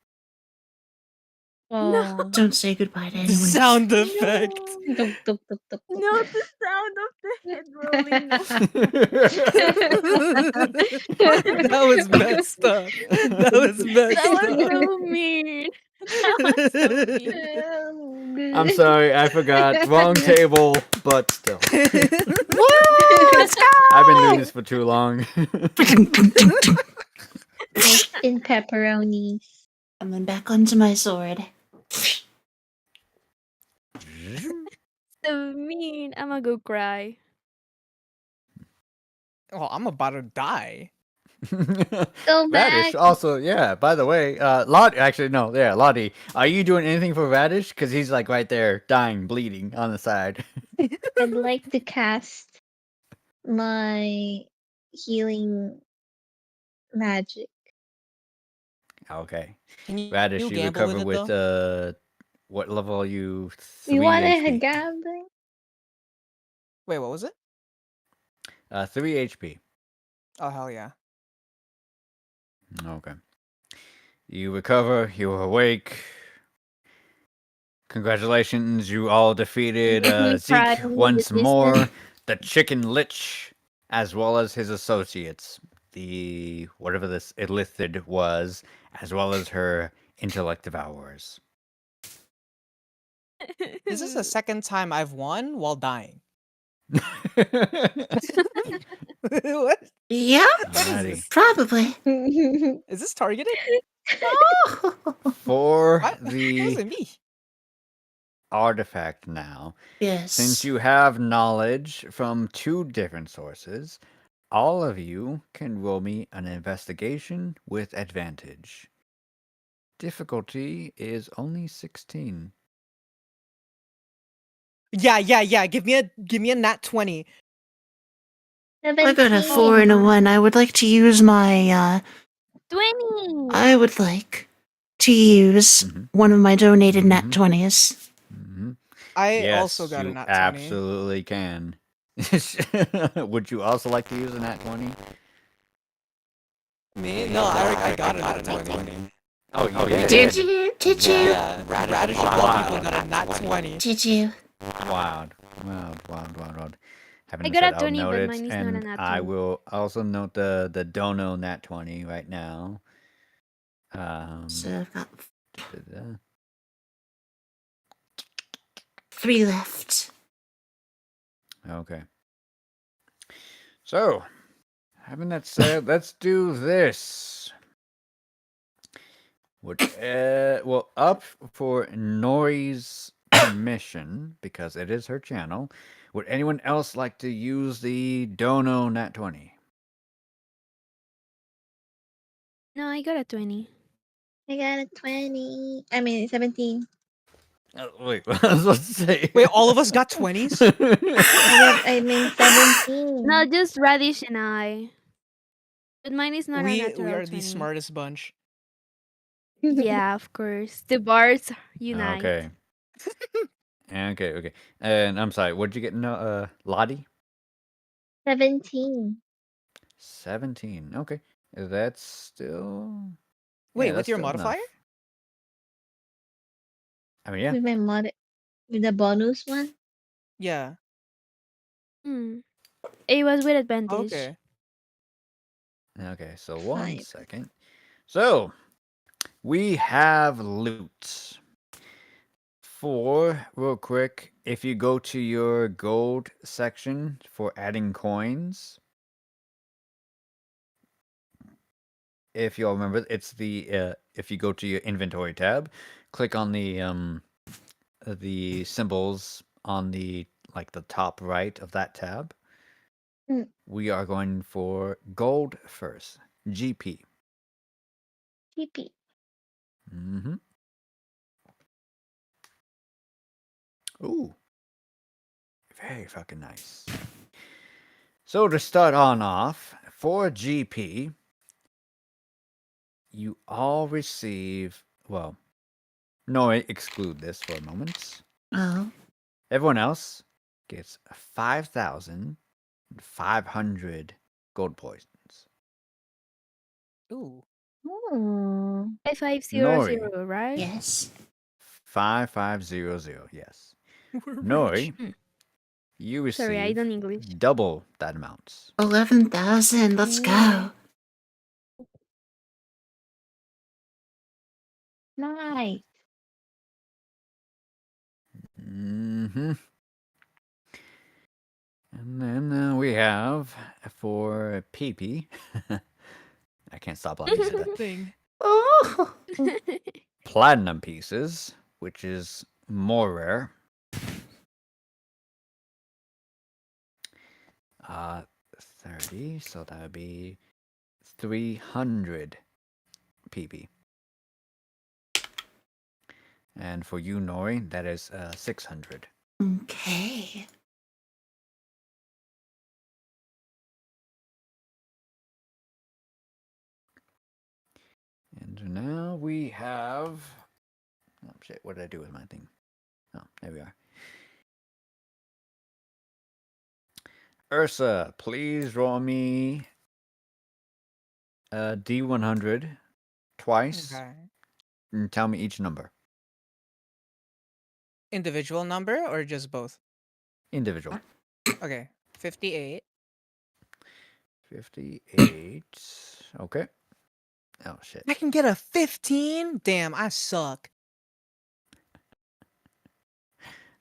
Oh. Don't say goodbye to The anyone. sound effect. No, Duk, duk, duk, duk, duk. no, the sound of the head rolling. No. That was messed up. That was messed That was up. so mean. That was so mean. I'm sorry, I forgot. Wrong table, but still. Woo! Let's go! I've been doing this for too long. Mixed in pepperonis. And then back onto my sword. So mean. I'ma go cry. Oh, I'm about to die. Go Radish back. also, yeah, by the way, Lottie, actually, no, yeah, Lottie, are you doing anything for Radish? Because he's like right there, dying, bleeding on the side. I'd like to cast my healing magic. Okay. Can you, Radish, you gamble recover with it, with, though? what level are you? 3 You want a HP. gambling? Wait, what was it? 3 HP. Oh, hell yeah. Okay. You recover, you are awake. Congratulations, you all defeated We Zeke tried once this more, time. the Chicken Lich, as well as his associates, the whatever this Illithid was, as well as her intellect devourers. This is the second time I've won while dying. What? Yeah, What is Alrighty. this? probably. Is this targeted? Oh. For Why is the it me? artifact now. Yes. Since you have knowledge from 2 different sources, all of you can roll me an investigation with advantage. Difficulty is only 16. Yeah. Give me a nat 20. I got a 4 17. and a 1. I would like to use my 20. I would like to use Mhm. one of my donated nat Mhm. 20s. Mhm. I Yes, also got a you nat 20. absolutely can. Would you also like to use a nat 20? Me? No, I got a nat 20. Oh, you Did you? Did you? Yeah, Radish of all people got a nat 20. Did you? Wild. Having I been got a said, I'll 20, note but it, mine is not a and nat I 20. will also note the dono nat 20 right now. So I've got Da-da-da. 3 left. Okay. So, having that said, let's do this. Well, up for Nori's permission, because it is her channel, would anyone else like to use the Dono Nat 20? No, I got a 20. I got a 20. I mean, 17. Wait, what was I supposed to say? Wait, all of us got 20s? I mean, 17. No, just Radish and I. But mine is not a We natural are 20. the smartest bunch. Yeah, of course. The bars unite. Okay. Okay. And I'm sorry, what'd you get, Lottie? 17. 17. Okay. That's still... Wait, yeah, with that's your still modifier? enough. I mean, yeah. With my with the bonus one. Yeah. It was with advantage. Okay. Okay, so 1 5. second. So, we have loot. Real quick, if you go to your gold section for adding coins, if y'all remember, it's the if you go to your inventory tab, click on the symbols on the top right of that tab. Mm. We are going for gold first, GP. TP. Mm-hmm. Ooh, very fucking nice. So to start on off, for GP, you all receive, well, no, exclude this for a moment. Oh. Everyone else gets 5,500 gold points. Ooh. Oh. 5500, right? Yes. 5500, yes. We're Nori, Hmm. you Sorry, I receive don't English. double that amount. 11,000. Let's go. Nice. Mm-hmm. And then we have for PP. I can't stop laughing at that. Thing. Oh. Platinum pieces, which is more rare. 30, so that would be 300 PP. And for you, Nori, that is 600. Okay. And now we have... oh, shit, what did I do with my thing? Oh, there we are. Ursa, please roll me a D100 twice Okay. and tell me each number. Individual number or just both? Individual. Okay. 58. 58. Okay. Oh, shit. I can get a 15? Damn, I suck.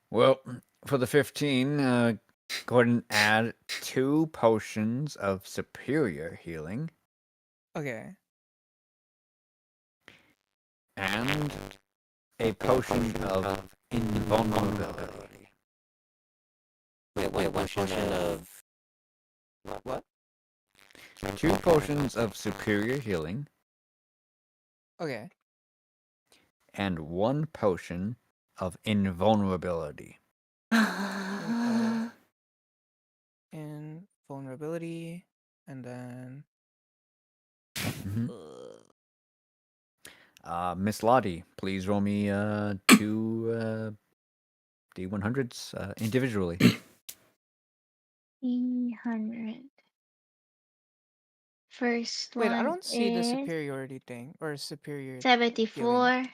Well, for the 15, go ahead and add 2 potions of superior healing Okay. and a potion of invulnerability. Wait, one potion of what? 2 potions of superior healing Okay. and 1 potion of invulnerability. In vulnerability, and then Mhm. uh, Miss Lottie, please roll me 2 D100s individually. 300. First wait, I one don't see the is superiority thing or superior. 74.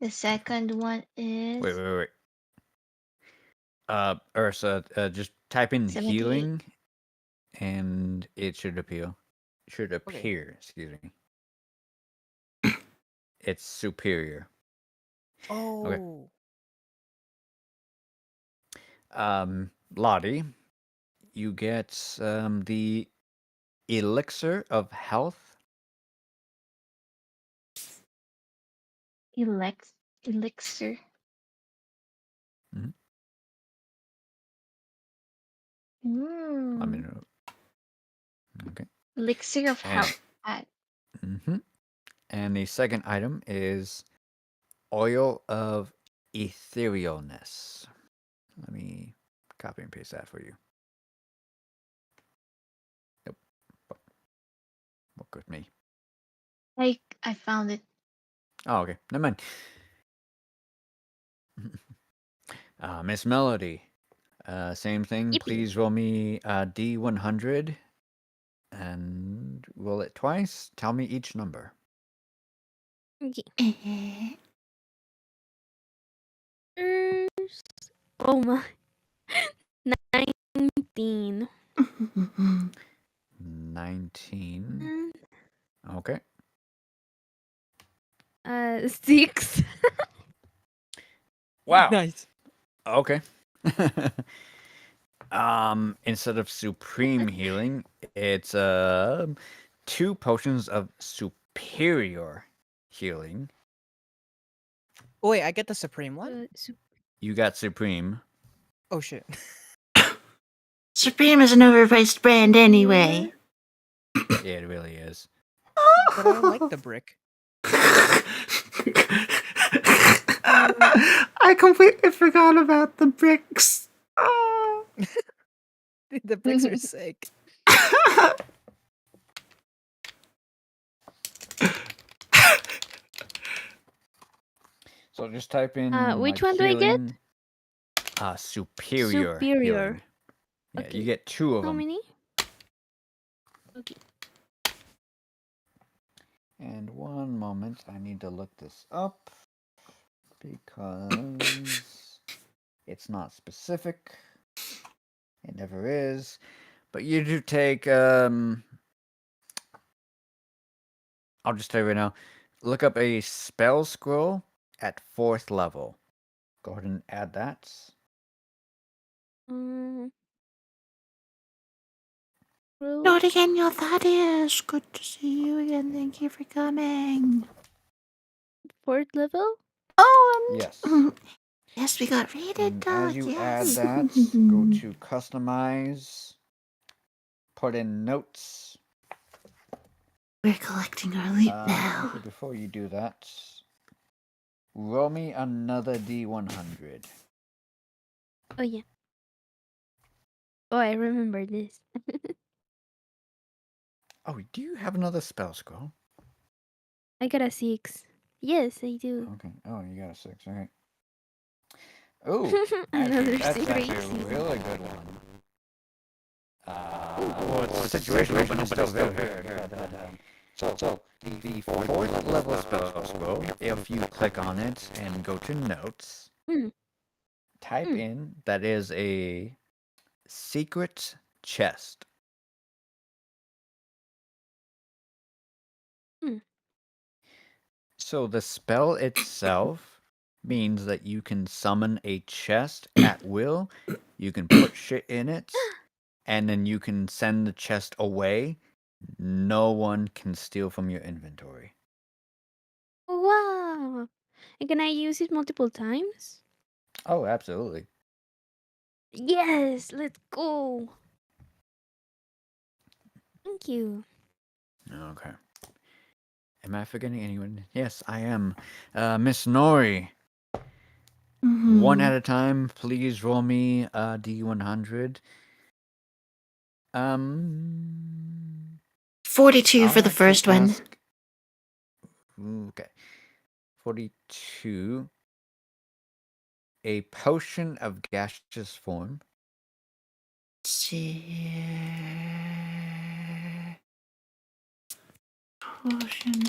The second one is Wait. Ursa, just type in 78. healing, and it should appear. Okay. Excuse me. It's superior. Oh. Lottie, you get the elixir of health. Elixir. Mhm. Mm. Let me know. Okay. Elixir of And, health. and the second item is oil of etherealness. Let me copy and paste that for you. Nope. Work with me. I found it. Oh, okay. Never mind. Miss Melody, same thing. Yippee. Please roll me D100 and roll it twice. Tell me each number. Okay. First, oh my, 19. 19. Okay. 6. Wow. Nice. Okay. Instead of supreme healing, it's 2 potions of superior healing. Oh, wait, I get the supreme one. You got supreme. Oh shit. Supreme is an overpriced brand anyway. Yeah, it really is. But I like the brick. I completely forgot about the bricks. Oh. The bricks are sick. So just type in which like, one do I get? healing, superior healing. Yeah, Okay. you get 2 of How them. many? Okay. And one moment, I need to look this up because it's not specific. It never is. But you do take I'll just tell you right now. Look up a spell scroll at 4th level. Go ahead and add that. Not again, your Thaddeus. Good to see you again. Thank you for coming. 4th level? Oh, Yes. yes, we got raided, And dog. as you Yes. add that, go to customize, put in notes. We're collecting our loot now. Actually, before you do that, roll me another D100. Oh yeah. Oh, I remember this. Oh, do you have another spell scroll? I got a 6. Yes, I do. Okay. Oh, you got a 6. All right. Oh, Another that's secret. actually a really good one. Well, it's a situation, but it's still very good. So the 4th level spell scroll, if you click on it and go to notes, type in that is a secret chest. So the spell itself means that you can summon a chest at will. You can put shit in it, and then you can send the chest away. No one can steal from your inventory. Wow. And can I use it multiple times? Oh, absolutely. Yes, let's go. Thank you. Okay. Am I forgetting anyone? Yes, I am. Miss Nori. One at a time, please roll me a D100. 42 for I'll the actually first one. ask. Okay. 42. A potion of gaseous form. Let's see here. Potion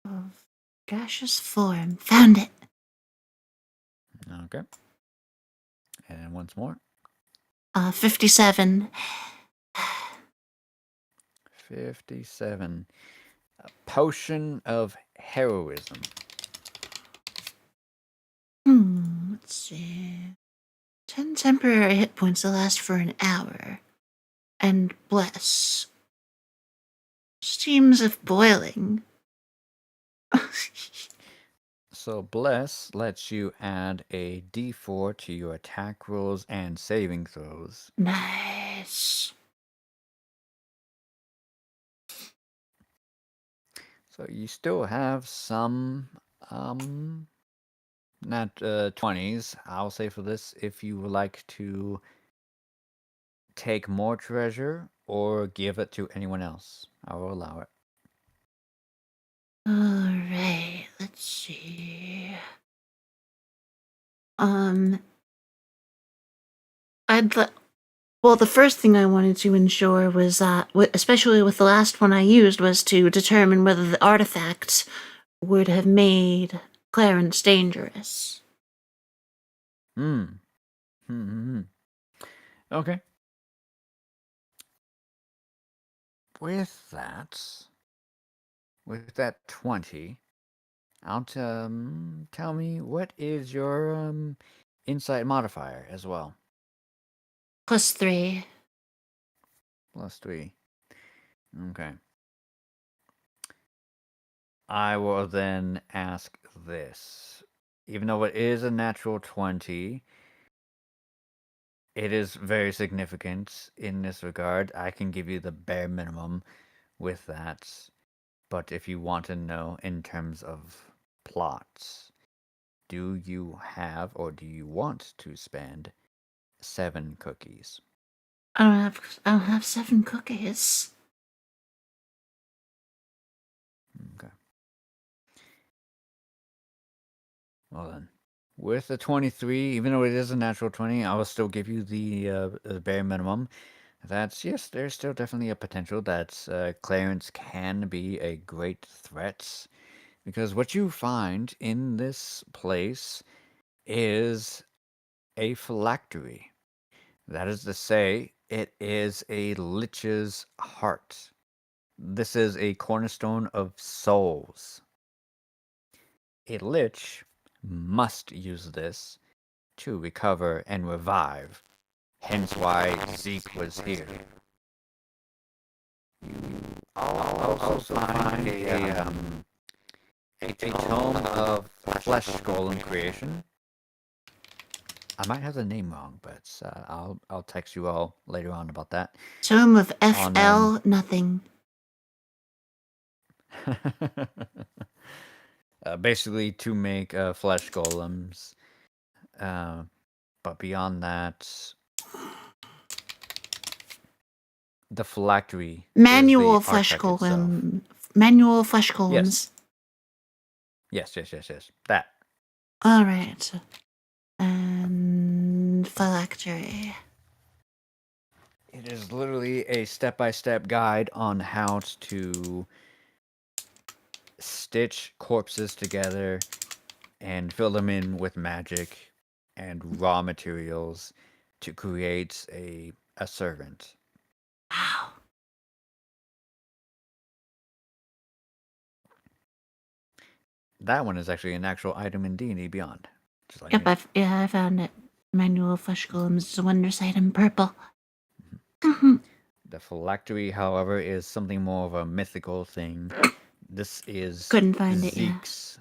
of gaseous form. Found it. Okay. And once more. 57. 57. A potion of heroism. Let's see. 10 temporary hit points that last for an hour. And bless. Steams of boiling. So bless lets you add a d4 to your attack rolls and saving throws. Nice. So you still have some not 20s. I'll say for this, if you would like to take more treasure or give it to anyone else, I will allow it. Alright, let's see. Well, the first thing I wanted to ensure was that, especially with the last one I used, was to determine whether the artifact would have made Clarence dangerous. Okay. With that 20, I'll tell me what is your insight modifier as well. +3. +3. Okay. I will then ask this. Even though it is a natural 20, it is very significant in this regard. I can give you the bare minimum with that. But if you want to know in terms of plots, do you have or do you want to spend 7 cookies? I don't have 7 cookies. Okay. Well then, with the 23, even though it is a natural 20, I will still give you the bare minimum. That's, yes, there's still definitely a potential that Clarence can be a great threat. Because what you find in this place is a phylactery. That is to say, it is a lich's heart. This is a cornerstone of souls. A lich must use this to recover and revive. Hence why Zeke was here. You also find a tome of flesh golem creation. I might have the name wrong, but I'll text you all later on about that. Tome of On, FL nothing. Basically to make flesh golems. But beyond that, the phylactery Manual is the flesh artifact itself. golem. Manual flesh golems. Yes. That. Alright. And phylactery. It is literally a step-by-step guide on how to stitch corpses together and fill them in with magic and raw materials to create a servant. Wow. That one is actually an actual item in D&D Beyond. Just like Yep, I found it. Manual flesh golems is a wonder sight in purple. The phylactery, however, is something more of a mythical thing. This is Couldn't find it, yeah. Zeke's.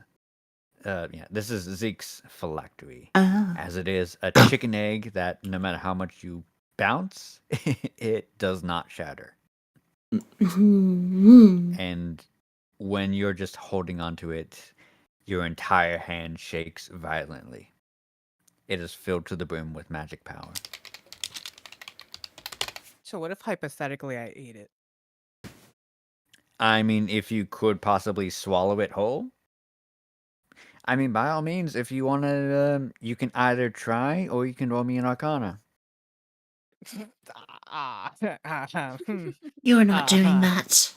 This is Zeke's phylactery, Oh. as it is a chicken egg that no matter how much you bounce, it does not shatter. Mhm. And when you're just holding onto it, your entire hand shakes violently. It is filled to the brim with magic power. So what if hypothetically I ate it? I mean, if you could possibly swallow it whole, I mean, by all means, if you want to, you can either try or you can roll me an Arcana. Hmm. You're not doing Uh-huh. that.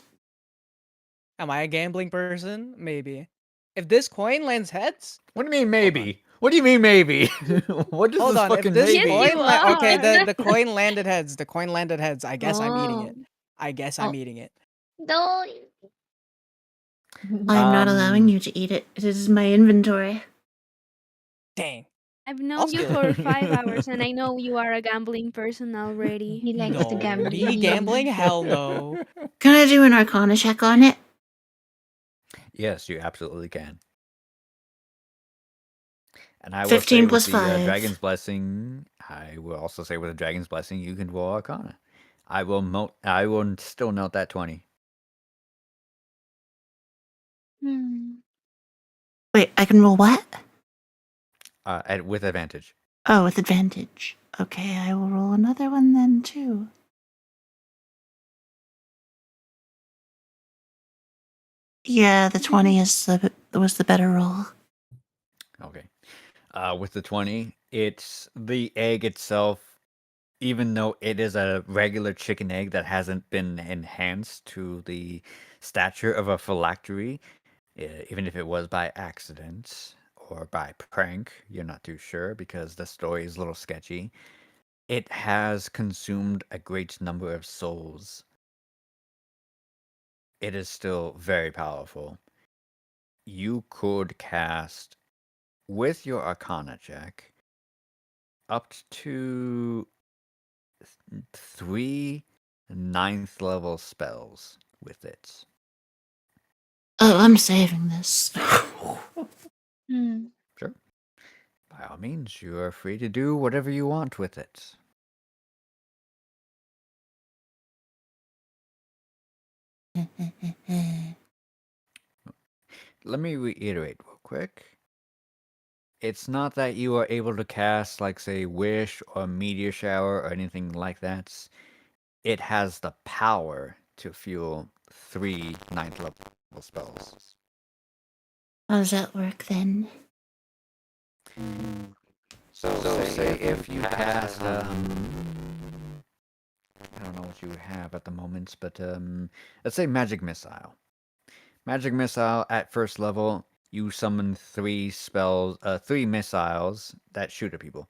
Am I a gambling person? Maybe. If this coin lands heads, What do you mean, on. maybe? What do you mean, maybe? What is hold this on. If fucking this Yes, maybe? you coin okay, are. the coin landed heads. The coin landed heads. I guess I'm eating it. Oh. I guess Oh. I'm eating it. No. I am not allowing Um, you to eat it. It is my inventory. Dang. I've I'll known you steal for it. 5 hours, and I know you are a gambling person already. He likes to No, gamble. me gambling? Hell no. Can I do an Arcana check on it? Yes, you absolutely can. And I will 15 say with plus the 5. Dragon's Blessing, I will also say with the Dragon's Blessing, you can roll Arcana. I will still note that 20. Hmm. Wait, I can roll what? With advantage. Oh, with advantage. Okay, I will roll another one then too. Yeah, the 20 was the better roll. Okay. With the 20, it's the egg itself, even though it is a regular chicken egg that hasn't been enhanced to the stature of a phylactery, even if it was by accident or by prank, you're not too sure because the story is a little sketchy. It has consumed a great number of souls. It is still very powerful. You could cast, with your Arcana check, up to 3 ninth level spells with it. Oh, I'm saving this. Hmm. Sure. By all means, you are free to do whatever you want with it. Let me reiterate real quick. It's not that you are able to cast, like, say, Wish or Meteor Shower or anything like that. It has the power to fuel 3 ninth level spells. How does that work then? So say if you cast, I don't know what you have at the moment, but let's say Magic Missile. Magic Missile at first level, you summon 3 spells, 3 missiles that shoot at people.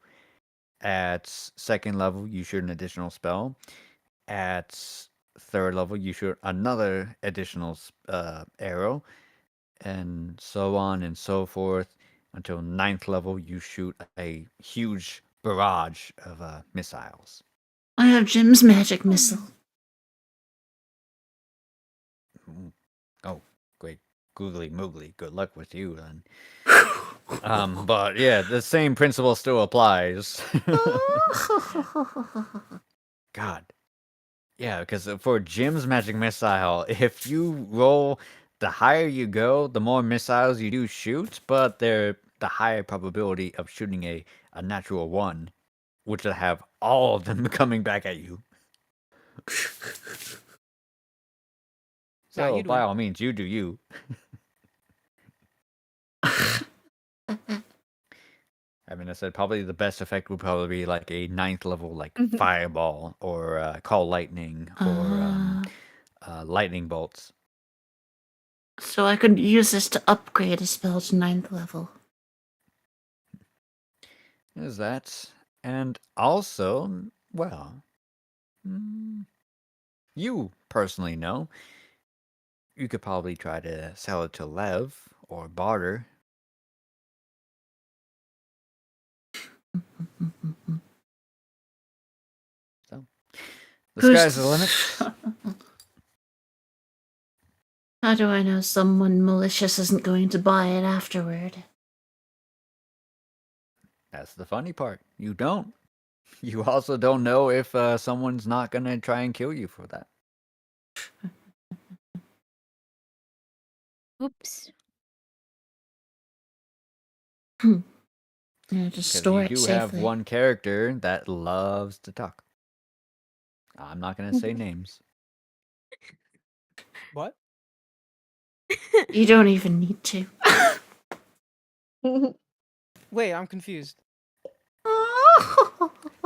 At second level, you shoot an additional spell. At third level, you shoot another additional arrow, and so on and so forth. Until ninth level, you shoot a huge barrage of missiles. I have Jim's magic missile. Oh, great. Googly moogly. Good luck with you then. But yeah, the same principle still applies. God. Yeah, because for Jim's magic missile, if you roll, the higher you go, the more missiles you do shoot, but they're the higher probability of shooting a natural 1, which will have all of them coming back at you. Nah, So, you do by it. all means, you do you. I mean, I said probably the best effect would probably be like a ninth level, like fireball or call lightning or lightning bolts. So I could use this to upgrade a spell to 9th level. Is that, and also, well, you personally know, you could probably try to sell it to Lev or barter. So, the sky's the limit. How do I know someone malicious isn't going to buy it afterward? That's the funny part. You don't. You also don't know if someone's not gonna try and kill you for that. Oops. Yeah, just Because store you it do have safely. one character that loves to talk. I'm not gonna say names. What? You don't even need to. Wait, I'm confused.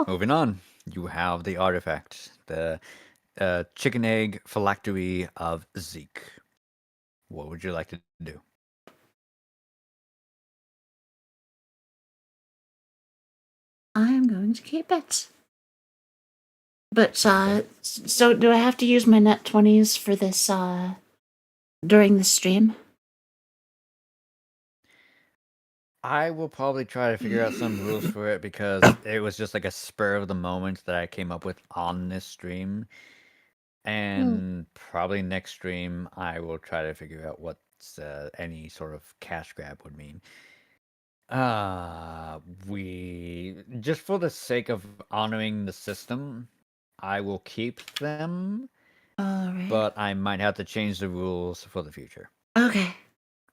Moving on, you have the artifact, the chicken egg phylactery of Zeke. What would you like to do? I'm going to keep it. But Okay. so do I have to use my net 20s for this during the stream? I will probably try to figure out some rules for it because it was just like a spur of the moment that I came up with on this stream. And probably next stream, I will try to figure out what any sort of cash grab would mean. We just for the sake of honoring the system, I will keep them, Alright. but I might have to change the rules for the future. Okay.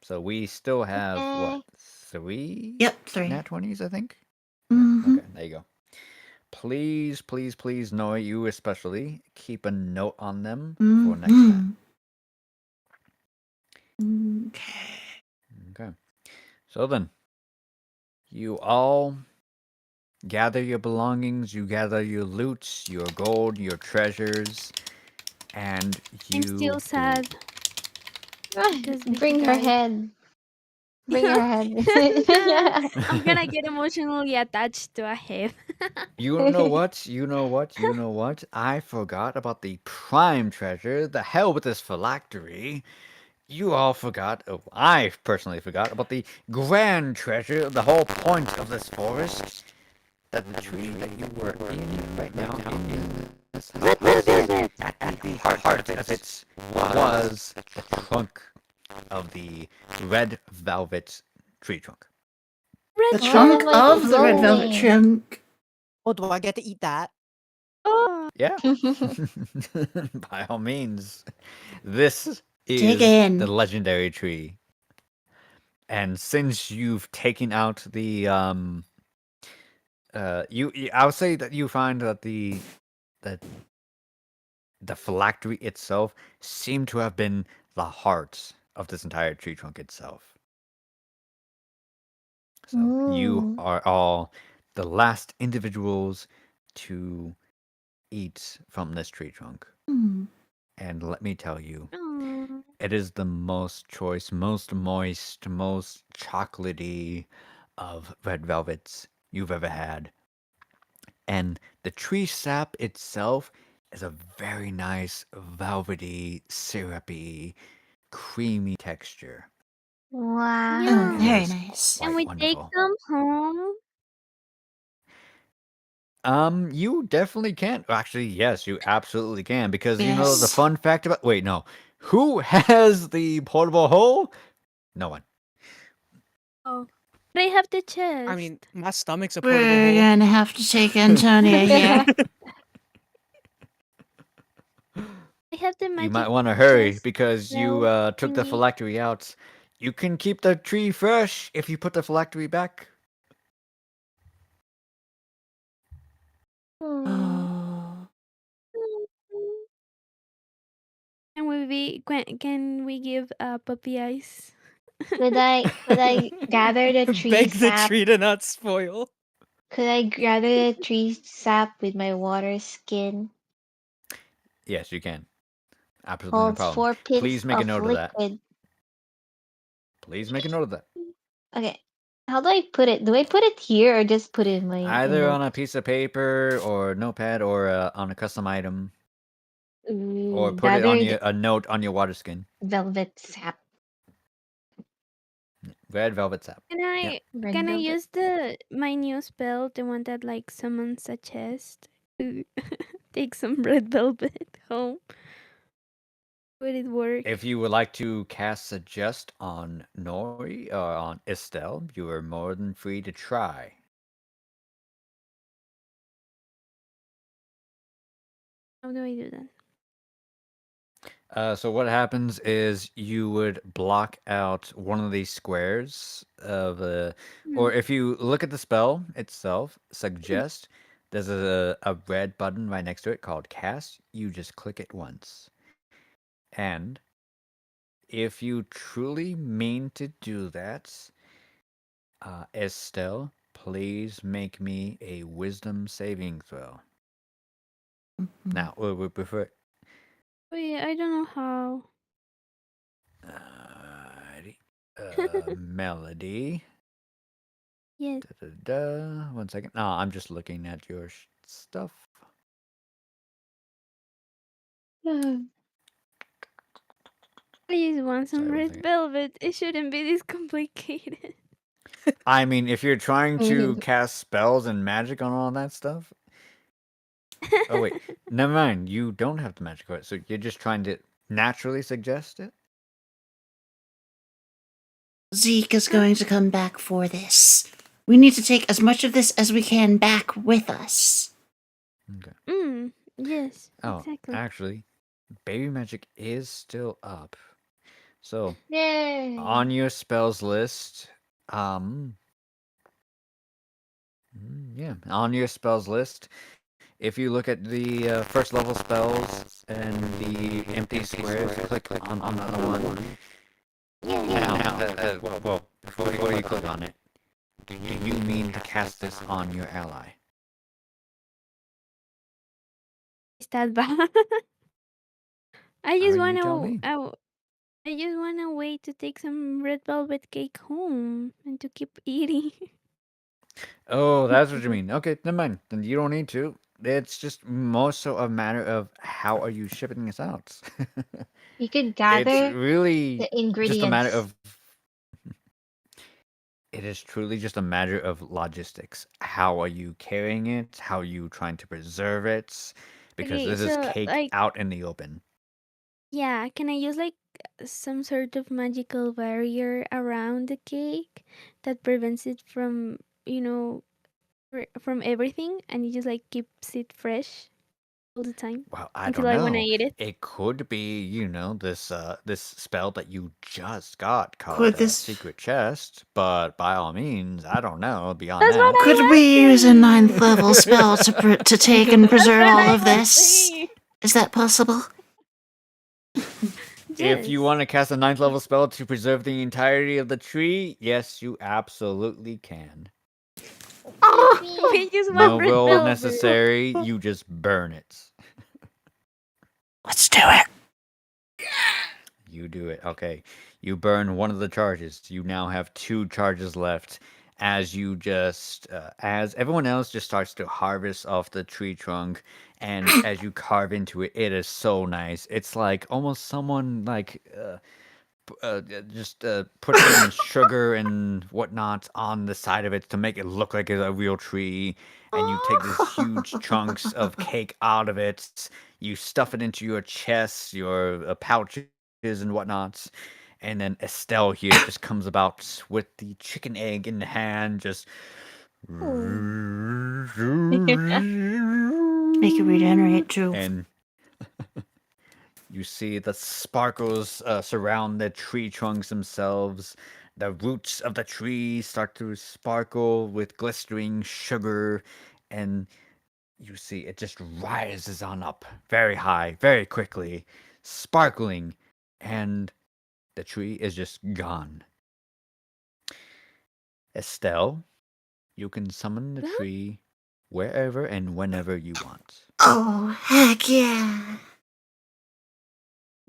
So we still have what, 3? Yep, 3. Nat 20s, I think. Mhm. Okay, there you go. Please, please, please, Noah, you especially, keep a note on them for next time. Okay. Okay. So then, you all gather your belongings, you gather your loot, your gold, your treasures, and you. I'm still sad. Because Bring Vicky her died. head. Bring her head. I'm gonna get emotionally attached to a head. You know what? You know what? You know what? I forgot about the prime treasure. The hell with this phylactery. You all forgot. Oh, I personally forgot about the grand treasure. The whole point of this forest. That the tree that you were in right now in this house. At the heart of it was the trunk of the red velvet tree trunk. The Red trunk Oh, my of the red velvet glowing. trunk. Oh, do I get to eat that? Oh, Yeah. By all means. This Dig is in. the legendary tree. And since you've taken out the I would say that you find that the phylactery itself seemed to have been the heart of this entire tree trunk itself. So you are all the last individuals to eat from this tree trunk. Hmm. And let me tell you, aw. it is the most choice, most moist, most chocolatey of red velvets you've ever had. And the tree sap itself is a very nice, velvety, syrupy, creamy texture. Wow. Oh, It very is nice. Can quite we take wonderful. them home? You definitely can. Actually, yes, you absolutely can. Because you know the Yes. fun fact about. Wait, no. Who has the portable hole? No one. Oh. But I have the chest. I mean, my stomach's a portable We're hole. gonna have to take Antonia here. I have the magic You might want to hurry chest. because you Well, took the thingy. phylactery out. You can keep the tree fresh if you put the phylactery back. Oh. Can we give puppy eyes? Could I gather the tree Beg the sap? tree to not spoil. Could I gather the tree sap with my water skin? Yes, you can. Absolutely no Holds problem. 4 pits Please make a of note of that. liquid. Please make a note of that. Okay. How do I put it? Do I put it here or just put it in my Either on note? a piece of paper or notepad or on a custom item. Or put it on Gathered a note on your water skin. velvet sap. Red velvet sap. Can Yeah. I Red can I velvet. use my new spell, the one that like summons a chest to take some red velvet home? Would it work? If you would like to cast Suggest on Nori or on Estelle, you are more than free to try. How do I do that? So what happens is you would block out one of these squares of or if you look at the spell itself, Suggest, there's a red button right next to it called Cast. You just click it once. And if you truly mean to do that, Estelle, please make me a Wisdom saving throw. Now, we prefer. Wait, I don't know how. Alrighty. Melody. Yes. Da. 1 second. No, I'm just looking at your stuff. Please want some Sorry, 1 red second. velvet. It shouldn't be this complicated. I mean, if you're trying to cast spells and magic on all that stuff. Oh wait, never mind. You don't have the magic card, so you're just trying to naturally suggest it. Zeke is going to come back for this. We need to take as much of this as we can back with us. Okay. Yes, Oh, exactly. actually, baby magic is still up. So Yay! on your spells list, yeah, on your spells list, if you look at the first level spells and the empty squares, click on another one. Now, well, before you click on it, do you mean to cast this on your ally? Is that bad? I just You tell wanna. me. I just wanna wait to take some red velvet cake home and to keep eating. Oh, that's what you mean. Okay, never mind. Then you don't need to. It's just more so a matter of how are you shipping this out. You could It's gather really the just a matter ingredients. of. It is truly just a matter of logistics. How are you carrying it? How are you trying to preserve it? Because Okay, this is so cake like, out in the open. yeah, can I use like some sort of magical barrier around the cake that prevents it from, from everything, and it just like keeps it fresh all the time Well, I until don't I wanna know. eat it? It could be, this spell that you just got Could called this- Secret Chest, but by all means, I don't know. Beyond That's what that, I Could was we use a saying. 9th level spell to take and preserve That's what all I of was this? saying. Is that possible? if you Yes. want to cast a 9th level spell to preserve the entirety of the tree, yes, you absolutely can. We just No want red roll velvet. necessary. You just burn it. Let's do it. You do it. Okay. You burn one of the charges. You now have 2 charges left. As you just, as everyone else just starts to harvest off the tree trunk, and as you carve into it, it is so nice. It's like almost someone like just put some sugar and whatnot on the side of it to make it look like a real tree. And you take these huge chunks of cake out of it. You stuff it into your chest, your pouches and whatnot. And then Estelle here just comes about with the chicken egg in the hand, just. Make it regenerate too. And you see the sparkles surround the tree trunks themselves. The roots of the tree start to sparkle with glistering sugar, and you see it just rises on up very high, very quickly, sparkling, and the tree is just gone. Estelle, you can summon the Huh? tree wherever and whenever you want. Oh, heck yeah.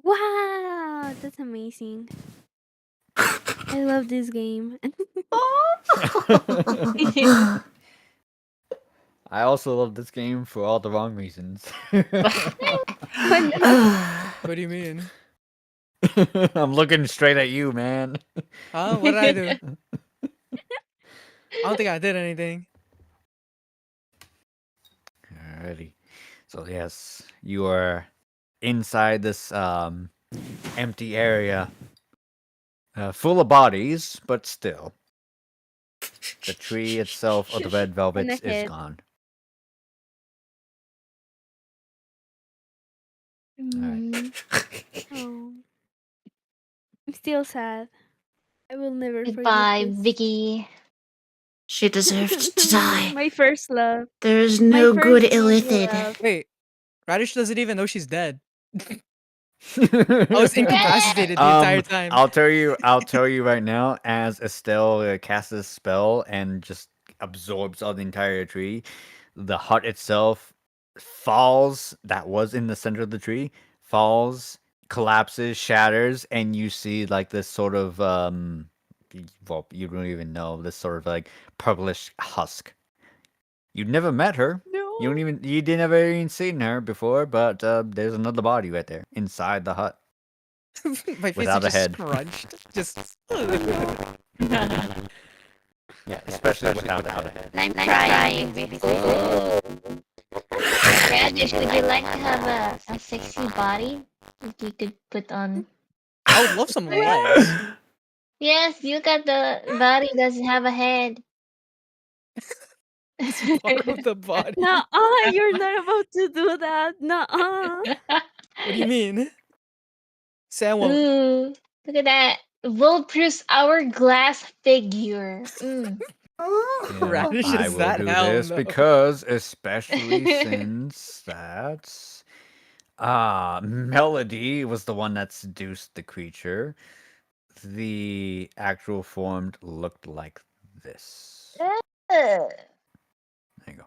Wow, that's amazing. I love this game. I also love this game for all the wrong reasons. What do you mean? I'm looking straight at you, man. Huh? What did I do? I don't think I did anything. Alrighty. So yes, you are inside this empty area. Full of bodies, but still. The tree itself of the red velvet is head. gone. Mm. Oh, I'm still sad. I will never Goodbye, forget this. Vicky. She deserved to die. My first love. There is My no first good major illithid. love. Wait, Radish doesn't even know she's dead. I was incapacitated the entire time. I'll tell you right now, as Estelle casts a spell and just absorbs all the entire tree, the hut itself falls, that was in the center of the tree, falls, collapses, shatters, and you see like this sort of well, you don't even know, this sort of like purplish husk. You'd never met her. You didn't ever even seen her before, but there's another body right there inside the hut. My face Without a is just head. scrunched. Just. Yeah, especially without a head. I'm crying. Radish, would you like to have a sexy body that you could put on? I would love some legs. Yes, you got the body doesn't have a head. Part of the body. Nuh-uh, you're not about to do that. Nuh-uh. What do you mean? Sam won't. Ooh, look at that. Bulletproof hourglass figure. Mm. Radish I is will that do hell this no. because, especially since that's Melody was the one that seduced the creature. The actual form looked like this. Uh, There you go.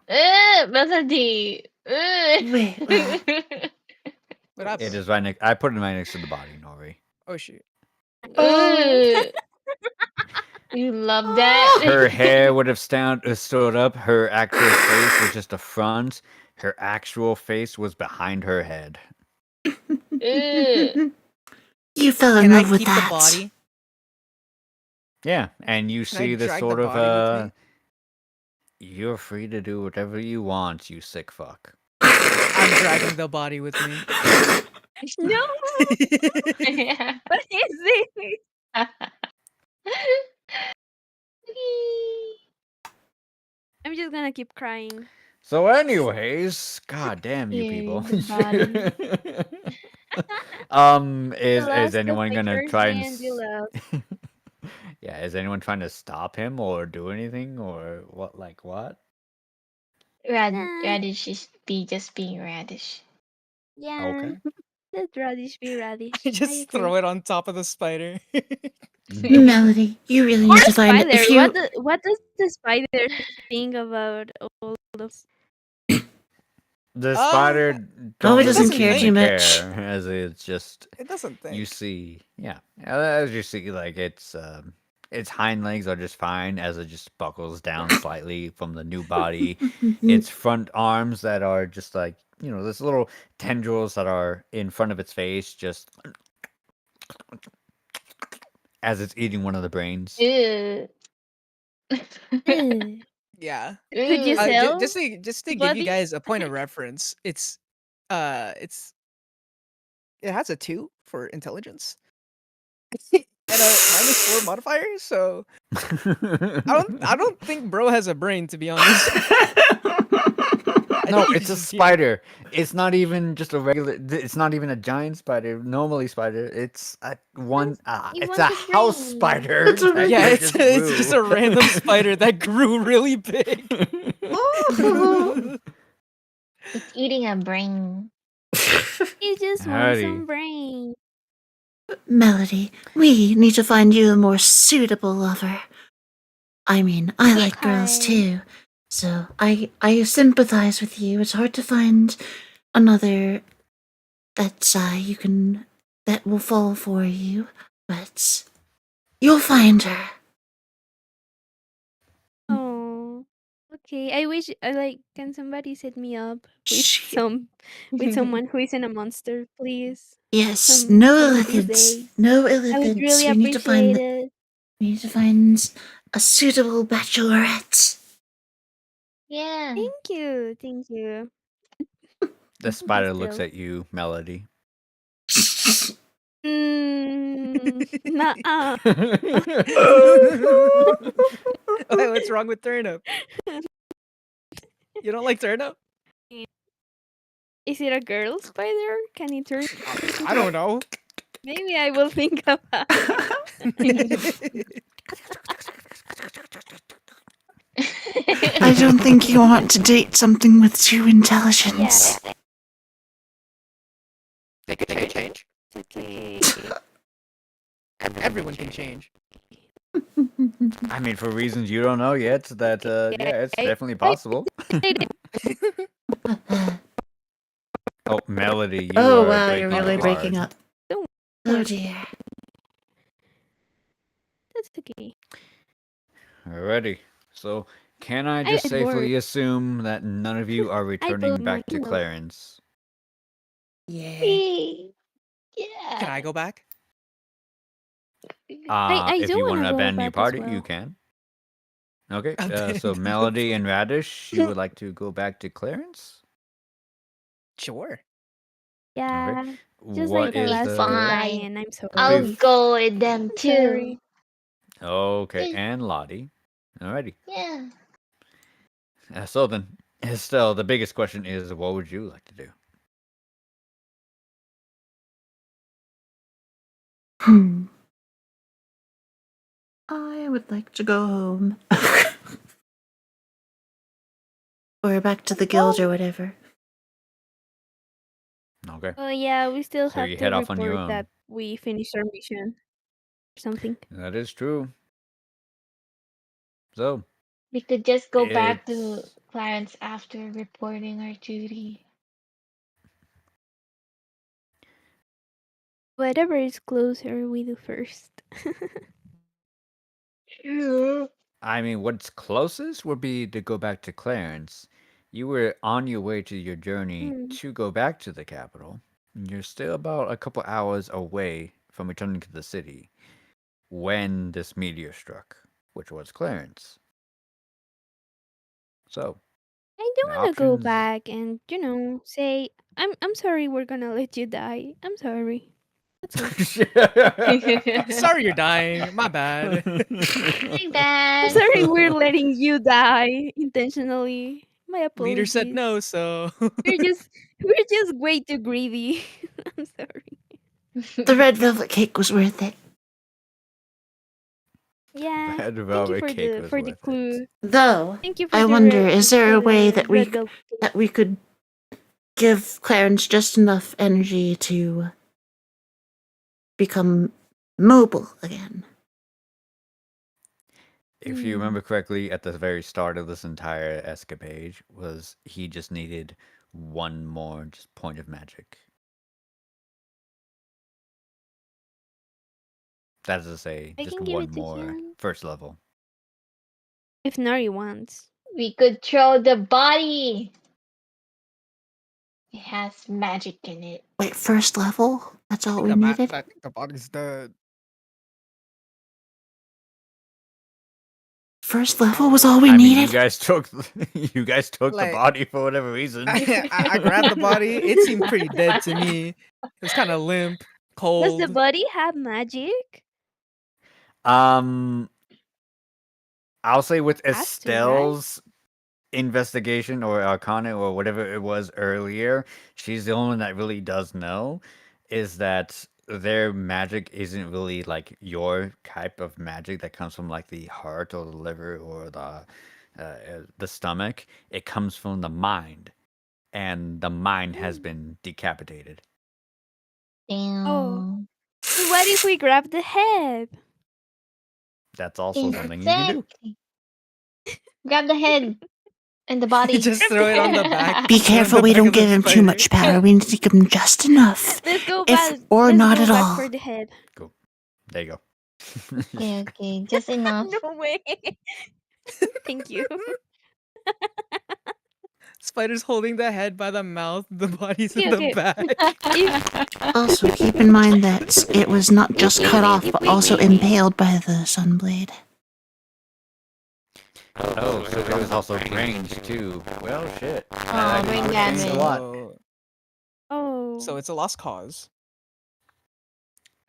Melody. Wait, what? What happened? It is right next. I put it right next to the body, Nori. Oh shoot. You love that? Her hair would have stood up. Her actual face was just a front. Her actual face was behind her head. Ugh. You fell in Can I love with keep that. the body? Yeah, and you Can I see this drag sort the of body with you're free to do whatever you want, you sick fuck. I'm dragging the body with me. No, Yeah. what is it? I'm just gonna keep crying. So, anyways, god damn you people. Period, the Is Lost of anyone my gonna first try and man, you love. yeah, is anyone trying to stop him or do anything or what? Like what? Nah. Radish is just being radish. Yeah. Okay. Let radish be radish. I I just agree. throw it on top of the spider. Melody, you really Or need to find spider. if you. What does the spider think about all of The spider Oh, don't it doesn't really care seem too to much. care, as it's just It doesn't think. you see, yeah, as you see, like its hind legs are just fine as it just buckles down slightly from the new body. Its front arms that are just like this little tendrils that are in front of its face, just as it's eating one of the brains. Ew. Ew. Yeah. Could you Ew. sell? Just to give body? you guys a point of reference, it has a 2 for intelligence and a -4 modifier. So I don't think bro has a brain, to be honest. I No, think it's a he's just spider. It's not even just a regular. It's not even a giant spider. Normally spider. It's a one. He It's wants a a house brain. spider. It's a that Yeah, just it's just a grew. random spider that grew really big. It's eating a brain. He just wants some brain. Melody, we need to find you a more suitable lover. I mean, I like girls Okay. too, so I sympathize with you. It's hard to find another that that will fall for you, but you'll find her. Oh. Okay. I wish can somebody set me up with She- with someone who isn't a monster, please? Yes, no One of these illithids. days. No I would illithids. really We need to find appreciate it. we need to find a suitable bachelorette. Yeah. Thank you. Thank you. The spider looks Still. at you, Melody. Nuh-uh. Wait, what's wrong with turnip? You don't like turnip? Is it a girl spider? Can it turn? I don't know. Maybe I will think about it. I don't think you want to date something with true intelligence. They could change. Okay. Everyone can change. I mean, for reasons you don't know yet, that yeah, it's definitely possible. Oh, Melody, you Oh are wow, breaking you're really up breaking hard. up. Don't Oh worry. dear. That's okay. Alrighty. So, can I just I safely bored. assume that none of you are returning bored back to myself. Clarence? Yeah. Yeah. Can I go back? I If do you want wanna to go abandon your back as party, you well. can. Okay. So Abandon Melody the and Radish, you would like to go back to Clarence? Sure. Yeah. Okay. Just What like the is last the Fine. lion. I'm sorry. I'll Bef- go with them I'm too. sorry. Okay, Yeah. and Lottie. Alrighty. Yeah. So then, Estelle, the biggest question is, what would you like to do? I would like to go home. Or back to the guild or whatever. Okay. Oh yeah, we still So have you to head off on your report own. that we finished our mission or something. That is true. So, We could just go back to it's Clarence after reporting our duty. Whatever is closer, we do first. Yeah. I mean, what's closest would be to go back to Clarence. You were on your way to your journey Hmm. to go back to the capital. You're still about a couple hours away from returning to the city when this meteor struck, which was Clarence. So, I do the want to go options. back and say I'm sorry. We're gonna let you die. I'm sorry. That's all. Sorry you're dying. My bad. My I'm bad. sorry. We're letting you die intentionally. My Leader said apologies. no, so We're just way too greedy. I'm sorry. The red velvet cake was worth it. Yeah. Red Thank you velvet for cake the was for the worth it. clue. Though, Thank you for I the wonder, red is there for a way the that we red velvet cake. that we could give Clarence just enough energy to become mobile again? If you remember correctly, at the very start of this entire escapade, was he just needed one more just point of magic. That is to say, I just can give one it to more him first level. if Nari wants. We could throw the body. It has magic in it. Wait, first level? That's all we the needed? the body's dead. First level was all we I mean, needed? you guys took the Like- body for whatever reason. I grabbed the body. It seemed pretty dead to me. It was kind of limp, Does cold. the body have magic? I'll say with Has to, right? Estelle's investigation or Arcana or whatever it was earlier, she's the only one that really does know, is that their magic isn't really like your type of magic that comes from like the heart or the liver or the stomach. It comes from the mind, and the mind has been decapitated. Oh. Damn. But what if we grab the head? That's also something you can do. Exactly. Grab the head and the body. Just throw it on the back. Be throw it on careful the we back don't of the give him too spider. much power. We need to give him just enough. Let's go If back. or Let's not go at back all. for the head. There you go. Okay, okay, just enough. No way. Thank you. Spider's holding the head by the mouth. The body's in Okay, the back. Also, keep in mind that it was not just cut off, but also impaled by the sunblade. Oh, so it was also range too. Well, shit. Oh, brain damage. A lot. So, Oh. so it's a lost cause.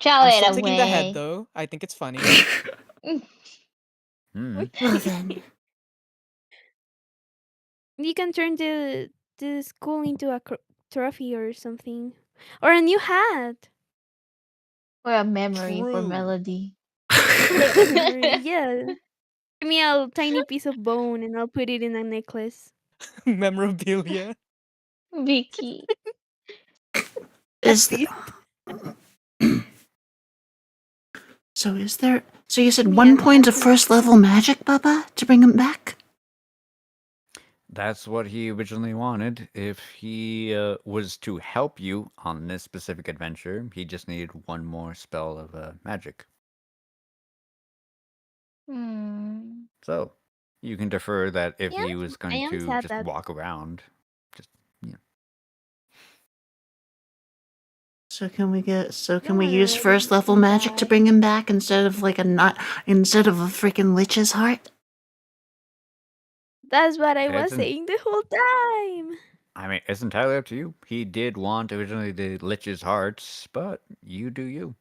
Throw I'm it still taking the head away. though. I think it's funny. Hmm. Well then, You can turn the school into a trophy or something, or a new hat. Or a memory for True. Melody. Yeah, give me a tiny piece of bone and I'll put it in a necklace. Memorabilia. Vicky. is That's it. so is there? So you said Give me 1 a point of hat. first level magic, Bubba, to bring him back. That's what he originally wanted. If he was to help you on this specific adventure, he just needed one more spell of magic. Hmm. So you can defer that if Yeah, he was I going am to sad just that walk around. Just So can we get? So I can don't we want to use let first level him magic to die. bring him back instead of like instead of a freaking lich's heart? That's what I was It's an, saying the whole time. I mean, it's entirely up to you. He did want originally the Lich's hearts, but you do you.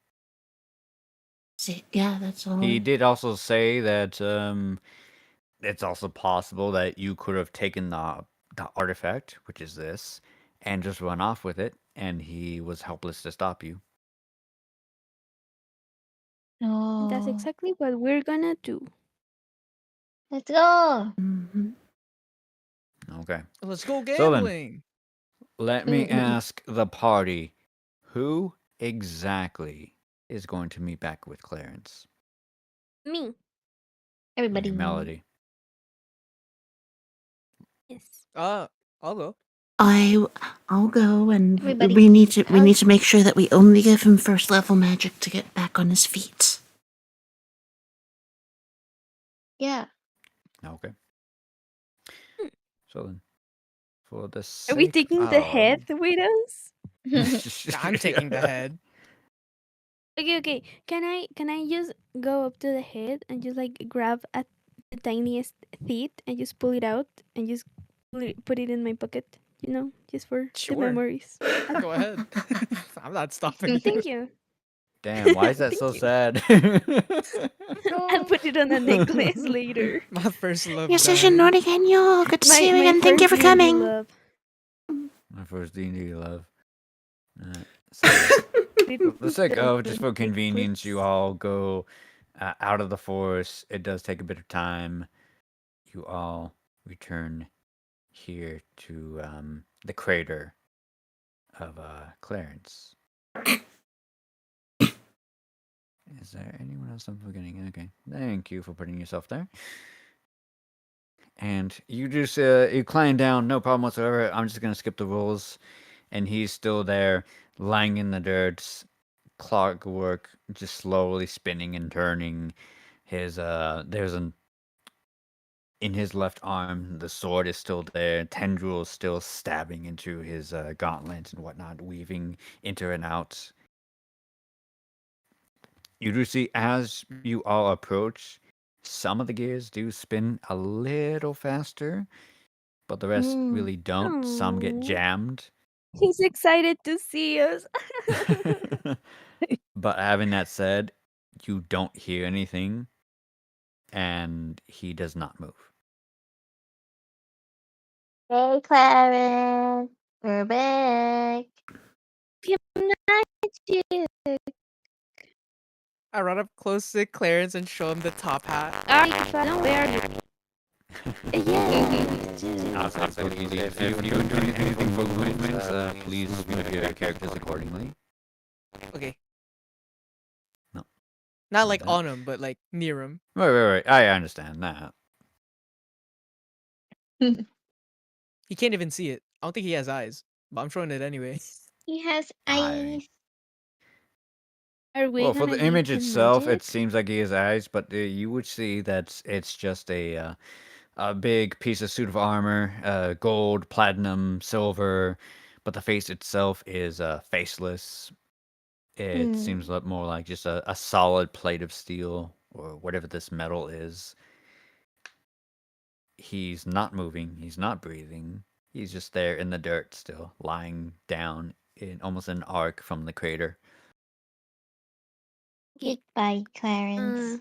See, yeah, that's all. He did also say that it's also possible that you could have taken the artifact, which is this, and just run off with it, and he was helpless to stop you. That's No. exactly what we're gonna do. Let's go. Mhm. Okay. Let's go So then, gambling. let me ask the party, who exactly is going to meet back with Clarence? Me. Everybody Okay, me. Melody. Yes. I'll go. I'll go, and Everybody we me. need to make sure that we only give him first level magic to get back on his feet. Yeah. Okay. Hmm. So then, for the Are we sake taking the head of... with us? I'm taking the head. Okay. Can I just go up to the head and just like grab at the tiniest teeth and just pull it out and just put it in my pocket? You know, just for the Sure. memories. Go ahead. I'm not stopping you. Thank you. Damn, why is that Thank so you. sad? I'll put it on a necklace later. My first love You're such a died. naughty Daniel. Good to see you My again. Thank you first for D&D coming. love. My first D&D love. So, for the sake of, just for convenience, you all go out of the forest. It does take a bit of time. You all return here to the crater of Clarence. Is there anyone else I'm forgetting? Okay, thank you for putting yourself there. And you just you climb down, no problem whatsoever. I'm just gonna skip the rules, and he's still there, lying in the dirt, clockwork, just slowly spinning and turning. His there's an in his left arm, the sword is still there, tendrils still stabbing into his gauntlet and whatnot, weaving into and out. You do see as you all approach, some of the gears do spin a little faster, but the rest really don't. Some get Oh, jammed. he's excited to see us. But having that said, you don't hear anything, and he does not move. Hey, Clarence. We're back. Magic. I run up close to Clarence and show him the top hat. I don't wear it. Yeah. It's really easy. If you don't do anything for movements, please move your characters accordingly. Okay. No. Not Like like that? on him, but like near him. Right. I understand that. He can't even see it. I don't think he has eyes, but I'm showing it anyway. He has I eyes. Are we Well, for gonna the give image him itself, it magic? seems like he has eyes, but you would see that it's just a big piece of suit of armor, gold, platinum, silver, but the face itself is faceless. It seems a lot more like just a solid plate of steel or whatever this metal is. He's not moving. He's not breathing. He's just there in the dirt still, lying down in almost an arc from the crater. Okay. Goodbye, Clarence.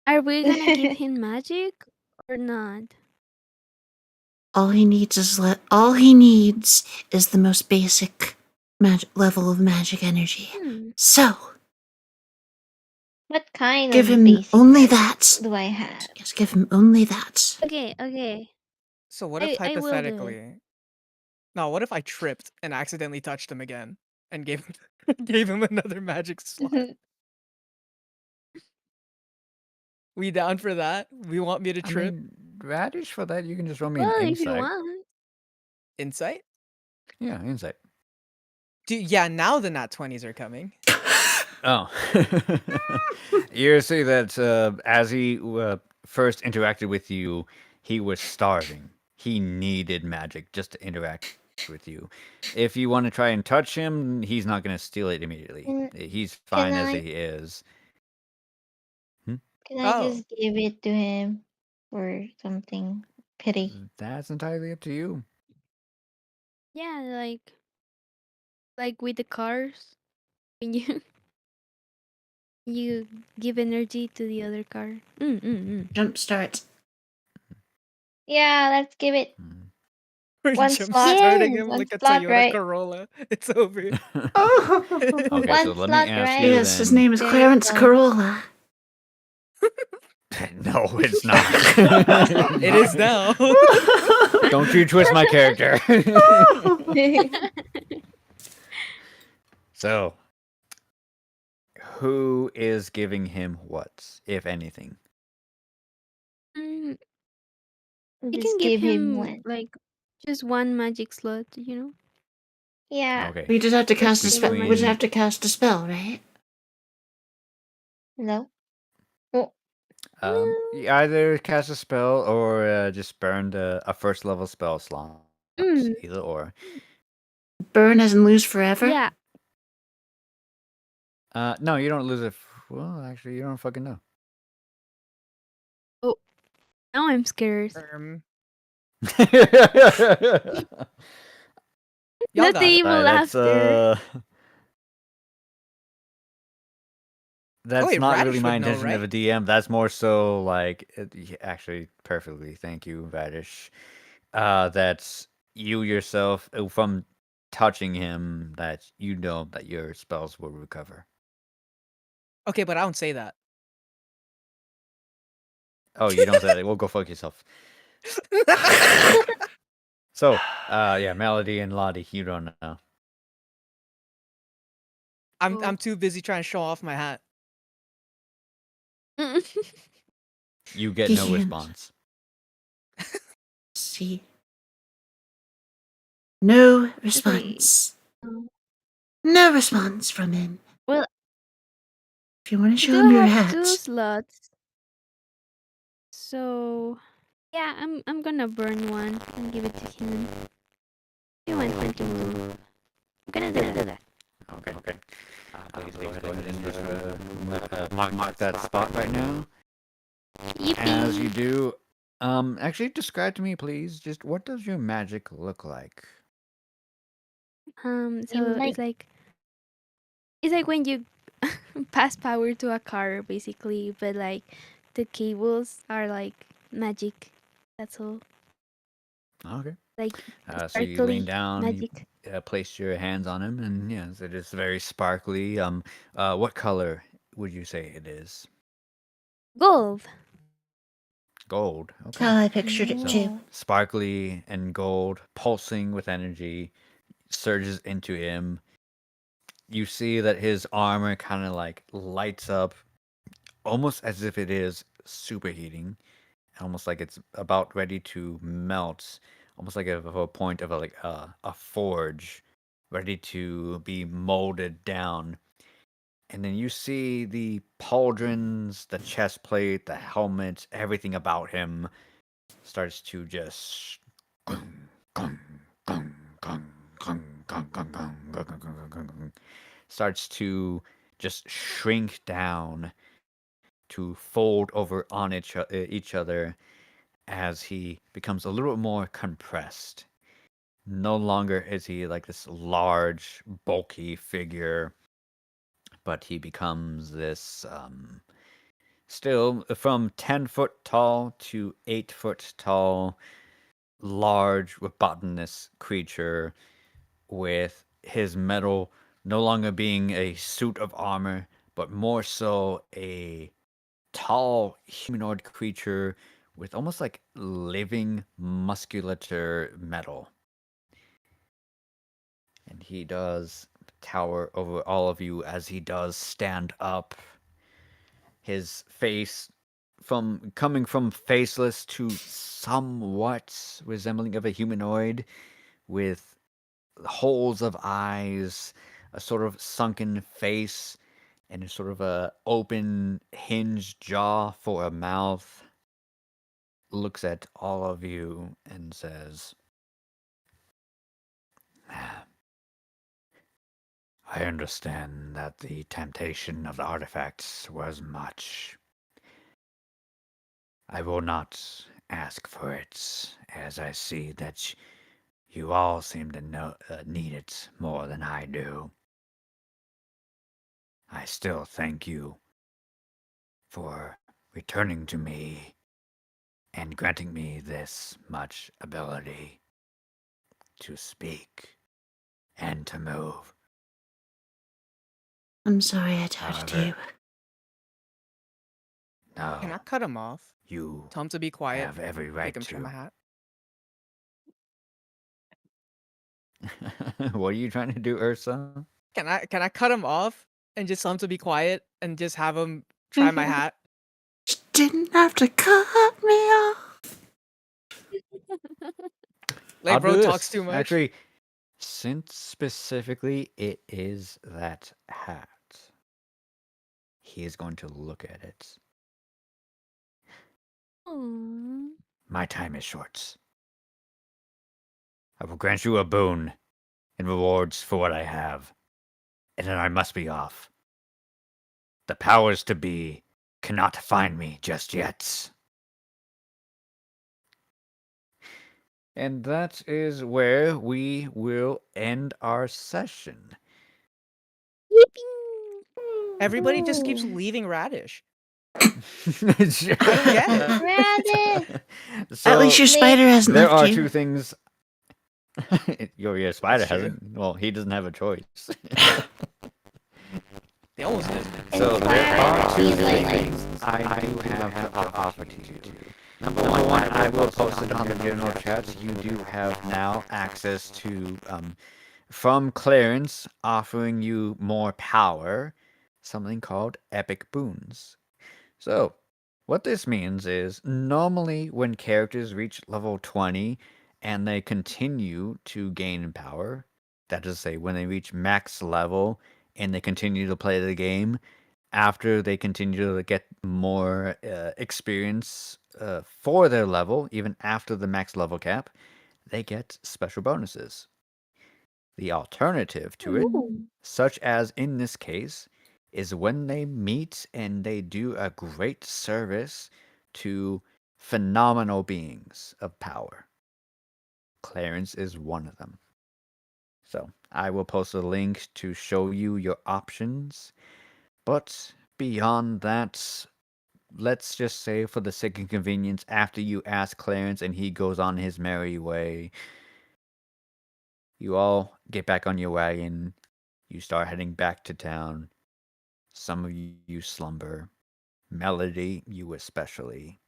Are we gonna give him magic or not? All he needs is the most basic level of magic energy. So What kind give of him basic only magic that. do I have? Yes, give him only that. Okay, okay. So what if I will do it. hypothetically? No, what if I tripped and accidentally touched him again and gave him gave him another magic slot? We down for that? We want me to I trip? mean, Radish, for that, you can just roll me an Well, if you insight. want. Insight? Yeah, insight. Yeah, now the nat 20s are coming. Oh. You see that as he first interacted with you, he was starving. He needed magic just to interact with you. If you want to try and touch him, he's not going to steal it immediately. Can- He's fine as I- he is. Can I Oh. just give it to him or something? Pity. That's entirely up to you. Yeah, like with the cars. When you you give energy to the other car. Jumpstart. Yeah, let's give it We're one jump slot. starting Yes, him one like a slot, Toyota right? Corolla. It's over. Okay, One so let me slot, ask right? you Yes, his then. name is There you Clarence go. Corolla. No, it's not. It is now. Don't you twist my character. So, who is giving him what, if anything? You can Just give give him him one. like just one magic slot, you know? Yeah. Okay. We just have to cast a Just spell. give him We just between- have to cast a spell, right? No. You either cast a spell or just burned a first level spell slot. Either or. Burn as in lose forever. Yeah. No, you don't lose it. Well, actually, you don't fucking know. Now I'm scared. Y'all Not got the it. evil laughter. That's wait, not Radish really would my know, intention of a right? DM. That's more so like, actually, perfectly. Thank you, Radish. That's you yourself from touching him. That you know that your spells will recover. Okay, but I don't say that. Oh, you don't say that. Well, go fuck yourself. So, yeah, Melody and Lottie, you don't know. I'm too busy trying to show off my hat. You get He no can't. response. See. No response. Oh. No response from him. Well, If you want to I show do him your have hat, 2 slots. So yeah, I'm gonna burn one and give it to him. You want him to move. I'm gonna do that. Okay. Please go ahead and just mark that spot right now. As you Yippee! do, actually describe to me, please, just what does your magic look like? So it's like when you pass power to a car, basically, but like the cables are like magic. That's all. Okay. Like So you lean sparkly down, magic. you place your hands on him, and yes, it is very sparkly. What color would you say it is? Gold. Gold. that's Okay. how I pictured it So too. sparkly and gold, pulsing with energy, surges into him. You see that his armor kind of like lights up, almost as if it is superheating, almost like it's about ready to melt, almost like a point of a forge, ready to be molded down. And then you see the pauldrons, the chest plate, the helmet, everything about him starts to just starts to just shrink down to fold over on each other as he becomes a little bit more compressed. No longer is he like this large, bulky figure. but he becomes this still from 10 foot tall to 8 foot tall, large, botanist creature with his metal no longer being a suit of armor, but more so a tall humanoid creature with almost like living musculature metal. And he does tower over all of you as he does stand up. His face coming from faceless to somewhat resembling of a humanoid with holes of eyes, a sort of sunken face, and a sort of a open hinged jaw for a mouth, looks at all of you and says, I understand that the temptation of the artifacts was much. I will not ask for it, as I see that you all seem to need it more than I do. I still thank you for returning to me and granting me this much ability to speak and to move. I'm sorry I touched However, you. No, Can I cut him off? you Tell him to be quiet. have every Make right him try my to. hat. What are you trying to do, Ursa? Can I cut him off and just tell him to be quiet and just have him try my hat? You didn't have to cut me off. Like, I'll bro do talks this. too much. Actually, since specifically it is that hat, he is going to look at it. Aw. My time is short. I will grant you a boon in rewards for what I have, and then I must be off. The powers to be cannot find me just yet. And that is where we will end our session. Everybody just keeps leaving Radish. I don't get it. Radish! At least your spider hasn't there left are you. two things. Your spider That's true. hasn't. Well, he doesn't have a choice. They almost did. So It's there are fine. two He's like- things I do have to offer to you. Number one, I will post it on the general chat. You do have now access to, from Clarence, offering you more power, something called Epic Boons. So, what this means is, normally when characters reach level 20 and they continue to gain power, that is to say, when they reach max level and they continue to play the game, after they continue to get more experience for their level, even after the max level cap, they get special bonuses. The alternative to it, such as in this case, is when they meet and they do a great service to phenomenal beings of power. Clarence is one of them. So I will post a link to show you your options. But beyond that, let's just say for the sake of convenience, after you ask Clarence and he goes on his merry way, you all get back on your wagon. You start heading back to town. Some of you slumber. Melody, you especially.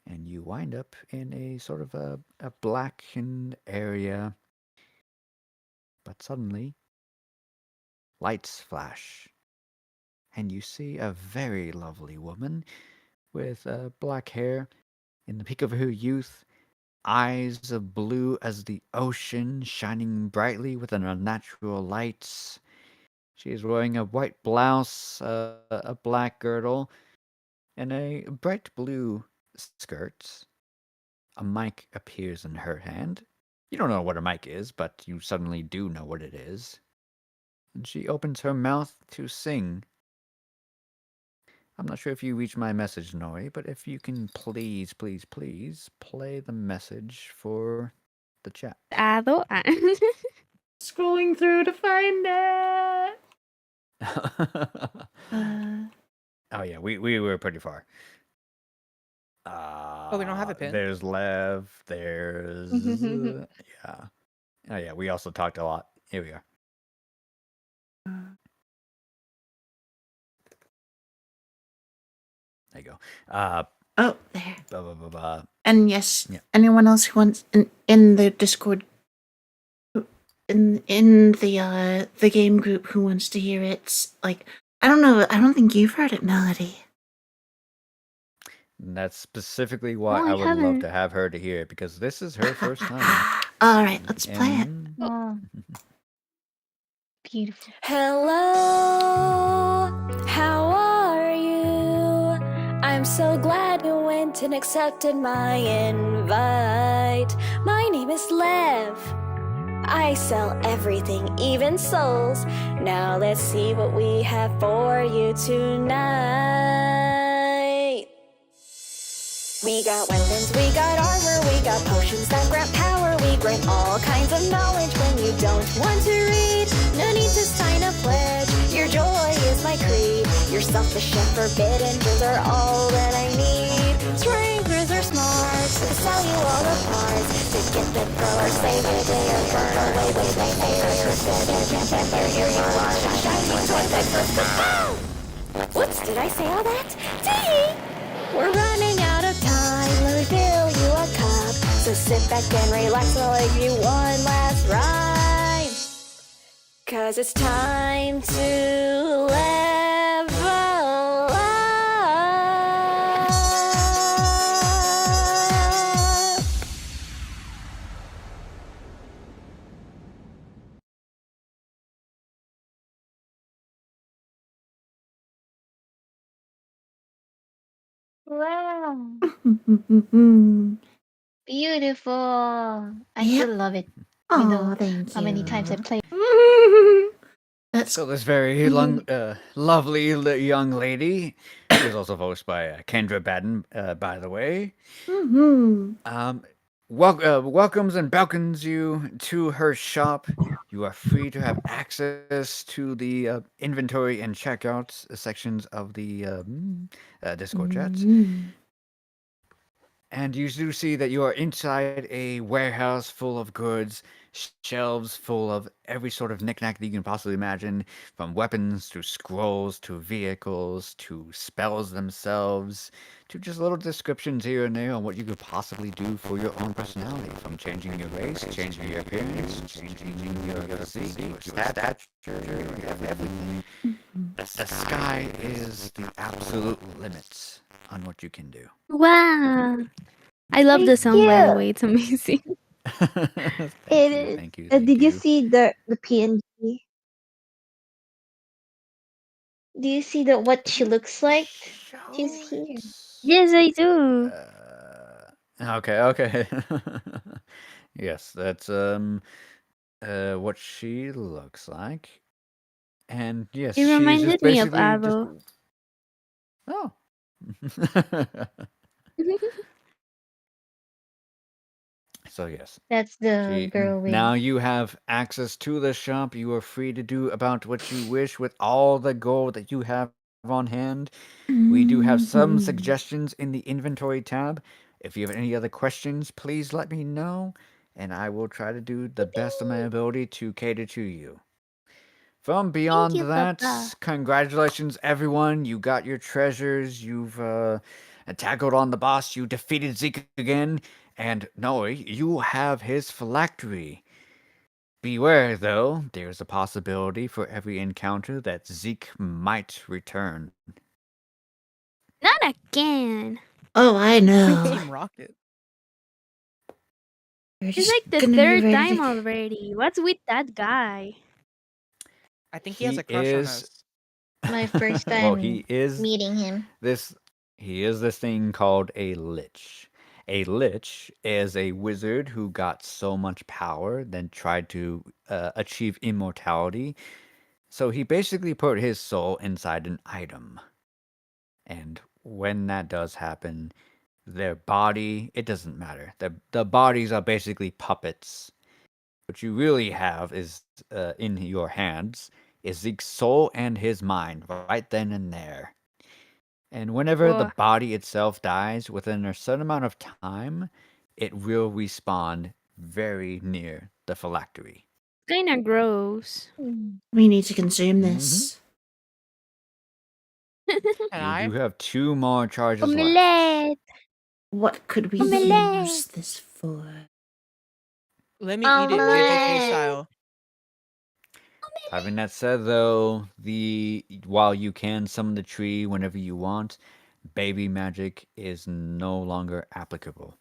And you wind up in a sort of a blackened area. But suddenly, lights flash. And you see a very lovely woman with black hair in the peak of her youth, eyes of blue as the ocean, shining brightly with an unnatural light. She is wearing a white blouse, a black girdle, and a bright blue skirt. A mic appears in her hand. You don't know what a mic is, but you suddenly do know what it is. And she opens her mouth to sing. I'm not sure if you reached my message, Nori, but if you can please, please, please play the message for the chat. Ado. Scrolling through to find it. Oh yeah, we were pretty far. Oh, we don't have a pin? There's Lev. There's yeah. Oh yeah, we also talked a lot. Here we are. There you go. Oh, there. Blah, blah, blah, blah. And yes, Yeah. anyone else who wants in the Discord, in the game group who wants to hear it, like I don't know, I don't think you've heard it, Melody. And that's specifically why Oh, I I would love haven't. to have her to hear it because this is her first time. All right, let's play it. And Oh, beautiful. Hello, how are you? I'm so glad you went and accepted my invite. My name is Lev. I sell everything, even souls. Now let's see what we have for you tonight. We got weapons, we got armor, we got potions that grant power. We grant all kinds of knowledge when you don't want to read. No need to sign a pledge, your joy is my creed. Your selfish and forbidden dreams are all that I need. Strangers are smart, to sell you all the parts. To get the thrill or save it, they are burn away with my fingers. Here you are, shining towards the boom! Whoops, did I say all that? Dee! We're running out of time, let me fill you a cup. So sit back and relax while I give you one last rhyme. 'Cause it's time to level up. Wow. Beautiful. I Yeah. still love it. Oh, know thank you. How many times I played. That's so this very lovely young lady, who is also voiced by Kendra Baden, by the way, welcomes and welcomes you to her shop. You are free to have access to the inventory and checkout sections of the Discord chats. And you do see that you are inside a warehouse full of goods, shelves full of every sort of knickknack that you can possibly imagine, from weapons to scrolls to vehicles to spells themselves, to just little descriptions here and there on what you could possibly do for your own personality, from changing your race, changing your appearance, changing your physique, your stature, everything. The sky is the absolute limit on what you can do. Wow. I love the song, by the way. It's amazing. It is. Thank you. Did you see the PNG? Do you see what she looks like? She's here. Yes, I do. Okay. Yes, that's what she looks like. And yes, It she's just reminded me of basically just Aro. oh. So yes. That's the girl with. Now you have access to the shop. You are free to do about what you wish with all the gold that you have on hand. We do have some suggestions in the inventory tab. If you have any other questions, please let me know, and I will try to do the best of my ability to cater to you. From beyond you, that, Papa. congratulations, everyone. You got your treasures. You've tackled on the boss. You defeated Zeke again. And Noe, you have his phylactery. Beware, though, there's a possibility for every encounter that Zeke might return. Not again. Oh, I know. Team Rocket. You're It's just like the gonna be third ready time to- already. What's with that guy? I think he has a crush on us. My first time Well, he is meeting him. this thing called a lich. A lich is a wizard who got so much power, then tried to achieve immortality. So he basically put his soul inside an item. And when that does happen, their body, it doesn't matter. The bodies are basically puppets. What you really have is in your hands is Zeke's soul and his mind right then and there. And whenever the Whoa. body itself dies within a certain amount of time, it will respawn very near the phylactery. Kinda gross. We need to consume Mhm. this. Can You I? do have 2 more charges left. Omelette. What could we Omelette. use this for? Let me eat it JJK Omelette. style. Having that said, though, while you can summon the tree whenever you want, baby magic is no longer applicable.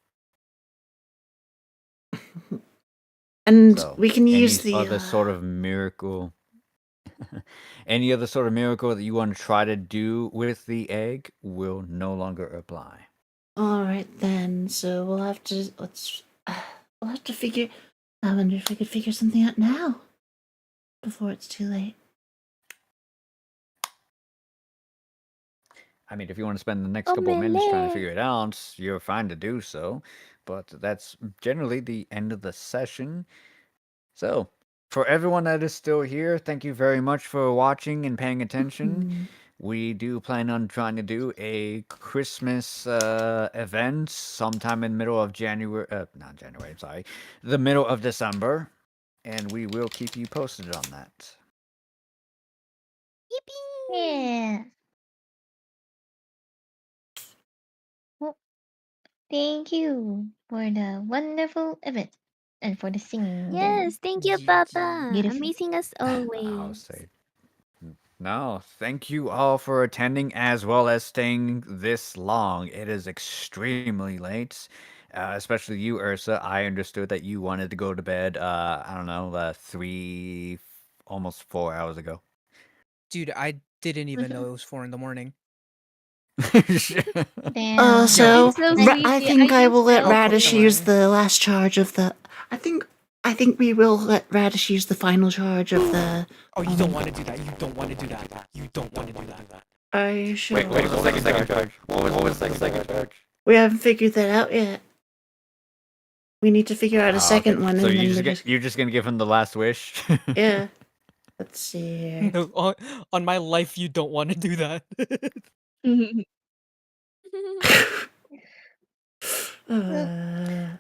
And So, we can use any the. other sort of miracle, any other sort of miracle that you want to try to do with the egg will no longer apply. All right then. So we'll have to we'll have to figure. I wonder if we could figure something out now, before it's too late. I mean, if you want to spend the next couple of minutes trying to Omelette. figure it out, you're fine to do so. But that's generally the end of the session. So, for everyone that is still here, thank you very much for watching and paying attention. We do plan on trying to do a Christmas event sometime in the middle of January. Not January, I'm sorry. The middle of December. And we will keep you posted on that. Yippee. Yeah. Well, thank you for the wonderful event and for the singing. Yes, thank you, GG. Papa. Beautiful. Amazing as I'll always. say no, thank you all for attending as well as staying this long. It is extremely late, especially you, Ursa. I understood that you wanted to go to bed, I don't know, 3, almost 4 hours ago. Dude, I didn't even know it was 4 in the morning. Damn. So so I sleepy. think I can will let tell. Radish use Anyway. the last charge of the. I think we will let Radish use the final charge of the. Oh, you don't want to do that. You don't want to do that. You don't want to do that. Are you sure? Wait, what was the second charge? What was the second charge? We haven't figured that out yet. We need to figure out a Oh, second okay. one, So and then you're just gonna give him the last wish? yeah. Let's see here. No, on my life, you don't want to do that.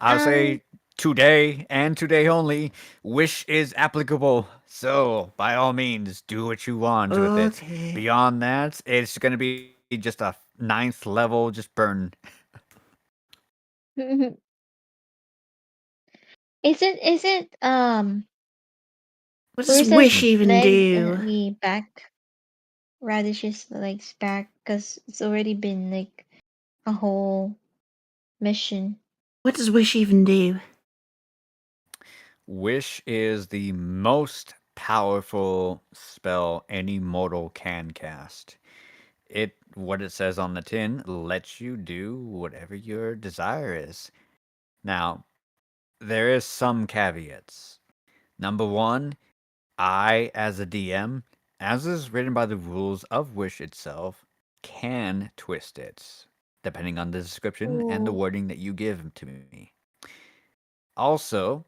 I'll say today and today only, wish is applicable. So, by all means, do what you want with it. Okay. Beyond that, it's going to be just a 9th level, just burn. Is it What does Ursa's wish even leg do? me back? Radish's legs back because it's already been like a whole mission. What does wish even do? Wish is the most powerful spell any mortal can cast. What it says on the tin, lets you do whatever your desire is. Now, there is some caveats. Number 1, I, as a DM, as is written by the rules of Wish itself, can twist it, depending on the description and the Ooh. wording that you give to me. Also,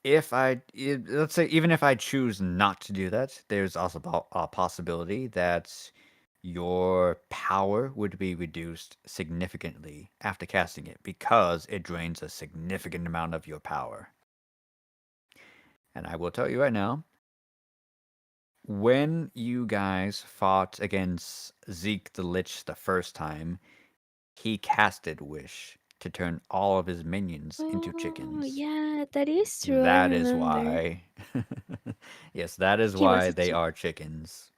let's say, even if I choose not to do that, there's also a possibility that your power would be reduced significantly after casting it because it drains a significant amount of your power. And I will tell you right now, when you guys fought against Zeke the Lich the first time, he casted Wish to turn all of his minions into Oh, chickens. yeah, that is true. That I is remember. why. Yes, that is He was why a they chick- are chickens.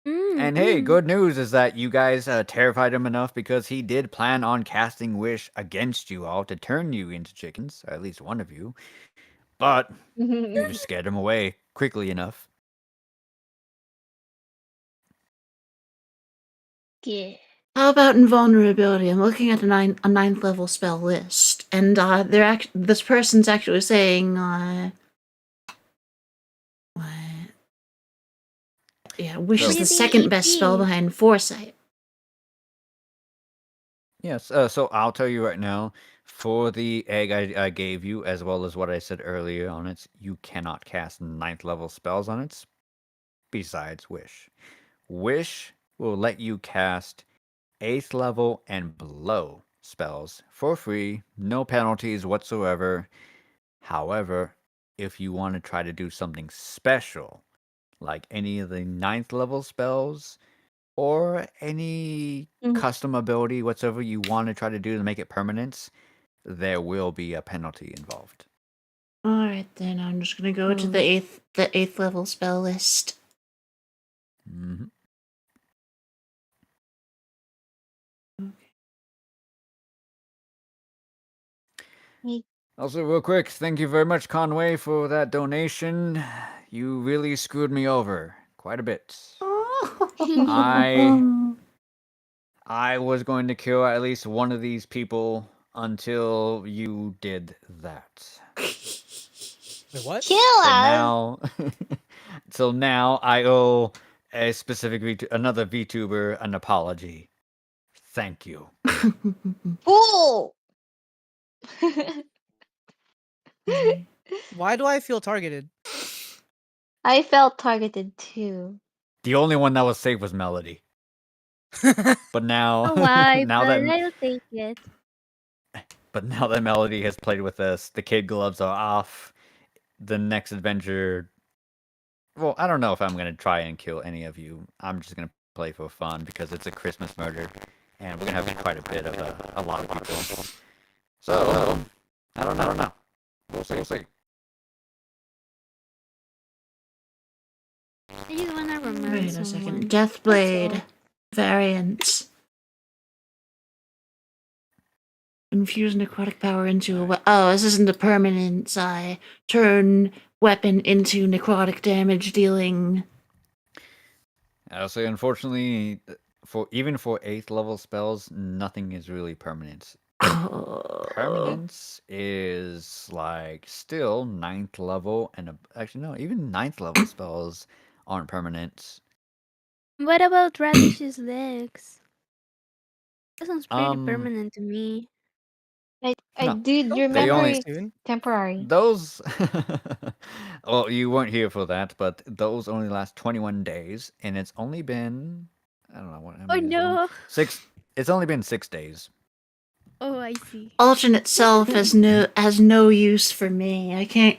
Mm, And hey, mm. good news is that you guys terrified him enough because he did plan on casting Wish against you all to turn you into chickens, or at least one of you. But you scared him away quickly enough. Yeah. How about invulnerability? I'm looking at a 9th level spell list, and this person's actually saying, yeah, wish So- is the What do you second think best it spell is? behind foresight. Yes, so I'll tell you right now, for the egg I gave you, as well as what I said earlier on it, you cannot cast 9th level spells on it besides Wish. Wish will let you cast 8th level and below spells for free, no penalties whatsoever. However, if you want to try to do something special, like any of the 9th level spells, or any custom ability whatsoever you want to try to do to make it permanent, there will be a penalty involved. All right, then I'm just gonna go to the eighth level spell list. Mhm. Also, real quick, thank you very much, Conway, for that donation. You really screwed me over quite a bit. I was going to kill at least one of these people until you did that. Wait, what? Kill So us. now, so now I owe a specific another VTuber an apology. Thank you. Fool. Why do I feel targeted? I felt targeted too. The only one that was safe was Melody. But now, Why? now But that I'll take it. But now that Melody has played with us, the kid gloves are off. The next adventure. Well, I don't know if I'm going to try and kill any of you. I'm just going to play for fun because it's a Christmas murder. And we're going to have quite a bit of a lot of people. So, I don't know. We'll see. I just wanna Wait romance a someone. second. That's Deathblade all. variant. Infuse necrotic power into a oh, this isn't a permanent. I turn weapon into necrotic damage dealing. I'll say, unfortunately, for 8th level spells, nothing is really permanent. Permanence is like still 9th level and actually no, even 9th level spells aren't permanent. What about Radish's legs? That sounds pretty Um, permanent to me. I No. did Don't remember only- it's soon. temporary. Those well, you weren't here for that, but those only last 21 days, and it's only been I don't know what. How Oh many is it? no! 6. It's only been 6 days. Oh, I see. Alternate self has no use for me. I can't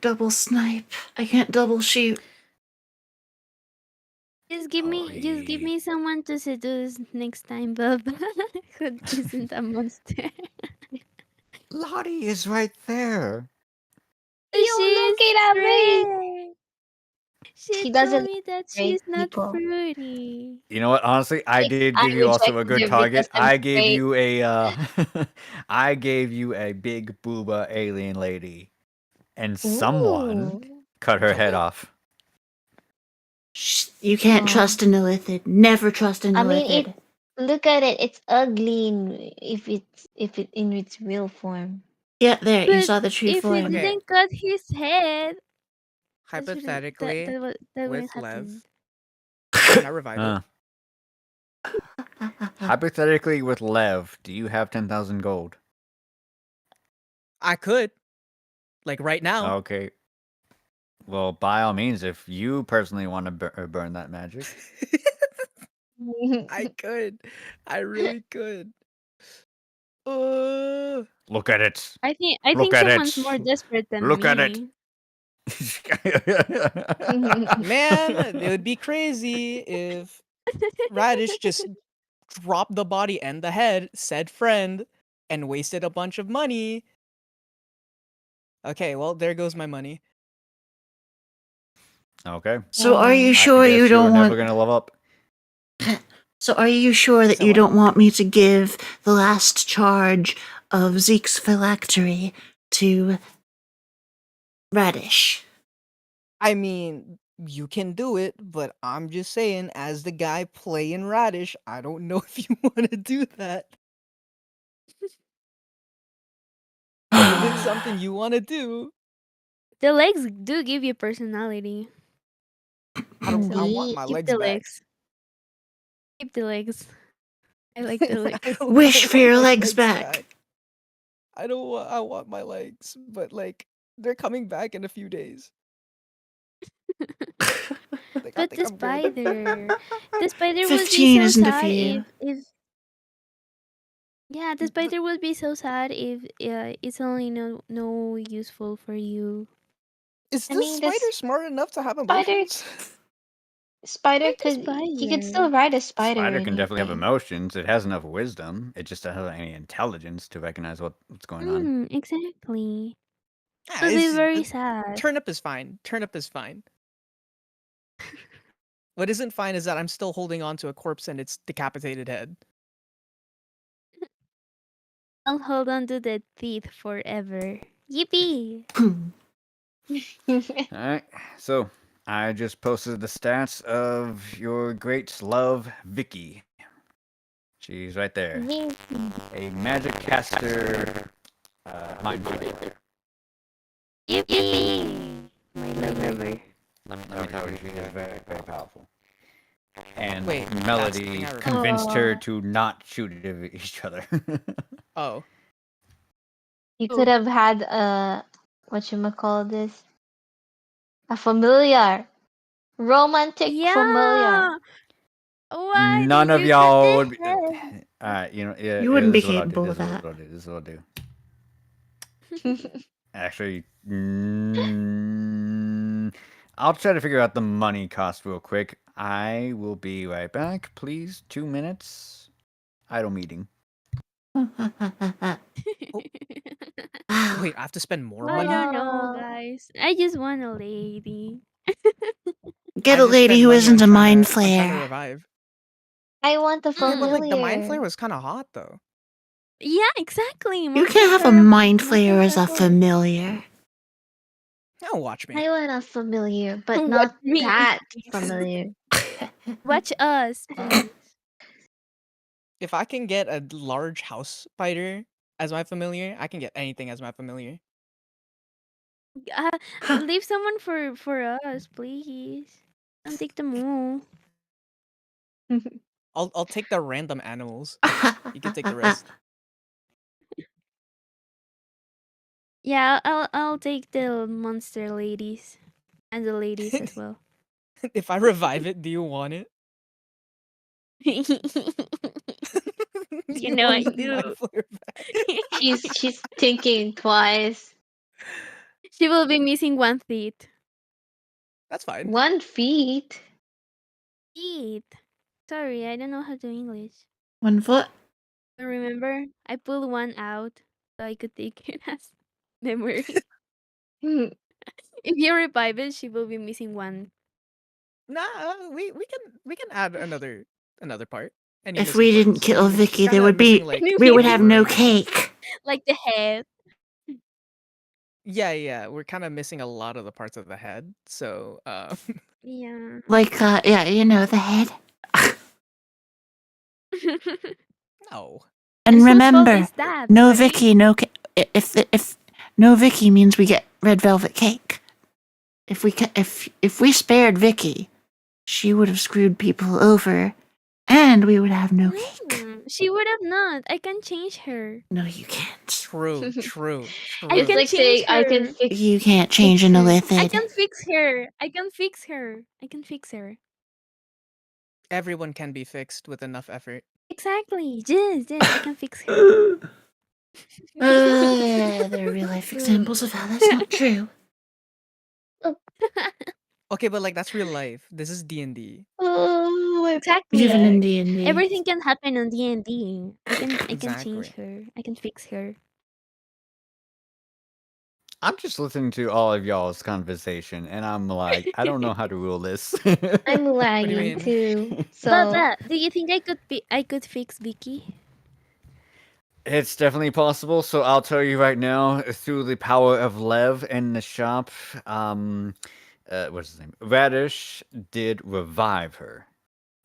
double snipe. I can't double shoot. Just give me someone to seduce next time, Bob. Who isn't a monster? Lottie is right there. looking at me. me. She She told doesn't me that great she's not people. fruity. You know what? Honestly, I Like, did I give you also a rejected good her target. because I'm I gave straight. you a I gave you a big booba alien lady, and someone Ooh. cut her head off. You can't Aw. trust an illithid. Never trust an I mean, illithid. look at it. It's ugly if it in its real form. Yeah, there, you But saw the true if you form. Okay. didn't cut his head, Hypothetically, that with wouldn't Lev, happen. can I revive it? Hypothetically, with Lev, do you have 10,000 gold? I could. Like right now. Okay. Well, by all means, if you personally want to burn that magic. I could. I really could. Look at it. I think Look at someone's it. more desperate than Look me. at it. Man, it would be crazy if Radish just dropped the body and the head, said friend, and wasted a bunch of money. Okay, well, there goes my money. Okay. So are you I sure guess you you're don't never want gonna level up. So are you sure that So you what? don't want me to give the last charge of Zeke's phylactery to Radish? I mean, you can do it, but I'm just saying, as the guy playing Radish, I don't know if you want to do that. If it's something you want to do, The legs do give you personality. I want Indeed. my Keep legs the back. legs. Keep the legs. I like the I legs. don't Wish I for want your my legs back. I want my legs, but like They're coming back in a few days. Like, I But think the I'm good. spider would be 15 so isn't a sad few. if yeah, the spider would be so sad if it's only no useful for you. Is I this mean, this spider smart enough to have spider, emotions? spider It's a could he could still spider. ride a spider. Spider and can definitely have everything. emotions. It has enough wisdom. It just doesn't have any intelligence to recognize what's going on. Exactly. Yeah, It would be it's, very sad. turnip is fine. Turnip is fine. What isn't fine is that I'm still holding on to a corpse and its decapitated head. I'll hold on to the teeth forever. Yippee! Alright, so I just posted the stats of your great love, Vicky. She's right there. A magic caster, mind flayer. Yippee! My lover. Let me tell you, she is very, very powerful. And Wait, that's the Melody thing I remember. convinced her Aw. to not shoot at each other. Oh. You could have had a call this? A familiar, romantic familiar. Yeah! Why None did of you cut y'all the would. head? Alright, you know, yeah, You wouldn't be this is what I'll do. capable This of is that. what I'll do. This is what I'll do. That's Actually, I'll try to figure out the money cost real quick. I will be right back. Please, 2 minutes. Idle meeting. Wow. Wait, I have to spend more I money? don't know, guys. I just want a lady. Get I a just lady spent who money isn't a mind on trying to flayer. revive. I want a Yeah, but like the mind familiar. flayer was kind of hot though. Yeah, exactly. You Most can't of have a her- mind most flayer of as her a clothes- familiar. Now watch me. I want a familiar, but Watch not me, that please. familiar. Watch us, please. If I can get a large house spider as my familiar, I can get anything as my familiar. Leave someone for us, please. Don't take them all. I'll take the random animals. You can take the rest. Yeah, I'll take the monster ladies and the ladies as well. If I revive it, do you want it? You know I want the mind do. flayer back? she's thinking twice. She will be missing one teeth. That's fine. 1 feet. Teeth. Sorry, I don't know how to English. 1 foot. Remember, I pulled one out so I could take it as memory. Hmm. If you revive it, she will be missing one. Nah, we can add another part. Any If missing we didn't parts. kill We're Vicky, there kinda would be missing, like, we would the have liver no and everything. cake. Like the head. Yeah, we're kind of missing a lot of the parts of the head. So, Yeah. Like yeah, you know, the head. no. And Whose fault remember, is that, no right? Vicky, no if no Vicky means we get red velvet cake. If we spared Vicky, she would have screwed people over, and we would have no cake. She would have not. I can change her. No, you can't. True. I It's can like change saying I can her. fix. You can't change an her. I illithid. can fix her. I can fix her. I can fix her. Everyone can be fixed with enough effort. Exactly. Yes, I can fix her. There are real life examples of how that's not true. Okay, but like that's real life. This is D&D. Oh, my Exactly. Even in D&D. Everything can happen on D&D. I can Exactly. change her. I can fix her. I'm just listening to all of y'all's conversation, and I'm like, I don't know how to rule this. I'm lagging mean? too. So But do you think I could fix Vicky? It's definitely possible. So I'll tell you right now, through the power of Lev in the shop, what's his name? Radish did revive her.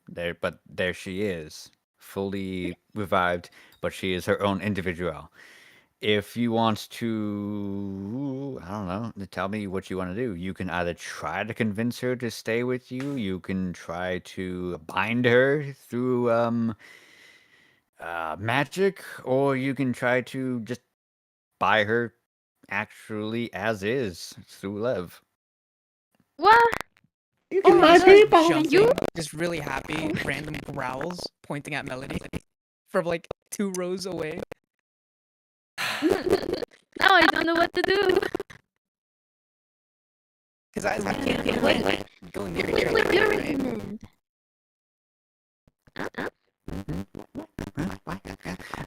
There she is, fully revived, but she is her own individual. If you want to, I don't know, tell me what you want to do. You can either try to convince her to stay with you. You can try to bind her through magic, or you can try to just buy her actually as is. Sulev. What? You Oh, can buy he's like people. jumping, just really happy, random growls, pointing at Melody from like 2 rows away. Now I don't know what to do. Because I can't Okay, wait. wait. Going What there, would you right? recommend?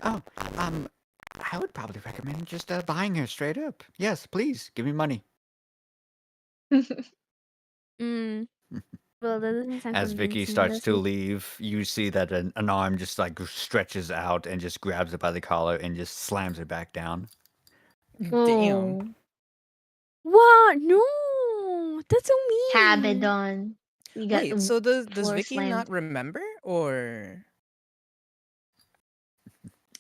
Oh, I would probably recommend just buying her straight up. Yes, please give me money. Mm. Well, that doesn't sound As Vicky convincing, starts does to it? leave, you see that an arm just like stretches out and just grabs her by the collar and just slams her back down. Damn. Oh, What? No, that's so mean. Cabedon. You got Wait, so does floor Vicky slammed. not remember, or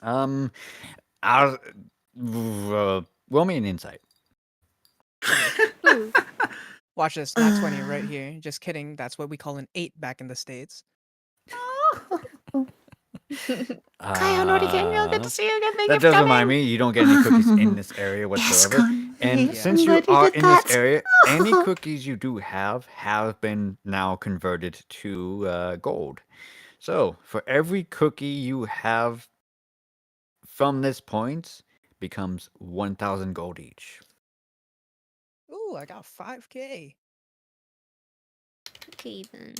I'll roll me an insight. Ooh. watch this? Not 20 right here. Just kidding. That's what we call an 8 back in the States. Kai, I already getting real good to see you again. Thank you That for does remind coming. me, you don't get any cookies in this area Yes, whatsoever. And Connie. since I'm you glad you are did in this that. area, any cookies you do have been now converted to gold. So for every cookie you have from this point becomes 1,000 gold each. Ooh, I got 5K. Okay then.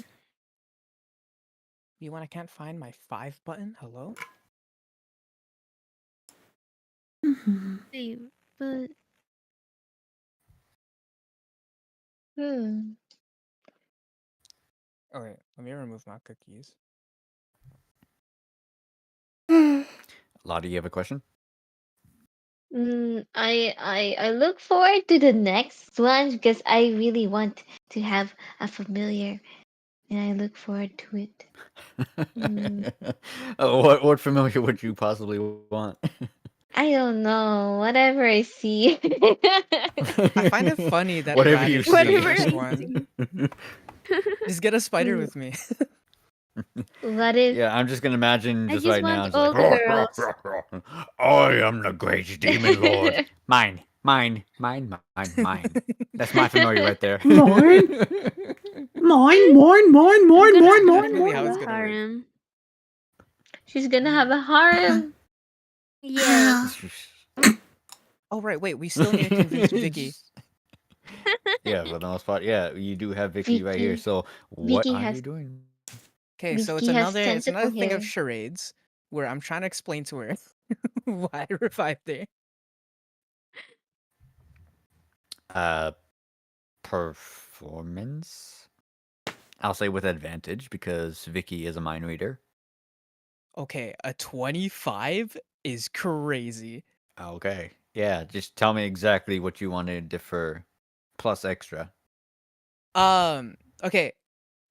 You want? I can't find my 5 button. Hello? Mhm. Hey, but Hmm. Oh wait, let me remove my cookies. Lottie, you have a question? I look forward to the next one because I really want to have a familiar, and I look forward to it. Oh, what familiar would you possibly want? I don't know. Whatever I see. I find it funny that Whatever you Radish is the see. whatever first I one. see. Just get a spider Mm. with me. What if Yeah, I'm just gonna imagine I just just right now, want just all like, girls. I am the great demon lord. Mine, mine, mine, mine, mine. That's my familiar right there. Mine? Mine, mine, mine, mine, mine, I'm mine, gonna Really, how have it's a gonna work. harem. she's gonna have a harem? Yes. Oh right, wait, we still need to convince Vicky. Yeah, for the most part, yeah, you do have Vicky right here. Vicky. So what Vicky are has you doing? Okay, so Vicky has it's tentacle another thing hair. of charades where I'm trying to explain to her why I revived her. Performance? I'll say with advantage because Vicky is a mind reader. Okay, a 25 is crazy. Okay. Yeah, just tell me exactly what you want to defer plus extra. Okay.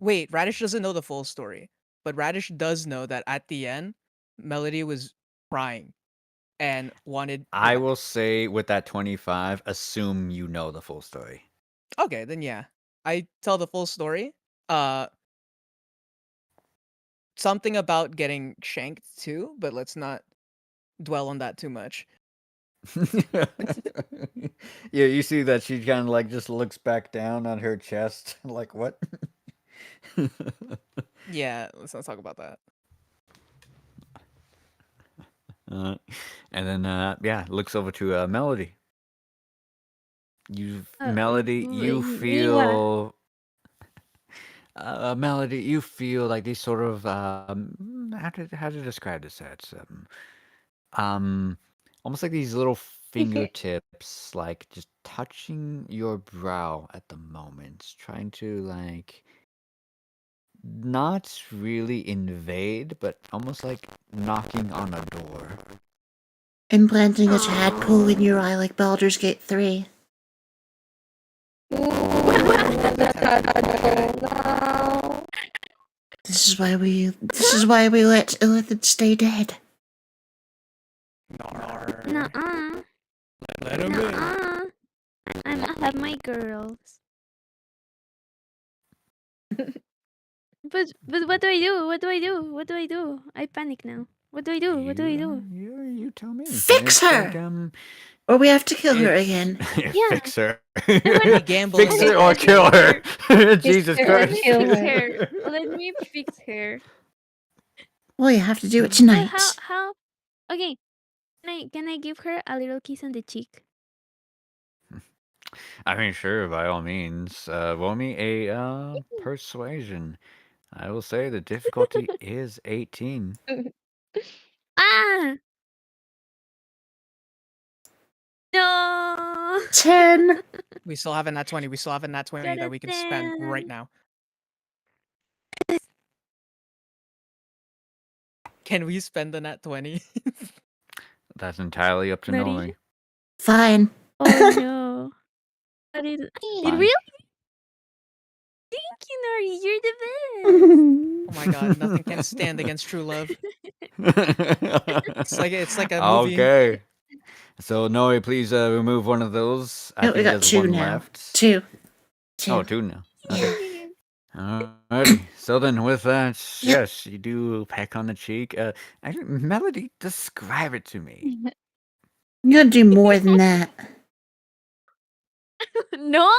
Wait, Radish doesn't know the full story, but Radish does know that at the end, Melody was crying and wanted. I will say with that 25, assume you know the full story. Okay, then yeah, I tell the full story. Uh, Something about getting shanked too, but let's not dwell on that too much. Yeah, you see that she kind of like just looks back down on her chest, like what? Yeah, let's not talk about that. And then yeah, looks over to Melody. Melody, you feel Melody, you feel like these sort of how to describe this? It's almost like these little fingertips, like just touching your brow at the moment, trying to like not really invade, but almost like knocking on a door. Implanting a tadpole in your eye like Baldur's Gate 3. This is why we let Illithid stay dead. Nuh-uh. Let him in. Nuh-uh. I have my girls. But what do I do? What do I do? What do I do? I panic now. What do I do? What do I do? You tell me. Fix It's like, her! Or we have to kill her It's- again. Yeah. Fix her. We gamble Fix it. her or kill her. Jesus her or Christ. kill Fix her. her. Let me fix her. Well, you have to do it So tonight. how? Okay. Can I give her a little kiss on the cheek? I mean, sure, by all means. Roll me a persuasion. I will say the difficulty is 18. Ah. No. 10. We still have a nat 20. We still have a nat 20 that we can spend right now. Can we spend the nat 20? That's entirely up to Nutty. Nori. Fine. Oh no. But it Fine. really? Thank you, Nori. You're the best. Oh my god, nothing can stand against true love. It's like a movie. Okay. So Nori, please remove one of those. I Oh, we think got there's 2 one now. left. 2. Oh, 2 now. Okay. Alrighty. So then, with that, yes, you do peck on the cheek. Actually, Melody, describe it to me. You gotta do more than that. No.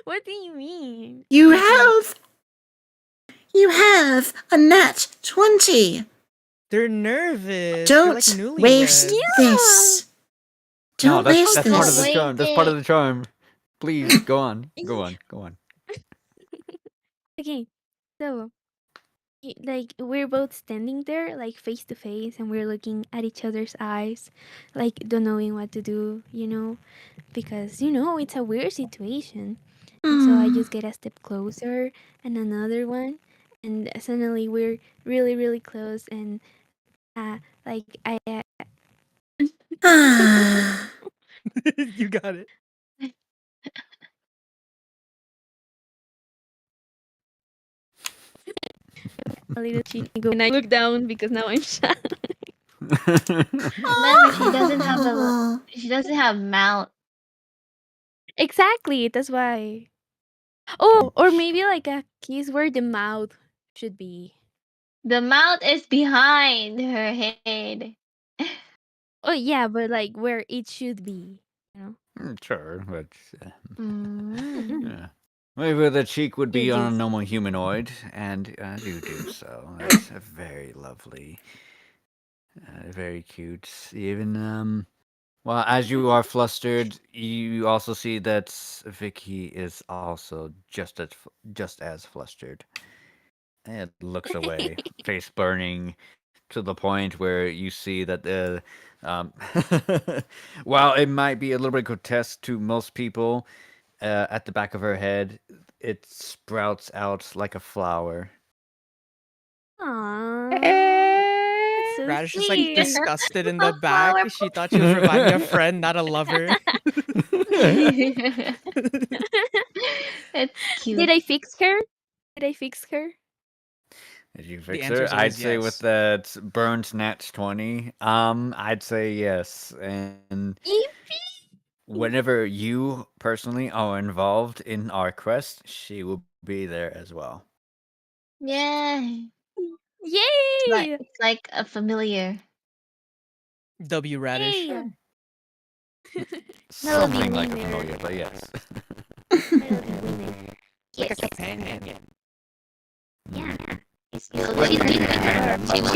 What do you mean? You have a nat 20. They're nervous. They're Don't like waste newlyweds. this. Don't No, waste that's part of this. the charm. That's part of the charm. Please go on. Go on. Go on. Okay. So, like we're both standing there, like face to face, and we're looking at each other's eyes, like don't knowing what to do, because it's a weird situation. And so I just get a step closer and another one, and suddenly we're really, really close, and like I Ah. You got it. a little cheat and go, and I look down because now I'm shy. Remember, she doesn't have a Oh. she doesn't have mouth. Exactly, that's why. Oh, or maybe like a kiss where the mouth should be. The mouth is behind her head. Oh yeah, but like where it should be. Sure, but Mm. yeah. Maybe the cheek would be You on a just- normal humanoid, and you do so. That's very lovely. Very cute. Even well, as you are flustered, you also see that Vicky is also just as flustered. It looks away, face burning, to the point where you see that while it might be a little bit grotesque to most people, at the back of her head, it sprouts out like a flower. Aww. That's so Radish is like sweet. disgusted in the A back. flower She thought she was reviving a friend, not a lover. It's cute. Did I fix her? Did I fix her? Did you The fix answer her? is I'd always say with yes. that burnt nat 20, I'd say yes. And whenever you personally are involved in our quest, she will be there as well. Yeah. Yay! It's like a familiar. W Radish. Yay! Something like a winner. familiar, but yes. Like a companion. Yeah. She's She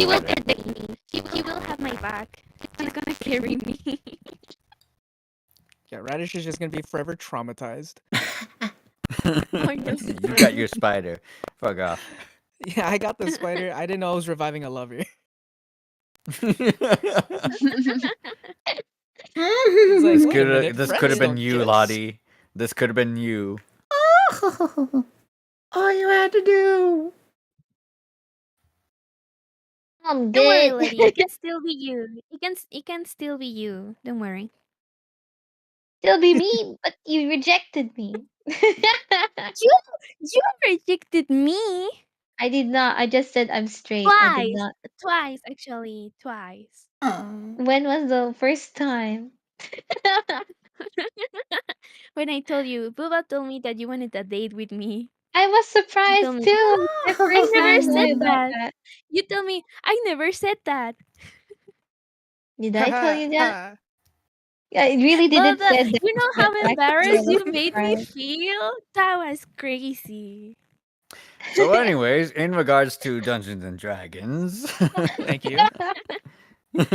will protect me. She will have my back. She's gonna carry me. Yeah, Radish is just gonna be forever traumatized. You got your spider. Fuck off. Yeah, I got the spider. I didn't know I was reviving a lover. This Wait a could minute, this friends could have been don't you, kiss. Lottie. This could have been you. All you had to do. I'm Don't worry, dead. lady. It can still be you. It can still be you. Don't worry. Still be me, but you rejected me. You rejected me I did not. I just said I'm straight. I did twice. not. Twice, actually, twice. Oh. When was the first time? When I told you, Bubba told me that you wanted a date with me. I was told surprised me, too. The I first never time said about that. that. You told me I never said that. Did I tell you that? I really didn't Bubba, say that. you know but how actually I embarrassed you was made me surprised. feel? That was crazy. So, anyways, in regards to Dungeons and Dragons, Thank you. would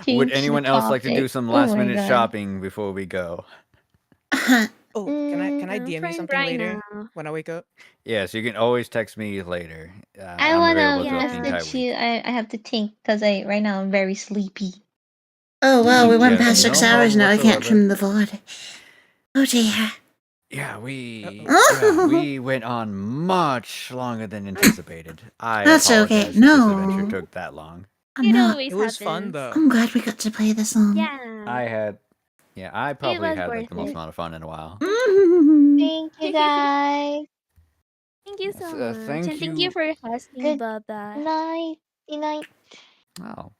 Change the anyone else like to do topic. some Oh last my minute god. shopping before we go? Oh, can I Mm, DM you Fine something right later now. when I wake up? Yes, you can always text me later. I I'm wanna available throughout the Yeah. entire message you. week. I have to think because right now I'm very sleepy. Oh wow, we went Yes, past no 6 hours problem now. I can't whatsoever. trim the VOD. Oh dear. Yeah, Uh-oh. we went on much longer than anticipated. I That's okay. apologize if this adventure No. took that long. I'm It not. It always was fun happens. though. I'm glad we got to play this long. Yeah. I It probably was had like worth the most it. amount of fun in a while. Thank you guys. Thank you so much. Thank And thank you you. for hosting, Good Bubba. night. Good night. Oh,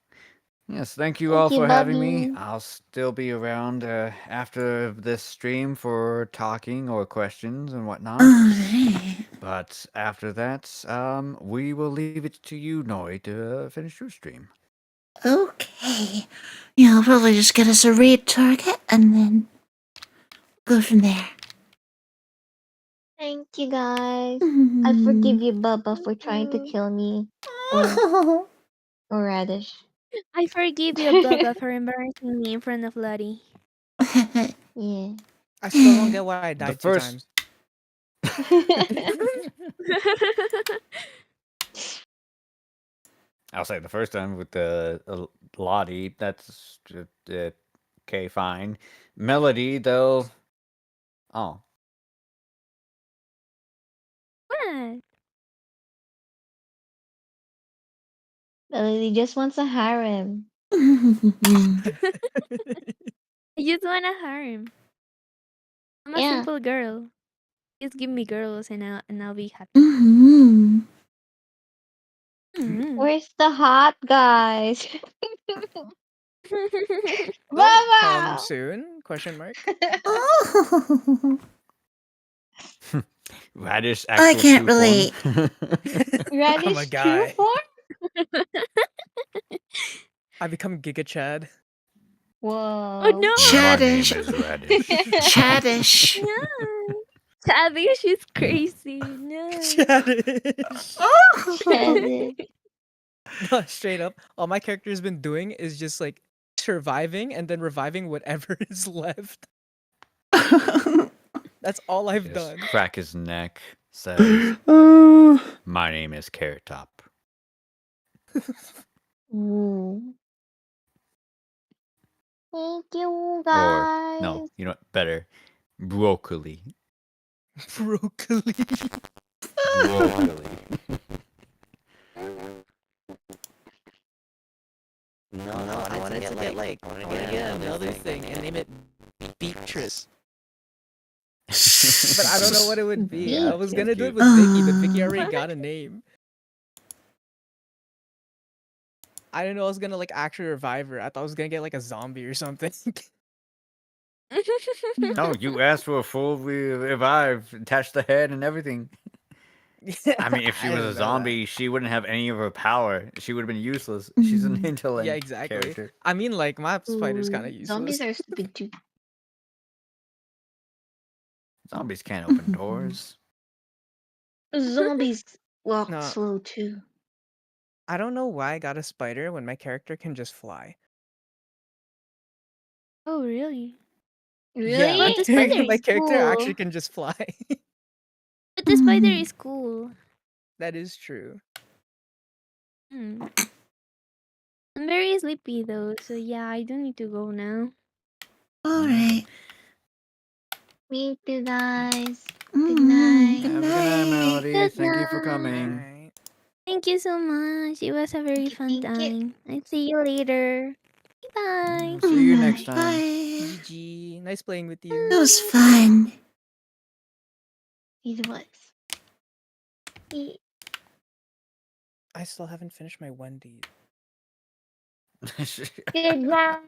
yes, thank you all Thank you, for having me. Bubby. I'll still be around after this stream for talking or questions and whatnot. Alright. But after that, we will leave it to you, Noi, to finish your stream. Okay. Yeah, I'll probably just get us a raid target and then go from there. Thank you guys. I forgive you, Bubba, for trying to kill me. Or Radish. I forgive you, Bubba, for embarrassing me in front of Lottie. Yeah. I still don't get why I The died 2 first, times. I'll say the first time with the Lottie, that's okay, fine. Melody, though. Oh, What? He just wants a harem. I just wanna harm. I'm a Yeah. simple girl. Just give me girls and I'll be happy. Mhm. Mm. Where's the hot guys? They'll come Bubba! soon? Question mark. Radish I actual can't true form. relate. I'm a Radish true guy. form? I become Giga Chad. Whoa. Oh no! My name Chadish. is Radish. Chadish. No! Chadish is crazy. No. Chadish. Chadish. No, straight up. All my character's been doing is just like surviving and then reviving whatever is left. That's all I've Just done. crack his neck, says, my name is Carrot Top. Ooh. Thank you, Or, guys. no, you know what? Better. Broccoli. Broccoli. Broccoli. No, I wanted to get like, I wanted to get another thing and name it Beatrice. But I don't know what it would be. I was gonna do it with Vicky, but Vicky already got a name. I didn't know I was gonna like actually revive her. I thought I was gonna get like a zombie or something. No, you asked for a full revive, attach the head and everything. I mean, if she was a didn't know that. zombie, she wouldn't have any of her power. She would have been useless. She's an intellect Yeah, exactly. character. I mean, like my spider's Ooh, kind of useless. Zombies are stupid too. Zombies can't open doors. Zombies walk No. slow too. I don't know why I got a spider when my character can just fly. Oh really? Really? Yeah, But the spider my is character actually cool. can just fly. But the spider is cool. That is true. Hmm. I'm very sleepy though, so yeah, I don't need to go now. Alright. Me too, guys. Good night. Have a good night, Melody. Good Thank you for night. coming. Alright. Thank you so much. It was a very fun Thank you. time. I'll see you later. Bye. See you next time. Bye. GG. Nice playing with you. It was fun. It was. I still haven't finished my Wendy's. Good night.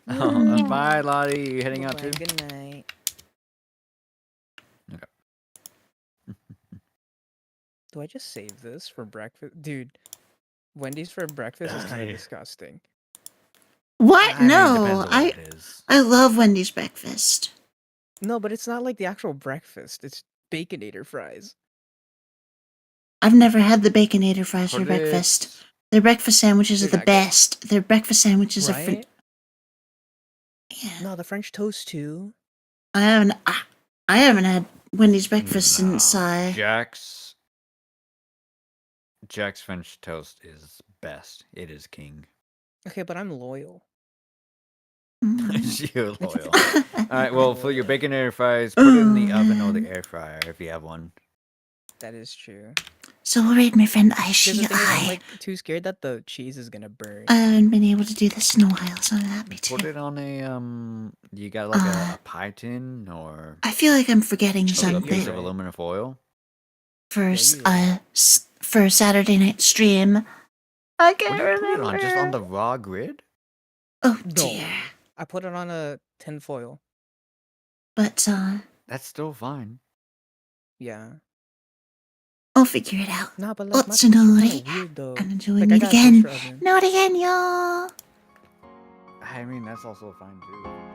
Oh, bye, Lottie. You heading out Bye-bye, too? Good night. Okay. Do I just save this for breakfast? Dude, Wendy's for breakfast is kind of disgusting. What? I mean, No, depends on what it is. I love Wendy's breakfast. No, but it's not like the actual breakfast. It's Baconator fries. I've never had the Baconator fries for Put breakfast. it- Their breakfast sandwiches are They're the not good. best. Their breakfast sandwiches are Right? yeah. No, the French toast too. I haven't had Wendy's breakfast since No, Jack's French toast is best. It is king. Okay, but I'm loyal. You're loyal. All right, well, for your Baconator fries, put it in the oven or the air fryer if you have one. That is true. So alright, my friend Because the thing is, I'm I like too scared that the cheese is gonna burn. haven't been able to do this in a while, so I'm happy Put to. it on a you got like a pie tin or I feel like I'm forgetting a piece of something aluminum foil. for Yeah, for Saturday night stream. I What can't do you put it on? Just on remember. the raw grid? Oh No. dear. I put it on a tin foil. But That's still fine. Yeah. I'll figure it out. Nah, but like my Let's toast do is it kinda again. weird though. And doing Like I it got a again. toaster oven. Do it again, y'all. I mean, that's also fine too.